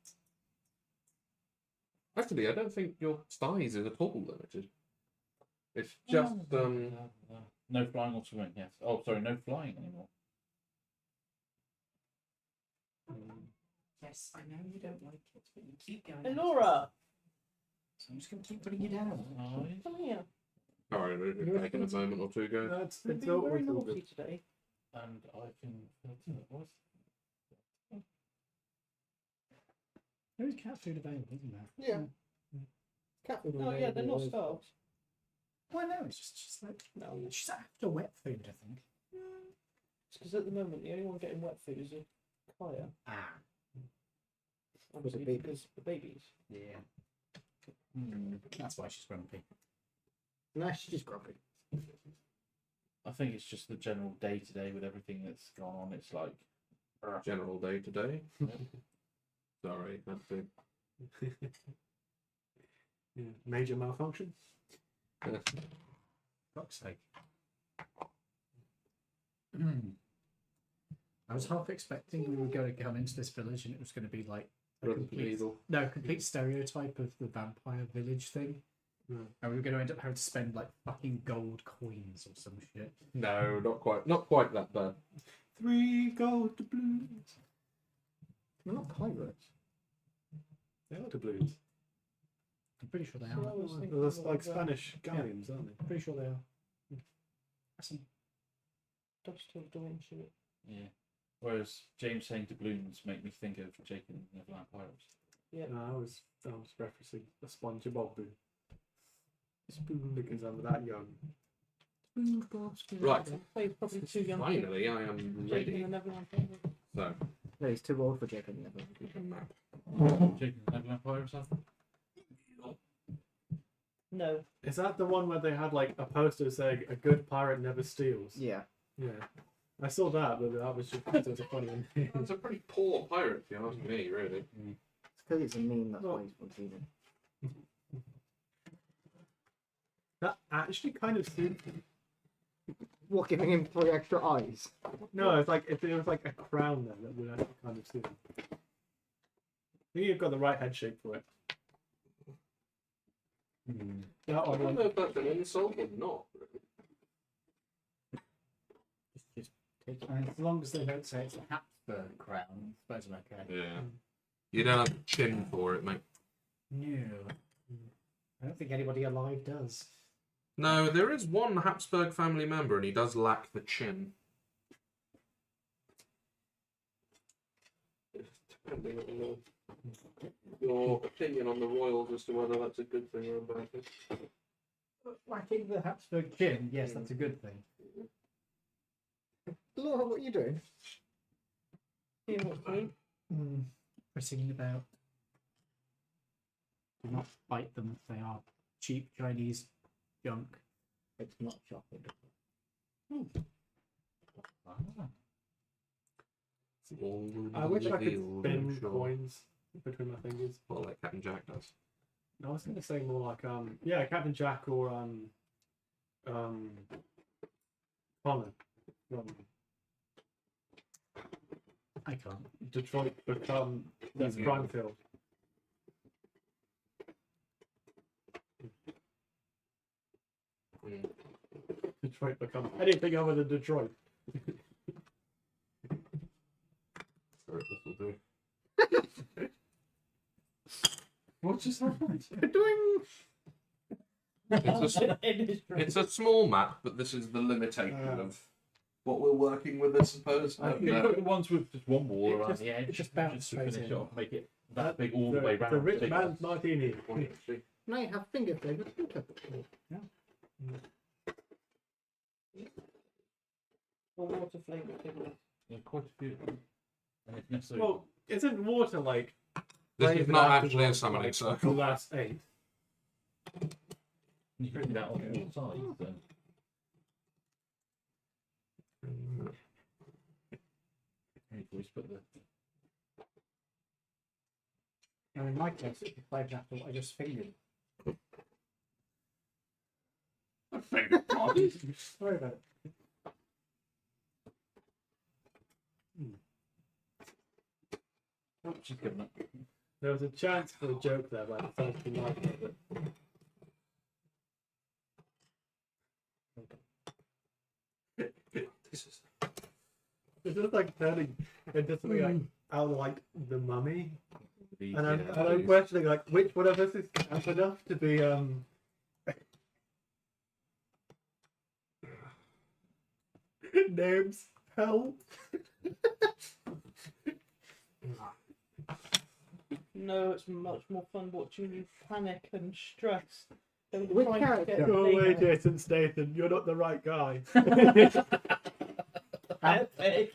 Actually, I don't think your size is at all limited. It's just No flying or swimming, yes. Oh, sorry, no flying anymore. Yes, I know you don't like it, but you keep going. Elora, So I'm just going to keep putting you down. Size. come here. all right. It'll take in a moment or two, guys. That's You've it's been very always all naughty good. today. And I can filter what? There is cat food available, isn't there? Yeah. Cat food. Oh yeah, they're not starved. Well, no, it's just like no, it's just after wet food, I think. It's because at the moment the only one getting wet food is a Kaya. Ah, Obviously baby. because the babies. yeah. That's why she's grumpy. Nah, she's just grumpy. I think it's just the general day to day with everything that's gone on. It's like General day to day. Sorry, that's it. Yeah. Major malfunction. Fuck's sake. I was half expecting we were going to come into this village and it was going to be like a complete stereotype of the vampire village thing. Hmm. And we were going to end up having to spend like fucking gold coins or some shit. No, not quite. Not quite that bad. 3 gold doubloons. They're not pirates. They are doubloons. I'm pretty sure they So I are. was thinking They're more like of, Spanish galleons, aren't they? Pretty sure they are. That's Dodge still doing shit. yeah. Whereas James saying doubloons make me think of Jake and the Neverland Pirates. Yeah. No, I was referencing a SpongeBob spoon because I'm that young. Right. He's probably too young. Finally, I am Jake ready. and everyone. So, No, he's too old for Jacob. Never. Jake and the Neverland Pirates, I think. No. Is that the one where they had like a poster saying "A good pirate never steals"? Yeah. Yeah. I saw that, but that was just because it was a funny one. it's a pretty poor pirate, if you ask me, really. It's because it's a meme. That's why he's repeating. That actually kind of suits. What, giving him 3 extra eyes? No, it's like if there was like a crown there that would actually kind of suit him. I think you've got the right head shape for it. That I or don't know if that's an insult or not. just take it. And as long as they don't say it's a Habsburg crown, I suppose I'm okay. Yeah. You don't have a chin for it, mate. No. I don't think anybody alive does. No, there is one Habsburg family member, and he does lack the chin. Depending on your opinion on the royals as to whether that's a good thing or a bad thing. Lacking the Habsburg chin, yes, that's a good thing. Laura, what are you doing? Seeing what's doing. Pressing about. Do not bite them. They are cheap Chinese junk. It's not chocolate. I wish I could spin coins between my fingers. Well, like Captain Jack does. No, I was going to say more like yeah, Captain Jack or Connor from I can't. Detroit become that's crime field. Detroit become anything other than Detroit. Sorry, this will do. What just happened? It's a small map, but this is the limitation of what we're working with, I suppose. You can put the ones with just one wall around just- the edge. it just bounces to finish straight it in. off, make it that big all the way round. The rich Big man's martini. Now you have finger flavoured water. Or water flavoured figures. Yeah, quite a few. And it's necessary. Well, isn't water like This is flavored not afterwards, actually a summoning like, circle. The last 8. you can do that on all sides. Then. You can just put the. Now in my case, it's a flavoured apple. I just fingered. Sorry about it. Oh, she's given up. There was a chance for a joke there, but I decided to like it. It's just like turning into something like out of like the Mummy, and I'm questioning like which one of us is camp enough to be names help. No, it's much more fun watching you panic and stress than Which trying to character? get Go a away, name Jason Statham. You're not the right guy. out. Epic.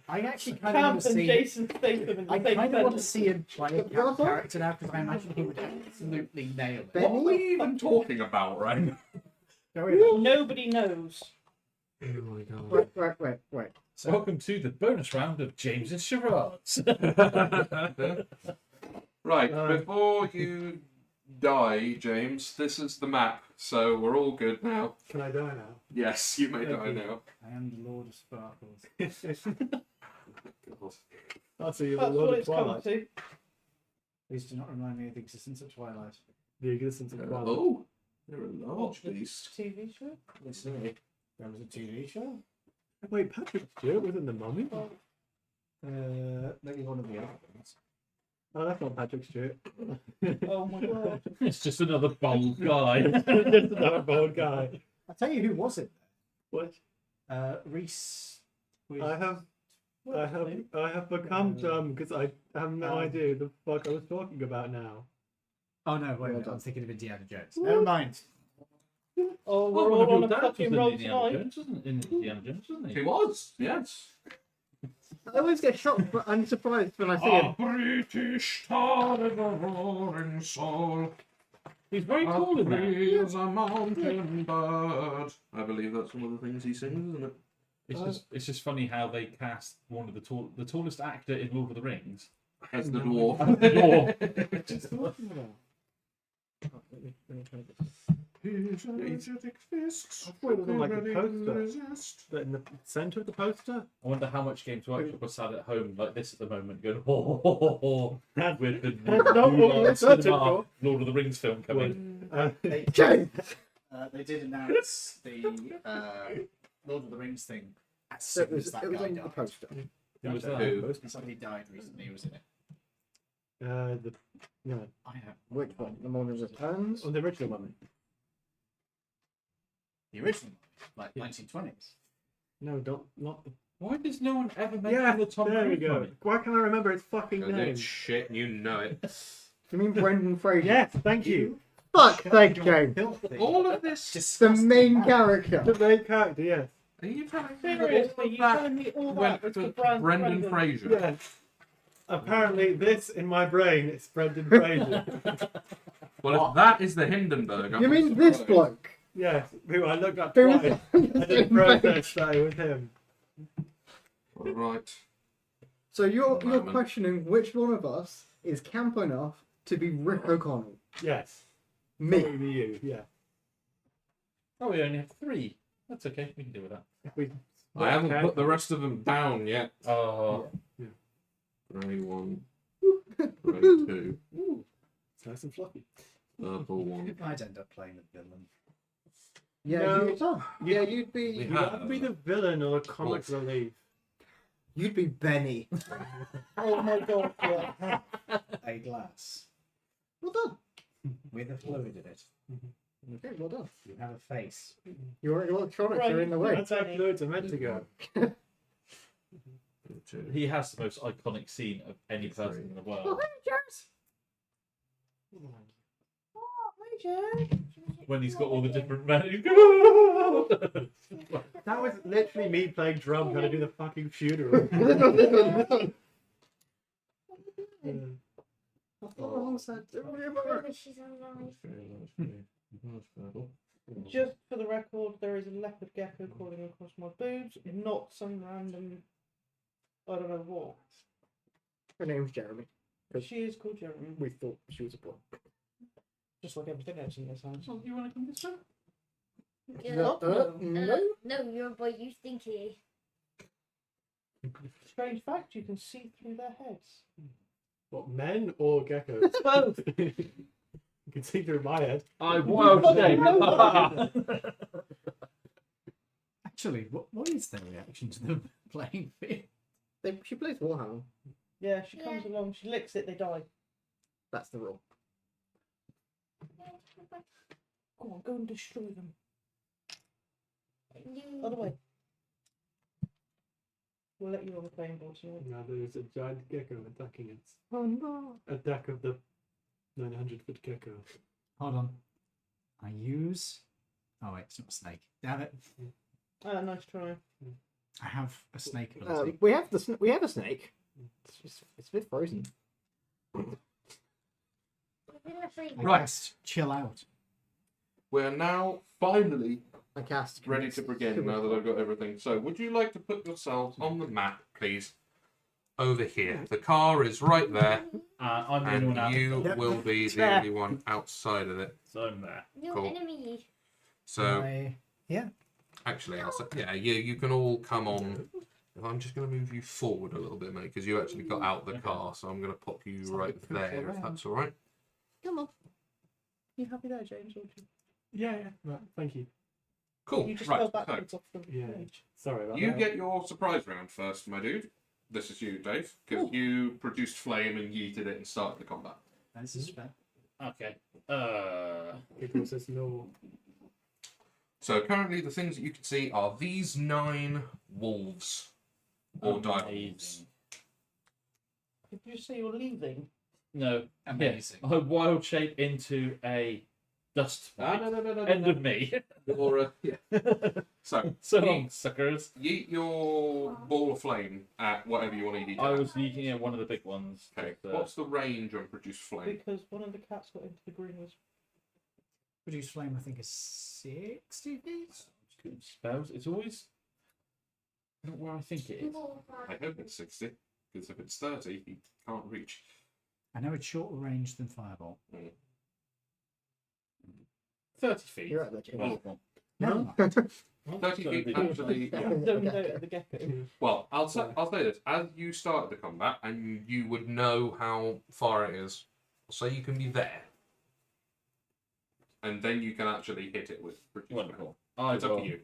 I actually kind of want Camp to and see. Jason Statham in the I same kind of want to sentence. see him play a Your turn? character now because I imagine he would absolutely nail it. Ben- What are we even talking about right now? Nobody knows. Oh my god. Wait. So welcome to the bonus round of James's charades. Right, before you die, James, this is the map, so we're all good now. Can I die now? Yes, you may Thank die you. now. I am the Lord of Sparkles. God. I'll see you That's the what Lord of it's come Twilight. to. Please do not remind me of the existence of Twilight. The existence of Twilight. Oh, they're a large The beast. TV show? There was a TV show. Wait, Patrick Stewart was in The Mummy? Maybe one of the other ones. Oh, that's not Patrick Stewart. Oh my god. It's just another bold guy. Just another bald guy. I'll tell you who was it. What? Reese. with- I have become dumb because I have no idea the fuck I was talking about now. Oh no, wait, Well wait, done. I'm thinking of Indiana Jones. Never mind. Oh, we're Oh, all one on of a your dads was fucking in roll Indiana tonight. Jones, wasn't in Indiana Jones, wasn't He he? was, yes. I always get shocked, but I'm surprised when I see A him. British tar in a roaring soul. He's very tall in that. Free as a mountain bird. I believe that's one of the things he sings, isn't it? It's just funny how they cast one of the tallest actor in Lord of the Rings. As the No, dwarf. His energetic fists. I thought it was on, like, a ready poster. to resist. But in the centre of the poster? I wonder how much Games Workshop was sat at home like this at the moment, going ho ho ho ho ho with the That's not what we're searching cinema for. Lord of the Rings film coming. They did announce the Lord of the Rings thing as So soon as that it was guy on the died. poster. Who was that? Who? Somebody died recently who was in it. No, I have. Which one? The Morning Returns? on the original one. The original, like 1920s. No, not the. Why does no one ever mention Yeah, the Tom there we Cruise go. mummy? Why can't I remember its fucking Because name? it's shit and you know it. You mean Brendan Fraser? Yes, thank you. Fuck, thank you. Filthy. All of this. The Disgusting main man. character. The main character, yes. Are you telling me that Seriously, all of you that telling me all went that was to for Brendan Brendan Fraser? Yes. Apparently, this in my brain is Brendan Fraser. Well, if that is the Hindenburg, I'm You not mean this surprised. bloke? Yes, who I looked up Who twice. is I did process that it was him. Right. So you're Moment. questioning which one of us is camp enough to be Rick O'Connell? Yes. Me. Probably you, yeah. Oh, we only have 3. That's okay. We can deal with that. If we I haven't put the rest of them down yet. Oh, Grey 1, Grey 2, It's nice and fluffy. Purple 1. I'd end up playing the villain. Yeah, No. you'd be We You'd have to be the villain or the comic relief. you'd be Benny. Oh my god, yeah. A glass Well done. with a fluid in it. Okay, well done. You have a face. Your electronics Right, are in the way. That's how fluids are meant to go. 2. he has the most iconic scene of any person in the Oh, world. hey, Jess. When he's got all the different men. That was literally me playing drum trying to do the fucking funeral. She's alive. Just for the record, there is a leopard gecko crawling across my boobs, not some random. I don't know what. Her name's Jeremy. She is called Jeremy, We thought she was a boy. just like everything else in this house. You want to come this way? No, you're a boy, you stinky. Strange fact, you can see through their heads. What, men or geckos? Both. You can see through my head. I wild shame. Actually, what is their reaction to them playing field? She plays Warhammer. Yeah, she comes along, she licks it, they die. That's the rule. Go on, go and destroy them. You... Other way. We'll let you on the playing board tonight. Now there's a giant gecko attacking us. Oh no. Attack of the 900-foot gecko. Hold on. I use. Oh wait, it's not a snake. Damn it! Nice try. I have a snake ability. We have a snake. It's a bit frozen. Right, chill out. We're now finally I cast. ready to begin now that I've got everything. So, would you like to put yourselves on the map, please? Over here. The car is right there, I'm the only one out. and you Yep. will be the There. only one outside of it. So I'm there. Your Cool. enemy. So, Yeah. actually, I'll say, yeah, you can all come on. I'm just going to move you forward a little bit, mate, because you actually got out the car, so I'm going to pop you So right we can there, around. if that's all right. Come on. You happy there, James? Or do Yeah, right, thank you. Cool. you just Right, fell so backwards off the Yeah. page? Sorry about you that. get your surprise round first, my dude. This is you, Dave, because you produced flame and yeeted it and started the combat. This is fair. Okay. Gecko says no. So currently, the things that you can see are these 9 wolves, or dire wolves. Amazing. Did you say you're leaving? No. Amazing. Yeah. I wild shape into a dust mite. No. End of me. Or, yeah. So, So long, suckers. yeet your ball of flame at whatever you want to yeet. I it at. was eating at one of the big ones. Okay. but, What's the range on produce flame? Because one of the cats got into the green was. Produce flame, I think, is 60 feet. spells? It's always not where I think it is. I hope it's 60, because if it's 30, he can't reach. I know it's shorter range than Firebolt. 30 feet. You're right there, James. Well, No, 30 feet actually. Don't know the gecko. Well, I'll say this: as you started the combat, and you would know how far it is, so you can be there, and then you can actually hit it with produce flame. wonderful. I It's up will. to you.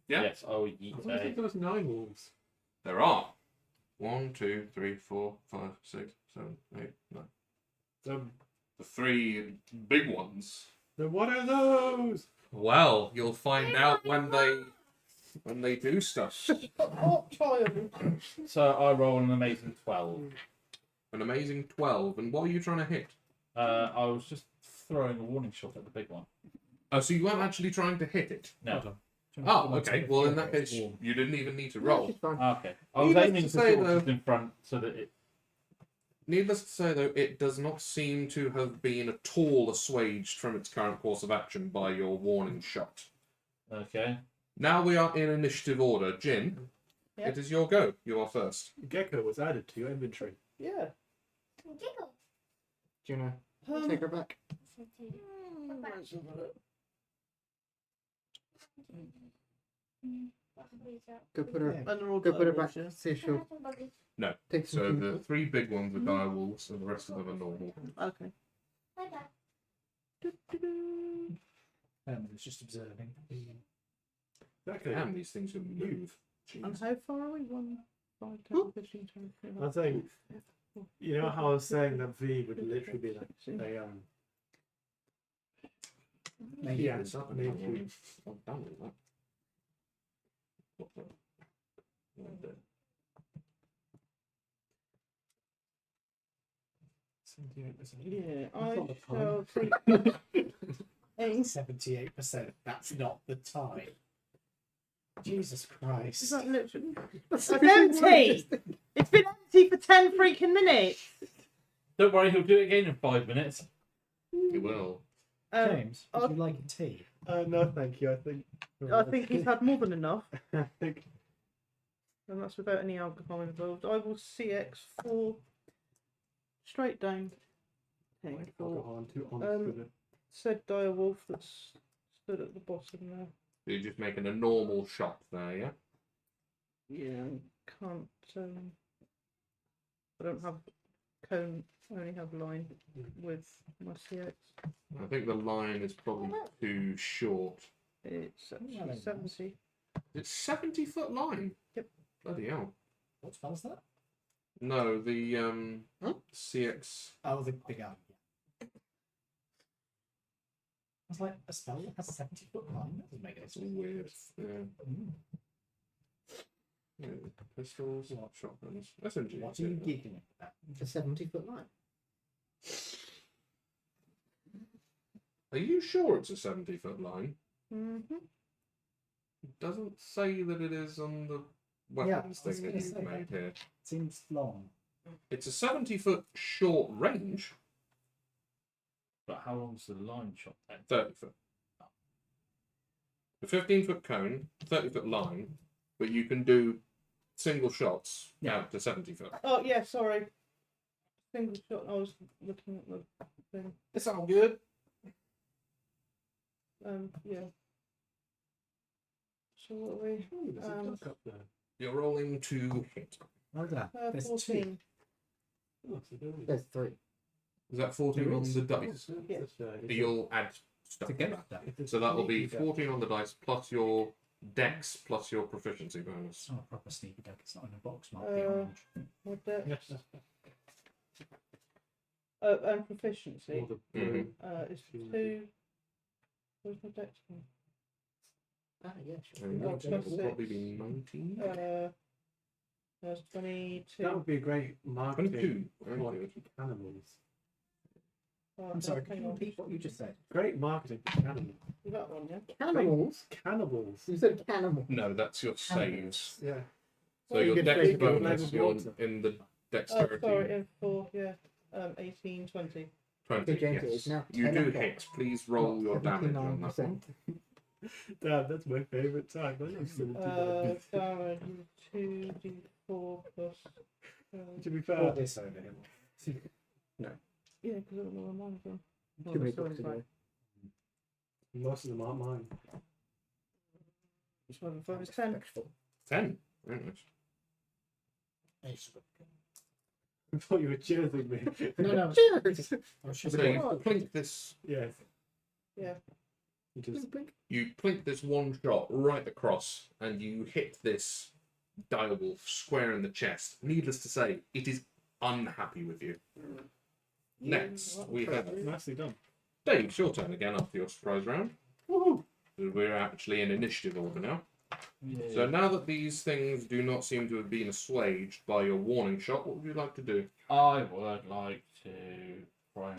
Yeah? Yes, I will I yeet thought you said there was 9 wolves. There are 1, 2, 3, 4, 5, 6, 7, 8, 9. So, The 3 big ones. then what are those? Well, you'll find out when they do stuff. Oh, child. So I roll an amazing 12. An amazing 12. And what are you trying to hit? I was just throwing a warning shot at the big one. Oh, so you weren't actually trying to hit it? No. Oh, okay. Well, in that case, you didn't even need to roll. It's fine. Okay. I was Needless aiming to to say, sort of though- just in front so that it. Needless to say, though, it does not seem to have been at all assuaged from its current course of action by your warning shot. Okay. Now we are in initiative order. Jin, Yep. it is your go. You are first. Gecko was added to your inventory. Yeah. Giggle. Do you wanna take her back? Go put her. And they're all Go put her direwolves, back. yeah? See if she'll No. take some So food. the 3 big ones are direwolves, and the rest of them are normal. Okay. It's just observing. Exactly. Damn, these things can move. And Jeez. how far are we? 1, 5, 10, 15, 20, I'm saying, you know how I was saying that V would literally be like a Maybe yeah, it's up. maybe you- I'm done with that. What the- what the- 78%. Yeah, That's I not the shall time. take 8. 78%. That's not the time. Jesus Is Christ. that literally? That's It's empty! It's been empty for 10 freaking minutes! Don't worry, he'll do it again in 5 minutes. You will. James, would I'll- you like a tea? No, thank you. I think he's had more than enough, I think and that's without any alcohol involved. I will CX for straight down. Take for alcohol. I'm too honest with it. said direwolf that's stood at the bottom there. So you're just making a normal shot there, yeah? Yeah, can't. I don't have cone. I only have line with my CX. I think the line is probably too short. It's actually Yeah, that's 70. It's 70-foot line. Yep. Bloody hell. What spell's that? No, the CX. Oh, the big arm. Yeah. I was like, a spell that has a 70-foot line? That doesn't make any That's sense. weird. Yeah. Mm. Yeah, pistols, shotguns. SMG. What are you giggling at? A 70-foot line. Are you sure it's a 70-foot line? Mm-hmm. It doesn't say that it is on the Yeah, weapons I was thing that gonna you've say made here. Seems long. It's a 70-foot short range. But how long's the line shot then? 30-foot. A 15-foot cone, 30-foot line, but you can do single shots out to 70-foot. Oh yeah, sorry. Single shot. I was looking at the thing. It's all good. Yeah. So what are we? Ooh, there's a Um, duck up there. You're rolling to hit. Well done. There's 14. Oh, so there we go. There's 3. Is that 14 There on is. the dice? Yeah. You'll add stuff To to get that. that. So that will be 14 on the dice plus your dex plus your proficiency bonus. It's not a proper sneaky duck. It's not in a box mark. My dex. Yes. And proficiency. Or the blue. Is 2. Where's my dex? gone? Ah, yeah, sure. And Oh, that plus will probably six. be 19. That's 22. That would be a great marketing 22. for Very like good. cannibals. Oh, I'm sorry, can hang you on. repeat what you just said? Great marketing for cannibals. You got one, yeah? Cannibals? Cannibals. You said cannibal. No, that's your saves. Yeah. So Well, your you get dex three good bonus, levels you're water. in the Oh, dexterity. sorry, in 4, yeah. 18, 20. 20, Okay, James, yes. it is now You 10 do o'clock. hit. Please roll your damage on that 79%. one. Damn, that's my favourite time. I used to do that. Damage 2d4 plus. To be Pour fair, this over him. Yeah, because I don't know where mine's gone. Oh, Too many that's books right. ago. most of them aren't mine. It's 5 and 5 is 10. 10. Very nice. I thought you were cheering me. No. Cheers! Oh, shit. So you plink this. Yes. Yeah. You just You plink this one shot right across, and you hit this direwolf square in the chest. Needless to say, it is unhappy with you. Next, we have nicely done. Dave. It's your turn again after your surprise round. Woohoo! We're actually in initiative order now. So now that these things do not seem to have been assuaged by your warning shot, what would you like to do? I would like to try.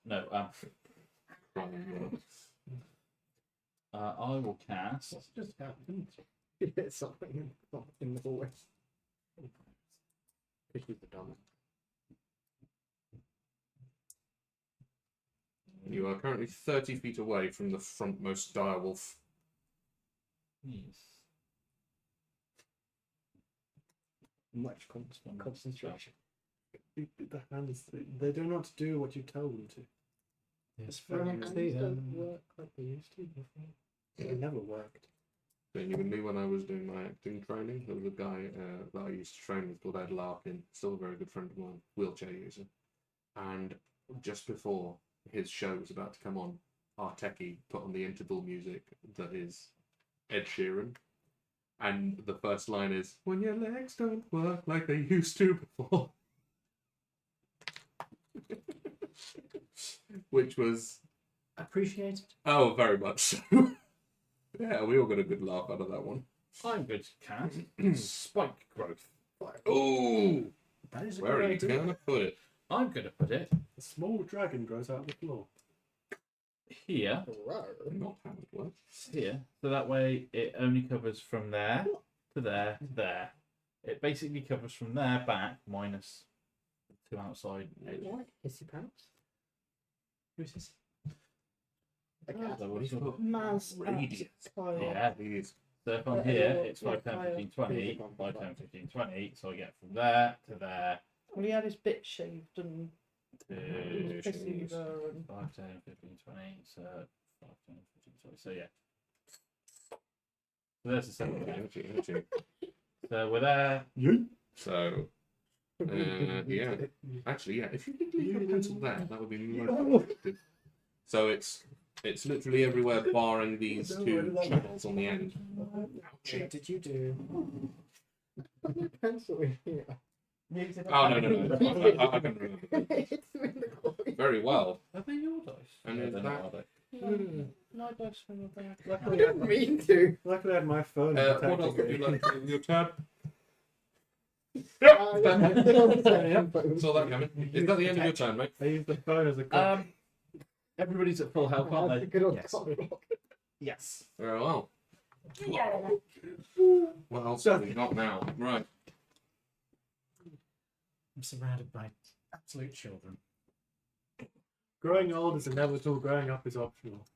No, I will cast. What's just happened? Something in the hallway. Could use the dog. You are currently 30 feet away from the frontmost direwolf. Yes. Much concentration. The hands, they do not do what you tell them to. Yes, Hands don't work like they used to before. They never worked. Genuinely, when I was doing my acting training, there was a guy that I used to train with called Ed Larkin, still a very good friend of mine, wheelchair user. And just before his show was about to come on, our techie put on the interval music that is Ed Sheeran. And the first line is, "When your legs don't work like they used to before." Which was... Appreciated. Oh, very much so. Yeah, we all got a good laugh out of that one. I'm going to cast spike growth. Oh, That is a where are you good idea. going to put it? I'm going to put it A small dragon grows out of the floor. here, Not how it works. here, so that way it only covers from there to there to there. It basically covers from there back minus the two outside edges. What? Hissy pants? Who's this? So we'll sort of- Maz Radiant. Yeah. Please. So if I'm Yeah, here, yeah, it's 5, 10, yeah, 15, 20, yeah. 5, 10, 15, 20. So I get from there to there Well, he had his bit shaved and to pissy there and 5, 10, 15, 20. So 5, 10, 15, 20. So yeah. So there's the second one. So we're there. So, yeah. Actually, yeah, if you could leave your pencil there, that would be most effective. So it's literally everywhere barring these two channels on the end. What did you do? Put my pencil in here. Oh, no. I can remember. It's in the corner. Very well. Are they your dice? And No, is they're that- not, are no dice from the back. I Luckily, didn't mean to. luckily I had my phone. What else protecting would you me. like to do with your tab? Saw that coming. Is that the end of your turn, mate? I used the phone as a they? gun. Everybody's at full health, aren't That's they? a good old Yes. cock block. Yes. Very well. Yeah. What else have we got now? Right. I'm surrounded by absolute children. Growing old is inevitable. Growing up is optional.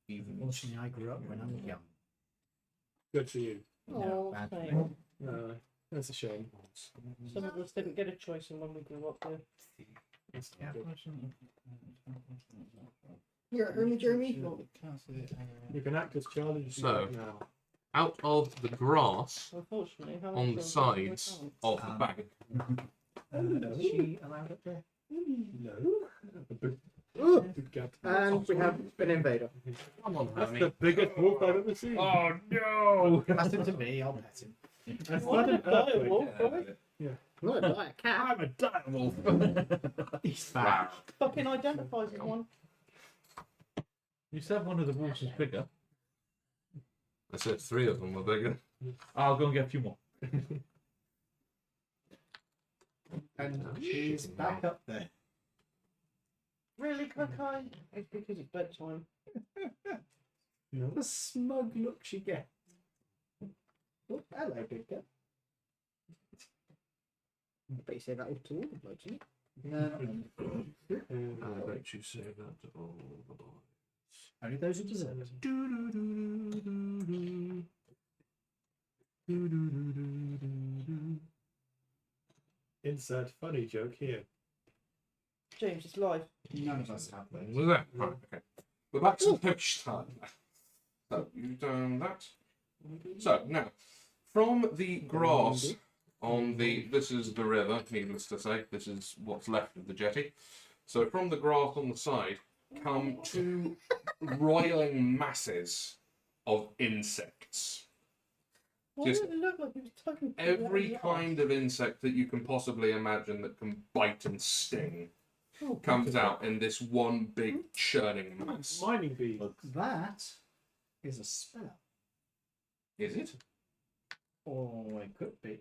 Unfortunately, I grew up when I was young. Good for you. Oh, bad for me. shame. No, that's a shame. Some of us didn't get a choice in when we grew up there. Yeah. You're at home, Jeremy? You can act as Charlie. You can So- act now. Out of the grass Unfortunately, how on many the children sides do of the bank. Is she allowed up there? No. A big, Ooh, big cat. and we have an invader. Come on, That's Hammy. the biggest wolf I've ever seen. Oh no! Pass him to me, I'll pet him. That's Why not an did I die a earthquake. wolf, right? Not a black cat. I'm a direwolf. He's back. Fucking identifies as one. You said one of the wolves was bigger. I said 3 of them were bigger. I'll go and get a few more. And she's back up there. Really, Cocaine? It's because it's bedtime. The smug look she gets. Oh, hello, big cat. But you say that was too old, don't you? I bet you say that to all the boys. Only those who deserve it. Insert funny joke here. James, it's live. None of us have those. Was that? Right, okay. We're back to the poach time. So, you've done that. So, now, from the grass on the... This is the river, needless to say. This is what's left of the jetty. So, from the grass on the side come 2 roiling masses of insects. Why Just did it look like he was tugging? Every kind of insect that you can possibly imagine that can bite and sting. comes out in this one big churning mass. Mining bee. That is a spell. Is it? Or it could be.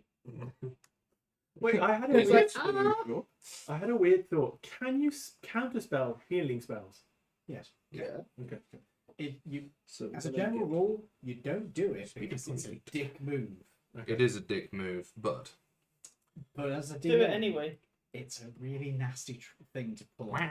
Wait, I had a Is weird, it? Sure. I had a weird thought. Can you counterspell healing spells? Yes. Yeah. Okay. So As a general rule, you don't do it because it's a dick move. It is a dick move, but But as a Do it DM, anyway. it's a really nasty thing to pull off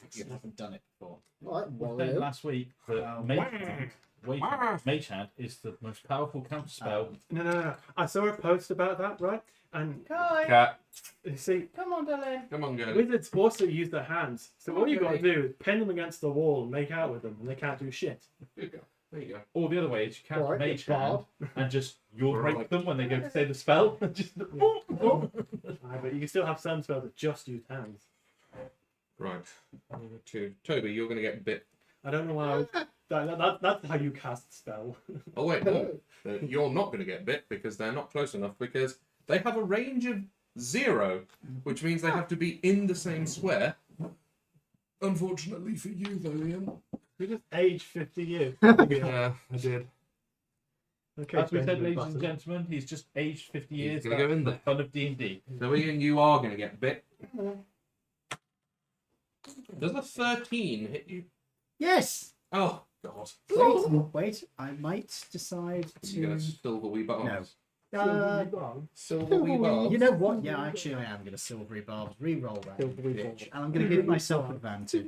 if you haven't done it before. Alright, We said Wario. last week that Mage Hand is the most powerful counter spell. No. I saw a post about that, right? And Kai, cat. you see, come on, Dylan. Come on, girl. wizards also use their hands. So all you got to Okay. do is pin them against the wall and make out with them, and they can't do shit. There you go. There you go. Or the other way is you cast Alright, Mage Bob. Hand and just you'll break Right. them when they go to say the spell. Just But you can still have some spells that just use hands. Right. Toby, you're going to get bit. I don't know why. That's how you cast spell. Oh, wait, no. You're not going to get bit because they're not close enough because they have a range of 0, which means they have to be in the same square. Unfortunately for you, though, Ian. You just aged 50 years. Yeah, I did. Okay, As we said, Benjamin ladies Button. and gentlemen, he's just aged 50 He's years. gonna go That's in the there. fun of D&D. So, Ian, you are going to get bit. Does a 13 hit you? Yes! Oh, God. Wait, I might decide You're going to. to silver wee bars. Silver wee bars. You know what? Yeah, actually, I am going to silvery barbs. Re-roll that, Silvery bitch, barbs. and I'm going to give myself advantage.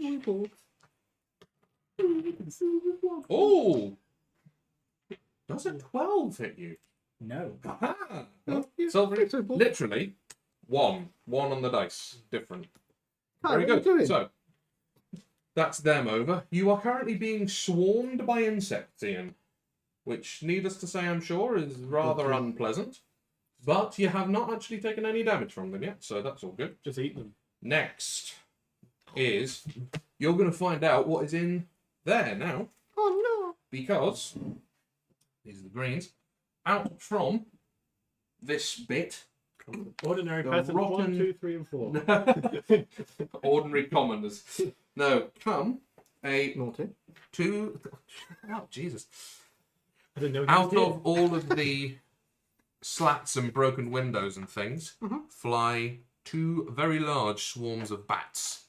Oh! Does a 12 hit you? No. Aha! Silver, literally, 1. 1 on the dice. Different. Kai, Very what are you good. doing? So, that's them over. You are currently being swarmed by insects, Ian. Which, needless to say, I'm sure, is rather unpleasant. But you have not actually taken any damage from them yet, so that's all good. Just eat them. Next is you're going to find out what is in there now. Oh no! Because these are the greens. Out from this bit, Ordinary The peasant, rotten- 1, 2, 3, and 4. ordinary commoners. No, come a Naughty. 2. Oh, Jesus. I didn't know Out you did. of all of the slats and broken windows and things, fly 2 very large swarms of bats.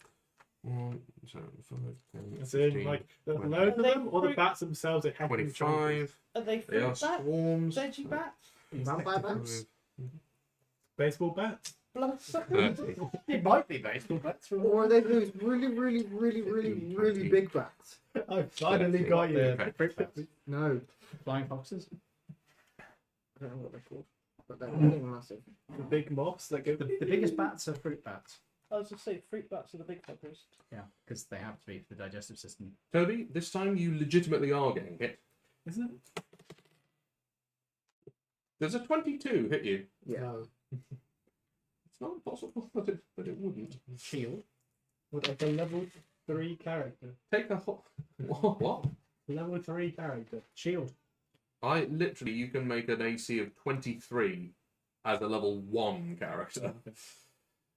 1, 2, 5, 10, As in, 15, like, the 20, loads of Are they them, or the fruit- bats themselves are hecking zombies? 25. Are they They fruit are bats? swarms. Veggie bats? Vampire bats? Baseball bats? Bloodsuckers? 30. It might be baseball bats from. Or are they those really big bats? I finally got you. Okay. Fruit bats. No, Flying foxes. I don't know what they're called. But they're really massive. The big moths that go. The biggest bats are fruit bats. I was just saying, fruit bats are the big fuckers. Yeah, because they have to be for the digestive system. Toby, this time you legitimately are getting hit. Isn't it? Does a 22 hit you? Yeah. No. It's not impossible, but it wouldn't. Shield. With like a level 3 character. Take a hot. What? Level 3 character. Shield. I literally, you can make an AC of 23 as a level 1 character.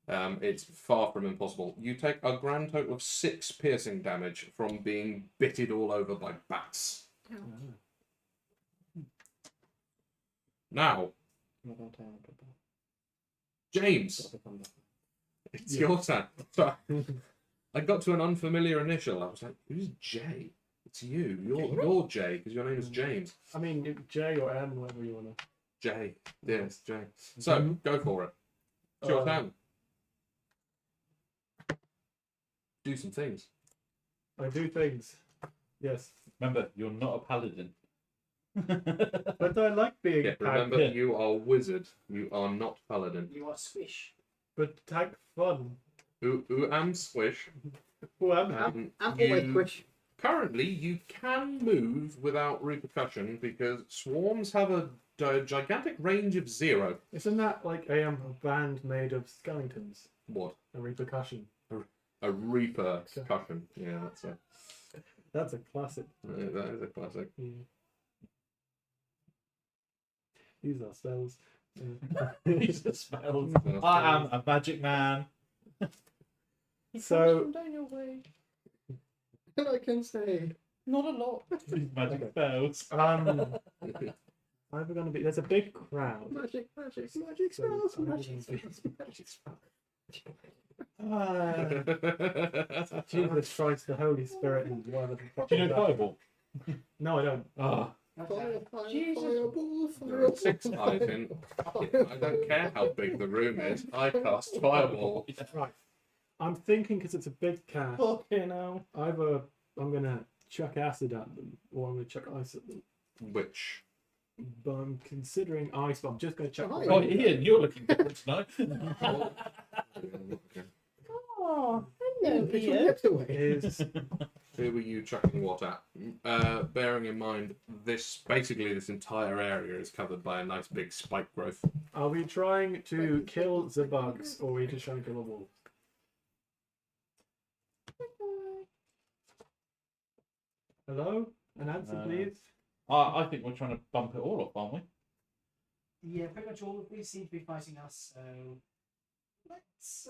It's far from impossible. You take a grand total of 6 piercing damage from being bitted all over by bats. Now, James, it's your turn. Sorry. I got to an unfamiliar initial. I was like, who's Jay? It's you. You're Jay, because your name is James. I mean, J or M, whatever you want to. Jay. Yes, Jay. So, go for it. It's your turn. Do some things. I do things. Yes. Remember, you're not a paladin. But I like being Yeah, tag. remember, you are wizard. You are not paladin. You are swish. But tag fun. Who am swish. Well, I'm Um, I'm always you- squish. Currently, you can move without repercussion because swarms have a gigantic range of 0. Isn't that like a band made of skeletons? What? A repercussion. A repercussion. Yeah, That's a classic. that is a classic. These are spells. These are spells. I am a magic man. He So- comes from down your way. And I can say, Not a lot. These magic spells. Either gonna be. There's a big crowd. magic So spells, I'm magic gonna spells, magic spells. Jesus Christ, the Holy Spirit, and whatever the fuck. Do you is know that. Fireball? No, I don't. Ah, Fire, fire, Jesus. fireball, There are fireball. 6 eyes in. I don't care how big the room is. I cast Fireball. Right. I'm thinking because it's a big cast. Fucking hell. Either I'm gonna chuck acid at them, or I'm gonna chuck ice at them. Which? But I'm considering ice. But I'm just gonna chuck. Oh, oh, Ian, you're looking different tonight. Oh, hello, Put your Ian. lips away. Is Who were you chucking what at? Bearing in mind, this entire area is covered by a nice big spike growth. are we trying to kill the bugs, or are we just trying to kill the wolves? Hello, an answer, please. I think we're trying to bump it all up, aren't we? Yeah, pretty much all of these seem to be fighting us. So let's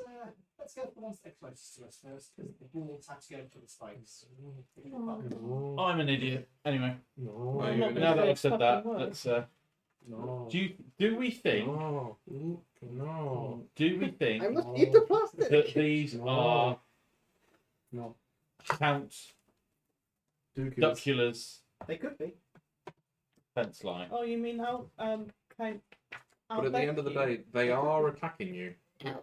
go for the ones that are closest to us first, because the wolves have to go for the spikes. No. I'm an idiot. Anyway, No. Are you not an gonna now that say I've said that, fucking words. let's. No. Do we think? No. No. Do we think I must eat the plastic. that these No. are No. Count Dooku's. Ducula's They could be. fence line? Oh, you mean how count? But at the end of the day, they are attacking you. Yeah,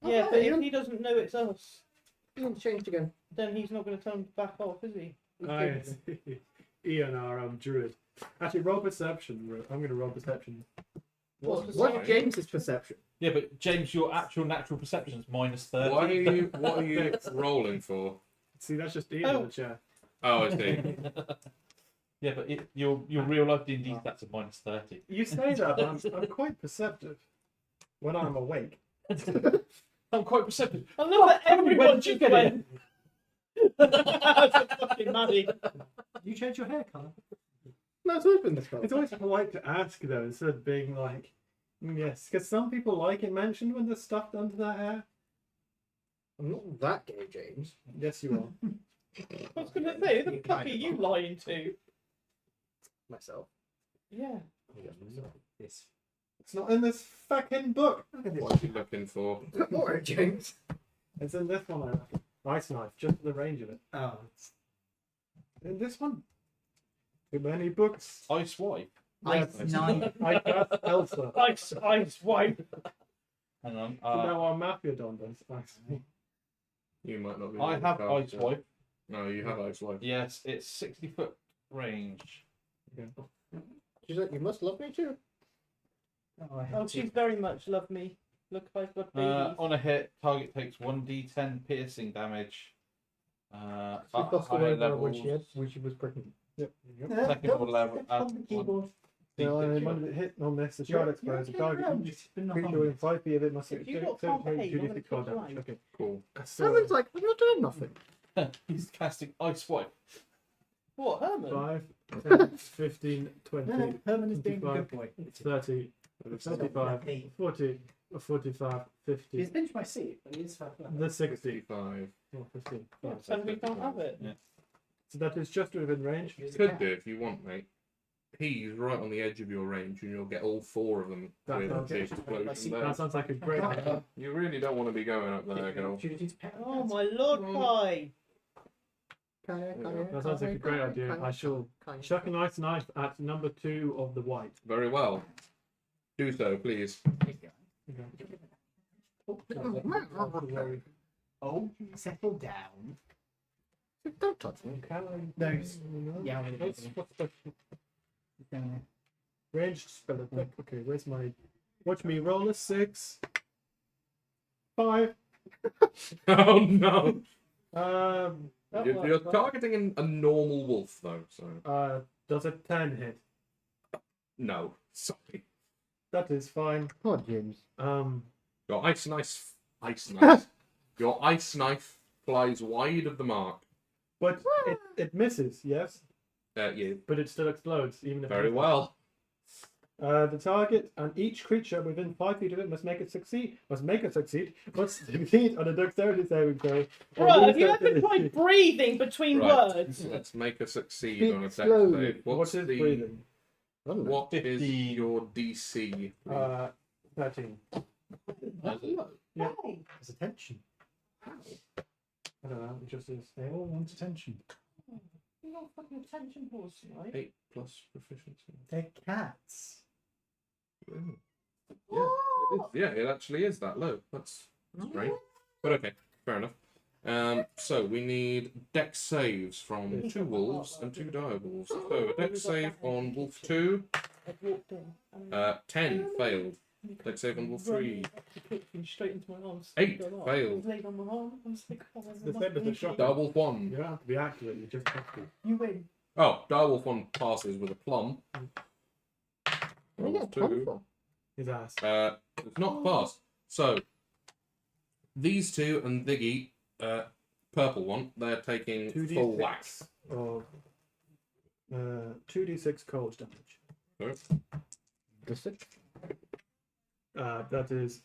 Oh, but if Ian. he doesn't know it's us, Ian's changed again. then he's not going to tell him to back off, is he? I see. Ian, our druid. Actually, roll perception. I'm going to roll perception. What's What's James's perception? Yeah, but James, your actual natural perception is -30. What are you rolling for? See, that's just Ian Oh. in the chair. Oh, I see. Yeah, but your real life D&D stats are -30. You say that, but I'm quite perceptive when I'm awake. I'm quite perceptive. I love that Tell me, where everyone did you just get went. That's fucking Maddie. You change your hair colour. No, it's always been this color. It's always polite to ask, though, instead of being like, yes, because some people like it mentioned when there's stuff done to their hair. I'm not that gay, James. Yes, you are. I was going to say, who the fuck are you lying to? Myself. Yeah. This. It's not in this fucking book. What are you looking for? Alright, James. It's in this one, I reckon. Ice knife, just the range of it. Oh, In this one. Too many books. Ice wipe. Ice Yes. knife. I cast Elsa. Ice wipe. Hang on. So now our Mafia-don does ice. You might not be. I able to have cast ice it. wipe. No, you have ice wipe. Yes, it's 60-foot range. She's like, you must love me too. Oh, I have Oh, to. she's very much loved me. Look, I've got babies. On a hit, target takes 1d10 piercing damage. She At lost the higher way when she levels, when she was pregnant. Yep. second or level. On the keyboard. So when it hit on this, the shard explodes. The target creature within 5 feet of it must If you lot take can't behave, I'm 2d6 gonna cold kick you damage. out. Okay. Cool. So Herman's like, I'm not doing nothing. He's casting ice wipe. What, Herman? 5, 10, 15, 20, No, Herman is being a 25, good boy. 30, 35, 40, 45, 50. He's pinched my seat, but he is fat. The 60. 65. Oh, 15. Yeah, Right. so we can't have it. Yeah. So that is just within range. Could do if you want, mate. He's right on the edge of your range, and you'll get all 4 of them That with sounds the good. explosion there. That sounds like a great idea. You really don't want to be going up there, girl. Opportunity to pet Oh my lord, Kai. That sounds like a great idea. I shall chuck an ice knife at number 2 of the white. Very well. Do so, please. Oh, settle down. Don't touch me. No, yeah, I'm gonna What's the ranged spell attack? Okay, where's my... Watch me roll a 6. 5. Oh no! That You're worked, right? targeting a normal wolf, though, so. Does a 10 hit? No. Sorry. That is fine. Oh, James. Your ice knife. Your ice knife flies wide of the mark. But it misses, yes? Yeah, But it still explodes, even if... very well. The target and each creature within 5 feet of it must succeed on a dexterity saving throw. Bro, have you ever tried breathing between Right. words? Let's make a succeed Speak on a dex slowly. save. What is breathing? What is 50. your DC? 13. That's low. Yeah. Hey, There's attention. I don't know. It just is. They all want attention. you're not fucking attention horse, right? 8 plus proficiency. They're cats. Yeah, it actually is that low. That's great. But okay, fair enough. So we need dex saves from 2 wolves and 2 dire wolves. So a dex save on wolf 2, I've walked in. 10 failed. Dex save on wolf 3, Straight into my arms. 8 I failed. laid on my arm. I was like, oh, The same as the shot. Dire wolf 1. You don't have to be accurate. You just have to. You win. Oh, dire wolf 1 passes with a plum. Where did Wolf that come 2. from? His ass. It's not passed. So these two and Diggy, purple one, they're taking full whack. Of 2d6 cold damage. The 6? That is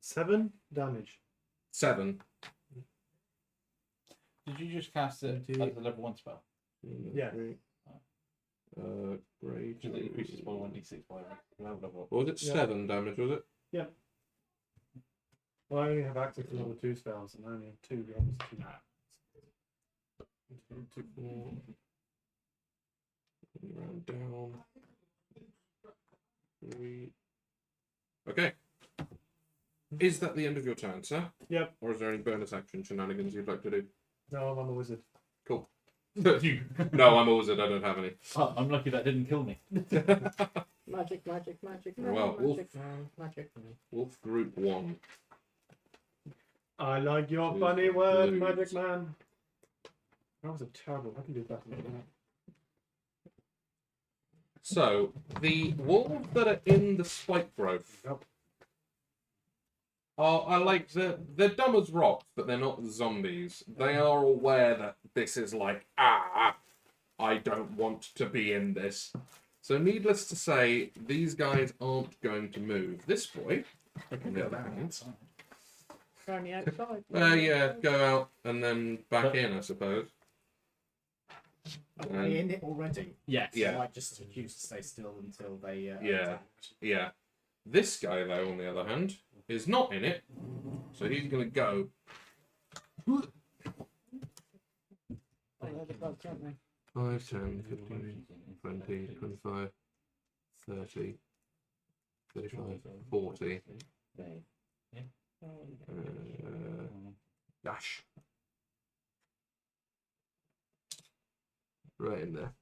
7 damage. 7. Did you just cast it as a level 1 spell? Yeah. Great. Which increases by 1d6 by level. What was it? 7 damage, was it? Well, I only have access to level 2 spells, and I only have 2 levels 2. 2, 4. Round down. 3. Okay. Is that the end of your turn, sir? Yep. Or is there any bonus action shenanigans you'd like to do? No, I'm a wizard. Cool. No, I'm a wizard. I don't have any. Oh, I'm lucky that didn't kill me. Magic, magic, magic, Well, magic, magic. Wolf Group 1. I like your Two funny word, blues. Magic Man. That was a terrible. I can do better than that. So, the wolves that are in the spike growth Yep. are like, they're dumb as rocks, but they're not zombies. They are aware that this is like, I don't want to be in this. So needless to say, these guys aren't going to move. This boy, on the other hand, Around the outside. yeah, go out and then back in, I suppose. Are we in it already? Yes. Yeah. I might just choose to stay still until they. Yeah. Yeah. This guy, though, on the other hand, is not in it. So he's going to go. Oh, they're the bugs, aren't they? 5, 10, 15, 20, 25, 30, 35, 40. Dash. Right in there.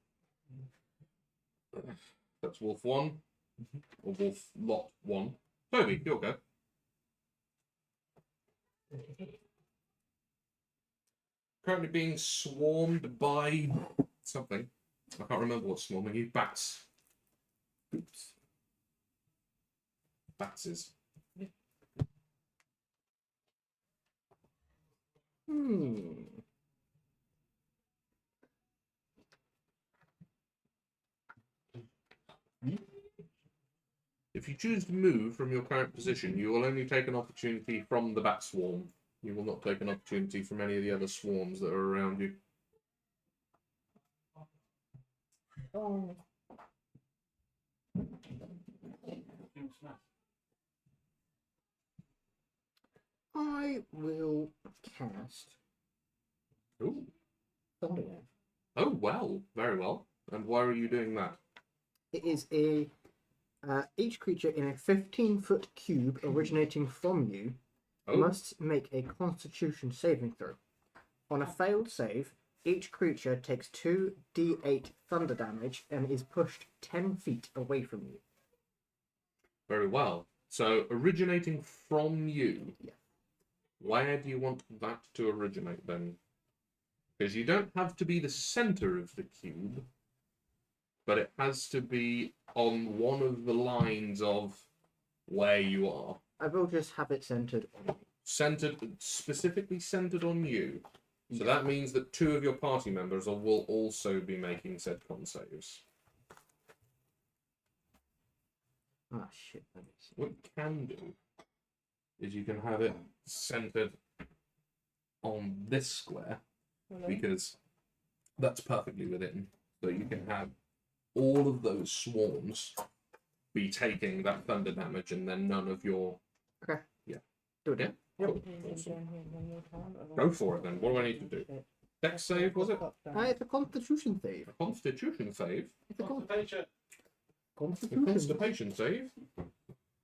That's Wolf 1. Or Wolf Lot 1. Toby, you'll go. Currently being swarmed by something. I can't remember what's swarming you. Bats. Oops. Batses. If you choose to move from your current position, you will only take an opportunity from the bat swarm. You will not take an opportunity from any of the other swarms that are around you. Oh. I will cast Ooh. Thunderwave. Oh, well. Very well. And why are you doing that? It is a each creature in a 15-foot cube originating from you Oh, must make a Constitution saving throw. On a failed save, each creature takes 2d8 thunder damage and is pushed 10 feet away from you. very well. So, originating from you. Yeah. Where do you want that to originate then? Because you don't have to be the center of the cube, but it has to be on one of the lines of where you are. I will just have it centered on you. Centered, specifically centered on you. So that means that 2 of your party members will also be making said con saves. Ah, shit. Let me see. What you can do is you can have it centered on this square Really? because that's perfectly within. So you can have all of those swarms be taking that thunder damage, and then none of your. Okay. Yeah. Do it. Yeah. Cool. Awesome. Go for it then. What do I need to do? Dex save, was it? It's a Constitution save. A Constitution save. It's a Constipation. A Constitution. Constipation save.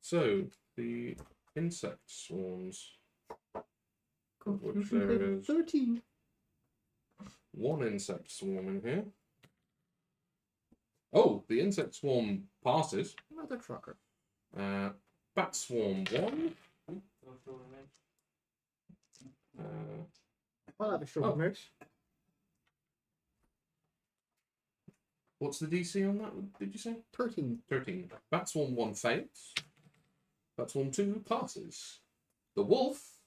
So the insect swarms. Which there Constitution is save 13. one insect swarm in here. Oh, the insect swarm passes. Another trucker. Bat swarm 1. I'll have a short Oh. moves. What's the DC on that? Did you say? 13. 13. Bat swarm 1 fails. Bat swarm 2 passes. The wolf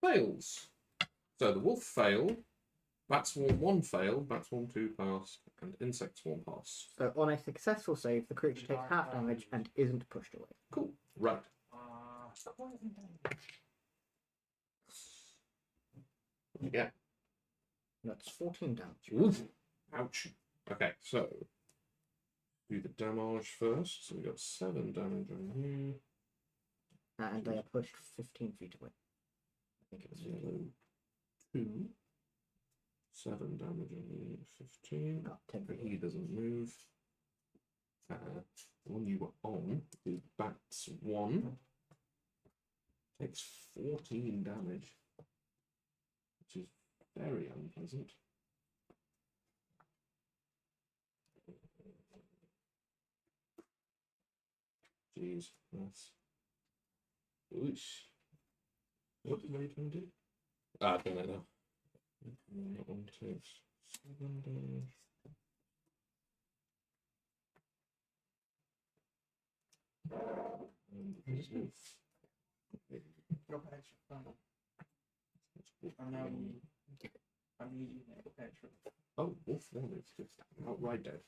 fails. So the wolf failed. Bat swarm 1 failed. Bat swarm 2 passed. And insect swarm passed. So on a successful save, the creature takes half damage and isn't pushed away. Cool. Right. Yeah. That's 14 damage. Oof. Ouch. Okay, so do the damage first. So we got 7 damage on here. And they are pushed 15 feet away. I think it was 15. 0, 2. 7 damage on here. 15. No, 10 But feet. he doesn't move. The one you were on, the bats 1, takes 14 damage, which is very unpleasant. Jeez, that's. Oosh. What did Rayton do? I don't know. That one takes 7 damage. And this wolf. Oh, wolf 1 is just outright dead.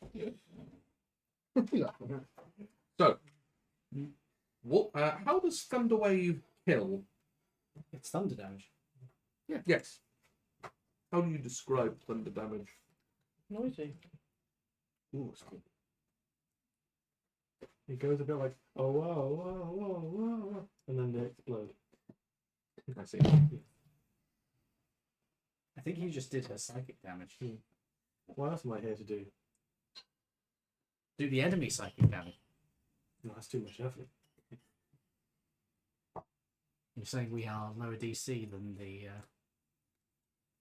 So, what? How does Thunderwave kill? It's thunder damage. Yes. How do you describe thunder damage? Noisy. Ooh, it's cool. It goes a bit like, oh, whoa, whoa, whoa, whoa, whoa, and then they explode. I see. I think you just did her psychic damage. What else am I here to do? Do the enemy psychic damage. No, that's too much effort. You're saying we are lower DC than the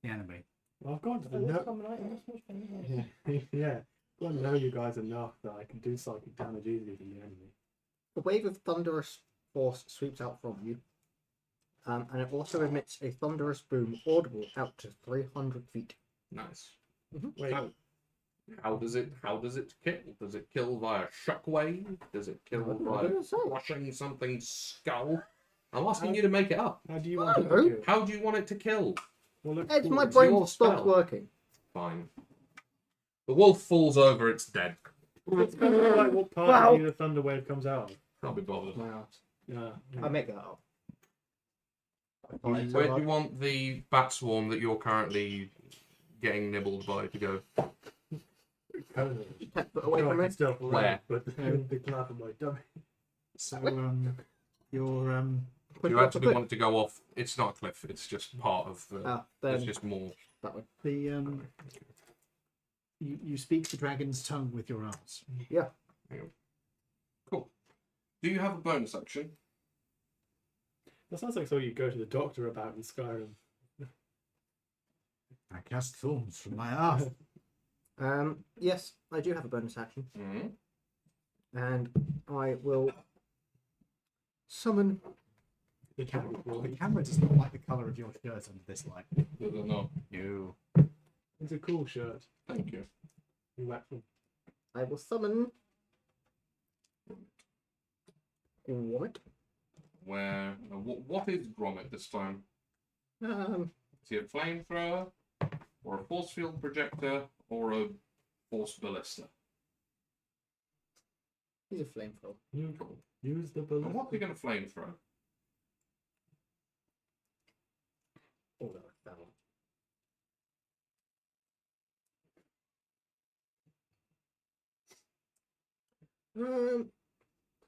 enemy. Well, I've got to Oh, that's know. coming out. That's much better. Yeah, yeah. Got to know you guys enough that I can do psychic damage easier than the enemy. A wave of thunderous force sweeps out from you, and it also emits a thunderous boom audible out to 300 feet. Nice. Wait, So, how does it kill? Does it kill via shockwave? Does it kill I via don't know. crushing something's skull? I'm asking you to make it up. how do you want it Hello? to kill? How do you want it to kill? Well, look, Ed, my It's brain your stopped spell. working. Fine. The wolf falls over, it's dead. It's kind of like what part Wow. of you the thunder wave comes out of. Can't be bothered. Wow. Yeah. I make that up. Where do you want the bat swarm that you're currently getting nibbled by to go? 10 foot away from it. Stuff Where? around, but the clap of my dummy. So your Put You it up a actually bit. want it to go off. It's not a cliff, it's just part of the. Ah, It's then just more. that way. the you speak the dragon's tongue with your arms. Cool. Do you have a bonus action? That sounds like something you go to the doctor about in Skyrim. I cast thorns from my arm. Yes, I do have a bonus action, Mm-hmm. and I will summon. The The camera does not like the colour of your shirt under this light. Does it not? No. It's a cool shirt. Thank you. You actually. I will summon. What? Where? What is Gromit this time? Um, Is he a flamethrower, or a force field projector, or a force ballista? He's a flamethrower. Use the And bullet. what are we going to flamethrow? Oh, that was foul.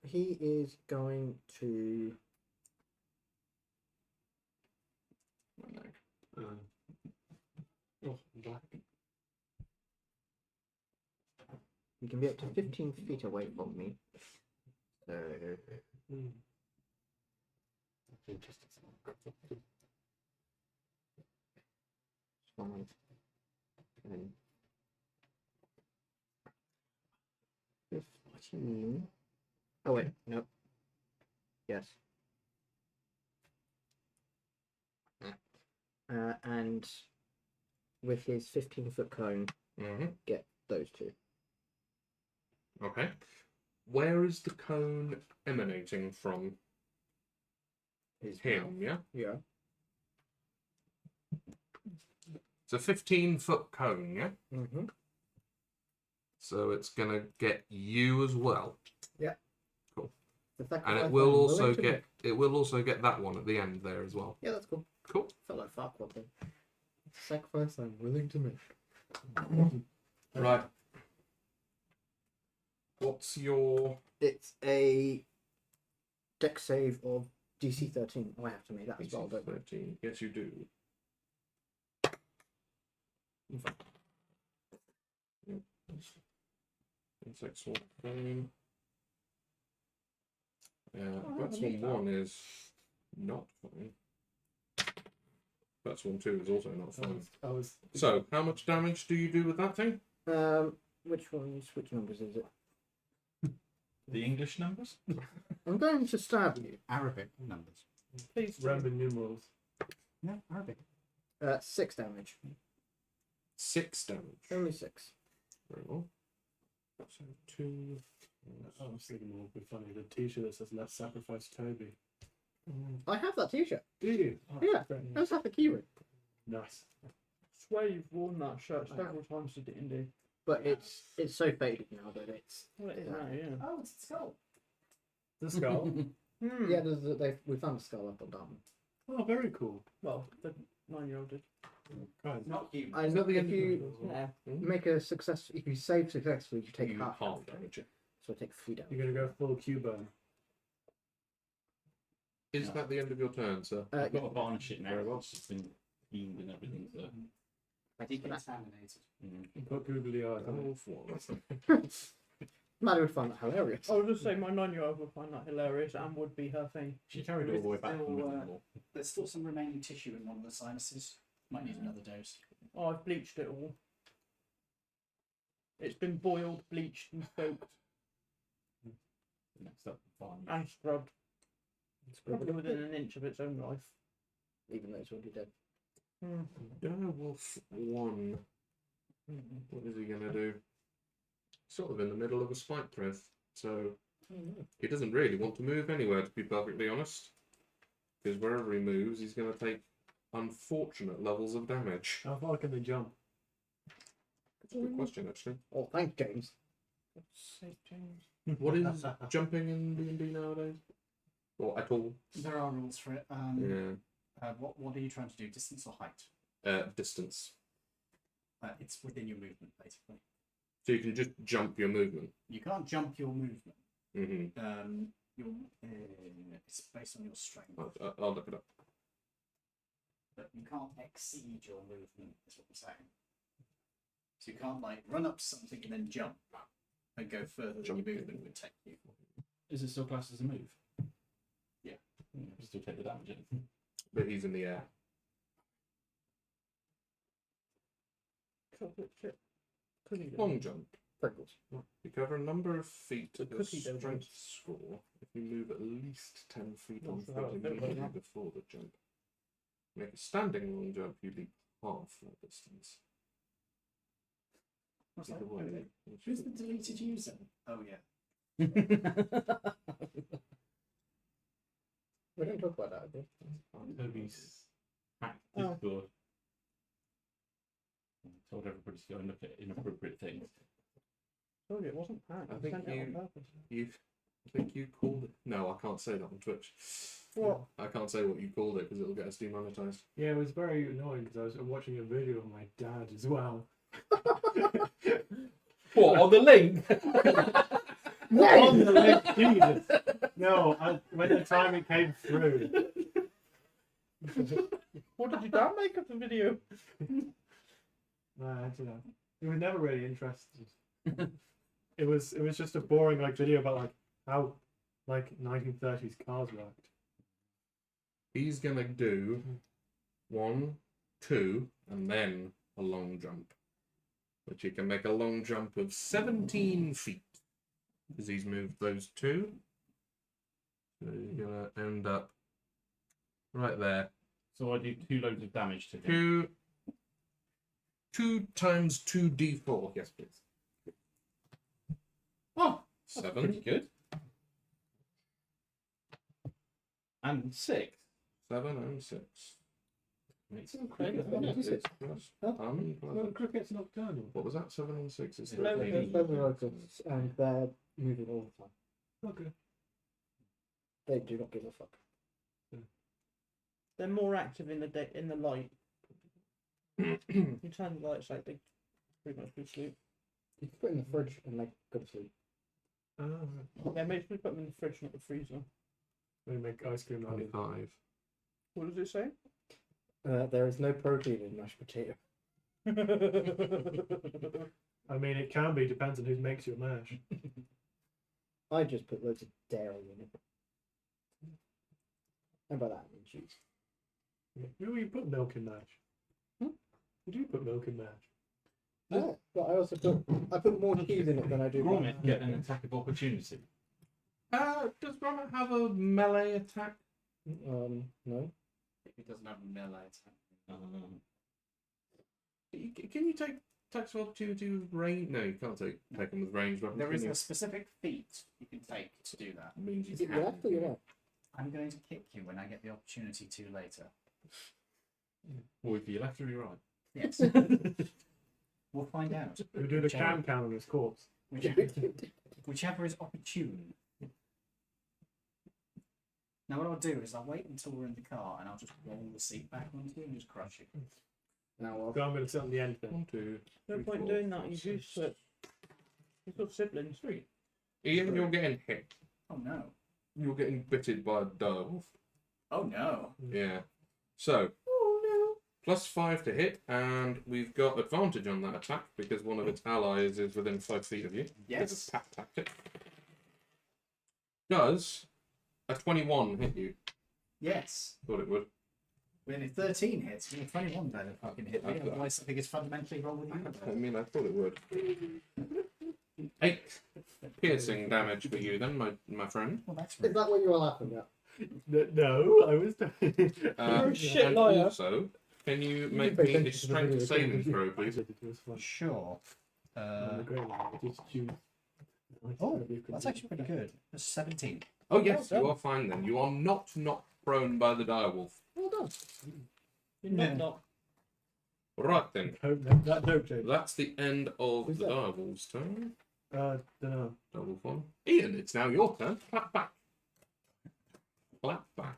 He is going to. Oh, black. He can be up to 15 feet away from me. So. Five, 10, 15. Oh, wait, nope. Yes. And with his 15-foot cone, Mm-hmm. get those two. Okay. Where is the cone emanating from? His Him, yeah? Yeah. It's a 15-foot cone, yeah? Mm-hmm. So it's going to get you as well. And it will also get that one at the end there as well. Yeah, that's cool. Cool. Felt like Farquaad then. Sacrifice I'm willing to make. Right. What's your... It's a deck save of DC 13. Oh, I have to make that as well, don't I? 13. Yes, you do. Insect swarm. That's one is not fine. That's one 2 is also not fine. So, how much damage do you do with that thing? Which numbers is it? The English numbers? I'm going to stab you. Arabic numbers. Please do. Roman numerals. Yeah, Arabic. 6 damage. 6 damage. Only 6. Very well. So 2. I was thinking what would be funny. The T-shirt that says "Let's sacrifice Toby." I have that t-shirt. Do you? Yeah. great. I just have the keyring. Nice. I swear you've worn that shirt several times to D&D. But it's so faded now that it's... Well, it is now, yeah. Oh, it's a skull. The skull. Hmm. Yeah, we found a skull up on Dartmouth. Oh, very cool. Well, the 9-year-old did. Guys, Not human. And not the if end of you the Yeah. make a success, if you save successfully, you take You half half damage. damage. So I take 3 damage. You're gonna go full Q-burn. Is Yeah. that the end of your turn, sir? I've got to varnish it now. It's just been cleaned and everything. So. Thanks for that. Decontaminated. Put googly eyes on All it. four. Maddie would find that hilarious. I would just say my 9-year-old would find that hilarious and would be her thing. She carried it all the way back from Liverpool. There's still some remaining tissue in one of the sinuses. Might need another dose. Oh, I've bleached it all. It's been boiled, bleached, and soaked Next up, varnish. and scrubbed. Probably within an inch of its own life. Even though it's already dead. Direwolf 1. What is he going to do? Sort of in the middle of a spike breath. So he doesn't really want to move anywhere, to be perfectly honest. Because wherever he moves, he's going to take unfortunate levels of damage. How far can they jump? That's a good question, actually. Oh, thanks, James. Sake, James. What is jumping in D&D nowadays? Or at all? There are rules for it. What are you trying to do? Distance or height? Distance. It's within your movement, basically. So you can just jump your movement. You can't jump your movement. Mm-hmm. It's based on your strength. I'll look it up. But you can't exceed your movement, is what I'm saying. So you can't like run up to something and then jump and go further than your movement would take you. Is it still classed as a move? Yeah. Still take the damage in. But he's in the air. Chocolate chip. Cookie dough. Long jump. Pringles. You cover a number of feet The at a cookie dough strength jump. score if you move at least 10 feet on What's that? foot Don't immediately know. before the jump. Make a standing long jump, you leap half that distance. What's Either that? way, Who's the deleted user? Oh yeah. We don't talk about that, okay? Toby's hacked Oh. Discord. Told everybody to go and look at inappropriate things. told you it wasn't packed. I I think sent it on purpose. I think you called it. No, I can't say that on Twitch. What? I can't say what you called it because it'll get us demonetized. Yeah, it was very annoying because I was watching a video of my dad as well. What, on the link? On the link, Jesus. No, when the time it came through. What did your dad make of the video? Nah, I don't know. He was never really interested. It was just a boring like video about like how like 1930s cars worked. He's gonna do 1, 2, and then a long jump. Which he can make a long jump of 17 feet. Because he's moved those 2. So you're gonna end up right there. So I do 2 loads of damage to him. 2 times 2d4. Yes, please. Oh, that's 7. pretty good. And 6. 7 and 6. Makes Okay, Six plus Huh? plus- Well, cricket's nocturnal. What was that? 7 and 6 is No, 13. And they're moving all the time. Okay. They do not give a fuck. They're more active in the day, in the light. You turn the lights out, they pretty much go to sleep. You can put it in the fridge and they go to sleep. Yeah, maybe we put them in the fridge, not the freezer. They make ice cream out of it. 25. What does it say? There is no protein in mashed potato. I mean, it can be, depends on who makes your mash. I just put loads of dairy in it. How about that? And cheese. Who you put milk in mash? You do put milk in mash. Yeah, but I also put more cheese in it than I do. Gromit get an attack of opportunity. Does Gromit have a melee attack? No. It doesn't have a melee attack. Can you take attacks of opportunity with range? No, you can't take them with range weapons. There can is you? a specific feat you can take to do that. Means you Is it can. left or your right? I'm going to kick you when I get the opportunity to later. Or if you left or your right. Yes. We'll find out. Who do the can on his corpse? Whichever is opportune. Now what I'll do is I'll wait until we're in the car and I'll just roll the seat back onto you and just crush you. Now, So I'm going to sit on the end then. 1, 2, No 3, point 4, doing that. 5, You 6, do split. You've got siblings. 3. Ian, you're getting hit. Oh no. You're getting bitted by a direwolf. Oh no. Yeah. So, +5 to hit, and we've got advantage on that attack because one of its allies is within 5 feet of you. Yes. It's a pack tactic. Does a 21 hit you? Yes. Thought it would. When if 13 hits, you're 21 better fucking hit me. Okay. Otherwise I think it's fundamentally wrong with you. I mean, I thought it would. 8 piercing damage for you then, my friend. Well that's is right. that what you were laughing at? No, I was. You're a shit and liar. also, can you can make pay me a attention to the strength video, saving can't you? throw, please? It was fun. Sure. I'm a great liar. Just choose. Oh, that's actually pretty good. That's 17. Oh yes, Well you done. are fine then. You are not knocked prone by the direwolf. Well done. You're not. Right then. That joke, James. That's the end of Who's the that? direwolf's turn. Don't know. Double one. Ian, it's now your turn. Clap back. Clap back.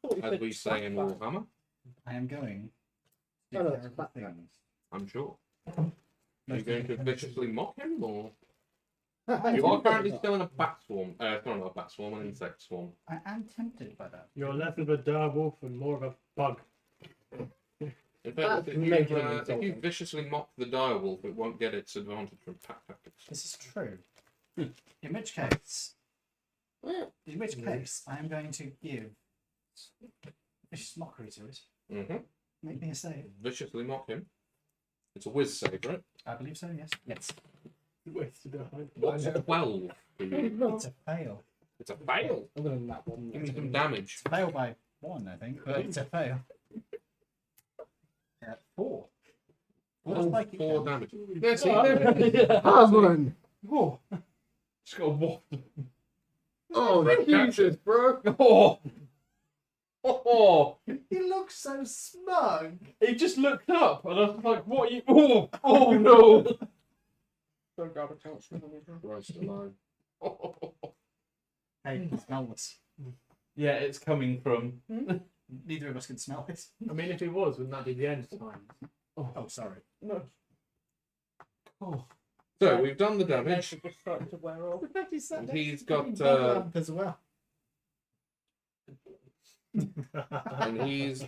Thought you As said we say in slap back. Warhammer, I am going to Oh, no, do it's terrible back then. things. I'm sure. Are you going to viciously mock him, or You you are currently still in a bat swarm? It's not a bat swarm, an insect swarm. I am tempted by that. You're less of a direwolf and more of a bug. In fact, That's if majorly you insulting. viciously mock the direwolf, it won't get its advantage from pack tactics. This is true. In which case, I am going to give vicious mockery to it. Mm-hmm. Make me a save. Viciously mock him. It's a whiz save, right? I believe so. Yes. Yes. Wasted a high. What's 12 for you? It's a fail. It's a fail. Other than that one. Give me some damage. It's a fail by 1, I think, but it's a fail. 4. Oh, Like it 4 counts. damage. Yeah, see, there. Hasman! Oh, just got a waft. Oh, Jesus, bro! Oh, oh, He looks so smug. he just looked up, and I was like, "What are you? Oh, oh no!" So God, I can't smell it. Christ alive. Hey, smell this. Yeah, it's coming from. Neither of us can smell it. I mean, if it was, wouldn't that be the end time? Oh, sorry. No. So we've done the Legs damage. are just starting to wear off. And he's got lamp as well. and he's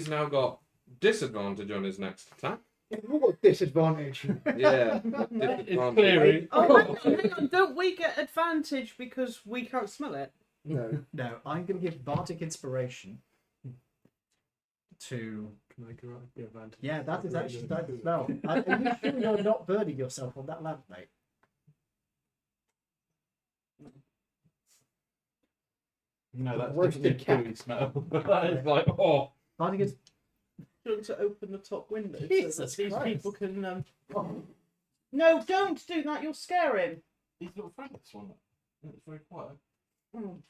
now got disadvantage on his next attack. What disadvantage? Yeah, It's clearing. Oh, hang on, don't we get advantage because we can't smell it? No. No, I'm going to give Bardic Inspiration to. Can I grant the advantage? Yeah, that is actually that smell. Are you sure you're not burning yourself on that lamp, mate? No, that's Roasted just a cat. gooey smell. That is like, oh. Bardic is. Going to open the top window so Jesus that these Christ. people can. No, don't do that. You'll scare him. He's not afraid of this one. It's very quiet. I'm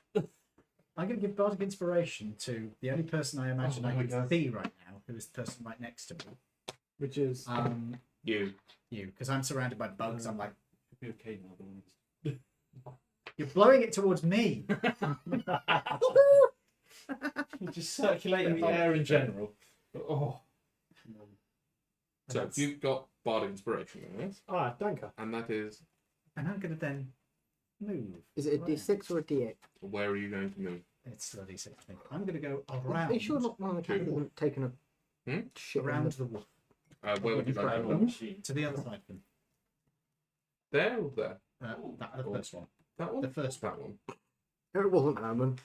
going to give Bardic Inspiration to the only person I imagine Oh, I there we can go. see right now, who is the person right next to me. Which is You. You, because I'm surrounded by bugs. I'm like, Should be okay now. Though. you're blowing it towards me. You're just circulating the air in general. Oh. So you've got Bardic Inspiration, yes? danke. And that is And I'm going to then move. Is it a D6 or a D8? where are you going to move? It's the D6 thing. I'm going to go around. Are you sure not one of the cats hasn't taken a Hmm? shit around the wolf Where would you like to go? to the other side of them? There or there? The first one. That one? The first That one. No, it wasn't Herman.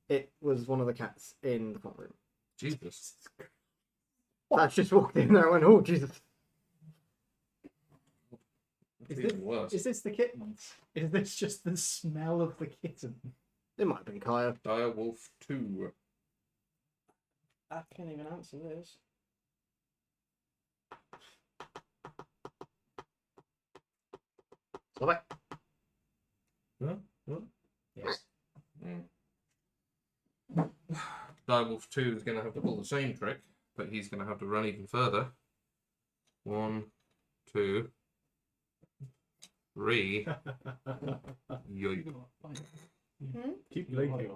It was one of the cats in the front room. Jesus. That's just walked in there and went, oh, Jesus. It's Is even worse. Is this the kittens? Is this just the smell of the kitten? It might have been Kaya. Dire Wolf 2. I can't even answer this. Stop it. Yes. Direwolf 2 is going to have to pull the same trick, but he's going to have to run even further. 1, 2, 3. Yoink. Keep blinking.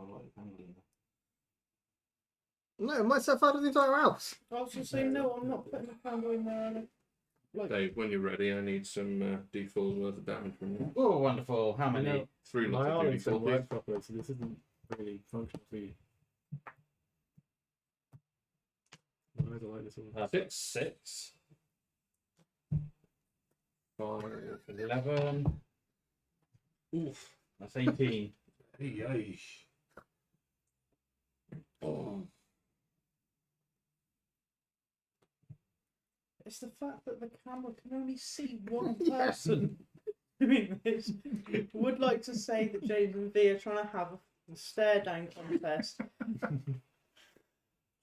No, it might set fire to the entire house. I was just saying, no, I'm not putting a candle in there. And Dave, when you're ready, I need some D4s worth of damage from you. Oh, wonderful. How many? know. 3 My lots of islands don't D4s. work properly, so this isn't really functional for you. I don't like this one. 6. 5. 11. Oof. That's 18. Hey. Oh. it's the fact that the camera can only see one person doing this. Would like to say that James and V are trying to have a stare down contest.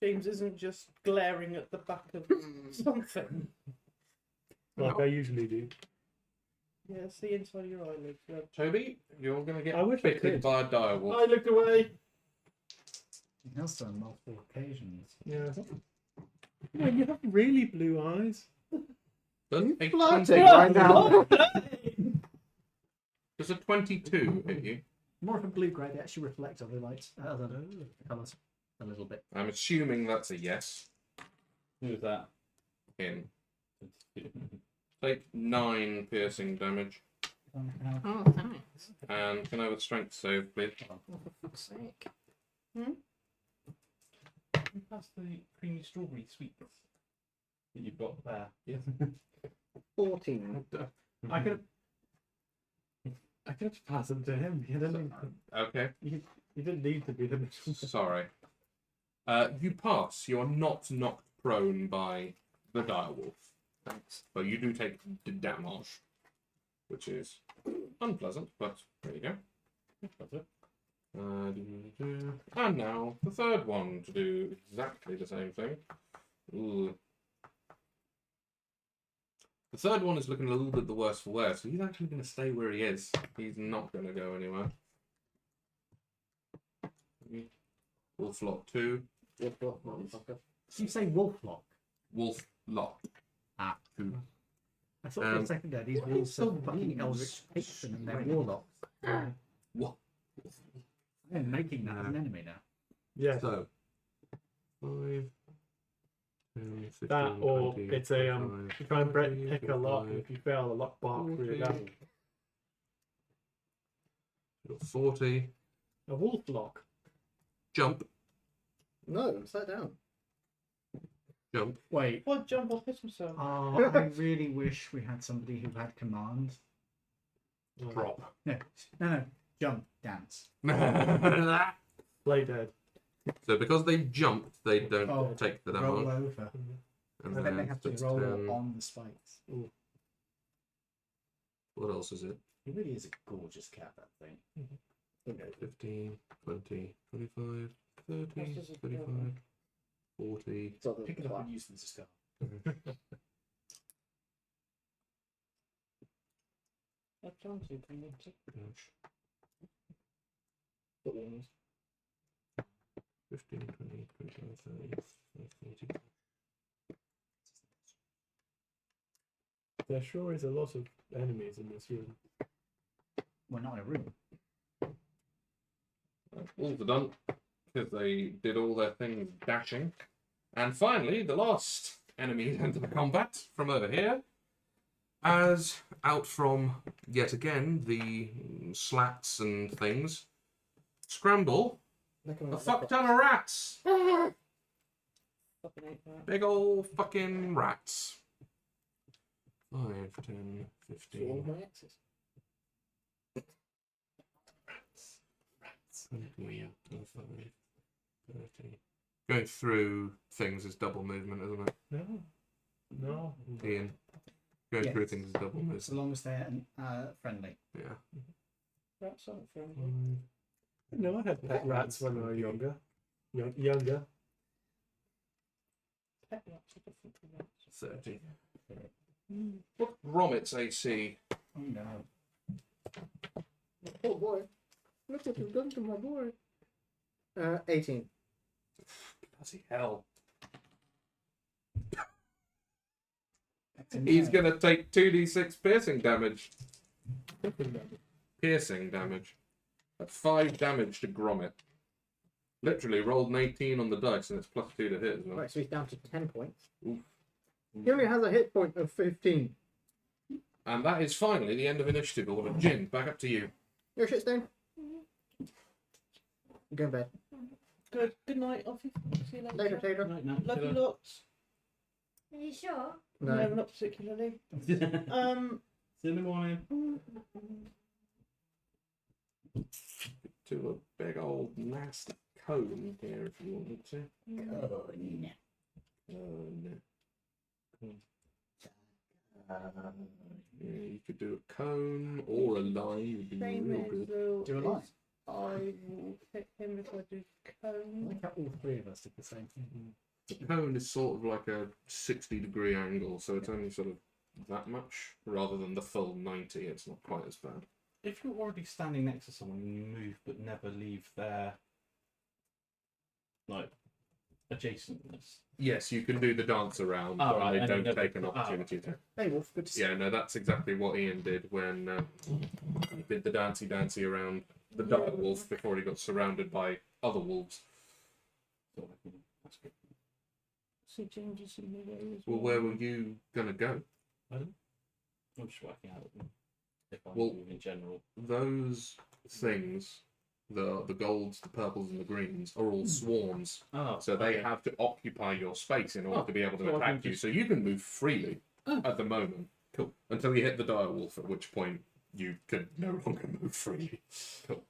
James isn't just glaring at the back of something. Like I usually do. Yeah, it's the inside of your eyelids. Yeah. Toby, you're going to get I wish I bitten could. by a direwolf. I looked away. He has done multiple occasions. Yeah. Well, you have really blue eyes. Does a Flirting 20 right now. Does a 22 hit you? More of a blue grey. They actually reflect other lights, other colours a little bit. I'm assuming that's a yes. Who's that? In. Take 9 piercing damage. Oh, thanks. And can I have a strength save, please? For fuck's sake. That's the creamy strawberry sweets that you've got there. Yes. 14. I could have passed them to him. You didn't, Okay, you didn't need to be the middle. sorry. You pass. You are not knocked prone by the direwolf. Thanks. But you do take damage, which is unpleasant, but there you go. That's it. And now the third one to do exactly the same thing. Ooh. The third one is looking a little bit the worse for wear, so he's actually going to stay where he is. He's not going to go anywhere. Wolf Lock 2. Did you say wolf lock? Wolf Lock. Ah. 2. I thought for a second there these wolves are fucking Eldritch Patron and they're warlocks. What? I am making that as an enemy now. Yeah. So 5, 10, 15, That or 20, it's a 25, you try and 30, pick a lock, and 35, if you fail, the lock bark through your gun. 40. A wolf lock. Jump. No, sit down. Jump. Wait. What jump or piss myself? Oh, I really wish we had somebody who had command. Drop. No. Jump, dance. Play dead. So because they've jumped, they don't Oh, take the Roll damage. over. And But then they then have to it's roll 10. on the spikes. What else is it? It really is a gorgeous cat, that thing. 15, 20, 25, 30, That's just a 35, 40. Pick it up and use them as a scarf. I've done two, can you? Gosh. Put one. 15, 20, 25, 30, 40. There sure is a lot of enemies in this room. Well, not in a room. Wolves are done because they did all their things dashing. And finally, the last enemy enter the combat from over here. As out from, yet again, the slats and things, scramble a fuck ton of rats. Fucking hate that. Big ol' fucking rats. 5, 10, 15, my exes. 20, 25, 30. Going through things is double movement, isn't it? No. Ian. Going Yes. through things is double So movement. long as they're friendly. Yeah. Rats aren't friendly. No, I had pet rats when I was younger. Younger. Pet rats are different from rats. 30. What Gromit's AC? Oh no. Oh boy. Look what you've done to my boy. 18. Bloody hell. That's a He's no. going to take 2d6 piercing damage. Piercing damage. That's 5 damage to Gromit. Literally rolled an 18 on the dice and it's plus 2 to hit as well. Right, so he's down to 10 points. Oof. He only has a hit point of 15. And that is finally the end of initiative order. Jin, back up to you. Your shit's down. Go to bed. Good. Good night, Offie. See you later. Later, Tater. Love you lots. Are you sure? No. No, not particularly. See you in the morning. To a big old nasty cone here if you wanted to. Cone. Yeah, you could do a cone or a line. Would be Same real as good. though Do a line. I will hit him if I do I cone. like how all three of us did the same thing. The cone is sort of like a 60-degree angle, so it's only sort of that much rather than the full 90. It's not quite as bad. If you're already standing next to someone and you move but never leave their like adjacentness. Yes, you can do the dance around, Oh, but right, they and don't you take an never- opportunity to. Hey, Wolf, good to see Yeah, no, that's exactly what Ian did when he did the dancey around the dire wolf before he got surrounded by other wolves. So that's good. See changes in the way as Well, where were you gonna go? I'm just working out if I Well- move in general. Those things, the golds, the purples, and the greens, are all swarms. Oh, So they have to occupy your space in order Oh, to be able to so I can attack you. just- So you can move freely Oh. at the moment. Cool. Until you hit the dire wolf, at which point you can no longer move freely. Cool.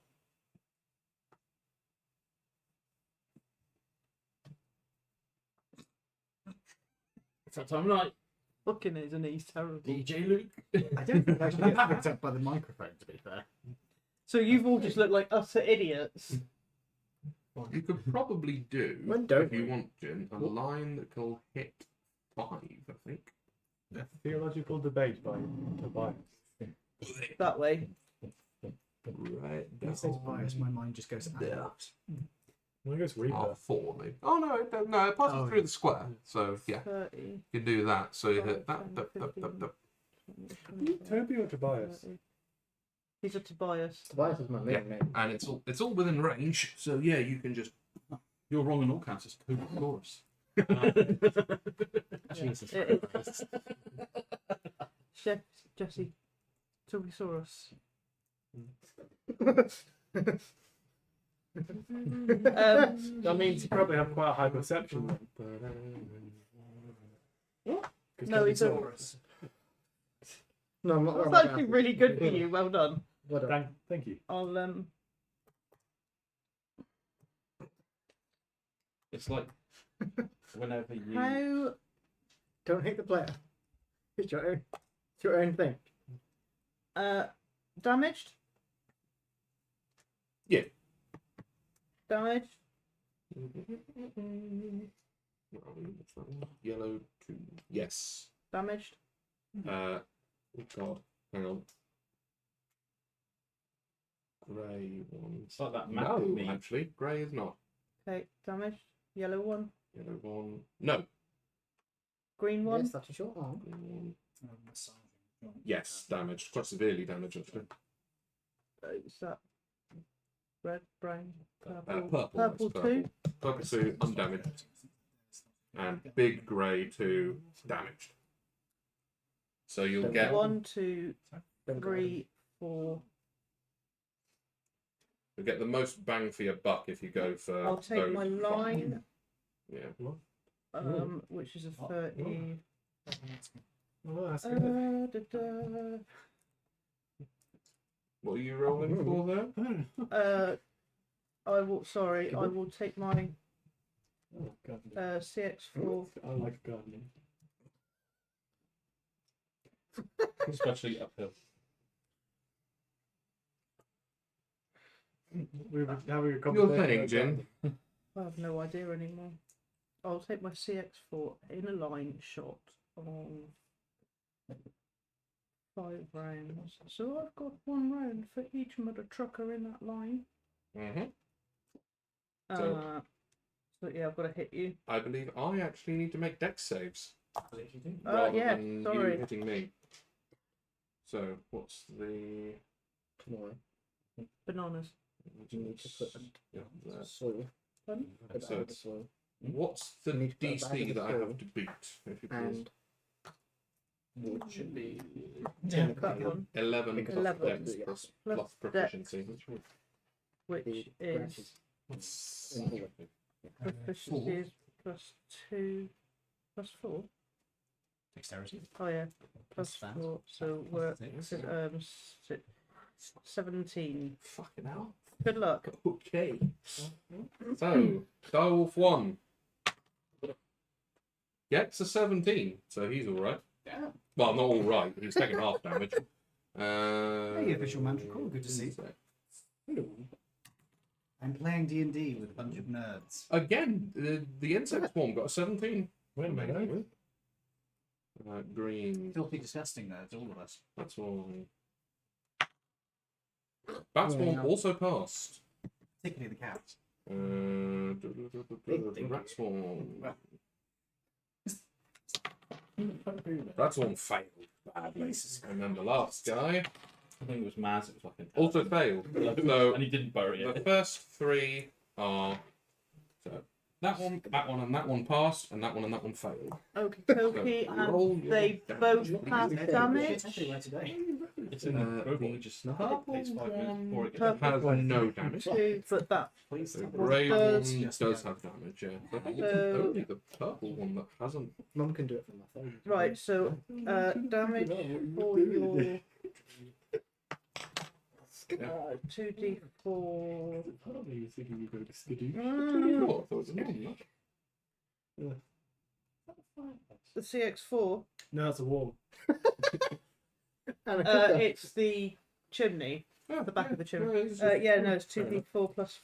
It's that time of night. Fucking isn't he? He's terrible. DJ Luke. I don't think I should get picked up by the microphone, to be fair. So you've all just looked like utter idiots. You could probably do, When don't if you we? want, Jin, a line that will hit 5, I think. A theological debate by Tobias. That way. Right When it says bias, my mind just goes out. Well, I guess Reaper. Oh, 4 maybe. Oh no, it passes Oh, through the square. So yeah, 30. you can do that. So you hit 5, that. 10, 15. Toby or Tobias? He's a Tobias. Tobias is my maiden name. And it's all within range, so yeah, you can just. You're wrong on all counts. It's Toby. Jesus It- Jesse. Tobisaurus. That means you probably have quite a high perception. No, he's a. No, I'm not. That's I'm not actually gonna- really good for you. Well done. Well done. Thank you. I'll It's like whenever you. How Don't hate the player. It's your own. It's your own thing. damaged? Yeah. Damaged. Yellow 2. Yes. Damaged. Oh god. Hang on. Grey 1. It's like that map No, of me. actually, grey is not. Okay, damaged. Yellow one. Yellow 1. No. Green one. Yes, that's a short arm. Green 1. Yes, damaged. Quite severely damaged, actually. Is that red, brown, purple? Purple. Purple it's two. Purple 2, undamaged. And big grey 2, damaged. So you'll get 1, 2, Don't go 3, 4. you'll get the most bang for your buck if you go for. I'll take those my five. line, Yeah. which is a 30. Oh, that's good. What are you rolling for there? I will. Sorry, I will take my Oh, God. CX4. I like gardening. Especially uphill. We were having a You're conversation. saying, about Jin. I have no idea anymore. I'll take my CX4 in a line shot on 5 rounds. So I've got 1 round for each mother trucker in that line. Mm-hmm. So yeah, I've got to hit you. I believe I actually need to make dex saves. rather Yeah, than sorry. you hitting me. So, what's the. Tomorrow. Bananas. You need to put Yeah, there. soil. Pardon? Put that So into soil. What's the You need to put a bag DC of that I soil have to beat? If you please. And Wood should be. tin That one, 11 Because plus 11 dex yeah. plus Plus proficiency. which the is branches. In order. proficiency is +2, +4. Dexterity. Oh yeah, Plus that. +4. So we're Six. 17. Fucking hell. Good luck. Okay. So, Direwolf 1 gets a 17, so he's alright. Yeah. Well, not alright, he's taking half damage. Hey, official Manticore, good to see you. I'm playing D&D with a bunch of nerds. Again, the insect swarm got a 17. Wait a minute. Green. Filthy, disgusting nerds, all of us. That's one. Bat swarm Yeah. also passed. Particularly the cats. Rat swarm. Rat swarm failed badly. And then the last guy I think it was Maz. It was like an also failed. So and he didn't bury the it. first 3 are that one, and that one passed, and that one failed. Okay, So roll and your they damage, both please. have damage. Everywhere today. It's in the robot. It just purple takes 5 minutes before it gets. Purple has no damage. 2, but that Please The stop. grey does- one does have damage, yeah. I think it's So- only the purple one that hasn't. Mum can do it from my phone. right. So damage for your 2d4. Probably you thinking you go to skidoo. Mm, Oh, I thought it was a nine. the CX4. No, it's a worm. It's the chimney. Oh, The back of the chimney. yeah, it's Yeah, no, it's fair enough. 2d4 plus.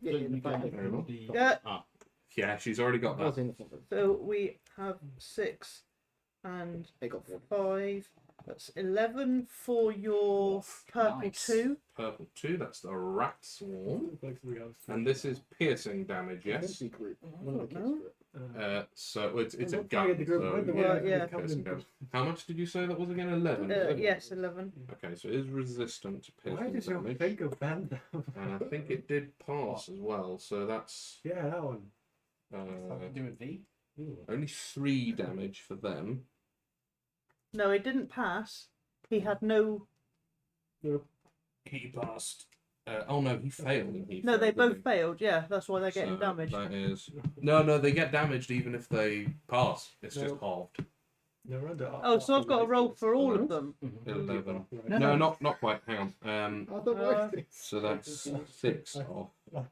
Yeah, in the phone. Very well. Yeah. Yeah, she's already got I was that. in the phone. So we have 6 and They got 4. 5. That's 11 for your purple Nice. 2. Purple 2, that's the rat swarm. Like 3 hours. And this is piercing damage, yes? Group. One of the kids No. group. So it's a I'm not gun. playing the group So with the Yeah, word, yeah. it's covered in- piercing damage. How much did you say that was again? 11. Yes, 11. Okay, so it is resistant to Why piercing did you damage. think of Ben? And I think it did pass as well, so that's Yeah, that one. Something to do with V? only 3 damage for them. No, it didn't pass. He had no. He passed. Oh no, he failed. And he No, failed, they didn't both he? failed. Yeah, that's why they're getting So damaged. That is no, they get damaged even if they pass. It's just halved. They're under. Oh, so I've got to roll for all of them. 11. No. No, not quite. Hang on. Arthritis. So that's 6 off.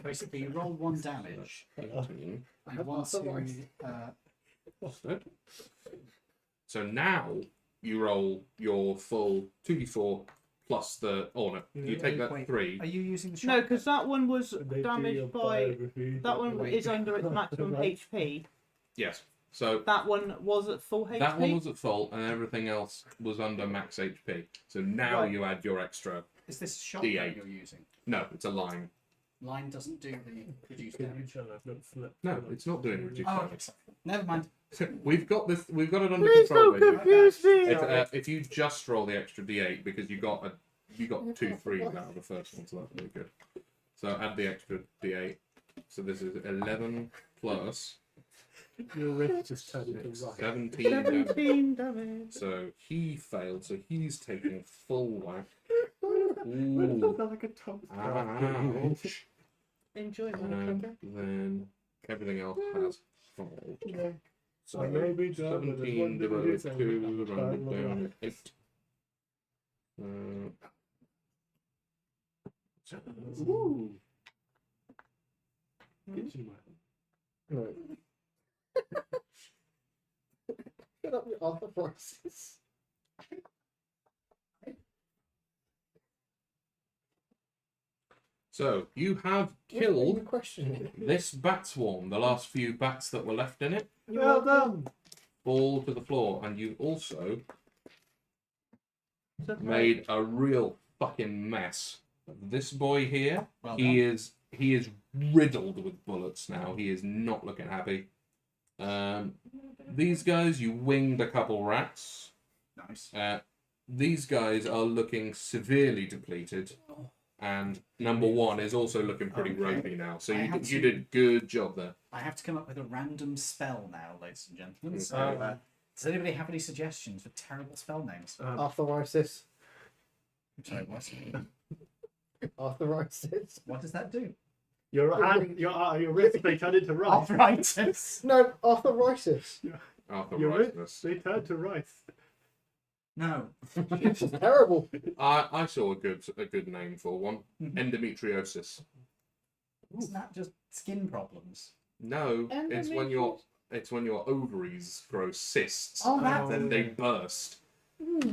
Basically, you roll 1 damage. 18. I You have want to. arthritis. That's good. So now you roll your full 2d4 plus the. Oh no, you take that Wait, 3. Are you using the No, shotgun? because that one was They do your damaged by. biography, That one Wait. is under its maximum Right. HP. Yes. So That one was at full HP. that one was at full, and everything else was under max HP. So now Right. you add your extra. Is this shotgun D8. you're using? No, it's a line. Line doesn't do the reduced Can you damage. shut up? Don't flip. No, it's not doing reduced Oh, damage. okay, sorry. Never mind. We've got this. We've got it under Please control. don't Baby. confuse me. If you just roll the extra d8 because you got 2 3s out of the first one, so that's really good. So add the extra d8. So this is 11 plus Your wrist just turned into rock. 17 damage. 17 damage. So he failed. So he's taking full whack. Where does Ooh. that like a top? Ouch. Enjoy my And cooker. then everything else has fallen. So I may be dumb, but there's 17 one thing we divided do by say, 2, I'm rounded trying down, to 8. Ooh. Kitchen man. Shut up, your arthritis. So you have The killed question. this bat swarm. The last few bats that were left in it Well done. fall to the floor, and you also It's okay. made a real fucking mess. This boy here, Well he is riddled with bullets now. He is not looking happy. These guys, you winged a couple rats. Nice. These guys are looking severely depleted, and number 1 is also looking pretty Okay. ropey now. So I you had you to- did good job there. I have to come up with a random spell now, ladies and gentlemen. So, Okay. does anybody have any suggestions for terrible spell names? Arthritis. Sorry, what? Arthritis. What does that do? Your hand, your wrist, they turned into rice. Arthritis. No, arthritis. Arthritis. They turned to rice. No. It's terrible. I saw a good name for one. Endometriosis. Isn't that just skin problems? No, it's when your ovaries grow cysts Oh, and that. then they burst.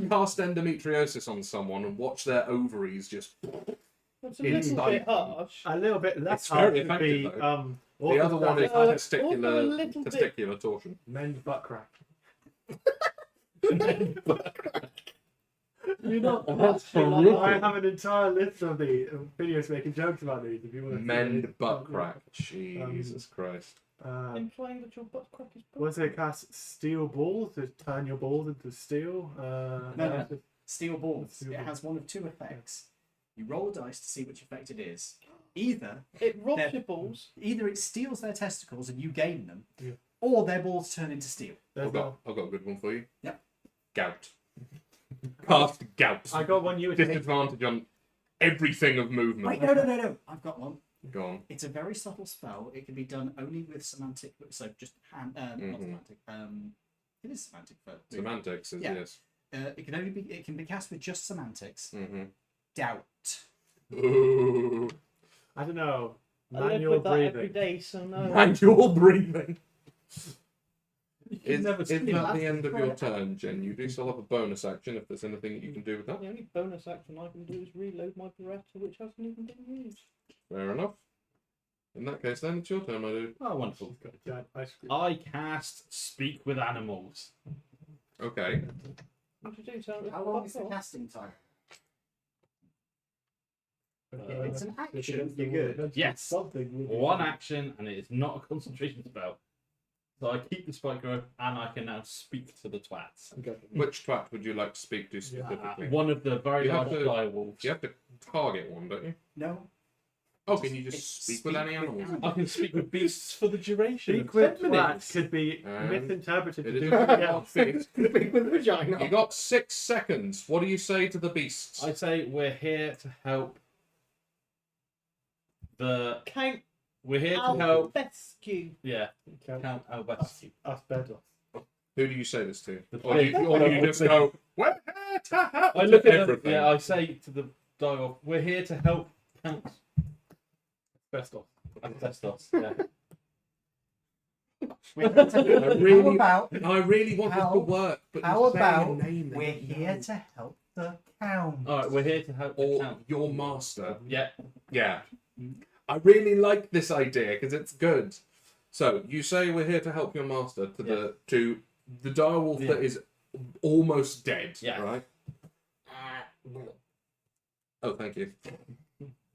Cast endometriosis on someone and watch their ovaries just. That's a little Inside. bit harsh. A little bit less It's hard very to be. effective, The other one is Also a little bit. testicular torsion. men's butt crack. You know, I have an entire list of the videos making jokes about these. If you want to Mend butt crack. Jesus Christ. implying that your butt crack is Was it cast steel balls to turn your balls into steel? No. Steel balls. Steel It balls. has one of 2 effects. You roll a dice to see which effect it is. Either It robs They're- your balls. it steals their testicles and you gain them, Yeah. or their balls turn into steel. I've got a good one for you. Yep. Gout. Cast gout. I got one you would take. Disadvantage on everything of movement. Wait, no. I've got one. Go on. It's a very subtle spell. It can be done only with semantic. So just hand. Not semantic. It is semantic for Semantics is Yeah. yes. It can only be. It can be cast with just semantics. Mm-hmm. Doubt. Ooh. I don't know. I live Manual with that every breathing. day, so no. Manual breathing. Is Is that sleep. the end of your turn, Jen? You do still have a bonus action if there's anything that you can do with that. The only bonus action I can do is reload my Beretta, which hasn't even been used. Fair enough. In that case, then it's your turn, my dude. Oh, wonderful. Got a giant ice cream. I cast Speak with Animals. Okay. What do you do? Tell me How long is the casting time? If it's an action, you're good. Yes. Something. One action, and it is not a concentration spell. So I keep the spike growth, and I can now speak to the twats. Okay. Which twat would you like to speak to specifically? One of the very You have large to- dire wolves. You have to target one, don't you? No. Oh, can you just It's speak with any animals? I can speak with beasts for the duration Speak of with 10 twat minutes. could be And misinterpreted It to is do something else. speak. Speak with vagina. You got 6 seconds. What do you say to the beasts? I say we're here to help the. Count We're here to help. Albescu. Yeah, Count Count Albescu. us better. Who do you say this to? The Or do you just go, we're here to help I look to at them, everything? yeah, I say to the dire, we're here to help Count Asbestos. Asbestos. Yeah. We're here to- I really- how about I really want this to How- work, but how you're saying about a name that we're you here know. to help the count? All right, we're here to help the Or Count. your master. Yeah. Yeah. I really like this idea because it's good. So you say we're here to help your master to the direwolf Yeah. that is almost dead, Yeah. right? Oh, thank you.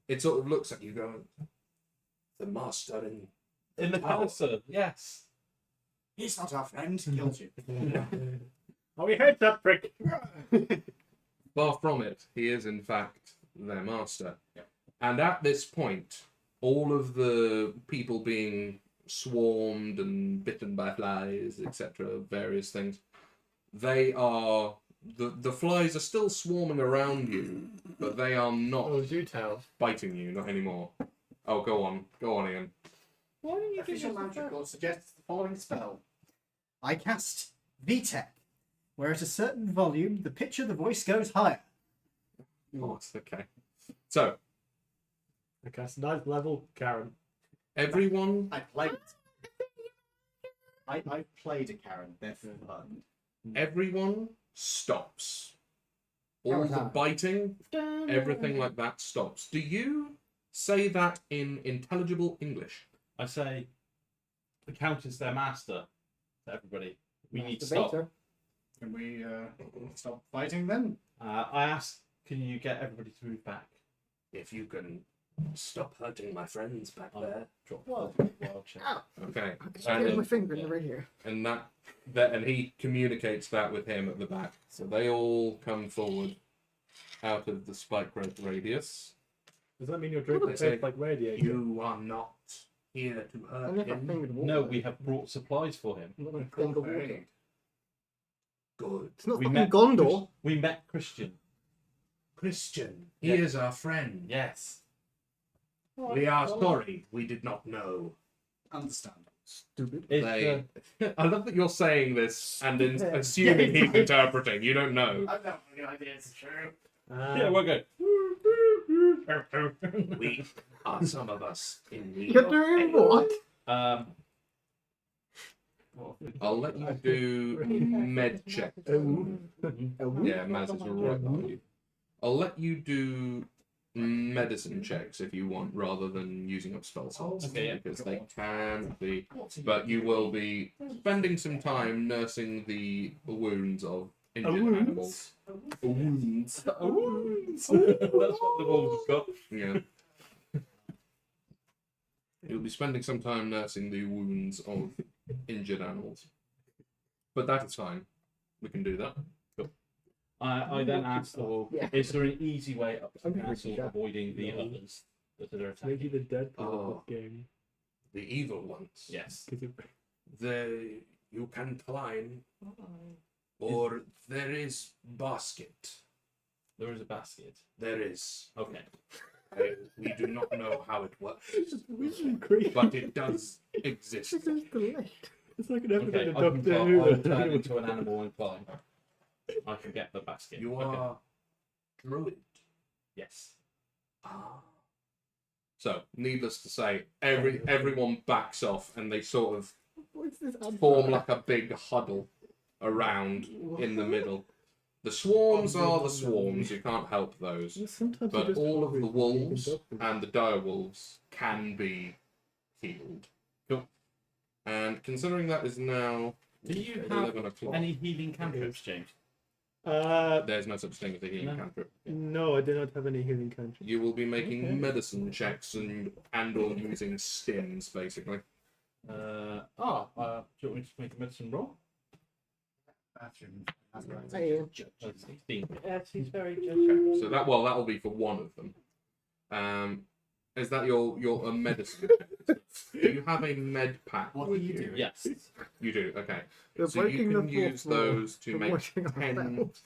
It sort of looks at you going, the master In the castle. Yes. He's not our friend. He kills you. Oh, we hate that prick. Far from it, he is in fact their master. And at this point, all of the people being swarmed and bitten by flies, etc., various things, they are the flies are still swarming around you, but they are not Oh, do tell. biting you, not anymore. Oh, go on, Ian. Why don't you give Official us the magic first- course suggests the following spell. I cast VTech, where at a certain volume, the pitch of the voice goes higher. Oh, okay. So Okay, it's 9th level, Karen. everyone, I played. I played a Karen. They're fun. everyone stops. All the Karen. biting, everything like that stops. Do you say that in intelligible English? I say the Count is their master to everybody. We need to stop. Masturbator. Can we stop fighting then? I asked, can you get everybody to move back? If you can stop hurting my friends back there. Drop What? wild check. Okay. Stick my finger in the radio. And and he communicates that with him at the back. So they all come forward out of the spike growth radius. Does that mean you're drinking Let's say taste like radiator? You are not here to I hurt never him. fingered water. No, we have brought supplies for him. I'm not gonna finger water. Good. It's not We fucking met Gondor. We met Christian. Christian, he Yeah. is our friend. Yes. We are sorry, we did not know. Understand. Stupid. It's, I love that you're saying this and then assuming he's interpreting. You don't know. I don't have any idea it's true. yeah, we're good. We are some of us in need You're of doing aid. what? I'll let you do med check. Yeah, Maz is right behind you. I'll let you do medicine checks if you want, rather than using up spell slots, Okay, yeah. because they can be. But you will be spending some time nursing the wounds of injured animals. Wounds. That's what the wolves have got. Yeah. You'll be spending some time nursing the wounds of injured animals. But that is fine. We can do that. I then asked the wolf, Yeah. is there an easy way up to the I'm gonna castle read that. avoiding the others that are Maybe attacking? the Deadpool Oh. of this game. The evil ones. Yes. 'Cause it- You can climb, or there is basket. There is a basket. There is. Okay. We do not know how it works, It's really creepy. but it does exist. This is great. It's like an episode Okay, of I can Doctor climb, Who. I'll turn into an animal and climb. I can get the basket. You Okay. are druid. Yes. So, needless to say, everyone backs off and they sort of What's this? form like a big huddle around in the middle. The swarms are the swarms, you can't help those. Sometimes you But just all of the hungry, wolves you can and the dire wolves can be healed. Cool. And considering that is now Do you 11 have o'clock, any healing cantrips, James? there's no such thing as a healing No. cantrip. No, I do not have any healing country. You will be making Okay. medicine checks and or using stims, basically. Do you want me to make a medicine roll? Bathroom. Hey, Ian. 16. Yes, he's very Okay, judgmental. so that'll be for one of them. Is that your a medicine? Do you have a med pack? What with do you you? do? Yes. You do. Okay. We're So you breaking can the use fourth wall those to from make watching our 10 spells.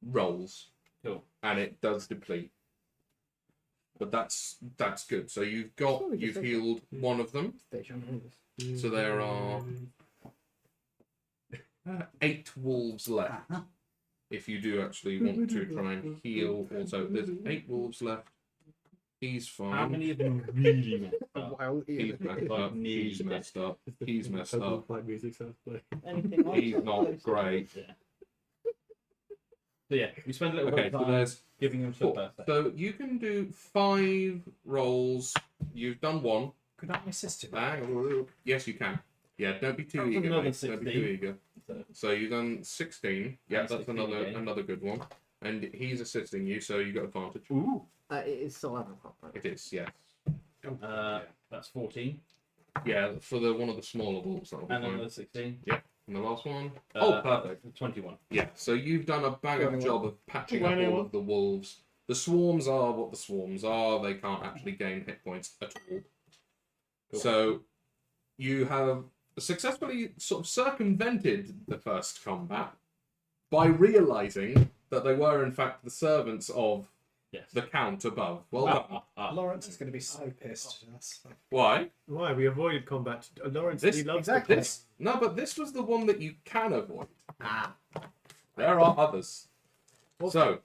rolls, Cool. and it does deplete. But that's good. So you've Surely just you've take healed one of them. Station. So there are 8 wolves left. Uh-huh. If you do actually want to try and heal, also there's 8 wolves left. He's fine. How many of them are really messed up? While He's Ian. messed up. He's messed up. He's messed up. Like music sounds play. Anything like He's that, not basically. great. Yeah. So yeah, we spend a little Okay, bit so of time there's giving him 4. some birthday. So you can do 5 rolls. You've done 1. Could I assist him? Yes, you can. Yeah, don't be too That was eager. another Mate. Don't be 16. too eager. So you've done 16. Yeah, And that's 16 another again. good one. And he's assisting you, so you got advantage. Ooh. It is still 11 o'clock, right? It is, yes. That's 14. Yeah, for the one of the smaller wolves, that'll be And fine. another 16. And the last one? Oh, perfect. 21. Yeah, so you've done a bang up 21. job of patching up all of the wolves. The swarms are what the swarms are. They can't actually gain hit points at all. Cool. So you have successfully sort of circumvented the first combat by realizing that they were in fact the servants of Yes. the count above. Well done. Lawrence is going to be so pissed at us. Why? Why? We avoided combat. Lawrence, This- he loves exactly. the This no, but this was the one that you can avoid. Ah. There are others. So,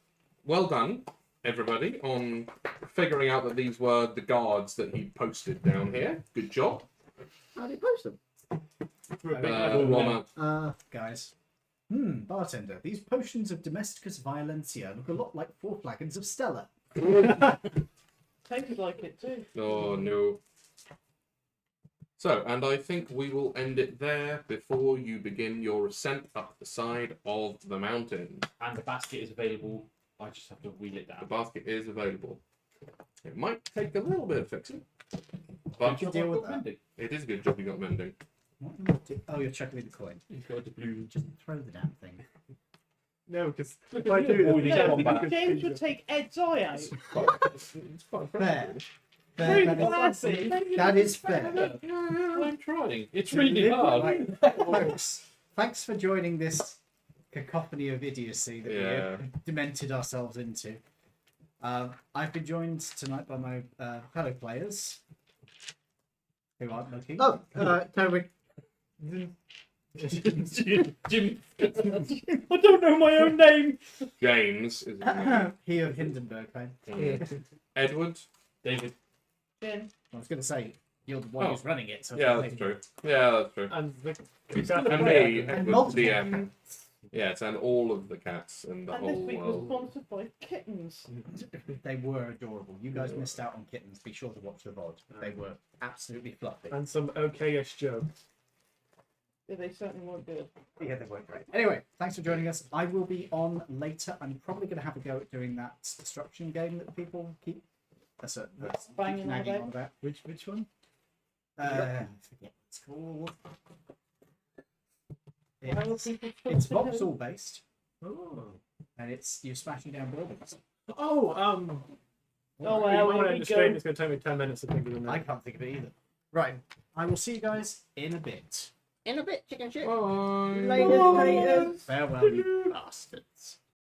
well done, everybody, on figuring out that these were the guards that he posted down here. Good job. How do you post them? Roma, Guys. Bartender, these potions of domesticus violentia look a lot like 4 flagons of Stella. Tasted like it too. oh no. So, and I think we will end it there before you begin your ascent up the side of the mountain. And the basket is available. I just have to wheel it The down. basket is available. It might take a little bit of fixing, but Good deal with that. it is a good job you got mending. What am I do- Oh, you're chucking in the coin. He's got the blue. Just throw the damn thing. No, because Look if at I you do avoiding this, No, combat. James would take Ed's eye out. It's quite Fair. Very Fair, classy. that is fair. I'm trying. It's really hard. Right, folks, thanks for joining this cacophony of idiocy that we Yeah. have demented ourselves into. I've been joined tonight by my fellow players who aren't looking. Oh, Toby. Jim. I don't know my own name. James is He of Hindenburg, right? Edward. David. Jen. I was going to say, you're the one Oh. who's running it. So Yeah, that's true. Yeah, that's true. and the And me, And Edward, multiple. DM. Yes, and all of the cats in the And whole this week was world. sponsored by kittens. They were adorable. You guys missed out on kittens. Be sure to watch the VOD. They were absolutely fluffy. and some okay-ish jokes. Yeah, they certainly weren't good. Yeah, they weren't great. Anyway, thanks for joining us. I will be on later. I'm probably going to have a go at doing that destruction game that people keep that's Banging on nagging about. on about. Which one? I forget what it's called. Why were It's, people it's supposed to voxel based, Oh. and it's you're smashing down buildings. Oh, Oh, you well, might want here to we understand go. it's going to take me 10 minutes to think of the I name. can't think of it either. Right, I will see you guys in a bit. In a bit, chicken shit. Bye. Later, haters. Farewell, you bastards.